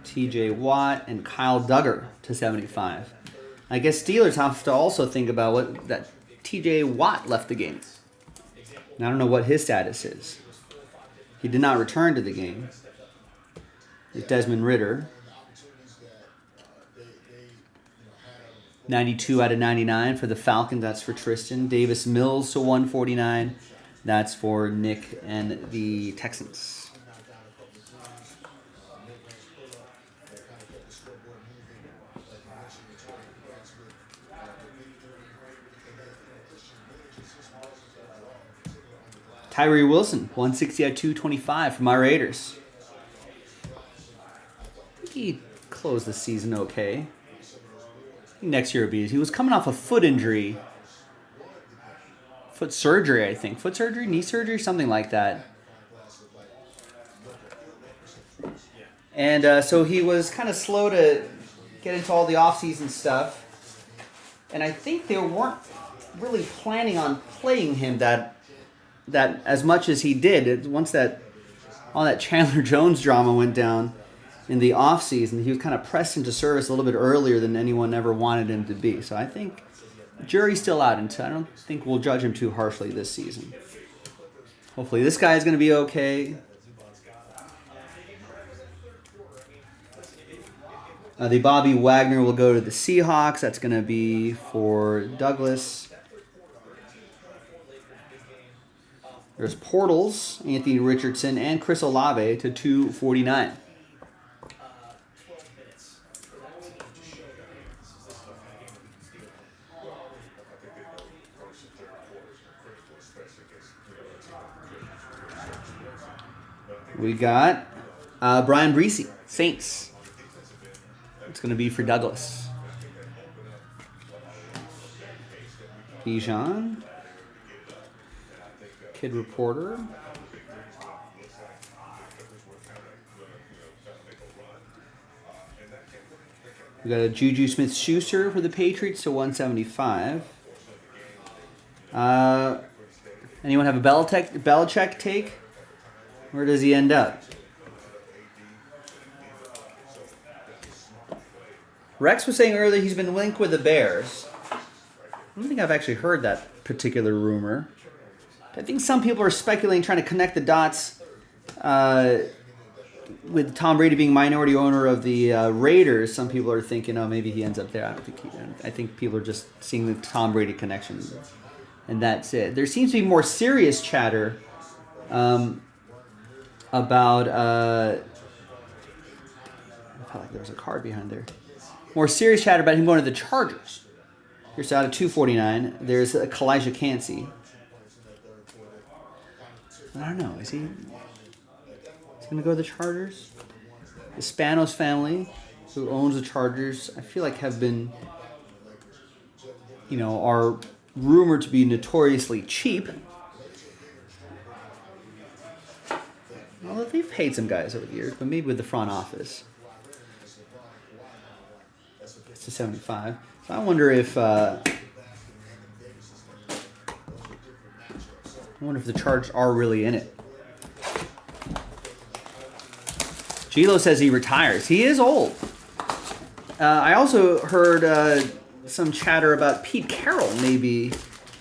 TJ Watt and Kyle Duggar to 75. I guess Steelers have to also think about what that TJ Watt left the game. And I don't know what his status is. He did not return to the game. It's Desmond Ridder. 92 out of 99 for the Falcons. That's for Tristan. Davis Mills to 149. That's for Nick and the Texans. Tyree Wilson, 160 out of 225 for my Raiders. I think he closed the season okay. Next year will be. He was coming off a foot injury. Foot surgery, I think. Foot surgery, knee surgery, something like that. And so he was kind of slow to get into all the offseason stuff. And I think they weren't really planning on playing him that as much as he did. Once all that Chandler Jones drama went down in the offseason, he was kind of pressed into service a little bit earlier than anyone ever wanted him to be. So I think the jury's still out, and I don't think we'll judge him too harshly this season. Hopefully this guy is going to be okay. The Bobby Wagner will go to the Seahawks. That's going to be for Douglas. There's Portals, Anthony Richardson, and Chris Olave to 249. We got Brian Breesy, Saints. It's going to be for Douglas. Bijan. Kid Reporter. We got a Juju Smith-Schuster for the Patriots to 175. Anyone have a Belichick take? Where does he end up? Rex was saying earlier he's been linked with the Bears. I don't think I've actually heard that particular rumor. I think some people are speculating, trying to connect the dots with Tom Brady being minority owner of the Raiders. Some people are thinking, oh, maybe he ends up there. I think people are just seeing the Tom Brady connection, and that's it. There seems to be more serious chatter about. I felt like there was a card behind there. More serious chatter about him going to the Chargers. Here's out of 249. There's Kalijah Cansey. I don't know. Is he going to go to the Chargers? The Spanos family, who owns the Chargers, I feel like have been, are rumored to be notoriously cheap. Although they've paid some guys over the years, but maybe with the front office. It's a 75. So I wonder if the Chargers are really in it. Gilo says he retires. He is old. I also heard some chatter about Pete Carroll maybe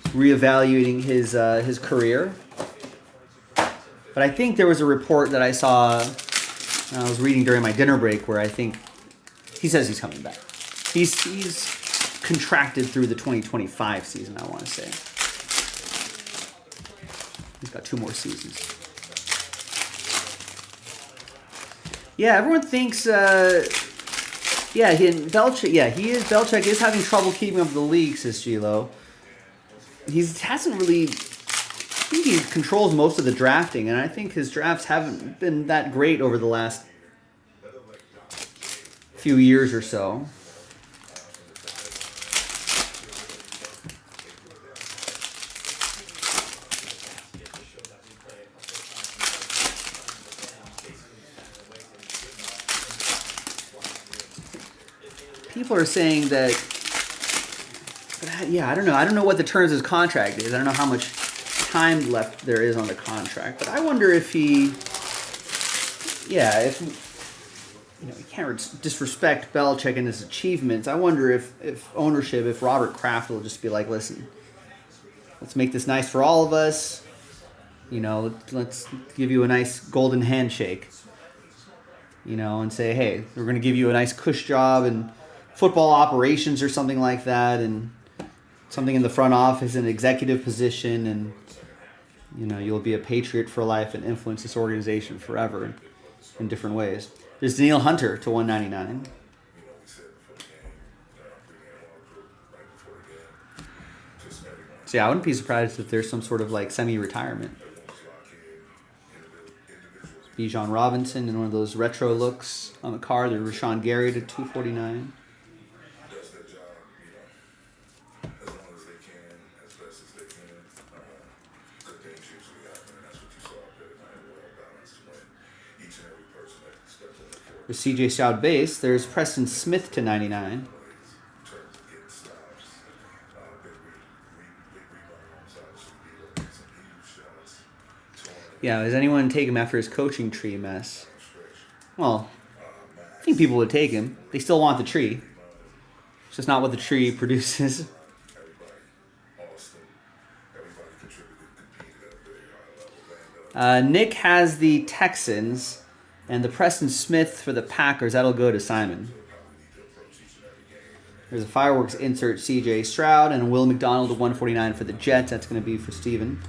reevaluating his career. But I think there was a report that I saw, I was reading during my dinner break, where I think he says he's coming back. He's contracted through the 2025 season, I want to say. He's got 2 more seasons. Yeah, everyone thinks, Belichick is having trouble keeping up with the league, says Gilo. He hasn't really, I think he controls most of the drafting, and I think his drafts haven't been that great over the last few years or so. People are saying that, I don't know. I don't know what the terms of his contract is. I don't know how much time left there is on the contract. But I wonder if you can't disrespect Belichick and his achievements. I wonder if ownership, if Robert Kraft will just be like, listen, let's make this nice for all of us. Let's give you a nice golden handshake. And say, hey, we're going to give you a nice cush job and football operations or something like that, and something in the front office, an executive position, and you'll be a Patriot for life and influence this organization forever in different ways. There's Danielle Hunter to 199. So yeah, I wouldn't be surprised if there's some sort of like semi-retirement. Bijan Robinson in one of those retro looks on the card. There's Rashawn Gary to 249. There's CJ Stroud base. There's Preston Smith to 99. Yeah, does anyone take him after his coaching tree mess? Well, I think people would take him. They still want the tree. It's just not what the tree produces. Nick has the Texans. And the Preston Smith for the Packers, that'll go to Simon. There's a fireworks insert, CJ Stroud, and a Will McDonald at 149 for the Jets. That's going to be for Steven.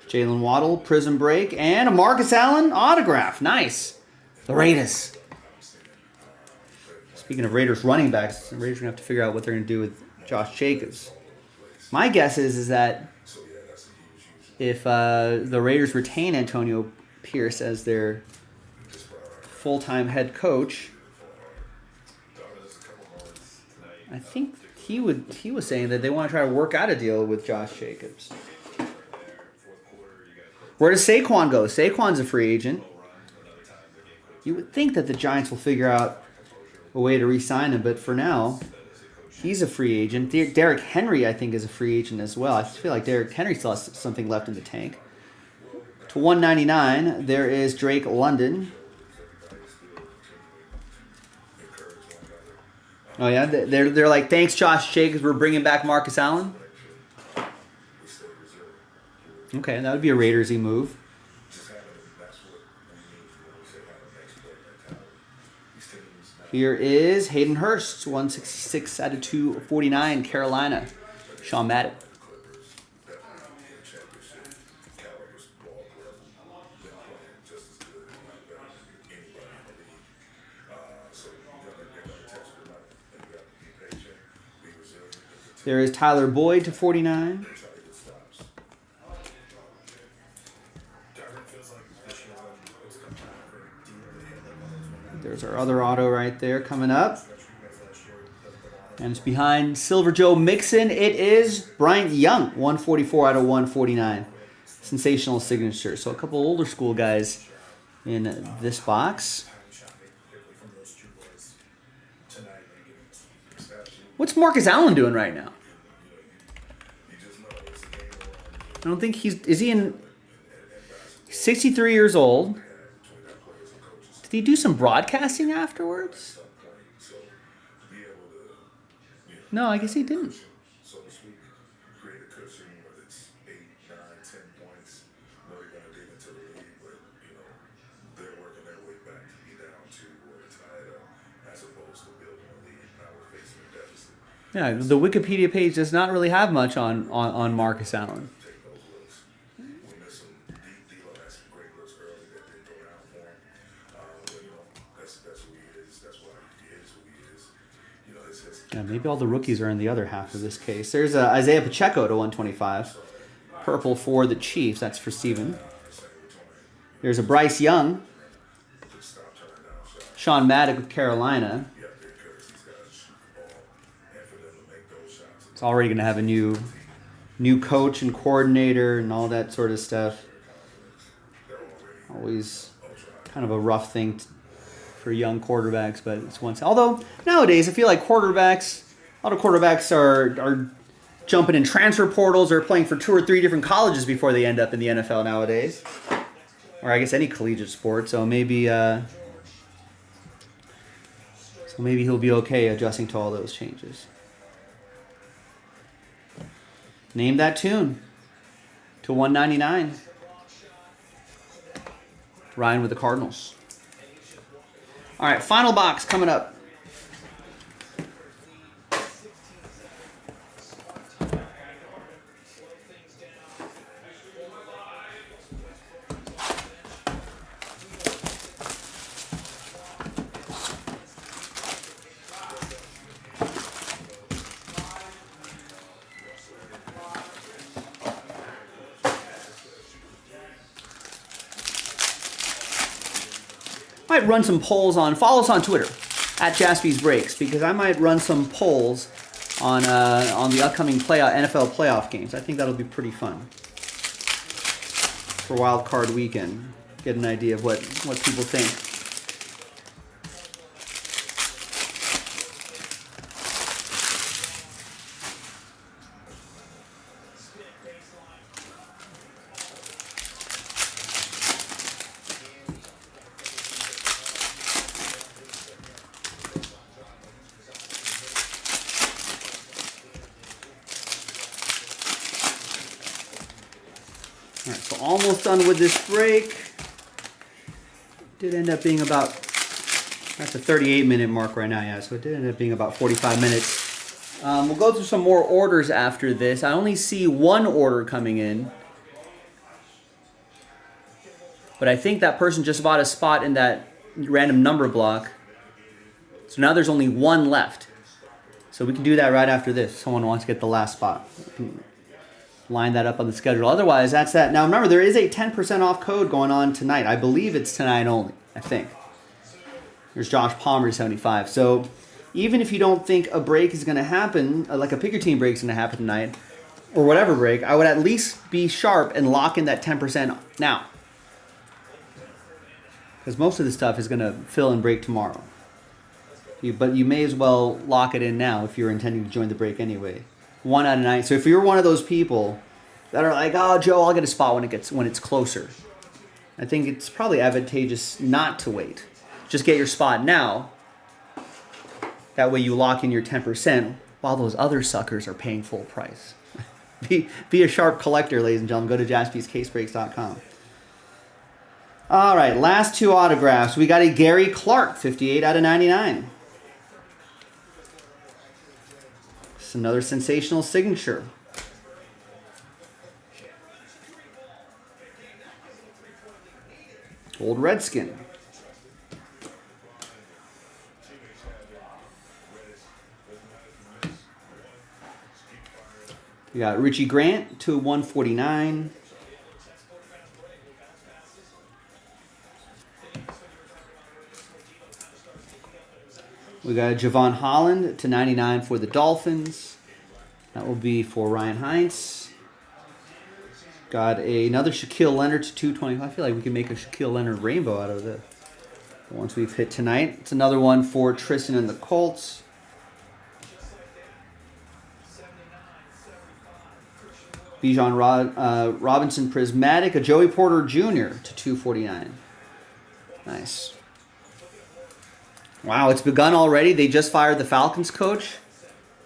Jalen Waddle, Prism Break, and a Marcus Allen autograph. Nice. The Raiders. Speaking of Raiders running backs, the Raiders are going to have to figure out what they're going to do with Josh Jacobs. My guess is that if the Raiders retain Antonio Pierce as their full-time head coach. I think he was saying that they want to try to work out a deal with Josh Jacobs. Where does Saquon go? Saquon's a free agent. You would think that the Giants will figure out a way to re-sign him, but for now, he's a free agent. Derrick Henry, I think, is a free agent as well. I feel like Derrick Henry still has something left in the tank. To 199, there is Drake London. Oh yeah, they're like, thanks Josh Jacobs, we're bringing back Marcus Allen. Okay, that would be a Raidersy move. Here is Hayden Hurst, 166 out of 249, Carolina. Sean Maddox. There is Tyler Boyd to 49. There's our other auto right there coming up. And it's behind Silver Joe Mixon. It is Bryant Young, 144 out of 149. Sensational signature. So a couple older school guys in this box. What's Marcus Allen doing right now? I don't think is he in 63 years old. Did he do some broadcasting afterwards? No, I guess he didn't. Yeah, the Wikipedia page does not really have much on Marcus Allen. Yeah, maybe all the rookies are in the other half of this case. There's Isaiah Pacheco to 125. Purple for the Chiefs. That's for Steven. There's a Bryce Young. Sean Maddox with Carolina. It's already going to have a new coach and coordinator and all that sort of stuff. Always kind of a rough thing for young quarterbacks, but it's once. Although nowadays, I feel like a lot of quarterbacks are jumping in transfer portals or playing for 2 or 3 different colleges before they end up in the NFL nowadays, or I guess any collegiate sport. So maybe he'll be okay adjusting to all those changes. Name that tune to 199. Ryan with the Cardinals. All right, final box coming up. Might run some polls on. Follow us on Twitter at Jaspy's Breaks, because I might run some polls on the upcoming NFL playoff games. I think that'll be pretty fun for Wild Card Weekend. Get an idea of what people think. Alright, so almost done with this break. Did end up being about, that's a 38-minute mark right now, yeah, so it did end up being about 45 minutes. We'll go through some more orders after this. I only see one order coming in, but I think that person just bought a spot in that random number block. So now there's only one left. So we can do that right after this. Someone wants to get the last spot. line that up on the schedule. Otherwise, that's that. Now remember, there is a 10% off code going on tonight. I believe it's tonight only, I think. There's Josh Palmer 75. So even if you don't think a break is going to happen, like a pick your team break is going to happen tonight, or whatever break, I would at least be sharp and lock in that 10% now. Because most of the stuff is going to fill and break tomorrow. But you may as well lock it in now if you're intending to join the break anyway. 1 out of 9. So if you're one of those people that are like, oh, Joe, I'll get a spot when it's closer, I think it's probably advantageous not to wait. Just get your spot now. That way you lock in your 10% while those other suckers are paying full price. Be a sharp collector, ladies and gentlemen. Go to jaspyscasebreaks.com. All right, last 2 autographs. We got a Gary Clark, 58 out of 99. It's another sensational signature. Old Redskin. We got Richie Grant to 149. We got Javon Holland to 99 for the Dolphins. That will be for Ryan Hines. Got another Shaquille Leonard to 225. I feel like we can make a Shaquille Leonard rainbow out of the ones we've hit tonight. It's another one for Tristan and the Colts. Bijan Robinson Prismatic, a Joey Porter Jr. to 249. Nice. Wow, it's begun already. They just fired the Falcons coach.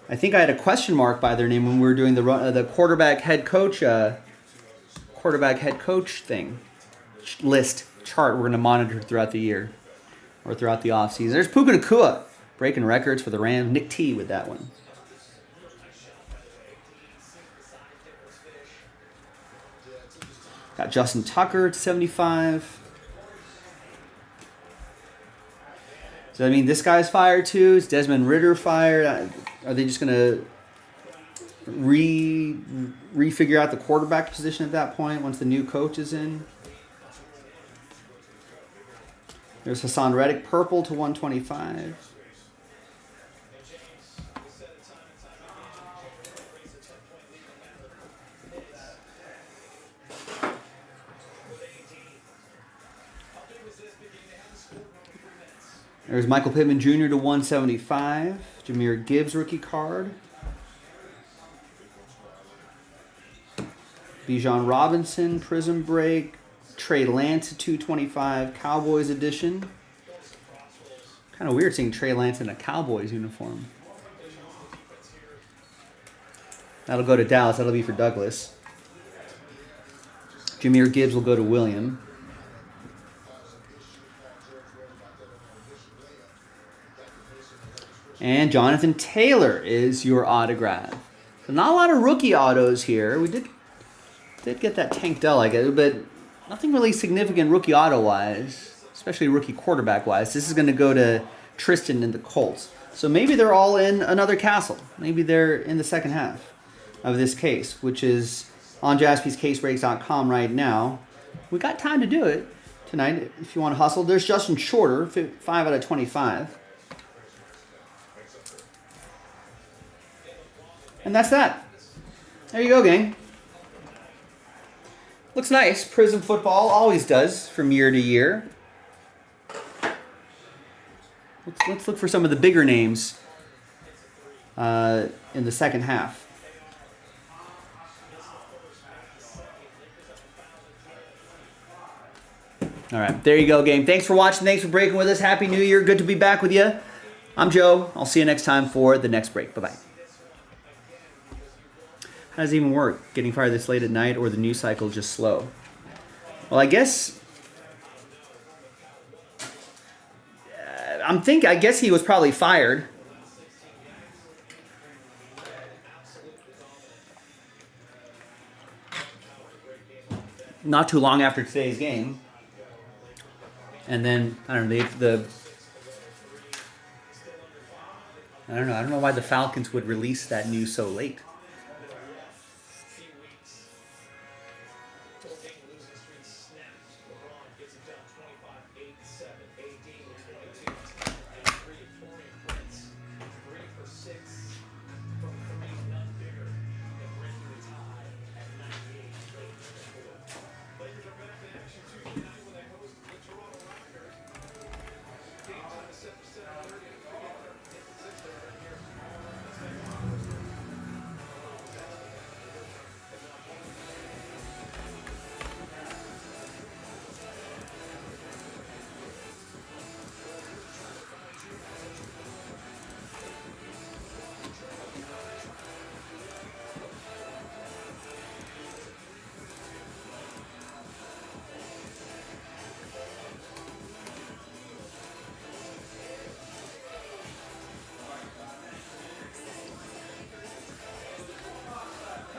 I think I had a question mark by their name when we were doing the quarterback head coach thing list chart. We're going to monitor throughout the year or throughout the offseason. There's Puka Nacua breaking records for the Rams. Nick T with that one. Got Justin Tucker to 75. So, I mean, this guy's fired too. Is Desmond Ridder fired? Are they just going to refigure out the quarterback position at that point once the new coach is in? There's Hassan Reddick, purple to 125. There's Michael Pittman Jr. to 175. Jahmyr Gibbs rookie card. Bijan Robinson Prism break. Trey Lance to 225. Cowboys edition. Kind of weird seeing Trey Lance in a Cowboys uniform. That'll go to Dallas. That'll be for Douglas. Jahmyr Gibbs will go to William. And Jonathan Taylor is your autograph. So not a lot of rookie autos here. We did get that Tank Dell, I guess, but nothing really significant rookie auto-wise, especially rookie quarterback-wise. This is going to go to Tristan and the Colts. So maybe they're all in another castle. Maybe they're in the second half of this case, which is on jaspyscasebreaks.com right now. We got time to do it tonight if you want to hustle. There's Justin Shorter, 5 out of 25. And that's that. There you go, gang. Looks nice. Prism football always does from year to year. Let's look for some of the bigger names in the second half. All right, there you go, gang. Thanks for watching. Thanks for breaking with us. Happy New Year. Good to be back with you. I'm Joe. I'll see you next time for the next break. Bye-bye. How does it even work? Getting fired this late at night or the news cycle just slow? Well, I guess I guess he was probably fired. Not too long after today's game. And then I don't know, I don't know why the Falcons would release that news so late.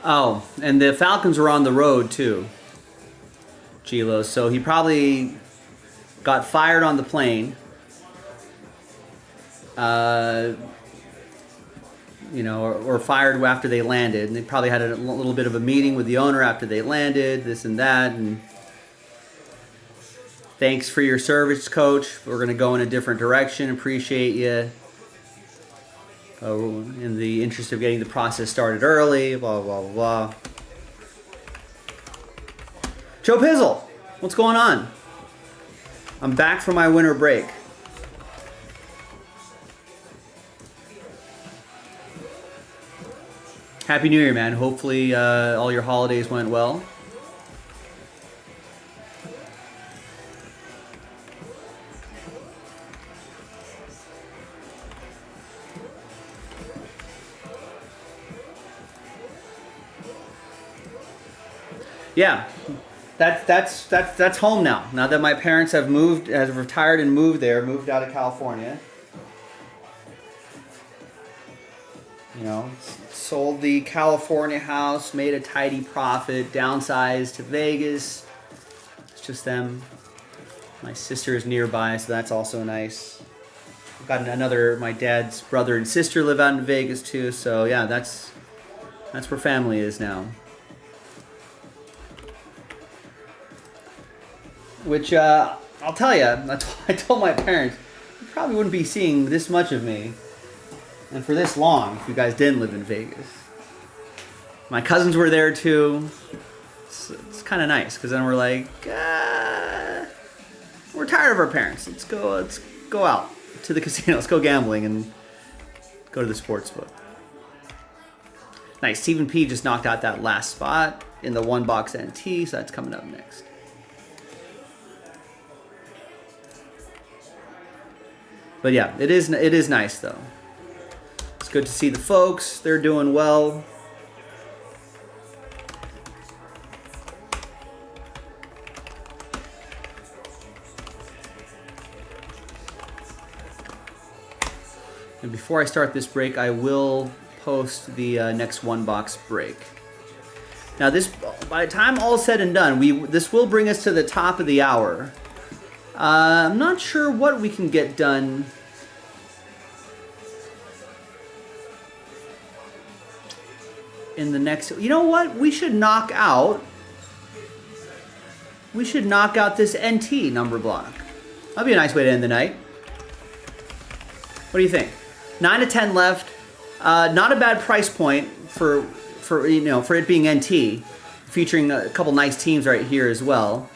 Oh, and the Falcons were on the road too, Gilo. So he probably got fired on the plane. Or fired after they landed. And they probably had a little bit of a meeting with the owner after they landed, this and that. And thanks for your service, coach. We're going to go in a different direction. Appreciate you. In the interest of getting the process started early, blah, blah, blah, blah. Joe Pizzle, what's going on? I'm back from my winter break. Happy New Year, man. Hopefully all your holidays went well. Yeah, that's home now. Now that my parents have retired and moved out of California. Sold the California house, made a tidy profit, downsized to Vegas. It's just them. My sister is nearby, so that's also nice. I've got my dad's brother and sister live out in Vegas too, so yeah, that's where family is now. Which, I'll tell you, I told my parents, you probably wouldn't be seeing this much of me and for this long if you guys didn't live in Vegas. My cousins were there too. It's kind of nice because then we're like, we're tired of our parents. Let's go out to the casino. Let's go gambling and go to the sports book. Nice. Stephen P just knocked out that last spot in the one box NT, so that's coming up next. But yeah, it is nice though. It's good to see the folks. They're doing well. And before I start this break, I will post the next one box break. Now this, by the time all said and done, this will bring us to the top of the hour. I'm not sure what we can get done in the next. You know what? We should knock out this NT number block. That'd be a nice way to end the night. What do you think? 9 to 10 left. Not a bad price point for it being NT, featuring a couple nice teams right here as well.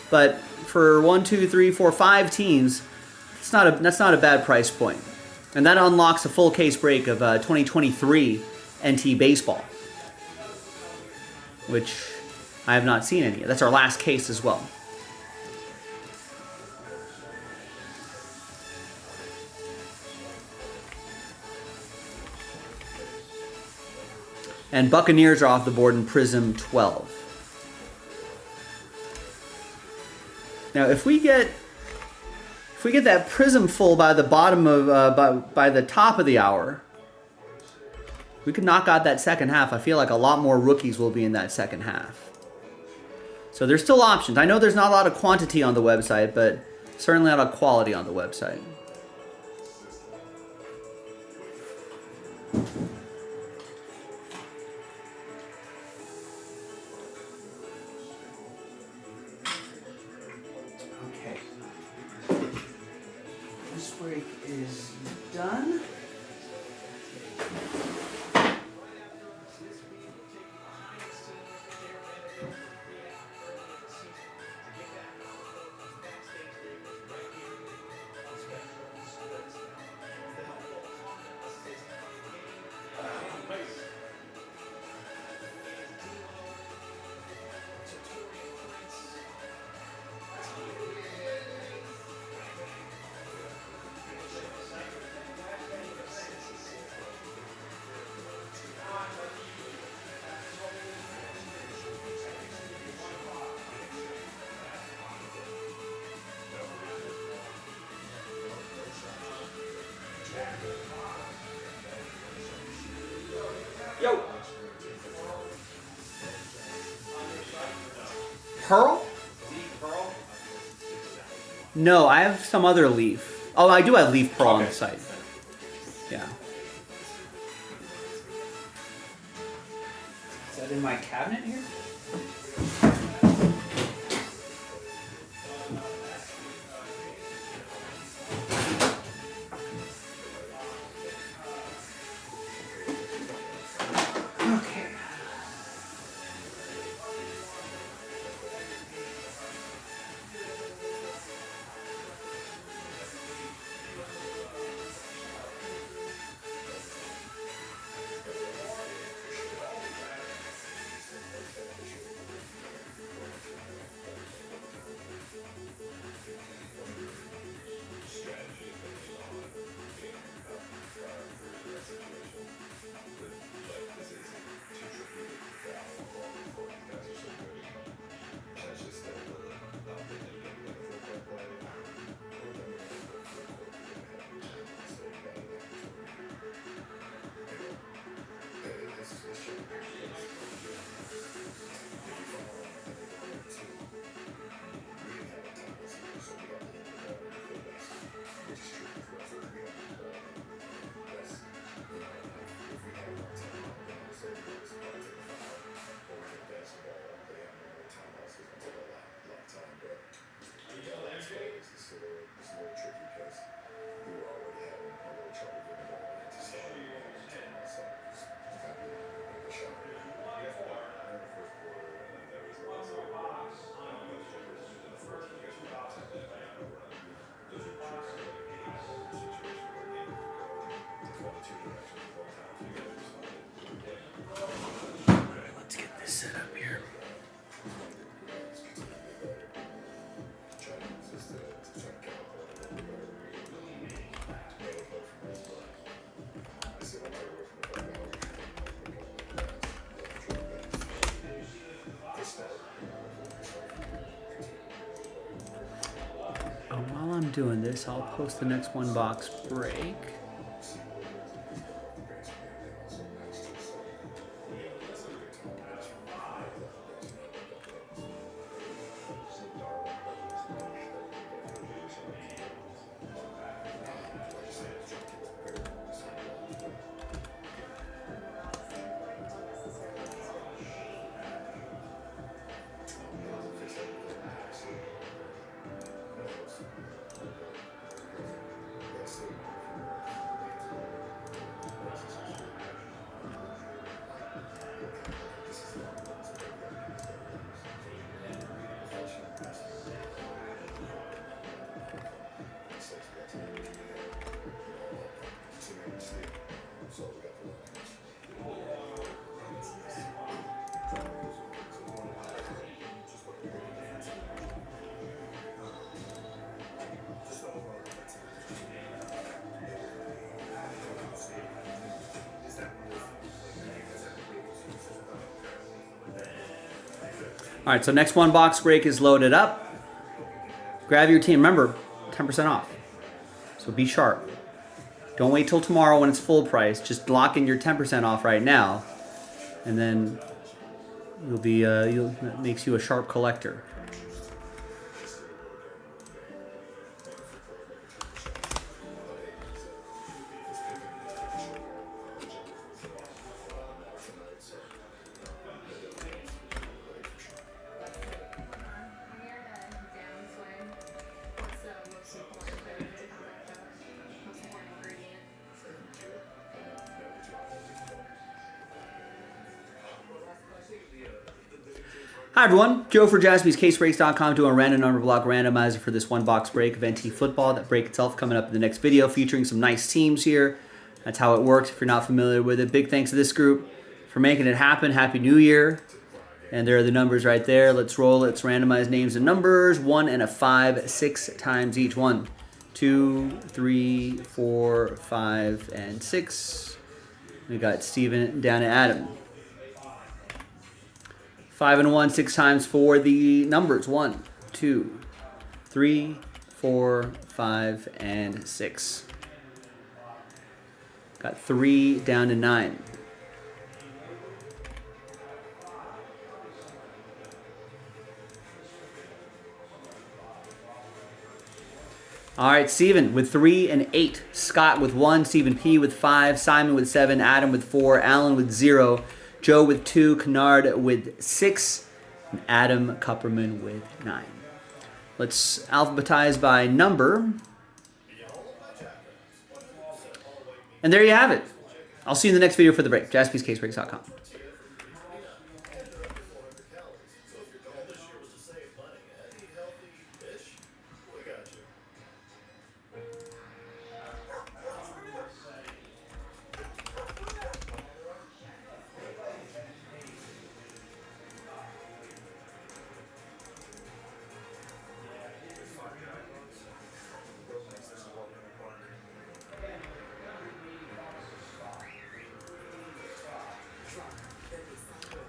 But for 1, 2, 3, 4, 5 teams, that's not a bad price point. And that unlocks a full case break of 2023 NT baseball, which I have not seen any. That's our last case as well. And Buccaneers are off the board in Prism 12. Now, if we get that Prism full by the bottom of by the top of the hour, we could knock out that second half. I feel like a lot more rookies will be in that second half. So there's still options. I know there's not a lot of quantity on the website, but certainly a lot of quality on the website. Break is done. Yo. Pearl? Leaf Pearl. No, I have some other leaf. Oh, I do have leaf pearl on Okay. the site. Yeah. Is that in my cabinet here? Okay. Let's get this set up here. While I'm doing this, I'll post the next one box break. All right, so next one box break is loaded up. Grab your team. Remember, 10% off. So be sharp. Don't wait till tomorrow when it's full price. Just lock in your 10% off right now, and then you'll be that makes you a sharp collector. Hi everyone, Joe for Jaspy's CaseBreaks.com doing a random number block randomizer for this one box break of NT football. That break itself coming up in the next video featuring some nice teams here. That's how it works if you're not familiar with it. Big thanks to this group for making it happen. Happy New Year. And there are the numbers right there. Let's roll. Let's randomize names and numbers. 1 and a 5, 6 times each. 1, 2, 3, 4, 5, and 6. We got Steven down to Adam. 5 and 1, 6 times for the numbers. 1, 2, 3, 4, 5, and 6. Got 3 down to 9. All right, Steven with 3 and 8. Scott with 1. Stephen P with 5. Simon with 7. Adam with 4. Alan with 0. Joe with 2. Kennard with 6. And Adam Kupperman with 9. Let's alphabetize by number. And there you have it. I'll see you in the next video for the break. JaspysCaseBreaks.com.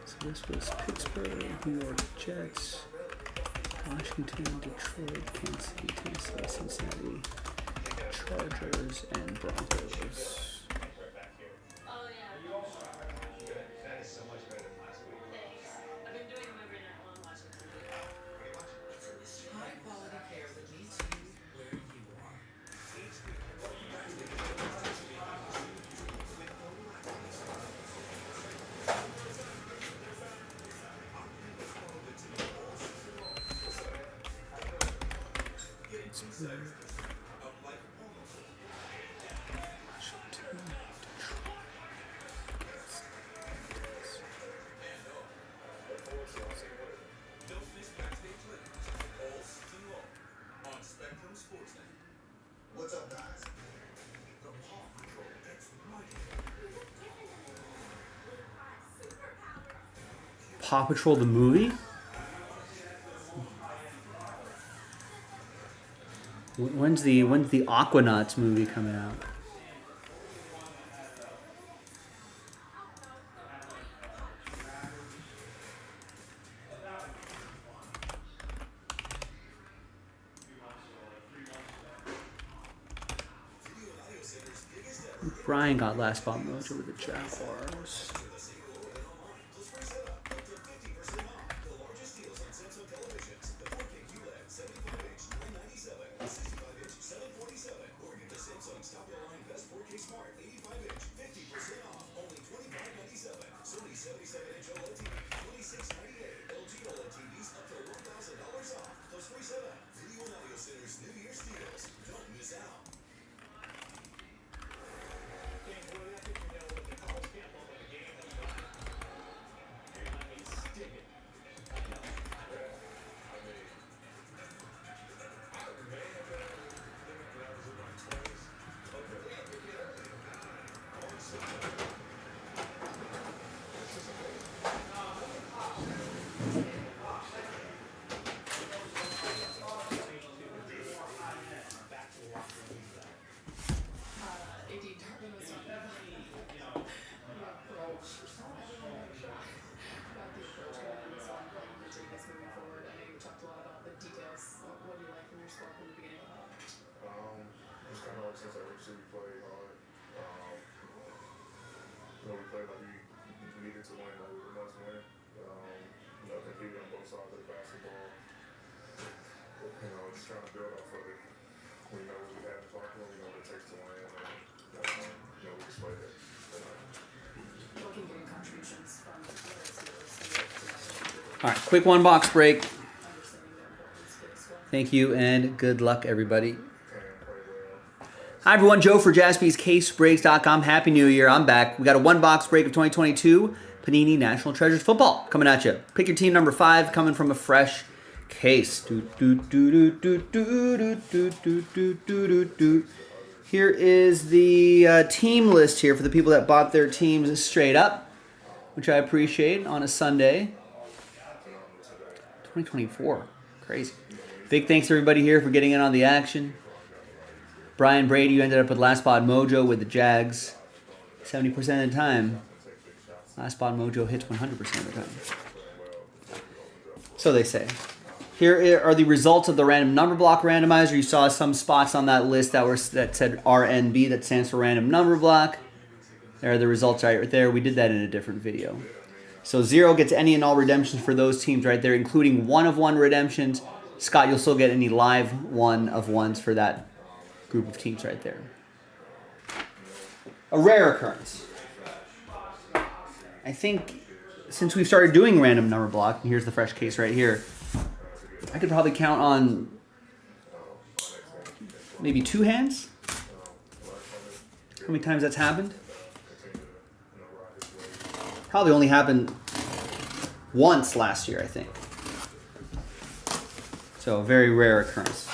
So this was Pittsburgh, New York Jets, Washington, Detroit, Kansas City, Tennessee, Cincinnati, Chargers, and Broncos. What's up, guys? Paw Patrol the movie? When's the Aquanauts movie coming out? Brian got last spot mojo with the Jaguars. We played like we needed to win, like we must win. Competing on both sides of the basketball. Just trying to build off of it. We know what we have to talk about, we know what it takes to win, and we displayed it tonight. Looking at contributions from the All right, quick one box break. Thank you and good luck, everybody. Hi, everyone. Joe for JaspysCaseBreaks.com. Happy New Year. I'm back. We got a one box break of 2022 Panini National Treasures football coming at you. Pick your team number 5 coming from a fresh case. Here is the team list here for the people that bought their teams straight up, which I appreciate on a Sunday. 2024. Crazy. Big thanks to everybody here for getting in on the action. Brian Brady, you ended up with Last Spot Mojo with the Jags. 70% of the time, Last Spot Mojo hits 100% of the time. So they say. Here are the results of the random number block randomizer. You saw some spots on that list that said RNB, that stands for random number block. There are the results right there. We did that in a different video. So 0 gets any and all redemptions for those teams right there, including 1 of 1 redemptions. Scott, you'll still get any live 1 of 1s for that group of teams right there. A rare occurrence. I think since we've started doing random number block, and here's the fresh case right here, I could probably count on maybe 2 hands. How many times that's happened? Probably only happened once last year, I think. So a very rare occurrence.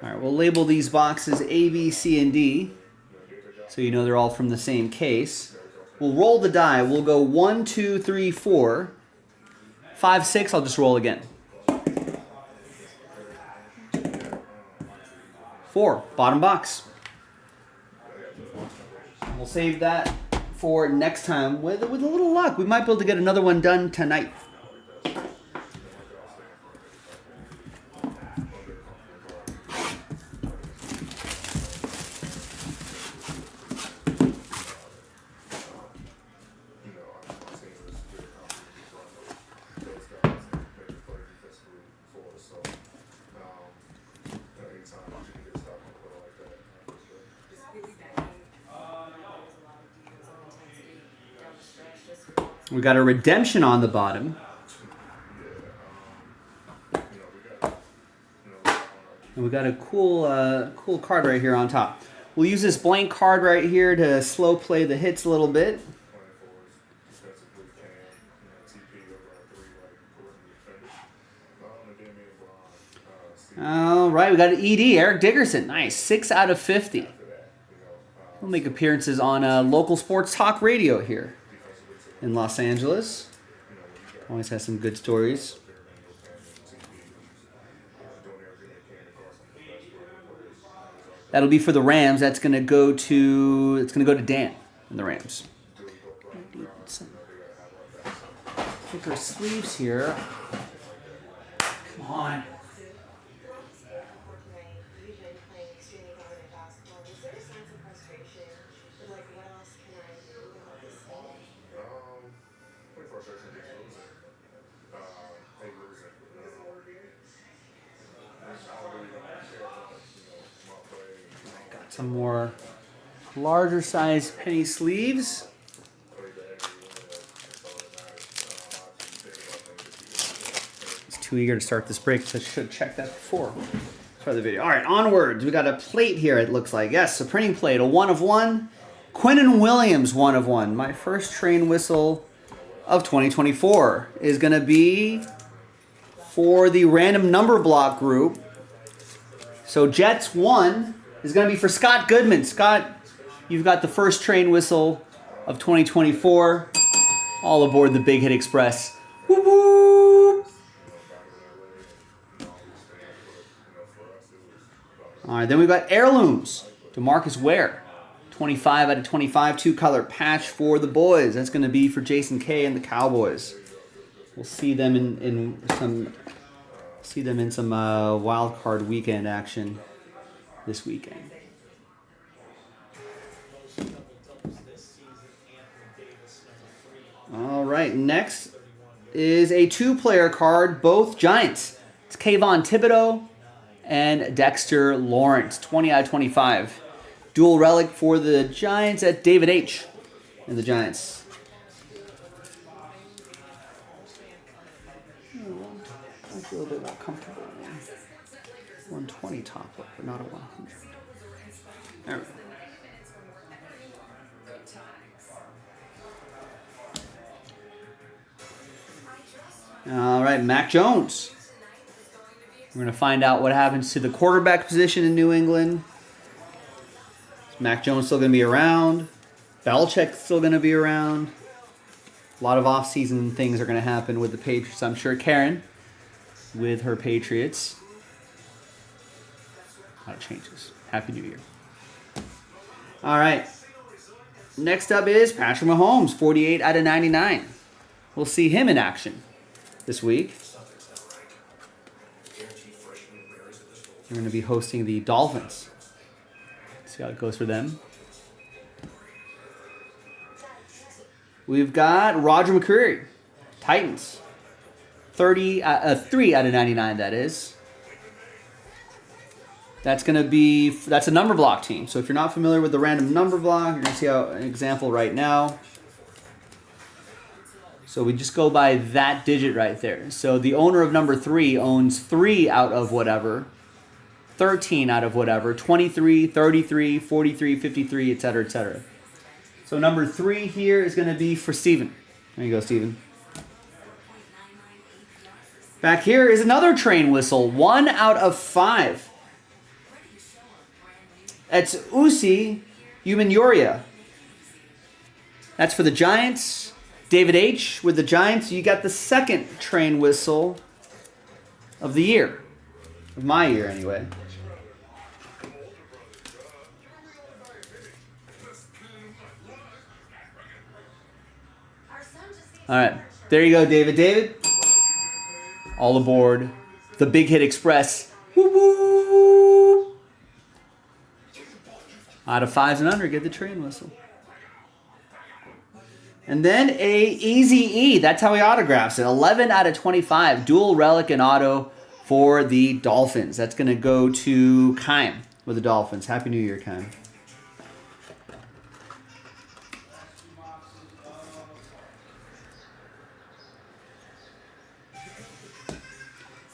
All right, we'll label these boxes A, B, C, and D, so you know they're all from the same case. We'll roll the die. We'll go 1, 2, 3, 4, 5, 6. I'll just roll again. 4, bottom box. We'll save that for next time. With a little luck, we might be able to get another one done tonight. We got a redemption on the bottom. And we got a cool card right here on top. We'll use this blank card right here to slow play the hits a little bit. All right, we got an ED, Eric Dickerson. Nice, 6 out of 50. We'll make appearances on local sports talk radio here in Los Angeles. Always has some good stories. That'll be for the Rams. That's gonna go to Dan in the Rams. Some thicker sleeves here. Come on. Got some more larger size penny sleeves. It's too eager to start this break, so I should have checked that before. Start the video. All right, onwards. We got a plate here, it looks like. Yes, a printing plate, a 1 of 1. Quinnen Williams, 1 of 1. My first train whistle of 2024 is going to be for the random number block group. So Jets 1 is going to be for Scott Goodman. Scott, you've got the first train whistle of 2024. All aboard the Big Hit Express. Woo woo! All right, then we've got heirlooms. DeMarcus Ware, 25 out of 25, 2-color patch for the boys. That's going to be for Jason K and the Cowboys. We'll see them in some wild card weekend action this weekend. All right, next is a 2-player card, both Giants. It's Kayvon Thibodeau and Dexter Lawrence, 20 out of 25. Dual relic for the Giants at David H. and the Giants. I feel a bit more comfortable. 120 top look, but not a 100. There we go. All right, Mac Jones. We're going to find out what happens to the quarterback position in New England. Is Mac Jones still going to be around? Belichick's still going to be around. A lot of off-season things are going to happen with the Patriots. I'm sure Karen, with her Patriots. A lot of changes. Happy New Year. All right. Next up is Patrick Mahomes, 48 out of 99. we'll see him in action this week. We're going to be hosting the Dolphins. See how it goes for them. We've got Roger McCreary, Titans. 3 out of 99, that is. That's a number block team. So if you're not familiar with the random number block, you're going to see an example right now. So we just go by that digit right there. So the owner of number 3 owns 3 out of whatever, 13 out of whatever, 23, 33, 43, 53, etc., etc. So number 3 here is going to be for Steven. There you go, Steven. Back here is another train whistle. 1 out of 5. That's Usi Umanyoria. That's for the Giants. David H. with the Giants. You got the second train whistle of the year. Of my year, anyway. All right. There you go, David. David, all aboard the Big Hit Express. Woo woo! Out of 5s and under, get the train whistle. And then a Easy E. That's how he autographs it. 11 out of 25. Dual relic and auto for the Dolphins. That's going to go to Kime with the Dolphins. Happy New Year, Kime.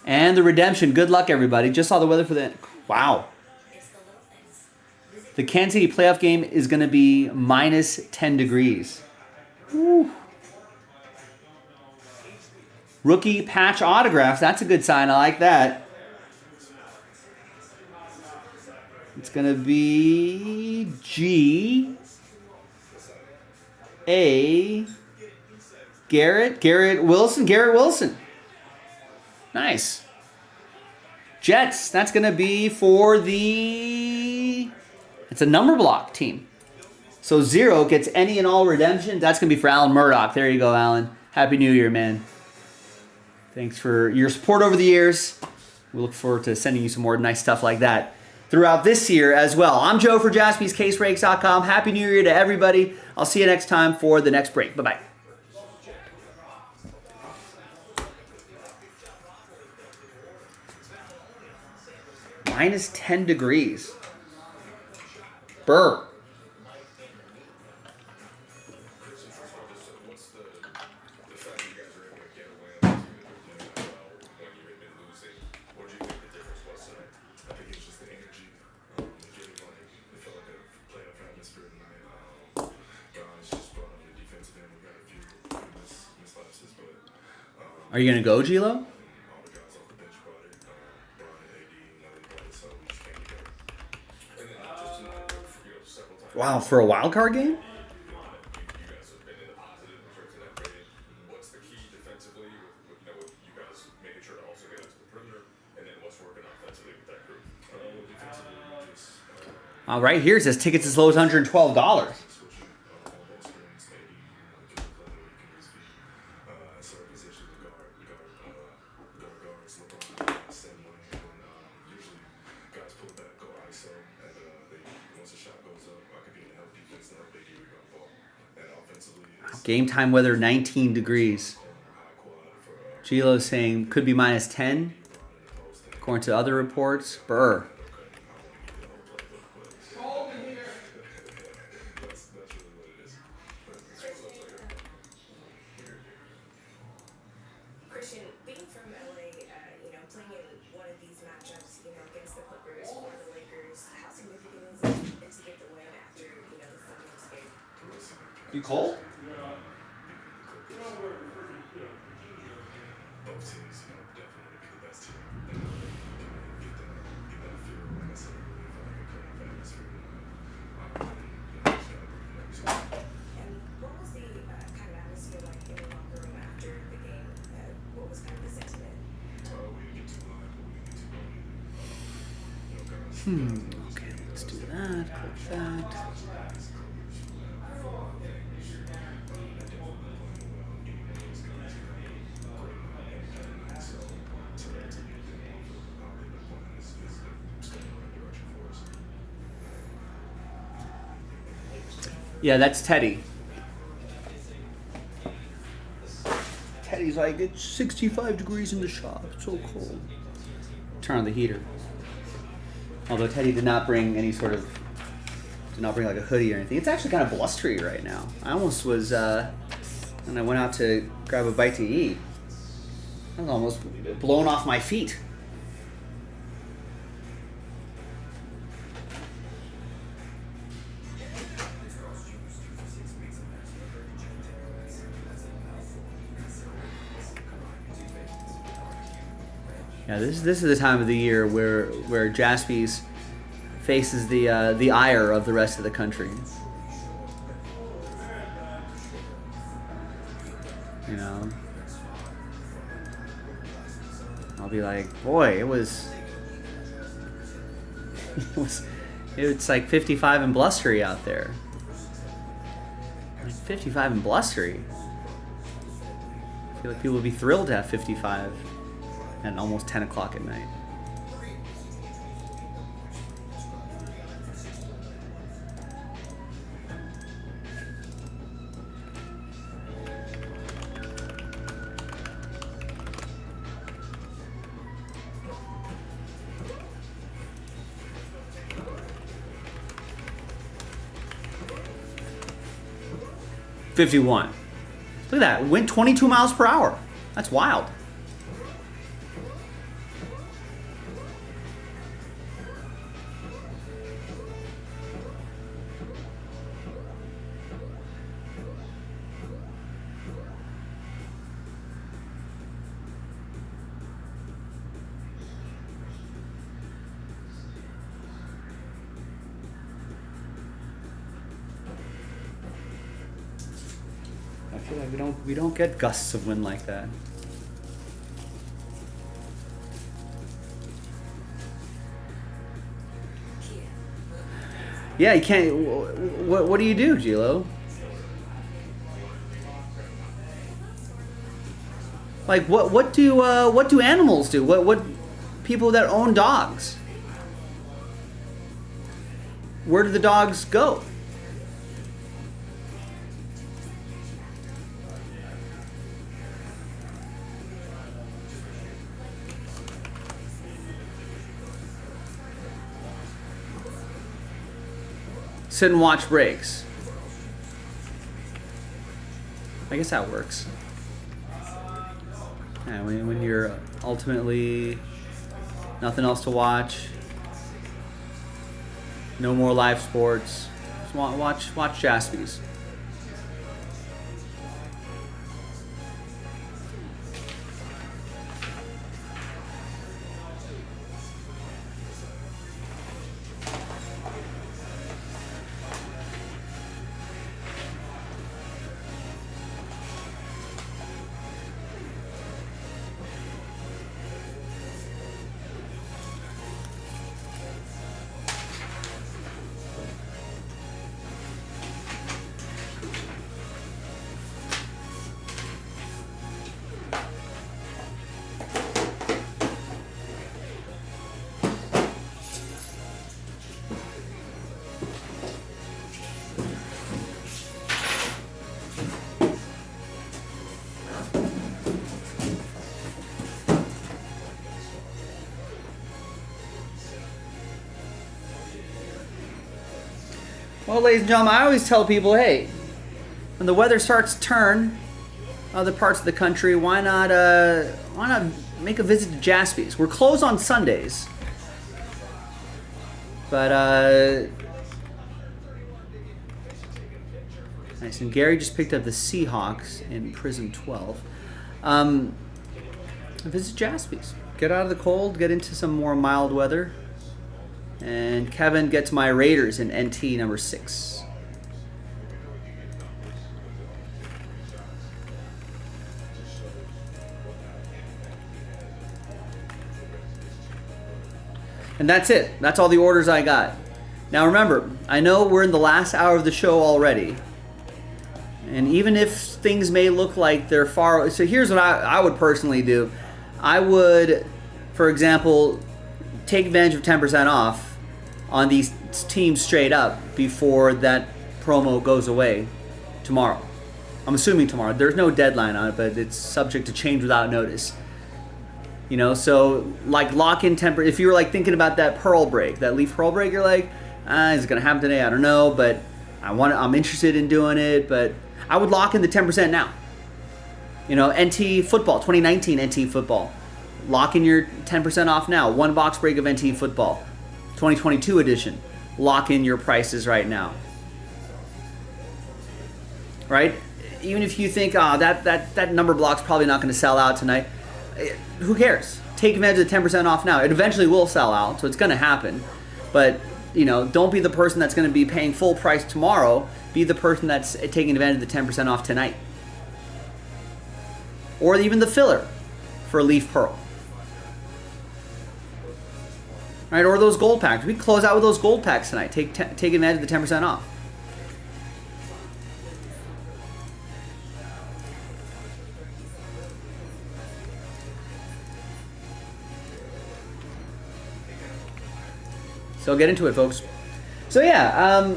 And the redemption. Good luck, everybody. Just saw the weather for the... Wow. The Kansas City playoff game is going to be minus 10 degrees. Woo. Rookie patch autographs. That's a good sign. I like that. It's going to be G. A. Garrett Wilson. Nice. Jets. That's going to be for the... It's a number block team. So 0 gets any and all redemption. That's going to be for Alan Murdoch. There you go, Alan. Happy New Year, man. Thanks for your support over the years. We look forward to sending you some more nice stuff like that throughout this year as well. I'm Joe for JaspysCaseBreaks.com. Happy New Year to everybody. I'll see you next time for the next break. Bye-bye. Minus 10 degrees. Burr. Are you going to go, Gilo? Wow, for a wild card game? Right here it says tickets as low as $112. Game time weather 19 degrees. Gilo saying could be minus 10. According to other reports. Burr. Christian, being from LA, playing in one of these matchups, against the Clippers or the Lakers, how significant is it to get the win after, the Phoenix game? You cold? Okay, let's do that. Click that. Yeah, that's Teddy. Teddy's like, it's 65 degrees in the shop. It's so cold. Turn on the heater. Although Teddy did not bring any sort of, did not bring like a hoodie or anything. It's actually kind of blustery right now. I almost was, when I went out to grab a bite to eat, I was almost blown off my feet. Yeah, this is the time of the year where Jaspy's faces the ire of the rest of the country. You know, I'll be like, boy, it's like 55 and blustery out there. Like 55 and blustery. I feel like people would be thrilled to have 55 and almost 10 o'clock at night. $51. Look at that. Went 22 miles per hour. That's wild. I feel like we don't get gusts of wind like that. Yeah, you can't. What do you do, Gilo? Like what do animals do? What people that own dogs? Where do the dogs go? Sit and watch breaks. I guess that works. Yeah, when you're ultimately nothing else to watch, no more live sports, just watch Jaspy's. Well, ladies and gentlemen, I always tell people, hey, when the weather starts to turn, other parts of the country, why not make a visit to Jaspy's? We're closed on Sundays, but nice. And Gary just picked up the Seahawks in Prism 12. Visit Jaspy's. Get out of the cold. Get into some more mild weather. And Kevin gets my Raiders in NT number 6. And that's it. That's all the orders I got. Now remember, I know we're in the last hour of the show already. And even if things may look like they're far... So here's what I would personally do. I would, for example, take advantage of 10% off on these teams straight up before that promo goes away tomorrow. I'm assuming tomorrow. There's no deadline on it, but it's subject to change without notice. You know, so like lock in 10%. If you were like thinking about that pearl break, that leaf pearl break, you're like, is it gonna happen today? I don't know, but I'm interested in doing it. But I would lock in the 10% now. You know, NT football, 2019 NT football. Lock in your 10% off now. One box break of NT football, 2022 edition. Lock in your prices right now. Right? Even if you think, that number block's probably not going to sell out tonight, who cares? Take advantage of the 10% off now. It eventually will sell out, so it's going to happen. But, you know, don't be the person that's going to be paying full price tomorrow. Be the person that's taking advantage of the 10% off tonight. Or even the filler for Leaf Pearl. Right? Or those gold packs. We can close out with those gold packs tonight. Take advantage of the 10% off. So get into it, folks. So yeah,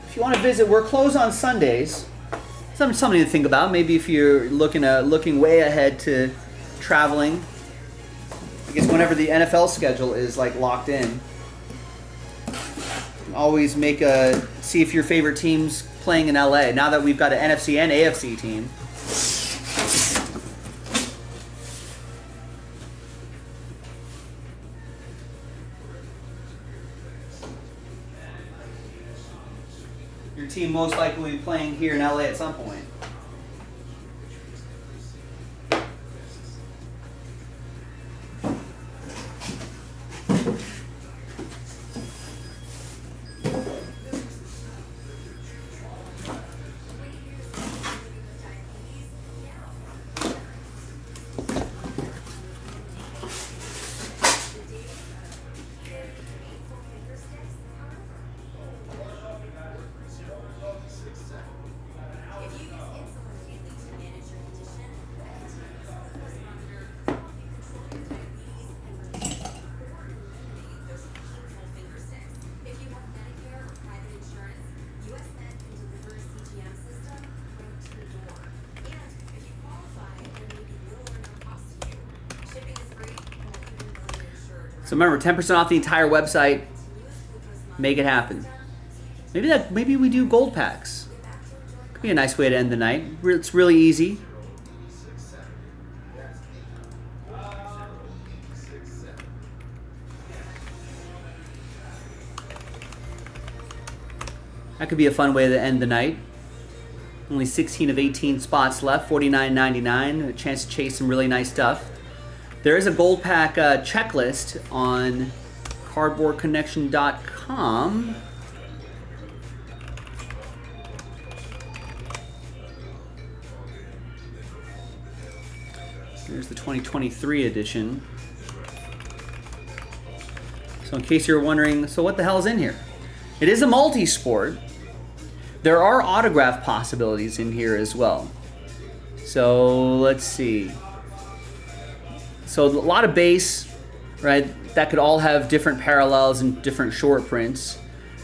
if you want to visit, we're closed on Sundays. Something to think about. Maybe if you're looking way ahead to traveling. I guess whenever the NFL schedule is like locked in, always see if your favorite team's playing in LA. Now that we've got an NFC and AFC team. Your team most likely will be playing here in LA at some point. So remember, 10% off the entire website. Make it happen. Maybe we do gold packs. Could be a nice way to end the night. It's really easy. That could be a fun way to end the night. Only 16 of 18 spots left, $49.99. A chance to chase some really nice stuff. There is a gold pack checklist on cardboardconnection.com. Here's the 2023 edition. So in case you're wondering, so what the hell is in here? It is a multi-sport. There are autograph possibilities in here as well. So let's see. So a lot of base, right? That could all have different parallels and different short prints.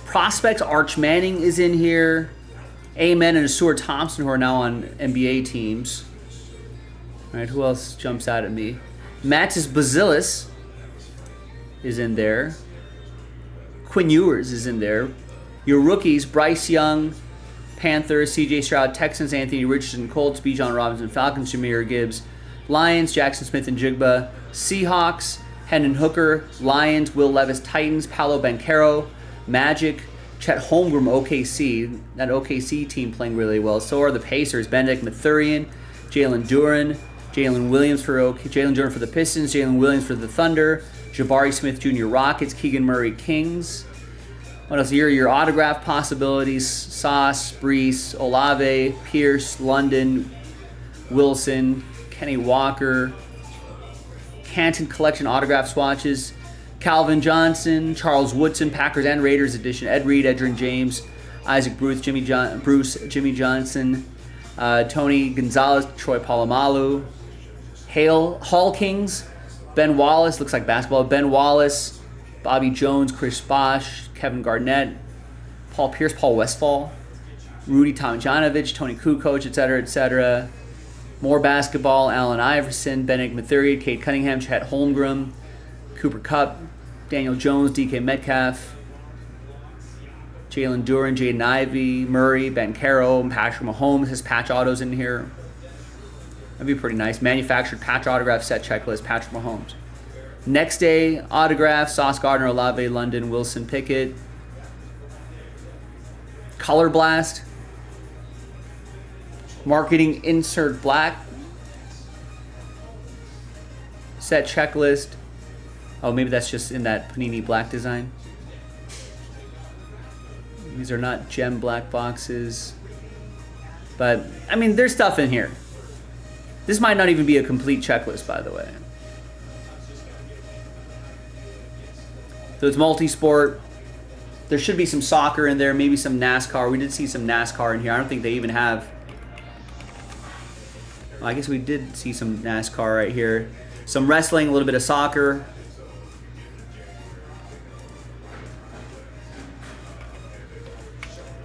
Prospects, Arch Manning is in here. Amen and Asur Thompson, who are now on NBA teams. All right, who else jumps out at me? Matis Basilis is in there. Quinn Ewers is in there. Your rookies, Bryce Young, Panthers, CJ Stroud, Texans, Anthony Richardson, Colts, Bijan Robinson, Falcons, Jahmyr Gibbs, Lions, Jackson Smith and Jigba, Seahawks, Hendon Hooker, Lions, Will Levis, Titans, Paolo Banchero, Magic, Chet Holmgren, OKC. That OKC team playing really well. So are the Pacers, Benedict Mathurian, Jalen Duren, Jalen Duren for the Pistons, Jalen Williams for the Thunder, Jabari Smith Jr. Rockets, Keegan Murray Kings. What else? Here are your autograph possibilities. Sauce, Brees, Olave, Pierce, London, Wilson, Kenny Walker, Canton Collection autograph swatches, Calvin Johnson, Charles Woodson, Packers and Raiders edition, Ed Reed, Edgerrin James, Isaac Bruce, Jimmy Johnson, Tony Gonzalez, Troy Polamalu, Hall Kings, Ben Wallace, looks like basketball, Ben Wallace, Bobby Jones, Chris Bosh, Kevin Garnett, Paul Pierce, Paul Westphal, Rudy Tomjanovic, Tony Kukoc, etc., etc. More basketball, Allen Iverson, Benedict Mathurin, Kate Cunningham, Chet Holmgren, Cooper Kupp, Daniel Jones, DK Metcalf, Jalen Duren, Jaden Ivey, Murray, Ben Caro, Patrick Mahomes. His patch autos in here. That'd be pretty nice. Manufactured patch autograph set checklist, Patrick Mahomes. Next day, autograph, Sauce Gardner, Olave, London, Wilson Pickett. Color Blast. Marketing insert black. Set checklist. Oh, maybe that's just in that Panini black design. These are not gem black boxes. But, I mean, there's stuff in here. This might not even be a complete checklist, by the way. So it's multi-sport. There should be some soccer in there, maybe some NASCAR. We did see some NASCAR in here. I don't think they even have... Well, I guess we did see some NASCAR right here. Some wrestling, a little bit of soccer.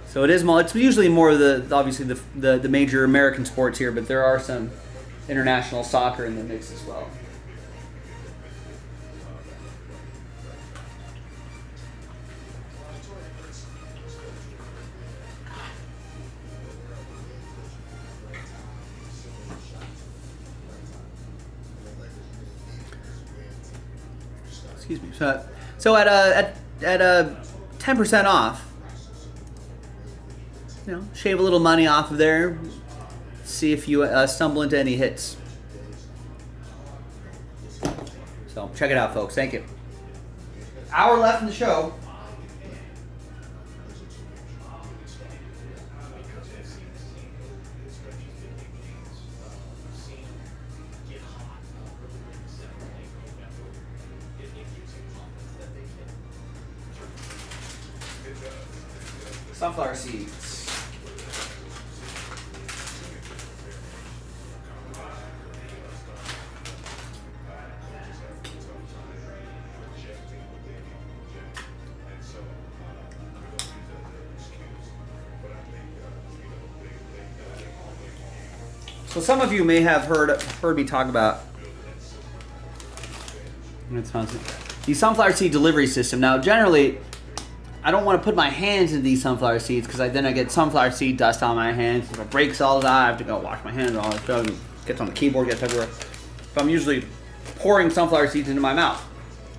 So it is it's usually more of the obviously the major American sports here, but there are some international soccer in the mix as well. Excuse me. So at a 10% off, you know, shave a little money off of there. See if you stumble into any hits. So check it out, folks. Thank you. Hour left in the show. Sunflower seeds. So some of you may have heard me talk about the sunflower seed delivery system. Now, generally, I don't want to put my hands in these sunflower seeds because then I get sunflower seed dust on my hands. If it breaks all that, I have to go wash my hands and all that stuff. It gets on the keyboard, gets everywhere. So I'm usually pouring sunflower seeds into my mouth.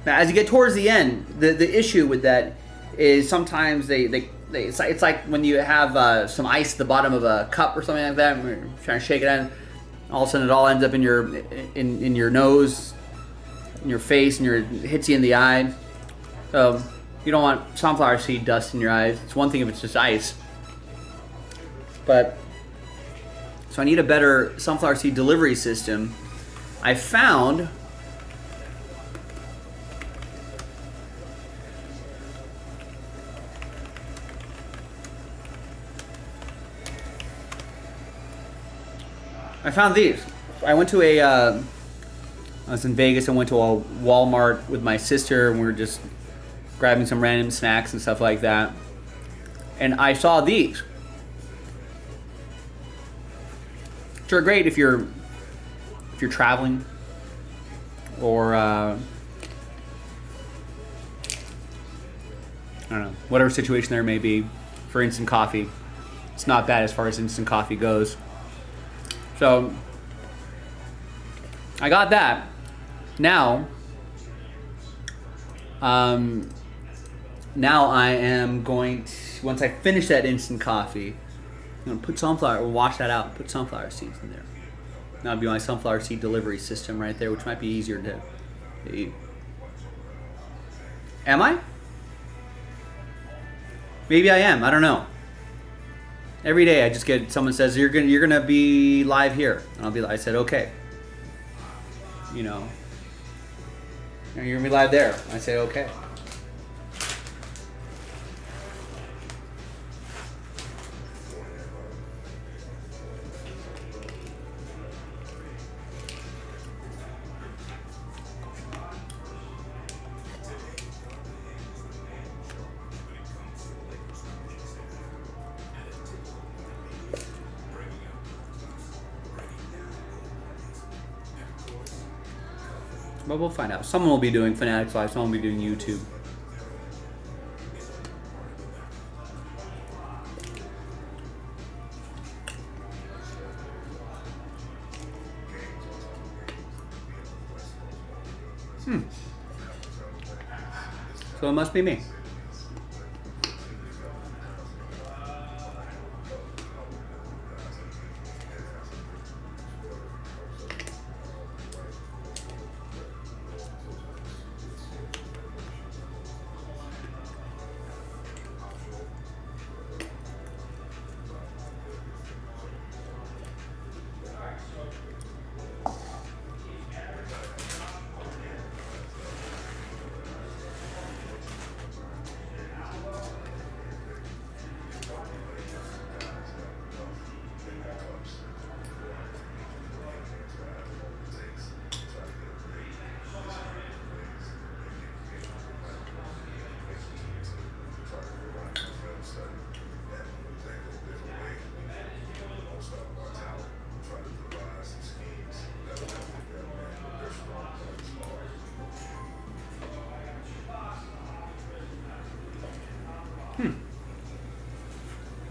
Now, as you get towards the end, the issue with that is sometimes it's like when you have some ice at the bottom of a cup or something like that, and you're trying to shake it in. All of a sudden, it all ends up in your nose, in your face, and it hits you in the eye. So you don't want sunflower seed dust in your eyes. It's one thing if it's just ice. So I need a better sunflower seed delivery system. I found these. I went to I was in Vegas. I went to a Walmart with my sister, and we were just grabbing some random snacks and stuff like that. And I saw these, which are great if you're traveling or I don't know, whatever situation there may be for instant coffee. It's not bad as far as instant coffee goes. So I got that. Now I am going to, once I finish that instant coffee, I'm going to wash that out, put sunflower seeds in there. That'll be my sunflower seed delivery system right there, which might be easier to eat. Am I? Maybe I am. I don't know. Every day I just get someone says you're gonna be live here, and I said okay. You know, you're gonna be live there. I say okay. But we'll find out. Someone will be doing Fanatics Live, someone will be doing YouTube. So it must be me.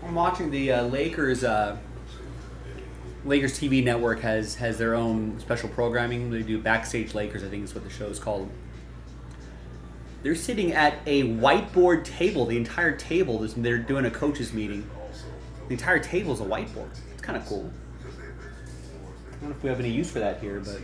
I'm watching the Lakers. Lakers TV network has their own special programming. They do Backstage Lakers, I think is what the show is called. They're sitting at a whiteboard table. The entire table, they're doing a coaches meeting. The entire table is a whiteboard. It's kind of cool. I don't know if we have any use for that here, but...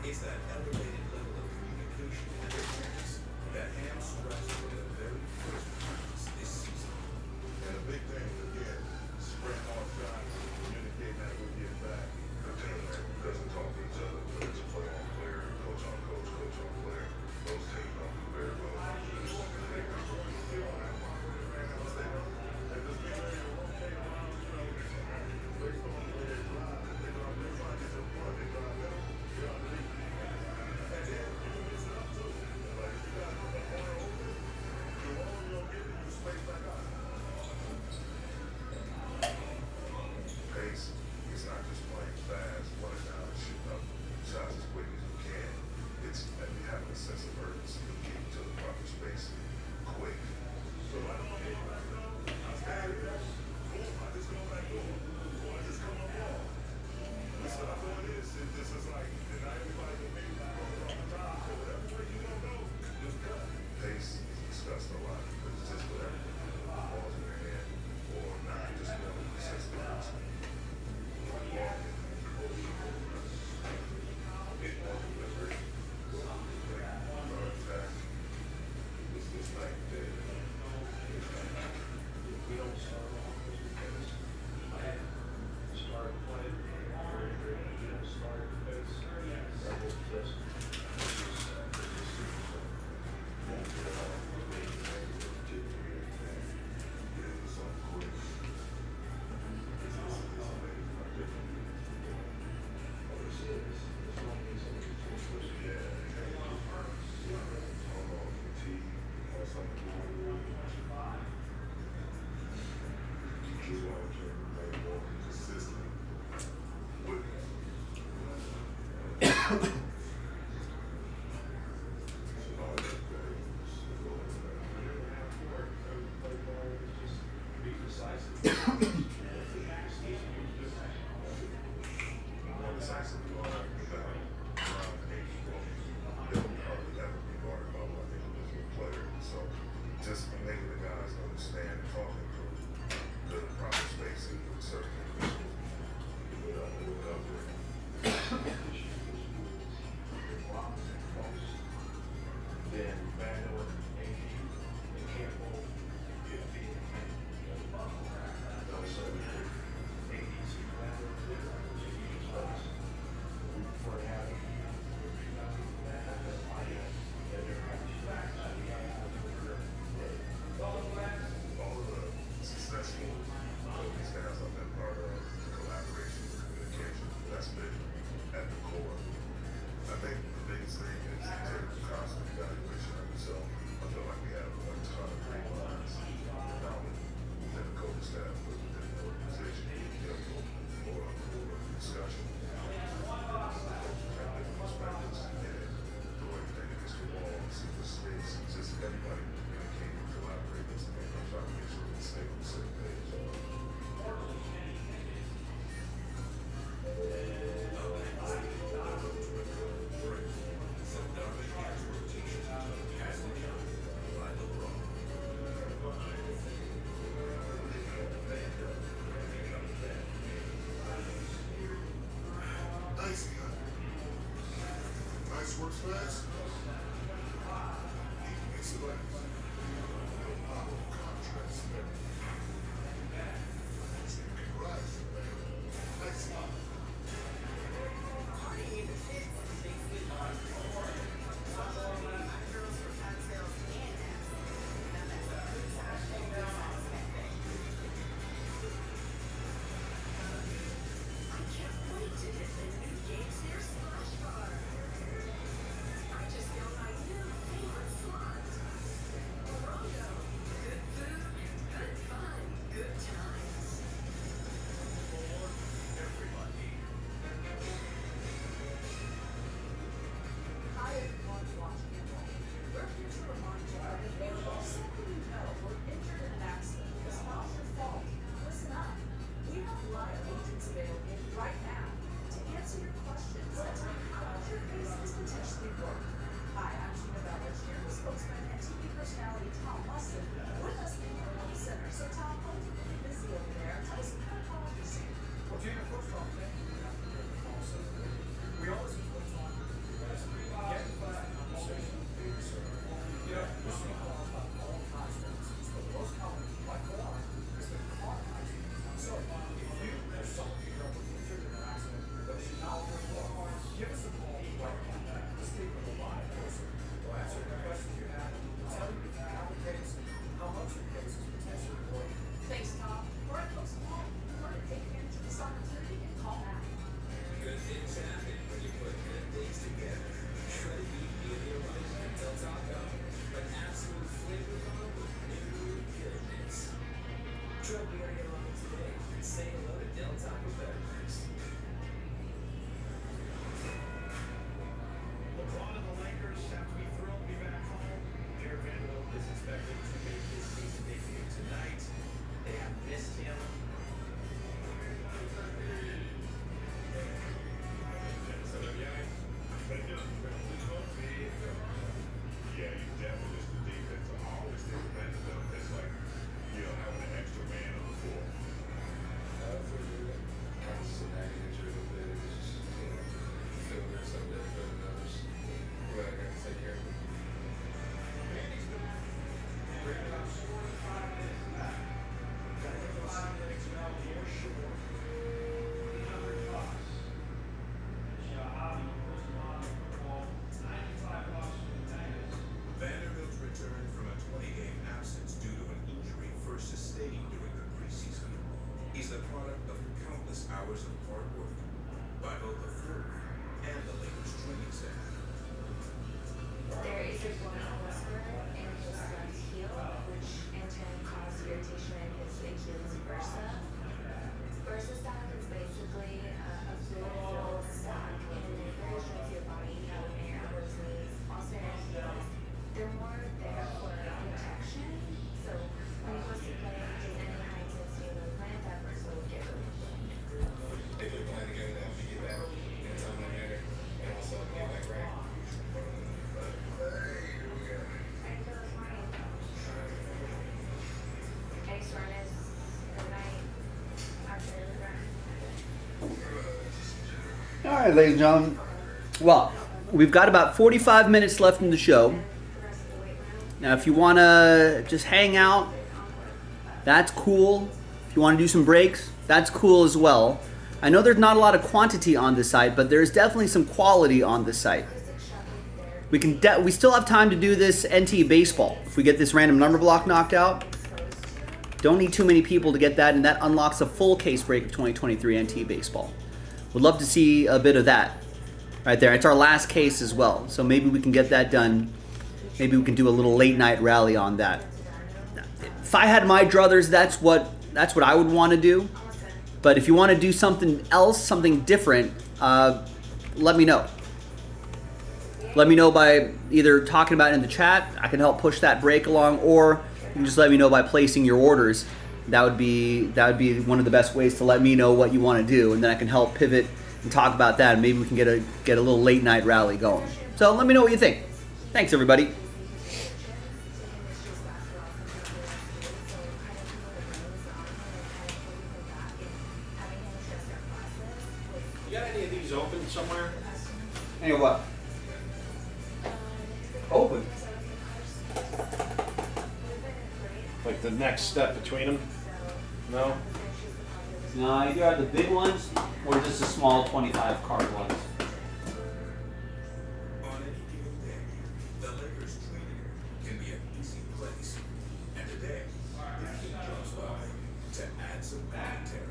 It's that elevated level of communication and awareness that Ham stressed for the very first times this season. And the big thing, again, spread all shots, communicating that with your back. The team that doesn't talk to each other, but it's a player on player, coach on coach, coach on player. Those teams don't do very well. Pace, it's not just playing fast, running down and shooting up shots as quick as you can. It's having a sense of urgency of getting to the proper space quick. So I don't know. I just go back door. I just come up ball. This is what it is. This is like, and not everybody can make it on time. So whatever way you want to go, just cut. Pace is discussed a lot, but it's just whatever. Balls in your hand. More decisive about they'll probably ever be guarded by one individual player. So just making the guys understand and talking through the proper spacing with certain individuals. Then Vandal, AD, and Campbell, also ADC for having All of the successful these guys have been part of collaboration and communication. That's been at the core. I think the biggest thing is the constant evaluation of yourself. I feel like we have a ton of great minds, not only within the coaching staff, but within the organization. You know, more on the discussion. Have different perspectives and throw everything against the wall and see what sticks. Just everybody communicating, collaborating, and I'm trying to make sure we stay on the same page. Nice, nice works fast. Miscellaneous. Contrast there. Congrats, man. Nice. Hi everyone watching at home. We're here to remind you that if you or someone you know were injured in an accident, it's not your fault. Listen up. We have live agents available right now to answer your questions and tell you how much your case is potentially worth. Hi, I'm Gina Bellish, here with spokesman and TV personality Tom Musson with us in the Hermosa Center. So Tom, how are you really busy over there? Tell us what kind of calls you're seeing. Well, Gina, first off, thank you for having me on the call center. We always use what's on get that conversation with the server. You know, we're seeing calls about all kinds of instances, but the most common, by far, is the car accident. So, if you or someone you know was injured in an accident that is not your fault, give us a call right now. Let's speak with a live person. We'll answer any questions you have, tell you if you have a case, and how much your case is potentially worth. Thanks, Tom. All right, folks at home, we're going to take advantage of this opportunity and call now. Good things happen when you put good things together. Try to beat media runners at Del Taco, but absolute flavor bomb with new goodness. Try beer your own today and say hello to Del Taco Beverages. LeBron and the Lakers have to be thrilled to be back home. Jared Vanderbilt is expected to make his season debut tonight. They have missed him. Yeah, you definitely just the defense. I always think of Vanderbilt as like, you know, having an extra man on the floor. For you, kind of snagging injured a bit, it was just, you know, feeling that some days better than others. But I got to take care of it. Vanderbilt returned from a 20-game absence due to an injury first sustained during the preseason. He's the product of countless hours of hard work by both the forward and the Lakers training staff. There is a blood ulcer in his left heel, which in turn caused irritation in his Achilles bursa. Bursa sac is basically a fluid-filled sac in a very right, ladies and gentlemen. Well, we've got about 45 minutes left in the show. Now, if you want to just hang out, that's cool. If you want to do some breaks, that's cool as well. I know there's not a lot of quantity on the site, but there's definitely some quality on the site. We still have time to do this NT baseball. If we get this random number block knocked out, don't need too many people to get that, and that unlocks a full case break of 2023 NT baseball. Would love to see a bit of that right there. It's our last case as well, so maybe we can get that done. Maybe we can do a little late night rally on that. If I had my druthers, that's what I would want to do. But if you want to do something else, something different, let me know. Let me know by either talking about it in the chat. I can help push that break along, or you can just let me know by placing your orders. That would be one of the best ways to let me know what you want to do, and then I can help pivot and talk about that. And maybe we can get a little late night rally going. So let me know what you think. Thanks, everybody. You got any of these open somewhere? Anyway, what? Open. Like the next step between them? No? No, either have the big ones or just the small 25 card ones. On any given day, the Lakers training can be an easy place. And today, the Heat drops by to add some commentary.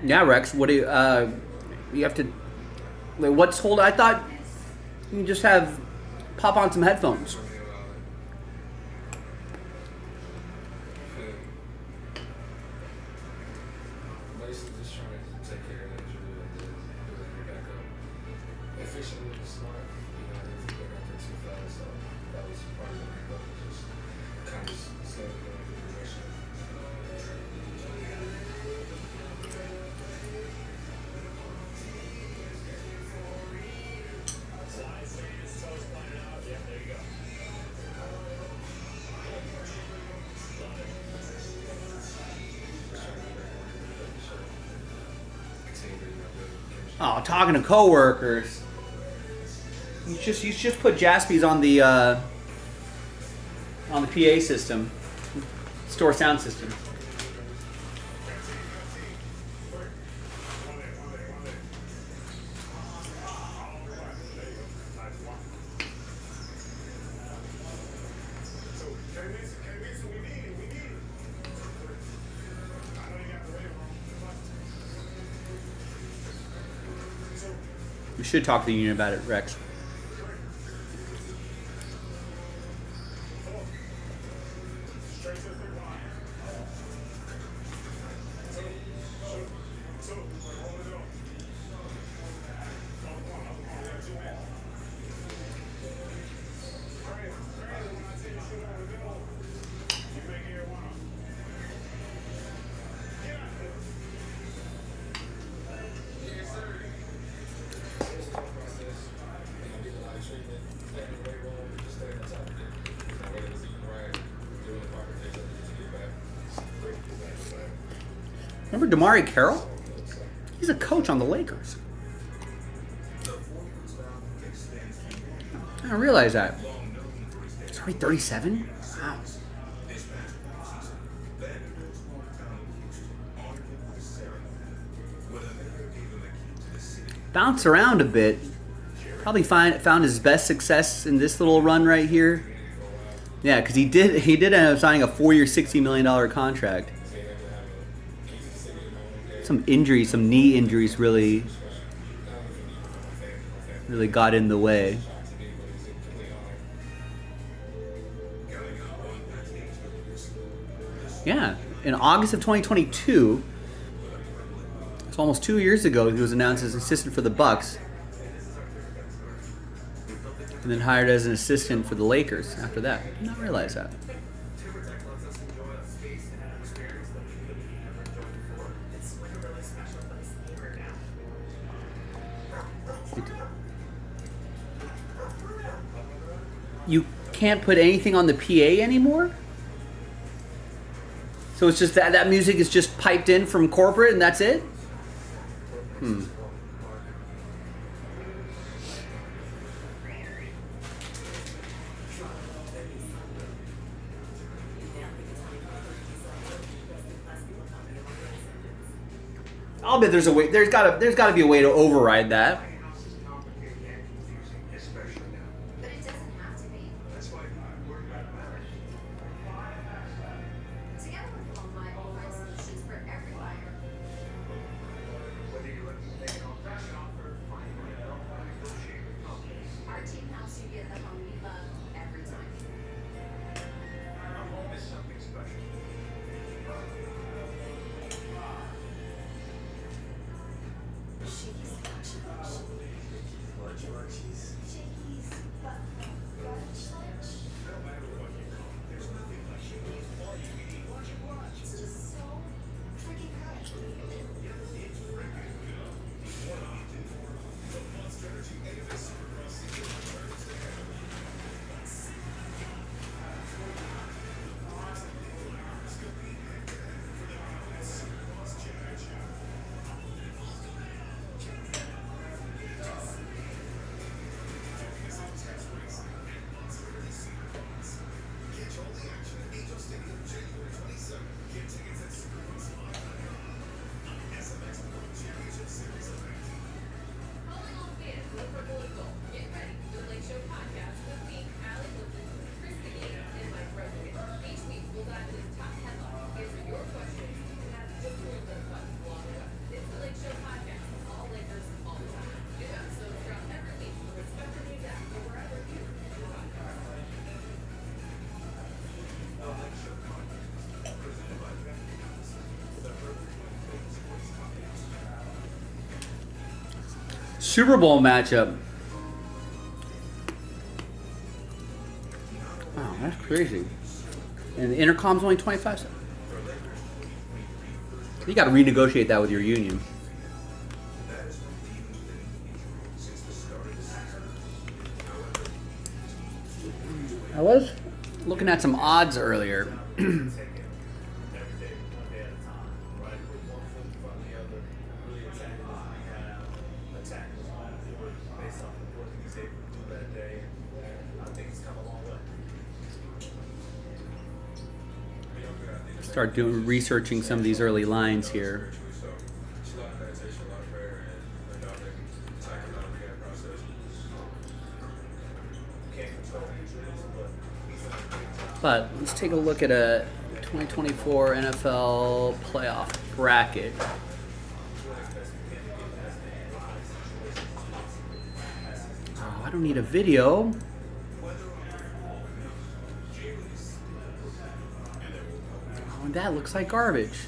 Yeah, Rex. What do you have to? Like, what's hold? I thought you just have pop on some headphones. Basically just trying to take care of the injury and then building it back up. Efficiently and smart, I didn't get back there too fast, so that was part of the makeup, just kind of slowly going through the direction. Oh, talking to coworkers. You just put Jaspy's on the PA system, store sound system. We should talk to the union about it, Rex. Remember Damari Carroll? He's a coach on the Lakers. I didn't realize that. He's already 37? Wow. Bounce around a bit. Probably found his best success in this little run right here. Yeah, because he did end up signing a 4-year, $60 million contract. Some injuries, some knee injuries really got in the way. Yeah, in August of 2022, it's almost 2 years ago, he was announced as assistant for the Bucks, and then hired as an assistant for the Lakers after that. I did not realize that. you can't put anything on the PA anymore? So it's just that music is just piped in from corporate and that's it? I'll bet there's a way. There's gotta be a way to override that. House is complicated and confusing, especially now. But it doesn't have to be. That's why I worry about marriage. Together with HomeLight, we'll find solutions for every buyer. Whether you're looking to make an old-fashioned offer, find a help, or negotiate with companies. Our team helps you get the home you love every time. A home is something special. Shakey's Lunch Lunch. Lunch lunchies. Shakey's Lunch Lunch. It's just so freaking good. Calling all fans looking for political. Get ready for the Late Show podcast with me, Allie Wilson, Chris McGee, and Mike President. Each week we'll dive into the top headlines, answer your questions, and ask just a little bit of fun along the way. It's the Late Show podcast, all Lakers, all the time. New episodes drop every week on the Spectrum News app or wherever you get your podcasts. Super Bowl matchup. Wow, that's crazy. And the intercom's only 25 cents. You got to renegotiate that with your union. I was looking at some odds earlier. Start doing researching some of these early lines here. So it's a lot of meditation, a lot of prayer, and psychodynamic process. Can't control injuries, but he's in a great time. But let's take a look at a 2024 NFL playoff bracket. Oh, I don't need a video. Oh, that looks like garbage.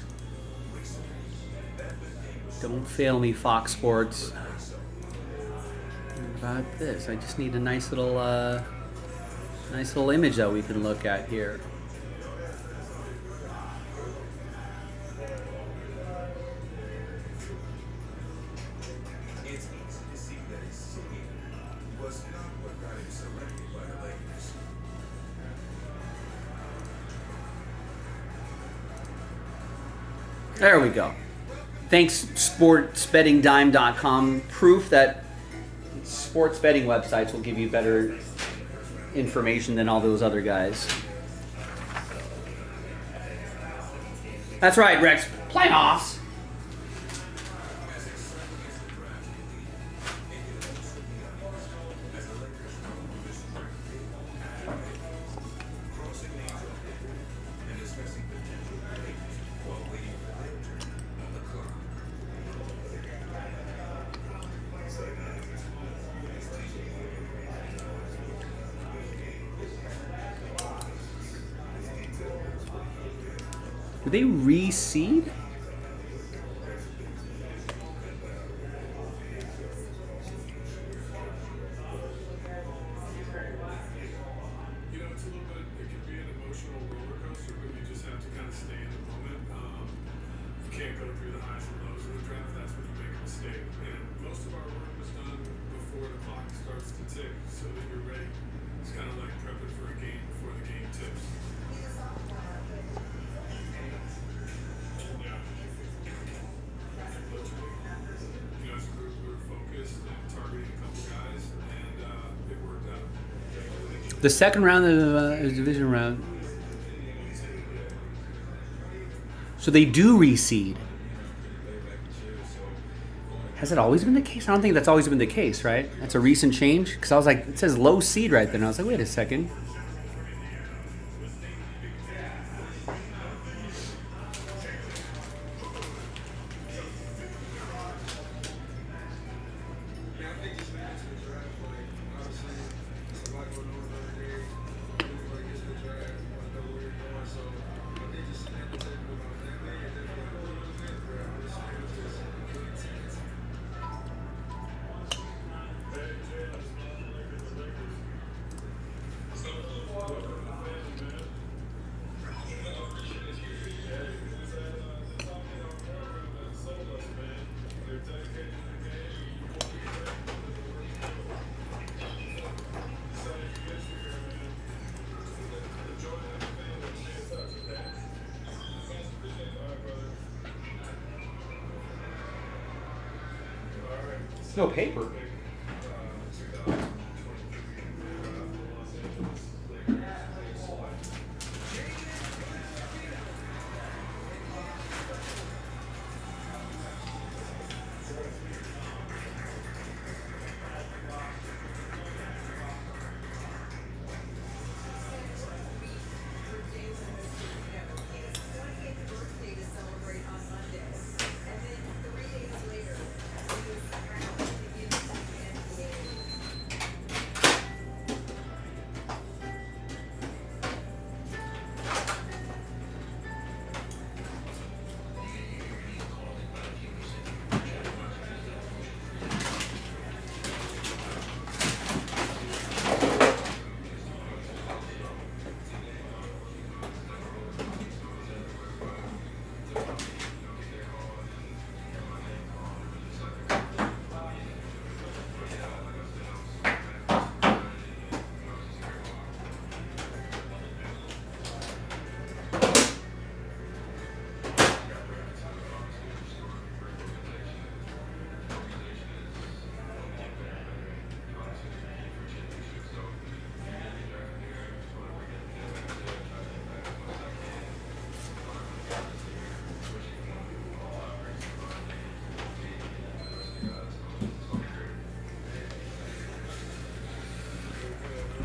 Don't fail me, Fox Sports. What about this? I just need a nice little image that we can look at here. It's easy to see that his singing was not what got him selected by the Lakers. There we go. Thanks, sportsbettingdime.com. Proof that sports betting websites will give you better information than all those other guys. That's right, Rex. Playoffs. Do they reseed? You know, it's a little bit, it can be an emotional roller coaster, but you just have to kind of stay in the moment. You can't go through the highs and lows of the draft. That's when you make a mistake. And most of our work was done before the clock starts to tick so that you're ready. It's kind of like prepping for a game before the game tips. Yeah. Literally. You know, as a group, we were focused and targeting a couple guys, and it worked out. The second round of the division round. So they do reseed. Has it always been the case? I don't think that's always been the case, right? That's a recent change. Because I was like, it says low seed right there. And I was like, wait a second. Yeah, I think just leading to the draft, like, obviously, it's a lot going on over there. Everybody gets to the draft, you want to know where you're going. So, I think just sitting at the table with my family and then like, a little bit, bro, honestly, it was just good intense. No paper. Birthday to celebrate on Monday, and then 3 days later, he was crowned the NBA.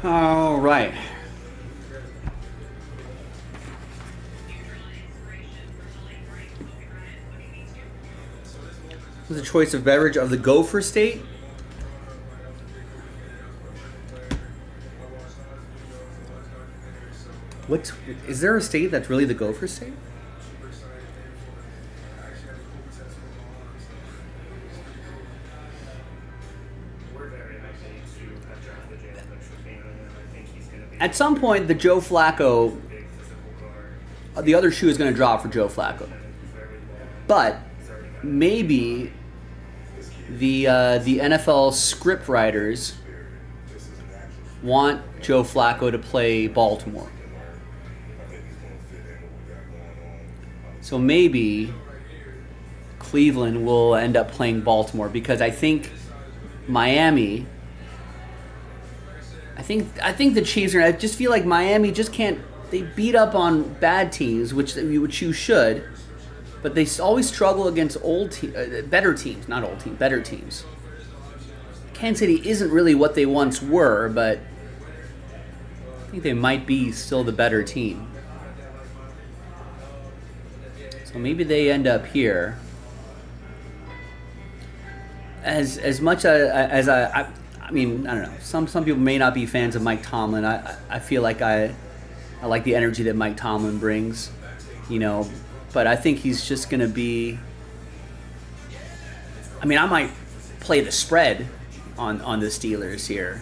All right. Was a choice of beverage of the Gopher State. What is there a state that's really the Gopher State? We're very happy to have drafted Jalen Mixon, and I think he's going to be At some point, the Joe Flacco, a big physical guard. the other shoe is going to drop for Joe Flacco. But maybe the NFL script writers want Joe Flacco to play Baltimore. So maybe Cleveland will end up playing Baltimore because I think Miami. I think the Chiefs are. I just feel like Miami just can't. They beat up on bad teams, which you should, but they always struggle against better teams, not old teams, better teams. Kansas City isn't really what they once were, but I think they might be still the better team. So maybe they end up here. As much as I mean, I don't know. Some people may not be fans of Mike Tomlin. I feel like I like the energy that Mike Tomlin brings, you know. But I think he's just going to be. I mean, I might play the spread on the Steelers here,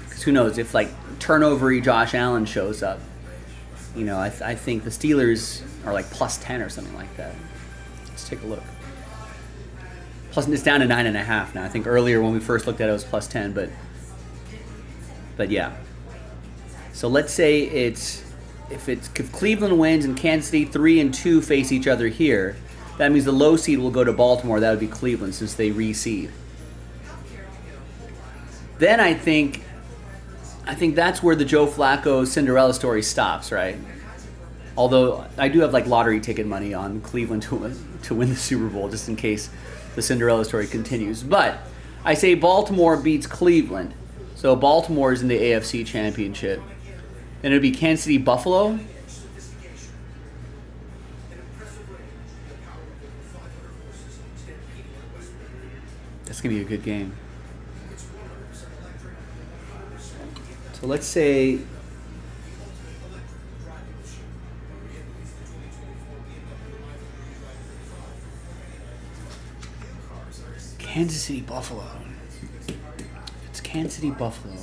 because who knows if like turnovery Josh Allen shows up. You know, I think the Steelers are like plus 10 or something like that. Let's take a look. Plus, it's down to 9.5 now. I think earlier when we first looked at it, it was plus 10, but yeah. So let's say if Cleveland wins and Kansas City 3 and 2 face each other here, that means the low seed will go to Baltimore. That would be Cleveland since they reseed. Then I think that's where the Joe Flacco Cinderella story stops, right? Although I do have like lottery ticket money on Cleveland to win the Super Bowl just in case the Cinderella story continues. But I say Baltimore beats Cleveland. So Baltimore is in the AFC Championship. Then it would be Kansas City Buffalo. That's going to be a good game. So let's say Kansas City Buffalo. If it's Kansas City Buffalo.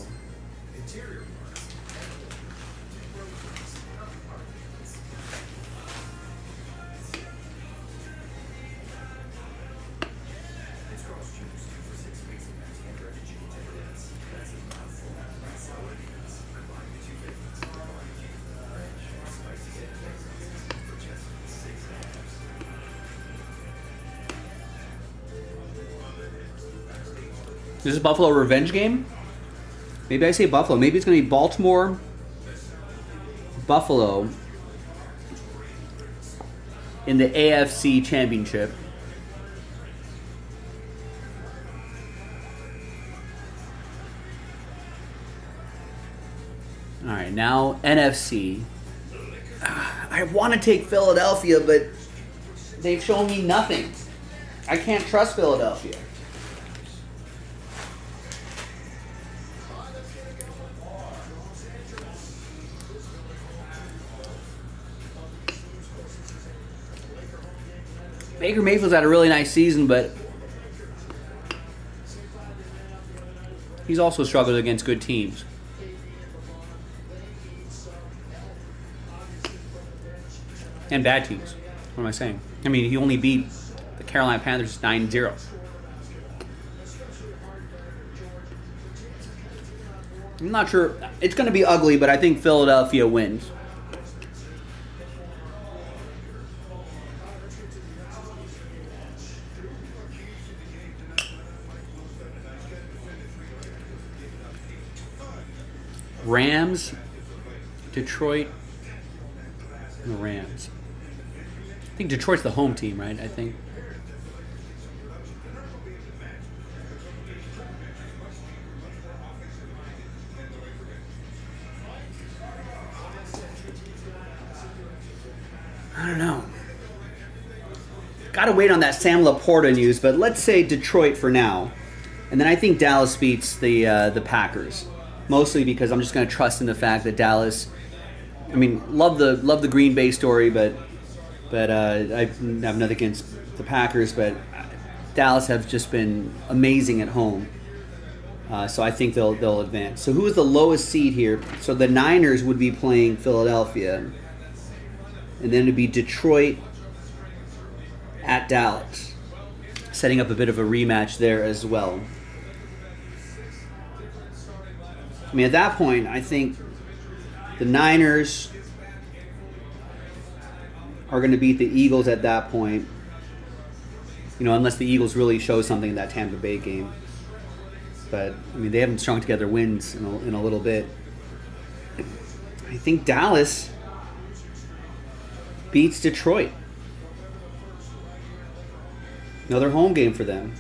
Is this Buffalo a revenge game? Maybe I say Buffalo. Maybe it's going to be Baltimore, Buffalo in the AFC Championship. All right, now NFC. I want to take Philadelphia, but they've shown me nothing. I can't trust Philadelphia. Baker Mayfield's had a really nice season, but he's also struggled against good teams. And bad teams. What am I saying? I mean, he only beat the Carolina Panthers 9-0. I'm not sure. It's going to be ugly, but I think Philadelphia wins. Rams, Detroit, and the Rams. I think Detroit's the home team, right? I think. I don't know. Gotta wait on that Sam Laporta news, but let's say Detroit for now. And then I think Dallas beats the Packers. Mostly because I'm just going to trust in the fact that Dallas. I mean, love the Green Bay story, but I have nothing against the Packers. But Dallas have just been amazing at home, so I think they'll advance. So who is the lowest seed here? So the Niners would be playing Philadelphia, and then it'd be Detroit at Dallas, setting up a bit of a rematch there as well. I mean, at that point, I think the Niners are going to beat the Eagles at that point. You know, unless the Eagles really show something in that Tampa Bay game. But, I mean, they haven't strung together wins in a little bit. I think Dallas beats Detroit. Another home game for them.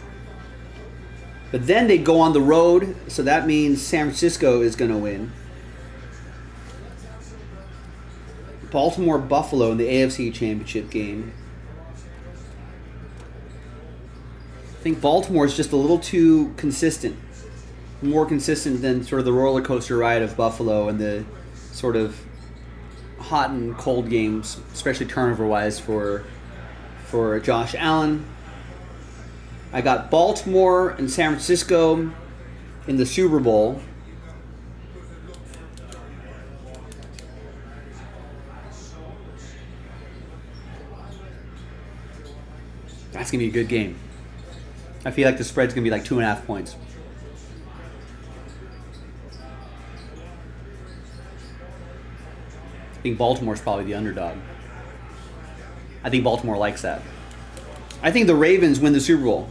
But then they go on the road, so that means San Francisco is going to win. Baltimore, Buffalo in the AFC Championship game. I think Baltimore is just a little too consistent. More consistent than sort of the roller coaster ride of Buffalo and the sort of hot and cold games, especially turnover-wise for Josh Allen. I got Baltimore and San Francisco in the Super Bowl. That's going to be a good game. I feel like the spread's going to be like 2.5 points. I think Baltimore's probably the underdog. I think Baltimore likes that. I think the Ravens win the Super Bowl.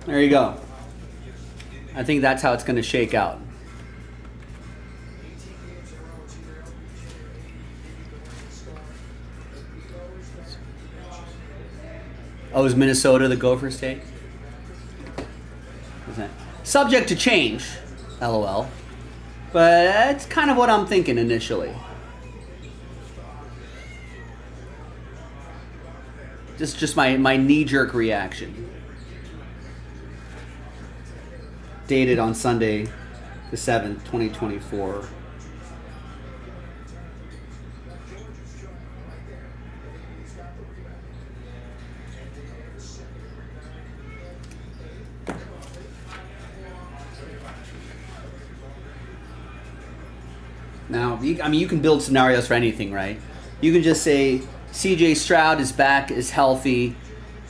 There you go. I think that's how it's going to shake out. Oh, is Minnesota the Gopher state? Is that subject to change? LOL. But that's kind of what I'm thinking initially. Just my knee-jerk reaction. Dated on Sunday, the 7th, 2024. Now, you can build scenarios for anything, right? You can just say C.J. Stroud is back, is healthy,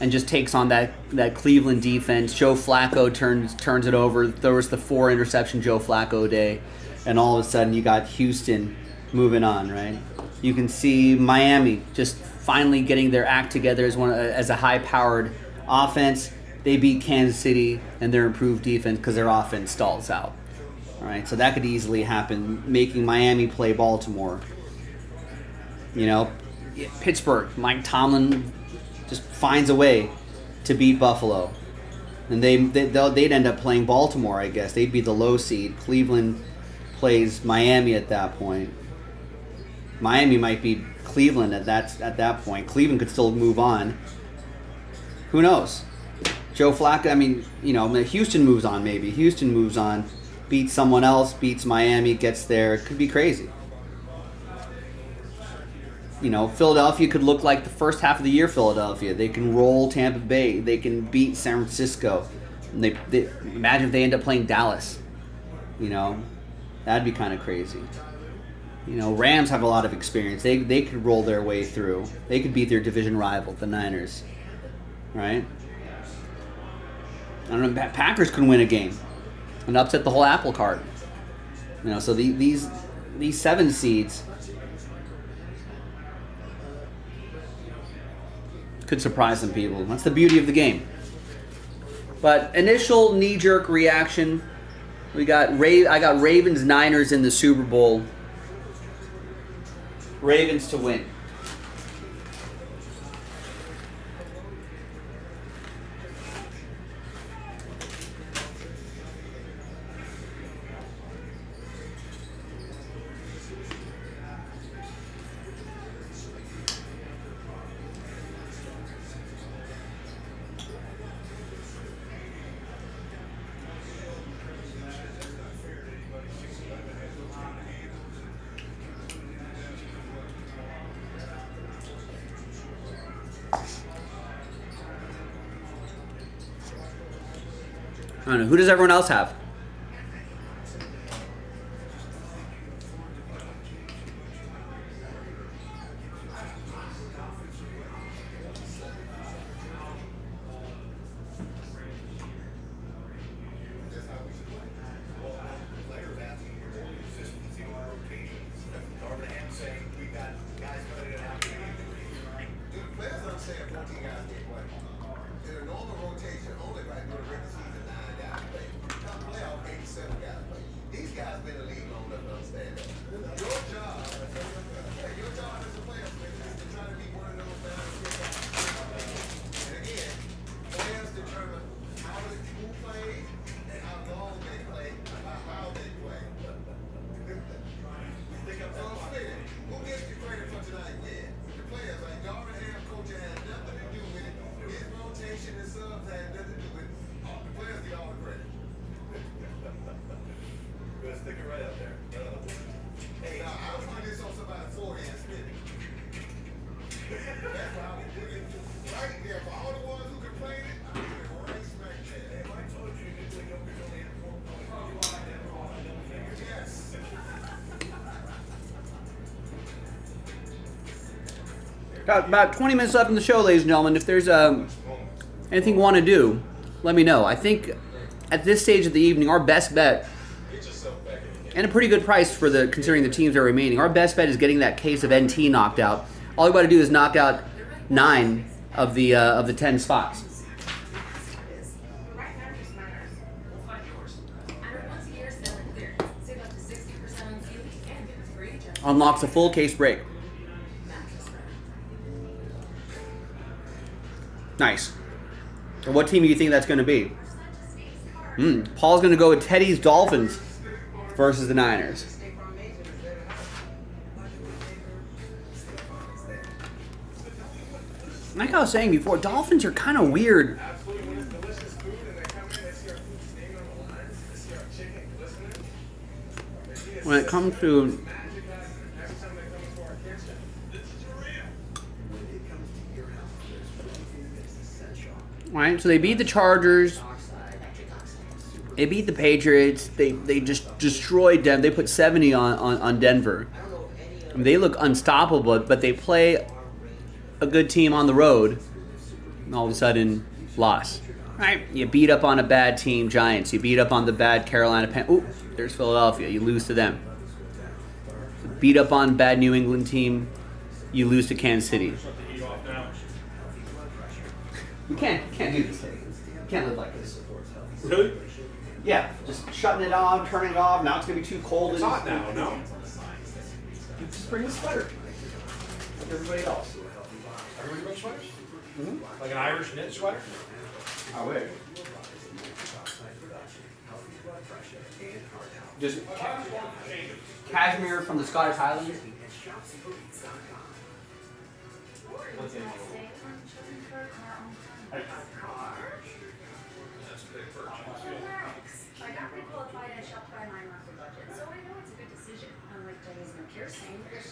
and just takes on that Cleveland defense. Joe Flacco turns it over. There was the 4 interception Joe Flacco day, and all of a sudden you got Houston moving on, right? You can see Miami just finally getting their act together as a high-powered offense. They beat Kansas City and their improved defense because their offense stalls out. All right, so that could easily happen, making Miami play Baltimore. You know, Pittsburgh, Mike Tomlin just finds a way to beat Buffalo. And they'd end up playing Baltimore, I guess. They'd be the low seed. Cleveland plays Miami at that point. Miami might beat Cleveland at that point. Cleveland could still move on. Who knows? Joe Flacco, Houston moves on maybe. Houston moves on, beats someone else, beats Miami, gets there. It could be crazy. Philadelphia could look like the first half of the year Philadelphia. They can roll Tampa Bay. They can beat San Francisco. And they imagine if they end up playing Dallas. That'd be kind of crazy. Rams have a lot of experience. They could roll their way through. They could beat their division rival, the Niners. Right? I don't know. Packers could win a game and upset the whole apple cart. So these 7 seeds could surprise some people. That's the beauty of the game. But initial knee-jerk reaction, I got Ravens Niners in the Super Bowl. Ravens to win. I don't know. Who does everyone else have? Got about 20 minutes left in the show, ladies and gentlemen. If there's anything you want to do, let me know. I think at this stage of the evening, our best bet, and a pretty good price for considering the teams that are remaining, our best bet is getting that case of NT knocked out. All you got to do is knock out 9 of the 10 spots. Right now, just matters. We'll find yours. And once a year, sell and clear. Save up to 60% on fuel and get a free Jaspy Unlocks a full case break. mattress wrap. Nice. And what team do you think that's going to be? Paul's going to go with Teddy's Dolphins versus the Niners. Like I was saying before, Dolphins are kind of weird. Absolutely, when it's delicious food and they come in, they see our food steaming on the lines, they see our chicken glistening. They see When it comes to magic happen every time they come into our kitchen. This is Korea. right, so they beat the Chargers. They beat the Patriots. They just destroyed them. They put 70 on Denver. I mean, they look unstoppable, but they play a good team on the road, and all of a sudden, loss. Right? You beat up on a bad team, Giants. You beat up on the bad Carolina Ooh, there's Philadelphia. You lose to them. Beat up on bad New England team. You lose to Kansas City. You can't do this. You can't live like this. Really? Yeah, just shutting it on, turning it off. Now it's gonna be too cold. It's hot now, no? You just bring a sweater, like everybody else. Everybody brings sweaters? Like an Irish knit sweater? I wish. Just cashmere from the Scottish Highlands. I got pre-qualified at Shopify my monthly budget, so I know it's a good decision. Unlike Jenny's no piercing. At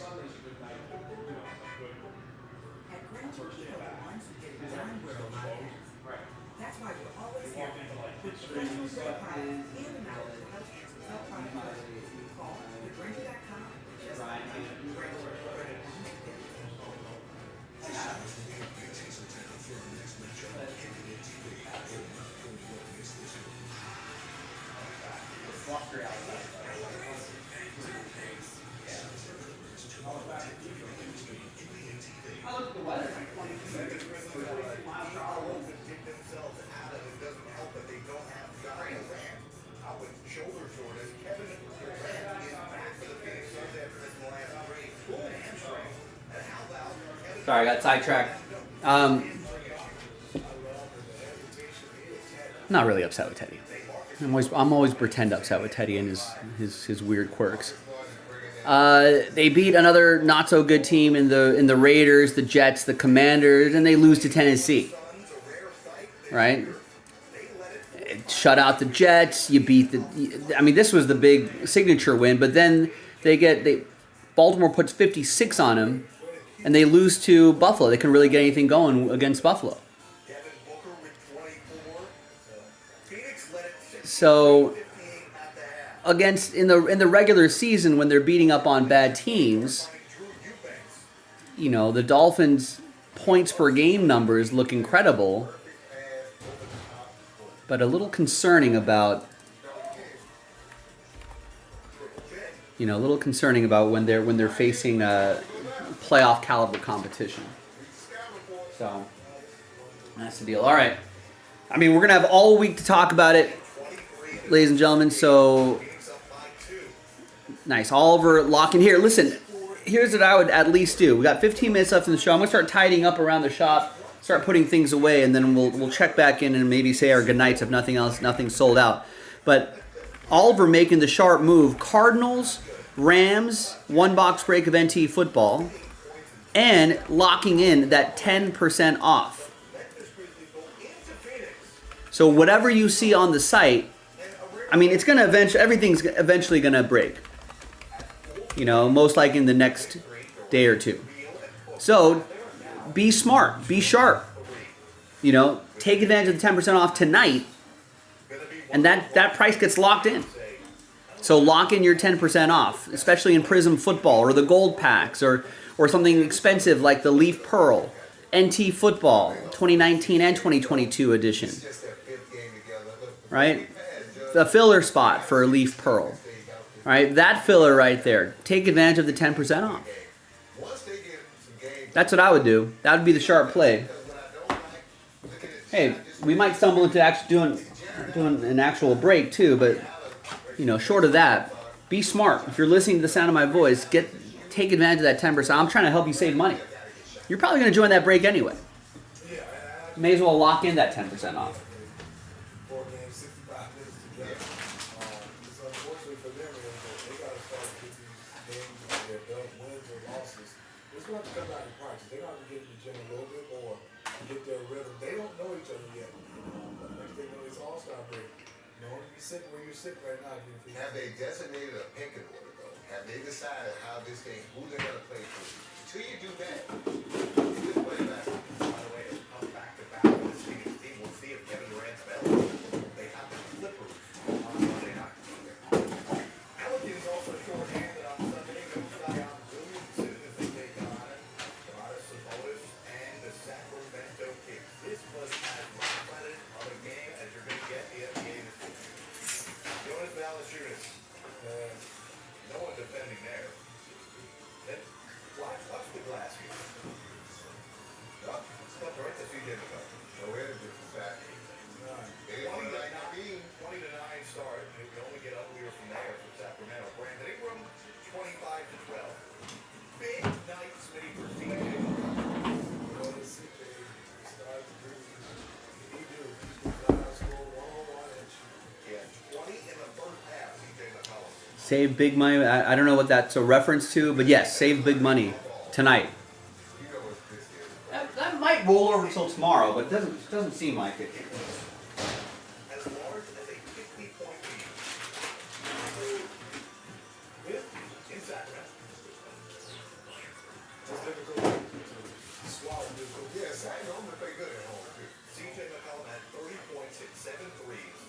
Granger, we are the ones who get it done where the light is. That's why we're always here. With professional certified in and out of healthcare. Help find out. Call thegranger.com. Just Granger. Sorry, I got sidetracked. Not really upset with Teddy. I'm always pretend upset with Teddy and his weird quirks. They beat another not so good team in the Raiders, the Jets, the Commanders, and they lose to Tennessee. Right? Shut out the Jets. You beat I mean, this was the big signature win, but then Baltimore puts 56 on them, and they lose to Buffalo. They couldn't really get anything going against Buffalo. So against in the regular season, when they're beating up on bad teams, you know, the Dolphins' points per game numbers look incredible, but a little concerning about when they're facing playoff caliber competition. So that's the deal. All right. I mean, we're gonna have all week to talk about it, ladies and gentlemen. So nice, Oliver locking here. Listen, here's what I would at least do. We got 15 minutes left in the show. I'm gonna start tidying up around the shop, start putting things away, and then we'll check back in and maybe say our goodnights if nothing else, nothing's sold out. But Oliver making the sharp move. Cardinals, Rams, one box break of NT football, and locking in that 10% off. So whatever you see on the site, I mean, it's gonna everything's eventually gonna break. You know, most likely in the next day or two. So be smart, be sharp. You know, take advantage of the 10% off tonight, and that price gets locked in. So lock in your 10% off, especially in Prism Football or the Gold Packs or or something expensive like the Leaf Pearl, NT Football, 2019 and 2022 edition, Just that fifth game together. Look, right? The filler spot for a Leaf Pearl, right? That filler right there. Take advantage of the 10% off. once they get some games, That's what I would do. That would be the sharp play. what I don't like, look at it. Hey, we might stumble into actually doing an actual break too, but you know, short of that, be smart. If you're listening to the sound of my voice, take advantage of that 10%. I'm trying to help you save money. You're probably going to join that break anyway. May as well lock in that 10% off. 4 games, 65 minutes together. It's unfortunate for them, man, but they got to start to get these games, their wins or losses. It's going to have to come out in practice. They're going to have to get in the gym a little bit more, get their rhythm. They don't know each other yet. But next thing you know, it's all-star break. You know, you sitting where you're sitting right now. Have they designated a pecking order, though? Have they decided how this game, who they're going to play for? Until you do that, you just play back. By the way, to come back to back with this Phoenix team, we'll see if Kevin Durant's available. They have the Clippers on Monday night. Pelicans also shorthanded on Sunday. No Zion Williamson as they take on Domantas Sabonis and the Sacramento Kings. This was as lopsided of a game as you're going to get in the NBA this week. Jonas Valanciunas, no one defending there. Then watch the glass here. Oh, stepped right to CJ McCollum. So where is this Saturday? They 20 want to like 9 start. You can only get uglier from there for Sacramento. Brandon Ingram, 25 to 12. Big night, Smitty, for CJ. Well, the CJ started to do he do. He's got to score one-on-one and shoot. Yeah, 20 in the first half, CJ McCollum. Save big money. I don't know what that's a reference to, but yes, save big money tonight. You know what this is. That might roll over until tomorrow, but it doesn't seem like it. As large as a 50-point lead. 50 in Sacramento. It's difficult to swallow this. Yeah, Saturday, I'm going to play good at home, too. CJ McCollum had 30 points, hit 7 threes.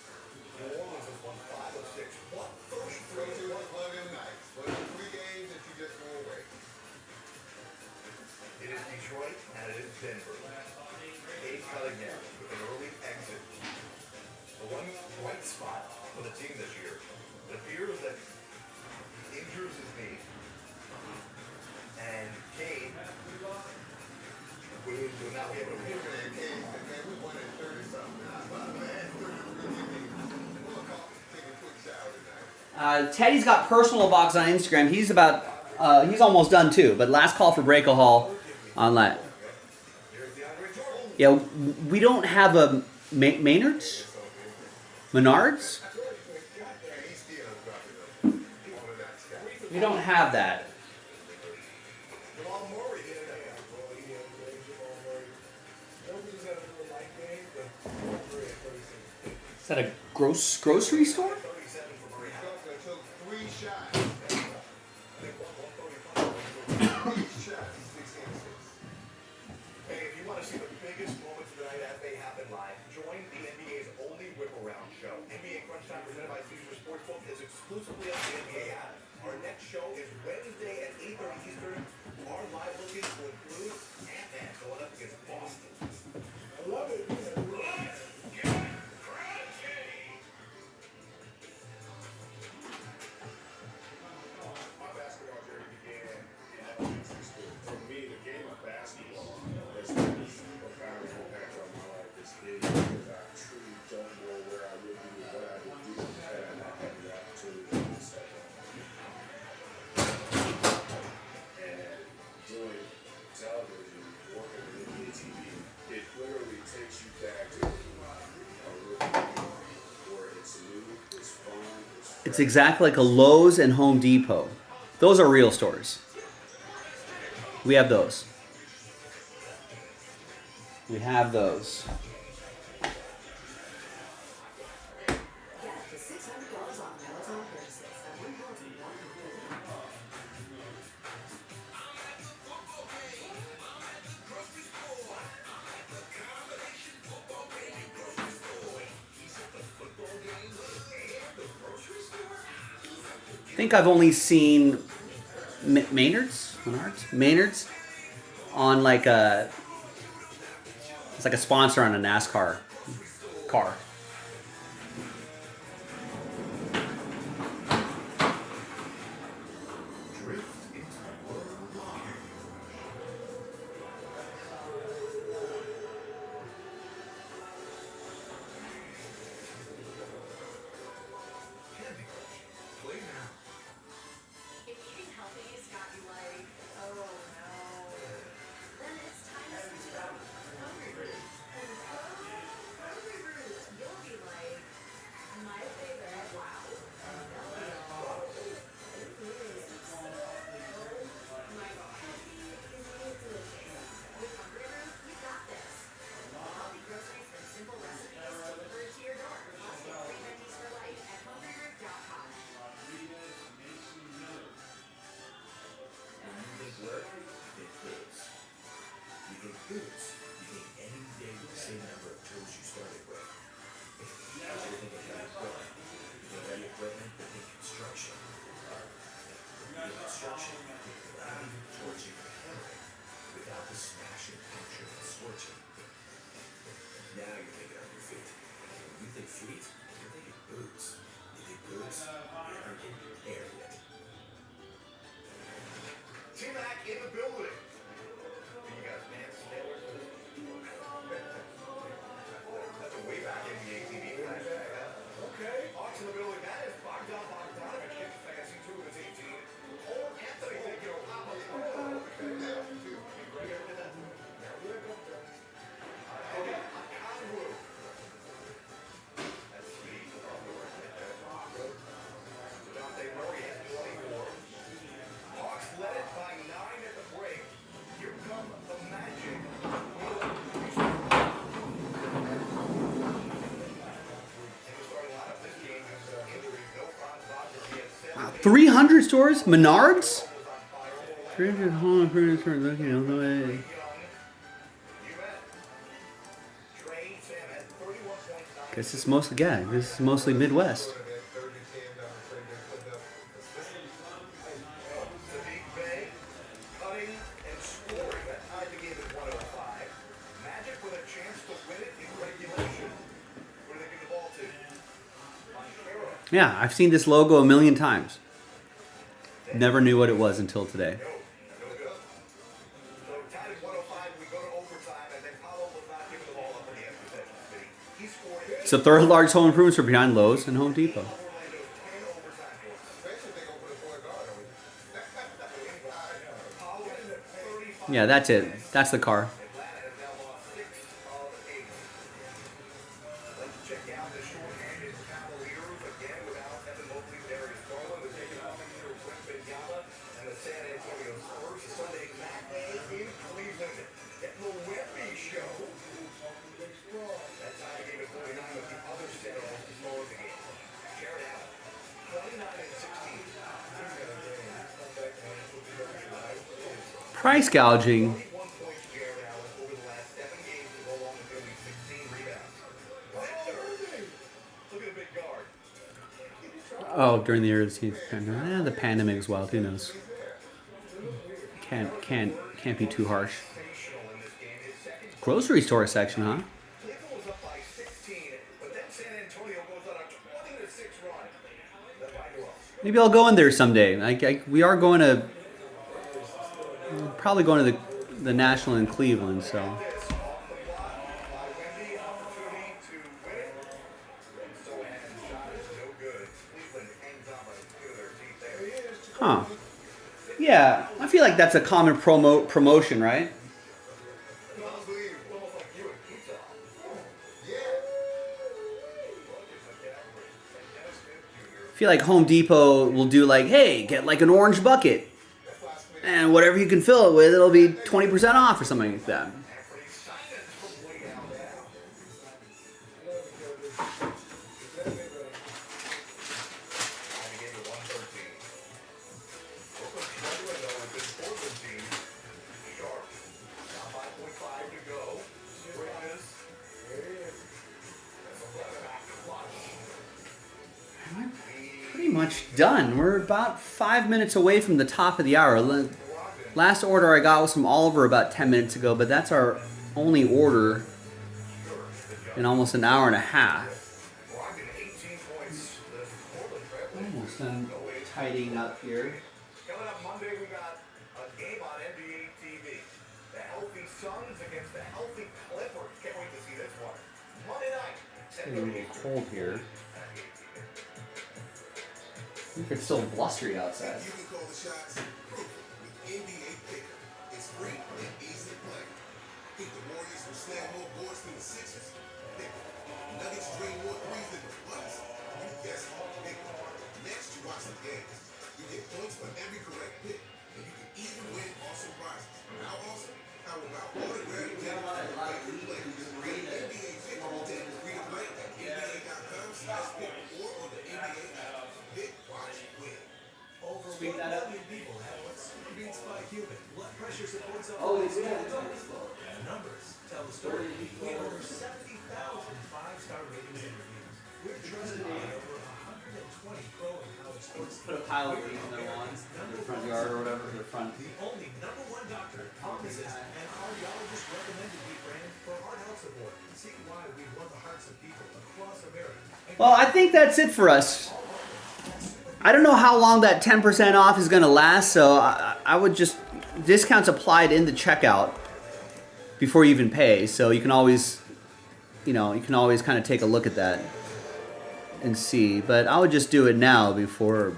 New Orleans has won 5 of 6. What? 33 It was one of them nights. One of the 3 games that you just threw away. It is Detroit and it is Denver. Cade Cunningham with an early exit. The one bright spot for the team this year. It appears that injures his knee. And Cade will now be able to Look at that game. Man, we won at 30-something. Man, 33 games. We'll call it. Take a quick shower tonight. Teddy's got personal box on Instagram. He's almost done too. But last call for Breakahol on that. Yeah, we don't have a Maynard's, Menards. He's still dropping up. All of that stuff. We don't have that. Jamal Murray hit it. Well, he had played Jamal Murray. Nobody's got to do a light game, but Jamal Murray at 36. Is that a grocery store? 37 for Murray. He took 3 shots. 3 shots. 16 assists. Hey, if you want to see the biggest moments of the night as they happen live, join the NBA's only whip-around show. NBA Crunch Time presented by Caesars Sportsbook is exclusively on the NBA app. Our next show is Wednesday at 8:30 Eastern. Our live bookings will include Ant-Man going up against Boston. I love it. My basketball journey began in elementary school. For me, the game of basketball has been a profound impact on my life as a kid because I truly don't know where I would be or what I would do had I not had the opportunity to step on. And doing television, working with NBA TV, it literally takes you back to a rookie where it's new, it's fun, it's It's exactly like a Lowe's and Home Depot. Those are real stores. We have those. We have those. Get up to $600 off Peloton purchases at onepeloton.com. I think I've only seen Maynard's. Maynard's on like a, it's like a sponsor on a NASCAR car. Drift into the world of Candy Crush. Play now. If eating healthy has got you like, oh no, then it's time to switch it up. Hungry Root. And Hungry Root, you'll be like, my favorite, wow. And they'll be all, it is. My God. Healthy is delicious. With Hungry Root, you got this. Healthy groceries from simple recipes delivered to your door. Plus, get free veggies for life at hungryroot.com. When you think work, you think boots. You think boots, you think any day with the same number of tools you started with. If you're thinking heavy equipment, you think heavy equipment, you think construction. You think construction, you think gravity, torching, or hammering without the smashing, puncturing, and scorching. Now you're thinking on your feet. When you think feet, you're thinking boots. You think boots, you ever get aired it. T-Mac in the building. You guys dance together? That's a way back NBA TV flashback, huh? Okay. Hawks in the building. That is Bogdan Bogdanovic. Gets fancy too with his 18. Cole Anthony thinking of Papa. Okay, Conwu. That's sweet. Dante Murray has 24. Hawks led it by 9 at the break. Here come the Magic. In the starting lineup this game, injuries, no Franz Wagner. He had 7 300 stores? Menards? on fire. 300 home improvement stores. Okay, on the way. Young, you bet. Trey Sam had 31 points, 9 Guess it's mostly, yeah, this is mostly Midwest. Sadiq Bey, cutting and scoring. That tied the game at 105. Magic with a chance to win it in regulation. Where do they give the ball to? Montero. Yeah, I've seen this logo a million times. Never knew what it was until today. No good. So tied at 105, we go to overtime, and then Paulo was not giving the ball up in the end possession. He scored it. It's the third largest home improvements are behind Lowe's and Home Depot. Orlando's 10 overtime points. Especially if they go for the point guard. Paulo is at 35. Yeah, that's it. That's the car. Atlanta has now lost 6 of 8. Let's check out the shorthanded Cavaliers again without Evan Mobley, Darius Garland. They're taking off here with Benyama and the San Antonio Spurs. A Sunday matinee in Cleveland. Getting the Wemby show. That time the game at 49 with the other set of the slow of the game. Jared Allen, 29 and 16. Price gouging. 21 points, Jared Allen, over the last 7 games to go along with only 16 rebounds. Look at the big guard. Oh, during the early season. The pandemic as well. Who knows? Can't be too harsh. Sensational in this game. His second Grocery store section, huh? Cleveland was up by 16, but then San Antonio goes on a 20-6 run. Led by New Orleans. Maybe I'll go in there someday. We are going to, probably going to the National in Cleveland, so. This off the block by Wemby, opportunity to win it. And so and shot is no good. Cleveland hangs on by the skin of their teeth there. He is. Huh. Yeah, I feel like that's a common promotion, right? Unbelievable. Almost like you and pizza. I feel like Home Depot will do like, hey, get like an orange bucket. And whatever you can fill it with, it'll be 20% off or something like that. Anthony Simons from way down now. Time the game to 113. Brooklyn struggling though with this Portland team. Sharp. Now 5.5 to go. Bridges. That's a left back clutch. Pretty much done. We're about 5 minutes away from the top of the hour. Brogdon. Last order I got was from Oliver about 10 minutes ago, but that's our only order in almost an hour and a half. Rocking 18 points. The Portland Trailblazers. Almost done tidying up here. Coming up Monday, we got a game on NBA TV. The healthy Suns against the healthy Clippers. Can't wait to see this one. Monday night. It's getting a little cold here. I think it's still blustery outside. You can call the shots with NBA Picker. It's free and easy to play. Think the Warriors will slam more boards than the Sixers? Pick it. Nuggets drain more threes than the Bucks? You guess it. Pick it. Next, you watch the games. You get points for every correct pick, and you can even win awesome prizes. How awesome? How about autographed players? Free NBA Picker today. Free to play at NBA.com/pick or on the NBA app. Pick, watch, win. Over Speak 1 that up. million people have what super beats by human. Blood pressure supports up. Oh, it's good. The numbers tell the story. We have over 70,000 five-star ratings and reviews. We're trusted by over 120 pro and college sports. Put a pile of these in their lawn, in the front yard or whatever, in the front. The only #1 doctor, pharmacist, and cardiologist recommended we brand for Heart Health Support. See why we won the hearts of people across America. Well, I think that's it for us. I don't know how long that 10% off is going to last, so I would just, discounts applied in the checkout before you even pay, so you can always, you can always kind of take a look at that and see. But I would just do it now before,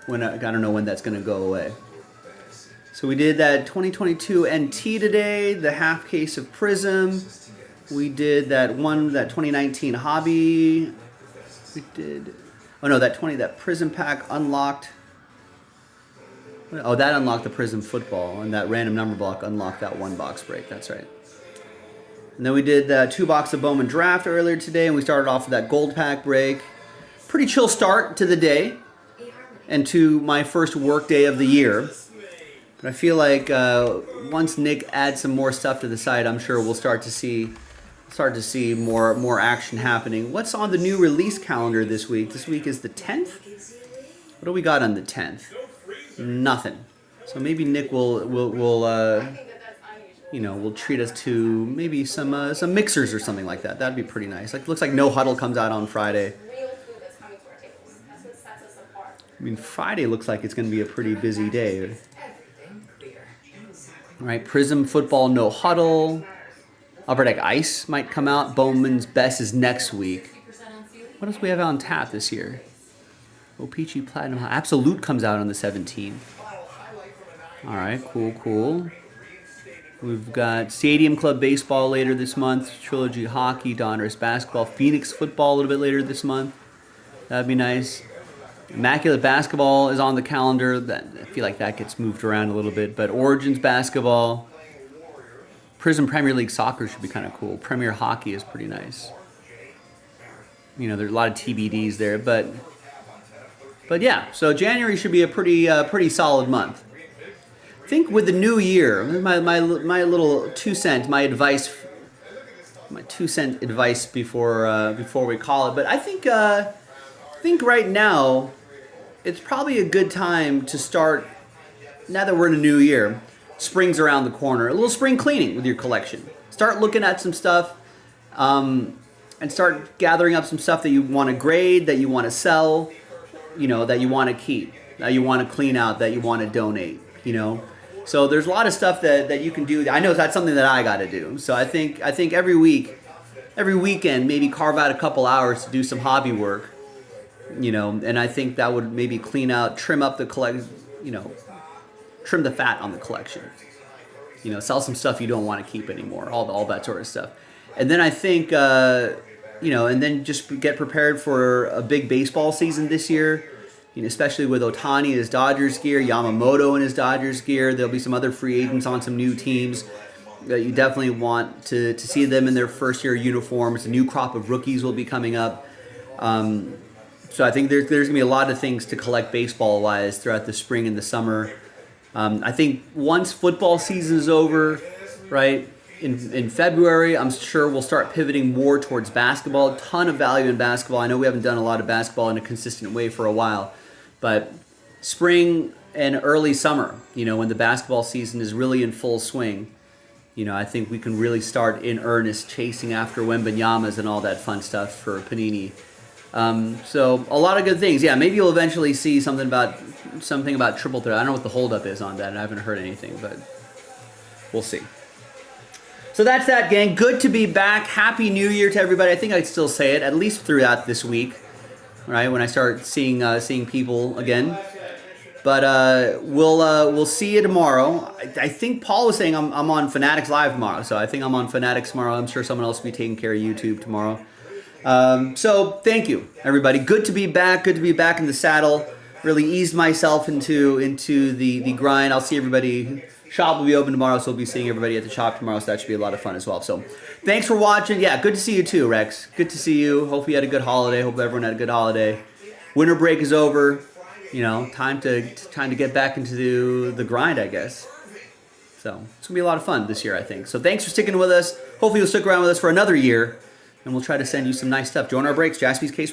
I don't know when that's going to go away. So we did that 2022 NT today, the half case of Prism. We did that 2019 Hobby. We did... Oh no, that Prism pack unlocked. Oh, that unlocked the Prism football, and that random number block unlocked that 1 box break. That's right. And then we did the 2 box of Bowman draft earlier today, and we started off with that gold pack break. Pretty chill start to the day, and to my first work day of the year. But I feel like once Nick adds some more stuff to the site, I'm sure we'll start to see more action happening. What's on the new release calendar this week? This week is the 10th. What do we got on the 10th? Nothing. So maybe Nick will treat us to maybe some mixers or something like that. That'd be pretty nice. Like, looks like No Huddle comes out on Friday. Real food that's coming to our tables. That's what sets us apart. I mean, Friday looks like it's going to be a pretty busy day. Everything clear. All right, Prism Football No Huddle. Upper Deck Ice might come out. Bowman's Best is next week. What else do we have on tap this year? O-Pee-Chee Platinum. Absolute comes out on the 17th. All right, cool. We've got Stadium Club Baseball later this month. Trilogy Hockey, Donruss Basketball, Phoenix Football a little bit later this month. That'd be nice. Immaculate Basketball is on the calendar. I feel like that gets moved around a little bit. But Origins Basketball. Prism Premier League Soccer should be kind of cool. Premier Hockey is pretty nice. There's a lot of TBDs there, but yeah. So January should be a pretty solid month. I think with the new year, my little 2 cent, my 2 cent advice before we call it. But I think right now it's probably a good time to start. Now that we're in a new year. Spring's around the corner. A little spring cleaning with your collection. Start looking at some stuff and start gathering up some stuff that you want to grade, that you want to sell, that you want to keep, that you want to clean out, that you want to donate, So there's a lot of stuff that you can do. I know that's something that I got to do. So I think every weekend, maybe carve out a couple hours to do some hobby work, and I think that would maybe clean out, trim up the trim the fat on the collection. Sell some stuff you don't want to keep anymore. All that sort of stuff. And then I think, and then just get prepared for a big baseball season this year. Especially with Ohtani in his Dodgers gear, Yamamoto in his Dodgers gear. There'll be some other free agents on some new teams that you definitely want to see them in their first year uniforms. A new crop of rookies will be coming up. So I think there's going to be a lot of things to collect baseball-wise throughout the spring and the summer. I think once football season is over, right, in February, I'm sure we'll start pivoting more towards basketball. A ton of value in basketball. I know we haven't done a lot of basketball in a consistent way for a while, but spring and early summer, when the basketball season is really in full swing. I think we can really start in earnest chasing after Wembanyamas and all that fun stuff for Panini. So a lot of good things. Yeah, maybe you'll eventually see something about triple threat. I don't know what the holdup is on that. I haven't heard anything, but we'll see. So that's that, gang. Good to be back. Happy New Year to everybody. I think I'd still say it, at least throughout this week, right? When I start seeing people again. But we'll see you tomorrow. I think Paul was saying I'm on Fanatics Live tomorrow, so I think I'm on Fanatics tomorrow. I'm sure someone else will be taking care of YouTube tomorrow. So thank you, everybody. Good to be back. Good to be back in the saddle. Really eased myself into the grind. I'll see everybody. Shop will be open tomorrow, so we'll be seeing everybody at the shop tomorrow, so that should be a lot of fun as well. So thanks for watching. Yeah, good to see you too, Rex. Good to see you. Hope you had a good holiday. Hope everyone had a good holiday. Winter break is over. Time to get back into the grind, I guess. So it's gonna be a lot of fun this year, I think. So thanks for sticking with us. Hopefully you'll stick around with us for another year, and we'll try to send you some nice stuff. Join our breaks, Jaspy's Case.